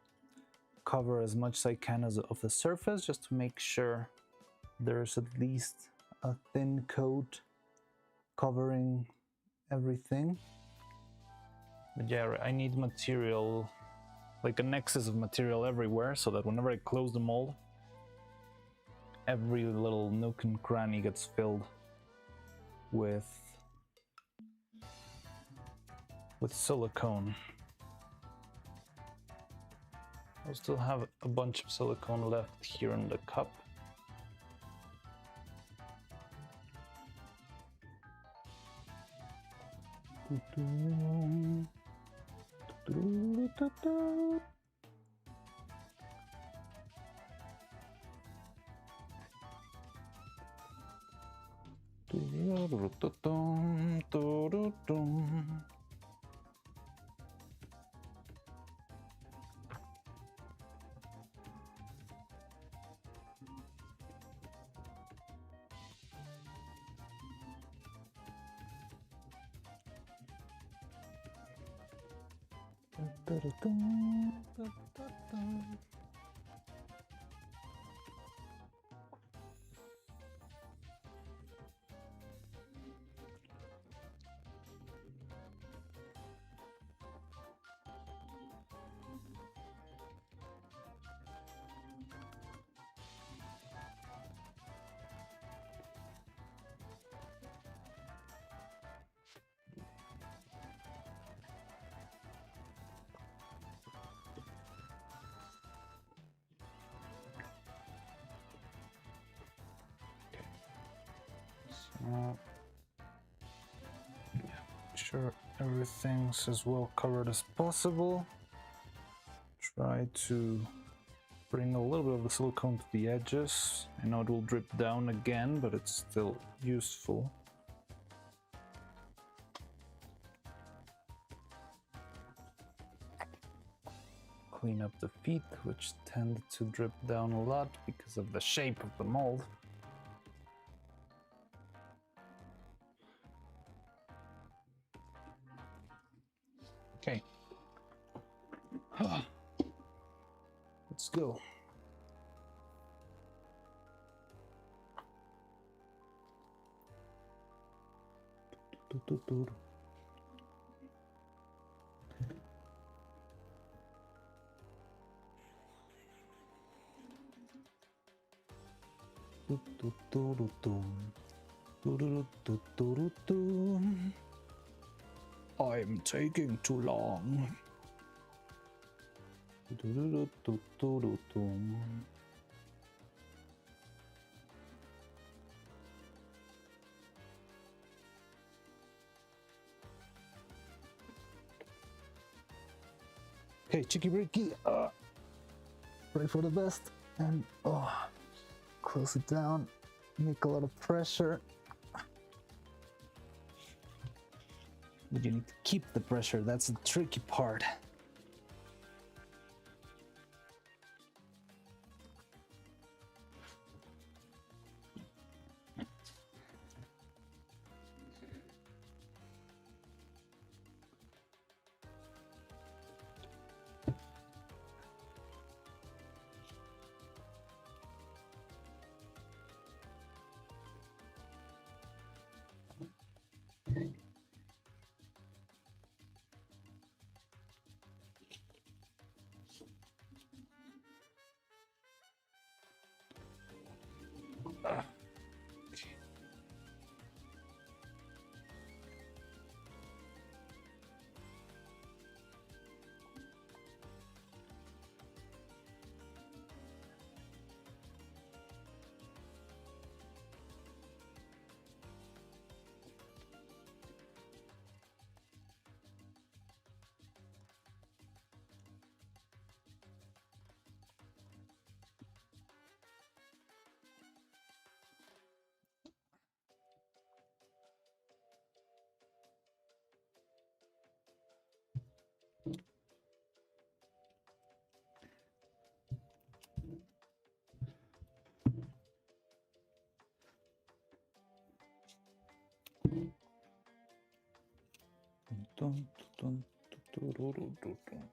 cover as much as I can of the surface, just to make sure there's at least a thin coat covering everything. But yeah, I need material, like an excess of material everywhere, so that whenever I close the mold, every little nook and cranny gets filled with silicone. I'll still have a bunch of silicone left here in the cup. Sure everything's as well covered as possible. Try to bring a little bit of the silicone to the edges. I know it will drip down again, but it's still useful. Clean up the feet, which tend to drip down a lot because of the shape of the mold. Okay. Let's go. I'm taking too long. Okay, cheeky breaky. Pray for the best and close it down. Make a lot of pressure. But you need to keep the pressure. That's the tricky part. Dun, dun, dun, dun, dun, dun, dun.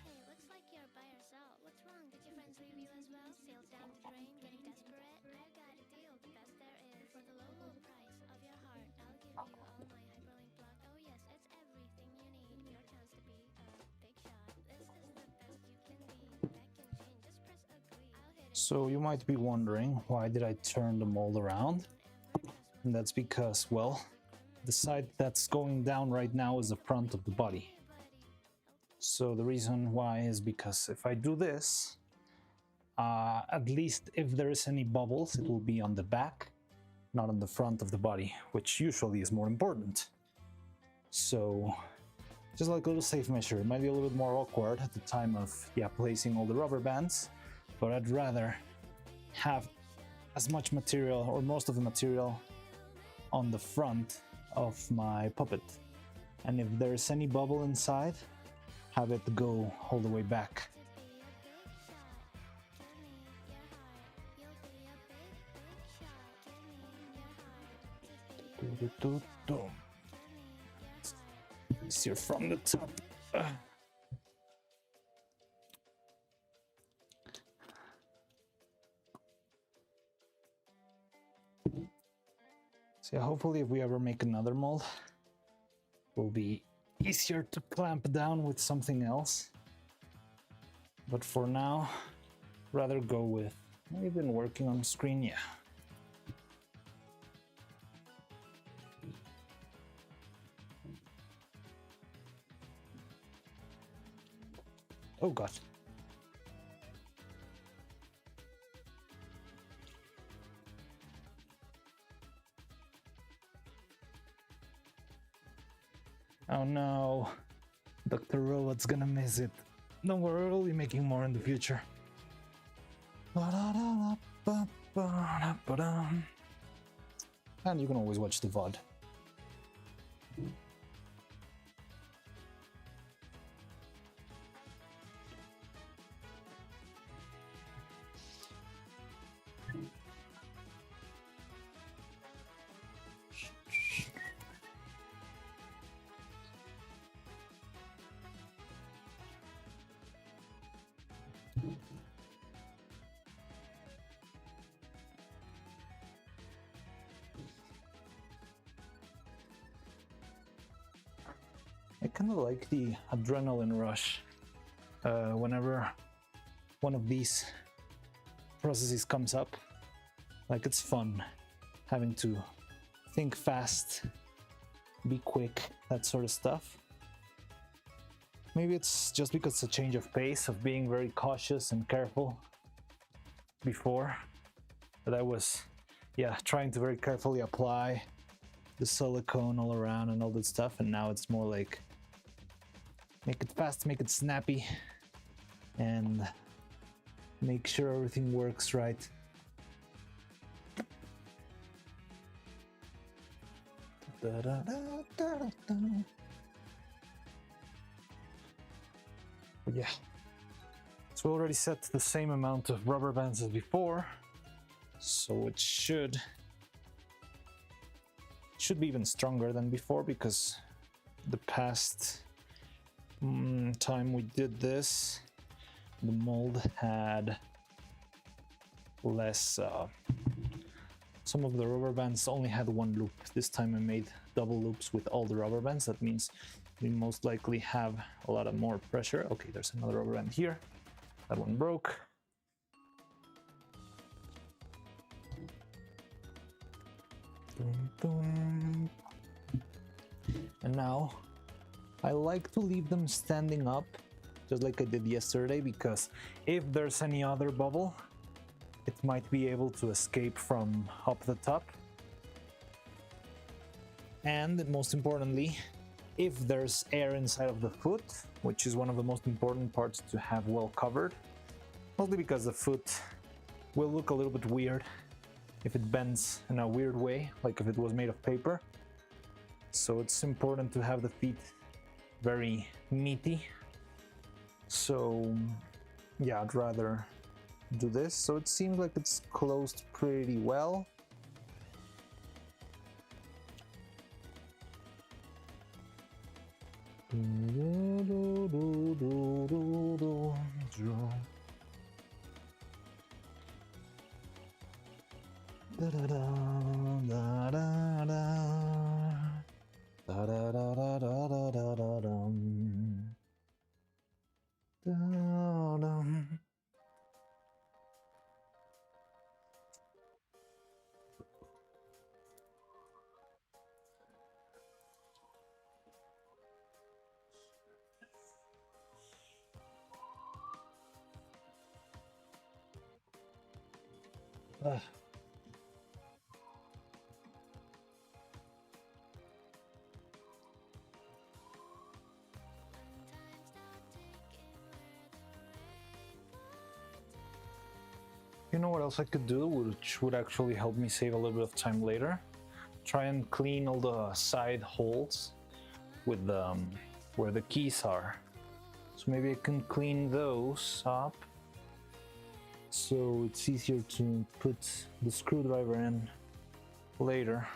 Hey, looks like you're by yourself. What's wrong? Did your friends leave you as well? Sales down the drain, getting desperate? I've got a deal, the best there is. For the low, low price of your heart, I'll give you all my hyperlink plug. Oh yes, it's everything you need. Your chance to be a big shot. This is the best you can be. That can change, just press agree. I'll hit it. So you might be wondering, why did I turn the mold around? And that's because, well, the side that's going down right now is the front of the body. So the reason why is because if I do this, at least if there is any bubbles, it will be on the back, not on the front of the body, which usually is more important. So just like a little safe measure, it might be a little bit more awkward at the time of placing all the rubber bands, but I'd rather have as much material or most of the material on the front of my puppet. And if there's any bubble inside, have it go all the way back. Easier from the top. So hopefully if we ever make another mold, it will be easier to clamp down with something else. But for now, rather go with, I've been working on the screen, yeah. Oh God. Oh no, Dr. Robot's gonna miss it. Don't worry, we'll be making more in the future. And you can always watch the VOD. I kind of like the adrenaline rush whenever one of these processes comes up. Like, it's fun having to think fast, be quick, that sort of stuff. Maybe it's just because it's a change of pace of being very cautious and careful before, that I was trying to very carefully apply the silicone all around and all that stuff, and now it's more like make it fast, make it snappy, and make sure everything works right. Yeah. So we already set the same amount of rubber bands as before, so it should be even stronger than before, because the past time we did this, the mold had less, some of the rubber bands only had one loop. This time I made double loops with all the rubber bands. That means we most likely have a lot of more pressure. Okay, there's another rubber band here. That one broke. Boom, boom. And now I like to leave them standing up, just like I did yesterday, because if there's any other bubble, it might be able to escape from up the top. And most importantly, if there's air inside of the foot, which is one of the most important parts to have well covered, mostly because the foot will look a little bit weird if it bends in a weird way, like if it was made of paper. So it's important to have the feet very meaty. So yeah, I'd rather do this. So it seems like it's closed pretty well. You know what else I could do, which would actually help me save a little bit of time later? Try and clean all the side holes with where the keys are. So maybe I can clean those up so it's easier to put the screwdriver in later.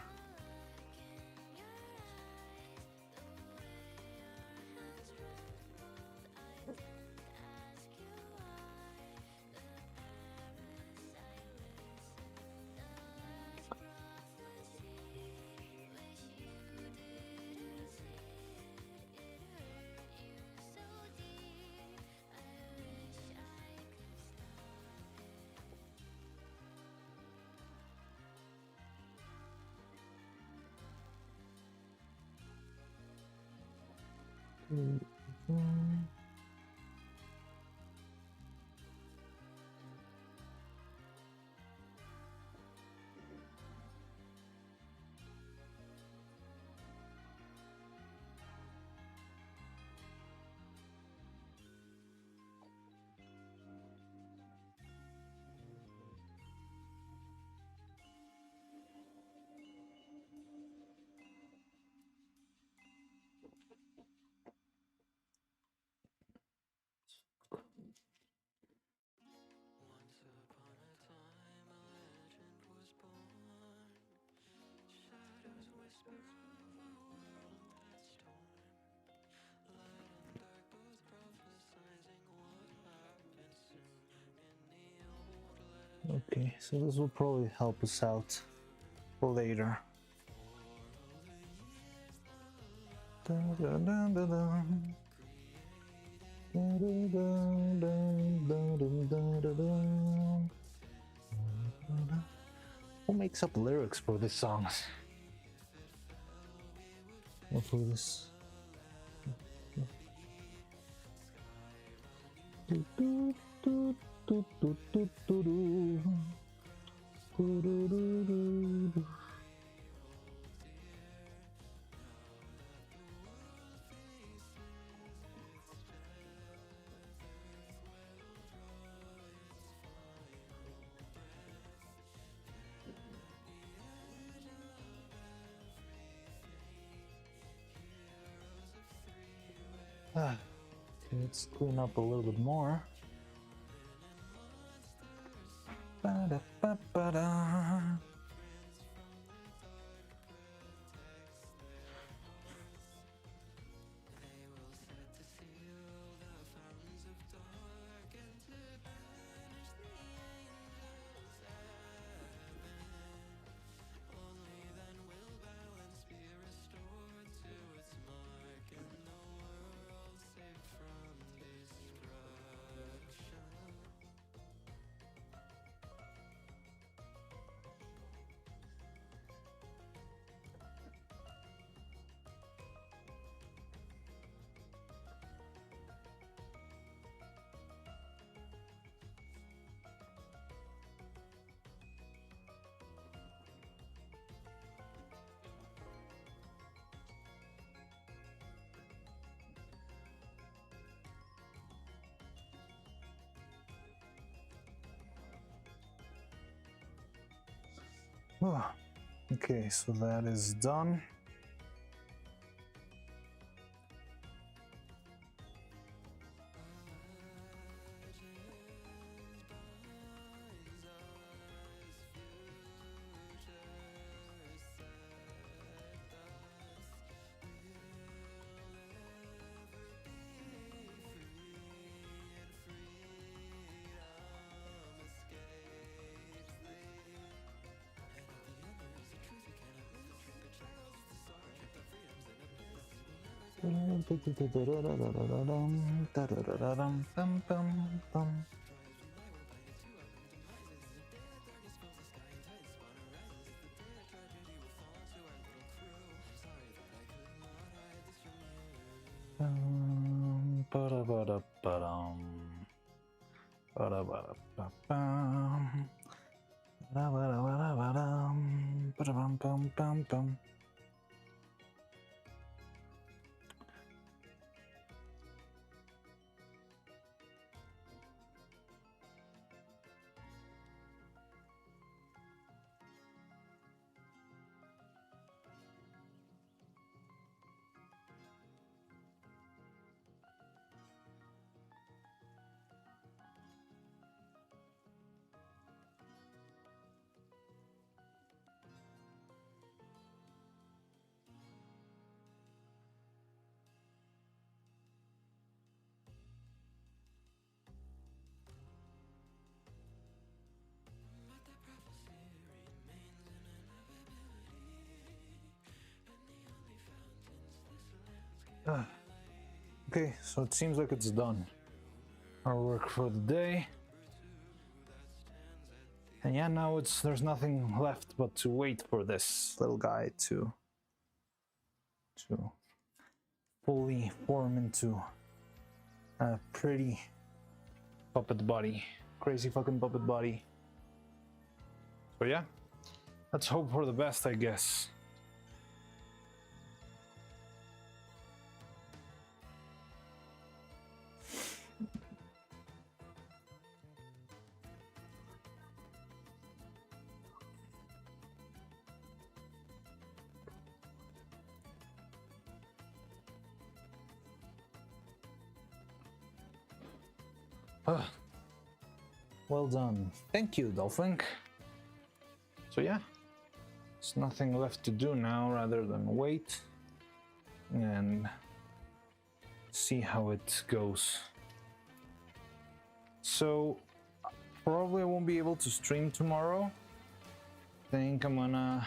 Okay, so this will probably help us out later. Who makes up lyrics for these songs? Or for this? Okay, let's clean up a little bit more. Ba-da-ba-ba-da. Oh, okay, so that is done. Okay, so it seems like it's done. Our work for the day. And yeah, now there's nothing left but to wait for this little guy to fully form into a pretty puppet body. Crazy fucking puppet body. So yeah, let's hope for the best, I guess. Well done. Thank you, Dolphin. So yeah, there's nothing left to do now rather than wait and see how it goes. So probably I won't be able to stream tomorrow. I think I'm gonna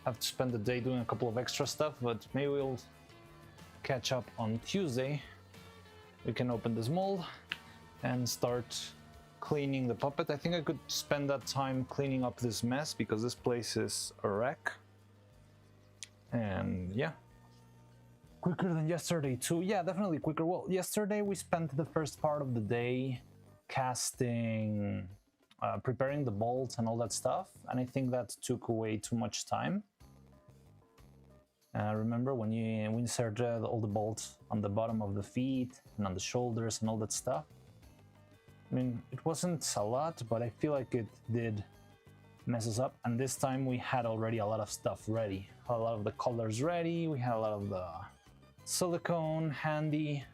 have to spend the day doing a couple of extra stuff, but maybe we'll catch up on Tuesday. We can open this mold and start cleaning the puppet. I think I could spend that time cleaning up this mess because this place is a wreck. And yeah, quicker than yesterday too. Yeah, definitely quicker. Well, yesterday we spent the first part of the day casting, preparing the bolts and all that stuff, and I think that took away too much time. Remember when you inserted all the bolts on the bottom of the feet and on the shoulders and all that stuff? I mean, it wasn't a lot, but I feel like it did mess us up. And this time we had already a lot of stuff ready. A lot of the colors ready. We had a lot of the silicone handy.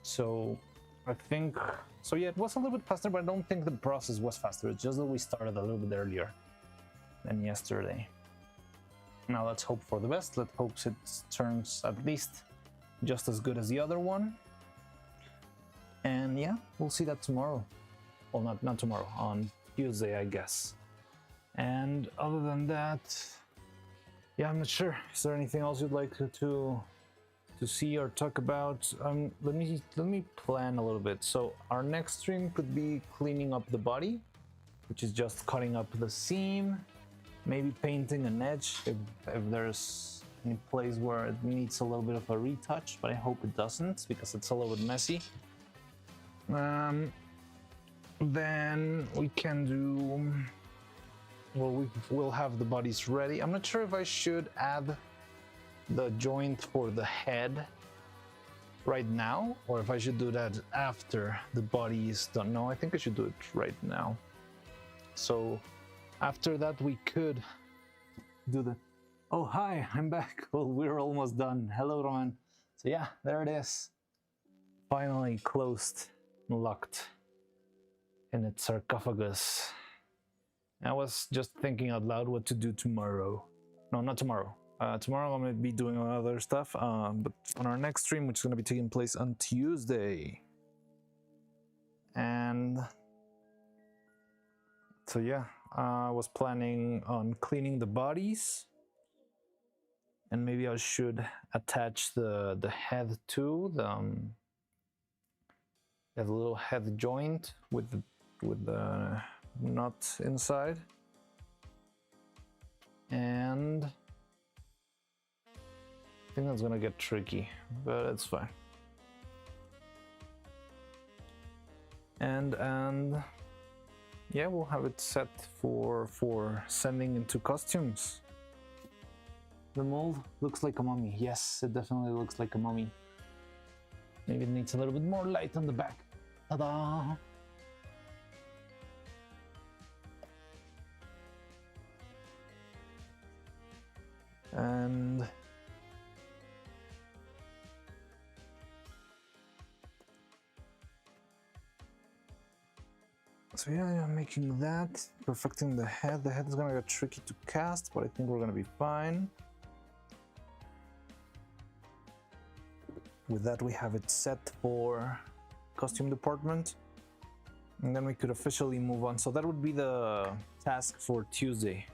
So I think, so yeah, it was a little bit faster, but I don't think the process was faster. It's just that we started a little bit earlier than yesterday. Now let's hope for the best. Let's hope it turns at least just as good as the other one. And yeah, we'll see that tomorrow. Well, not tomorrow, on Tuesday, I guess. And other than that, yeah, I'm not sure. Is there anything else you'd like to see or talk about? Let me plan a little bit. So our next stream could be cleaning up the body, which is just cutting up the seam, maybe painting an edge if there's any place where it needs a little bit of a retouch, but I hope it doesn't because it's a little bit messy. Then we can do, well, we'll have the bodies ready. I'm not sure if I should add the joint for the head right now or if I should do that after the body is done. No, I think I should do it right now. So after that we could do the... Oh, hi, I'm back. Well, we're almost done. Hello, Roman. So yeah, there it is. Finally closed, locked in its sarcophagus. I was just thinking out loud what to do tomorrow. No, not tomorrow. Tomorrow I'm going to be doing other stuff, but on our next stream, which is going to be taking place on Tuesday. And so yeah, I was planning on cleaning the bodies, and maybe I should attach the head to the little head joint with the nut inside. And I think that's gonna get tricky, but it's fine. And yeah, we'll have it set for sending into costumes. The mold looks like a mummy. Yes, it definitely looks like a mummy. Maybe it needs a little bit more light on the back. Ta-da! And so yeah, I'm making that, perfecting the head. The head is gonna get tricky to cast, but I think we're gonna be fine. With that, we have it set for costume department, and then we could officially move on. So that would be the task for Tuesday.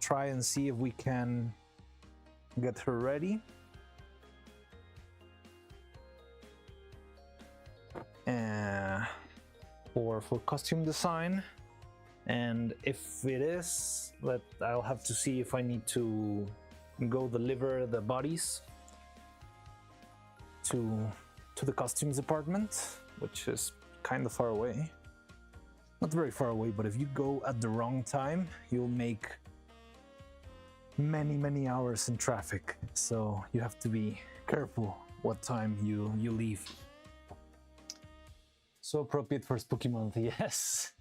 Try and see if we can get her ready. For costume design, and if it is, I'll have to see if I need to go deliver the bodies to the costumes department, which is kind of far away. Not very far away, but if you go at the wrong time, you'll make many hours in traffic, so you have to be careful what time you leave. So appropriate for Spooky Month, yes.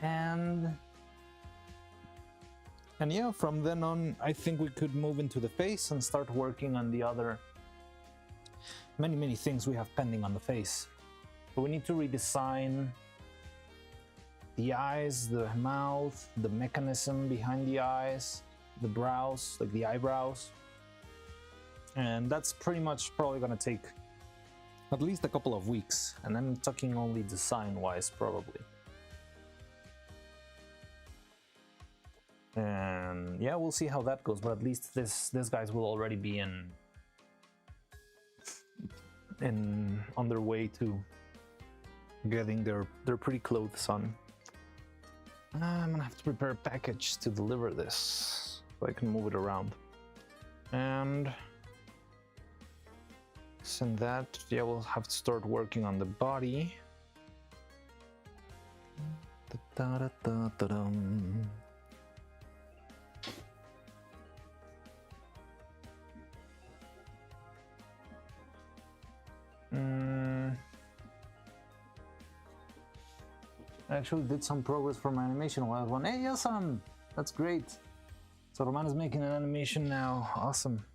And yeah, from then on, I think we could move into the face and start working on the other many things we have pending on the face. So we need to redesign the eyes, the mouth, the mechanism behind the eyes, the brows, like the eyebrows. And that's pretty much probably gonna take at least a couple of weeks, and I'm talking only design-wise, probably. And yeah, we'll see how that goes, but at least this guys will already be on their way to getting their pretty clothes on. I'm gonna have to prepare a package to deliver this so I can move it around. And send that. Yeah, we'll have to start working on the body. I actually did some progress for my animation while I was on. Hey, awesome! That's great. So Roman is making an animation now. Awesome.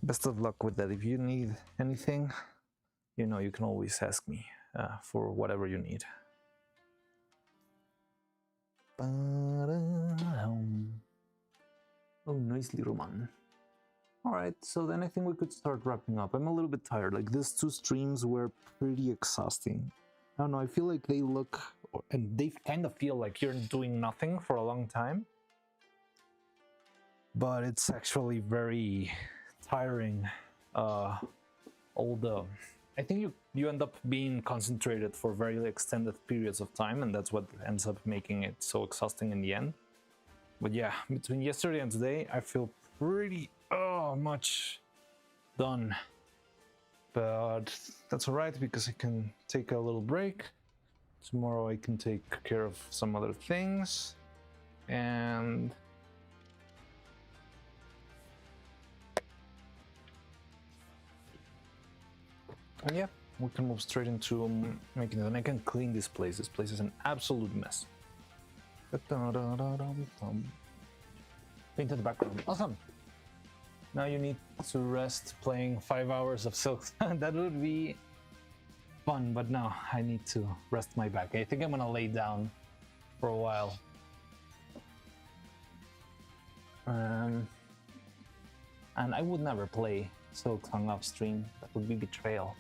Best of luck with that. If you need anything, you know, you can always ask me for whatever you need. Oh, nicely, Roman. All right, so then I think we could start wrapping up. I'm a little bit tired. Like, these two streams were pretty exhausting. I don't know, I feel like they look, and they kind of feel like you're doing nothing for a long time. But it's actually very tiring. I think you end up being concentrated for very extended periods of time, and that's what ends up making it so exhausting in the end. But yeah, between yesterday and today, I feel pretty much done. But that's all right, because I can take a little break. Tomorrow I can take care of some other things, and yeah, we can move straight into making it. And I can clean this place. This place is an absolute mess. Painted background. Awesome. Now you need to rest playing 5 hours of Silk. That would be fun, but no, I need to rest my back. I think I'm gonna lay down for a while. And I would never play Silk Song off stream. That would be betrayal.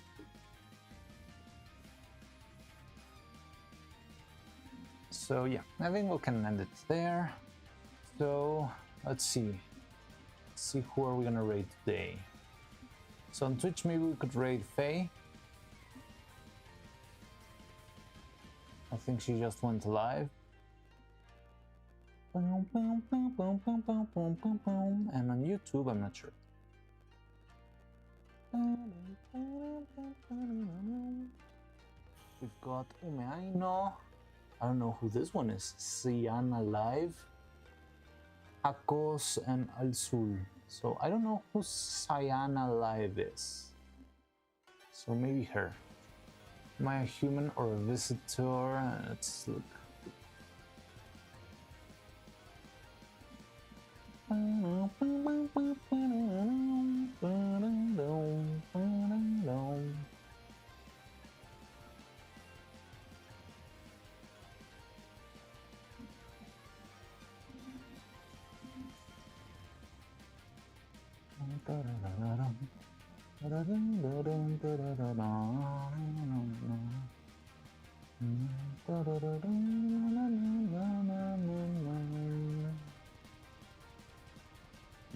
So yeah, I think we can end it there. So let's see. Who are we gonna raid today? So on Twitch, maybe we could raid Faye. I think she just went live. And on YouTube, I'm not sure. We've got Umeaino. I don't know who this one is. Siana Live. Akos and Al Sul. So I don't know who Siana Live is. So maybe her. Am I a human or a visitor? Let's look.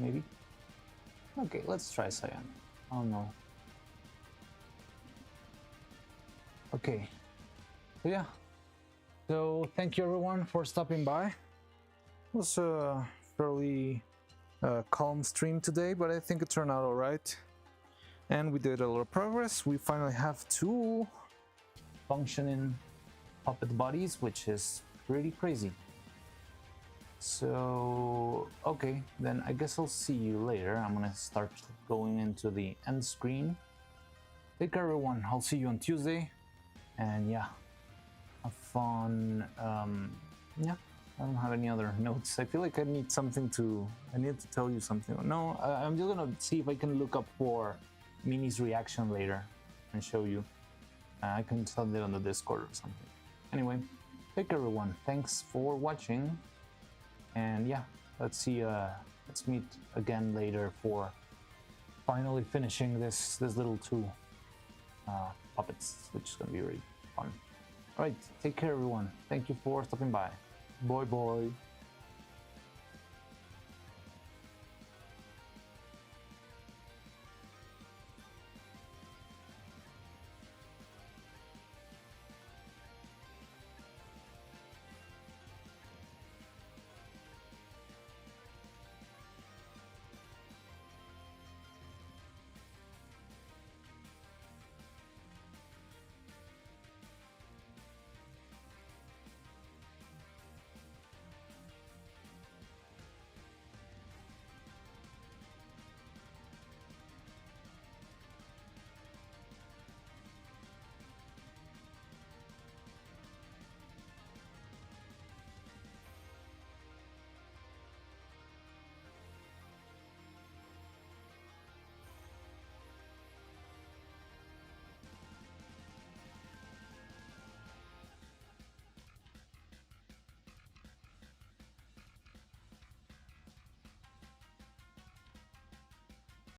Maybe. Okay, let's try Cyan. Oh no. Okay. So yeah. So thank you everyone for stopping by. It was a fairly calm stream today, but I think it turned out alright. And we did a lot of progress. We finally have 2 functioning puppet bodies, which is pretty crazy. So, okay, then I guess I'll see you later. I'm gonna start going into the end screen. Take care everyone, I'll see you on Tuesday. And yeah, have fun. Yeah, I don't have any other notes. I feel like I need to tell you something. No, I'm just gonna see if I can look up for Mini's reaction later and show you. I can send it on the Discord or something. Anyway, take care everyone. Thanks for watching. And yeah, let's meet again later for finally finishing this little 2 puppets, which is gonna be really fun. All right, take care everyone. Thank you for stopping by. Bye bye.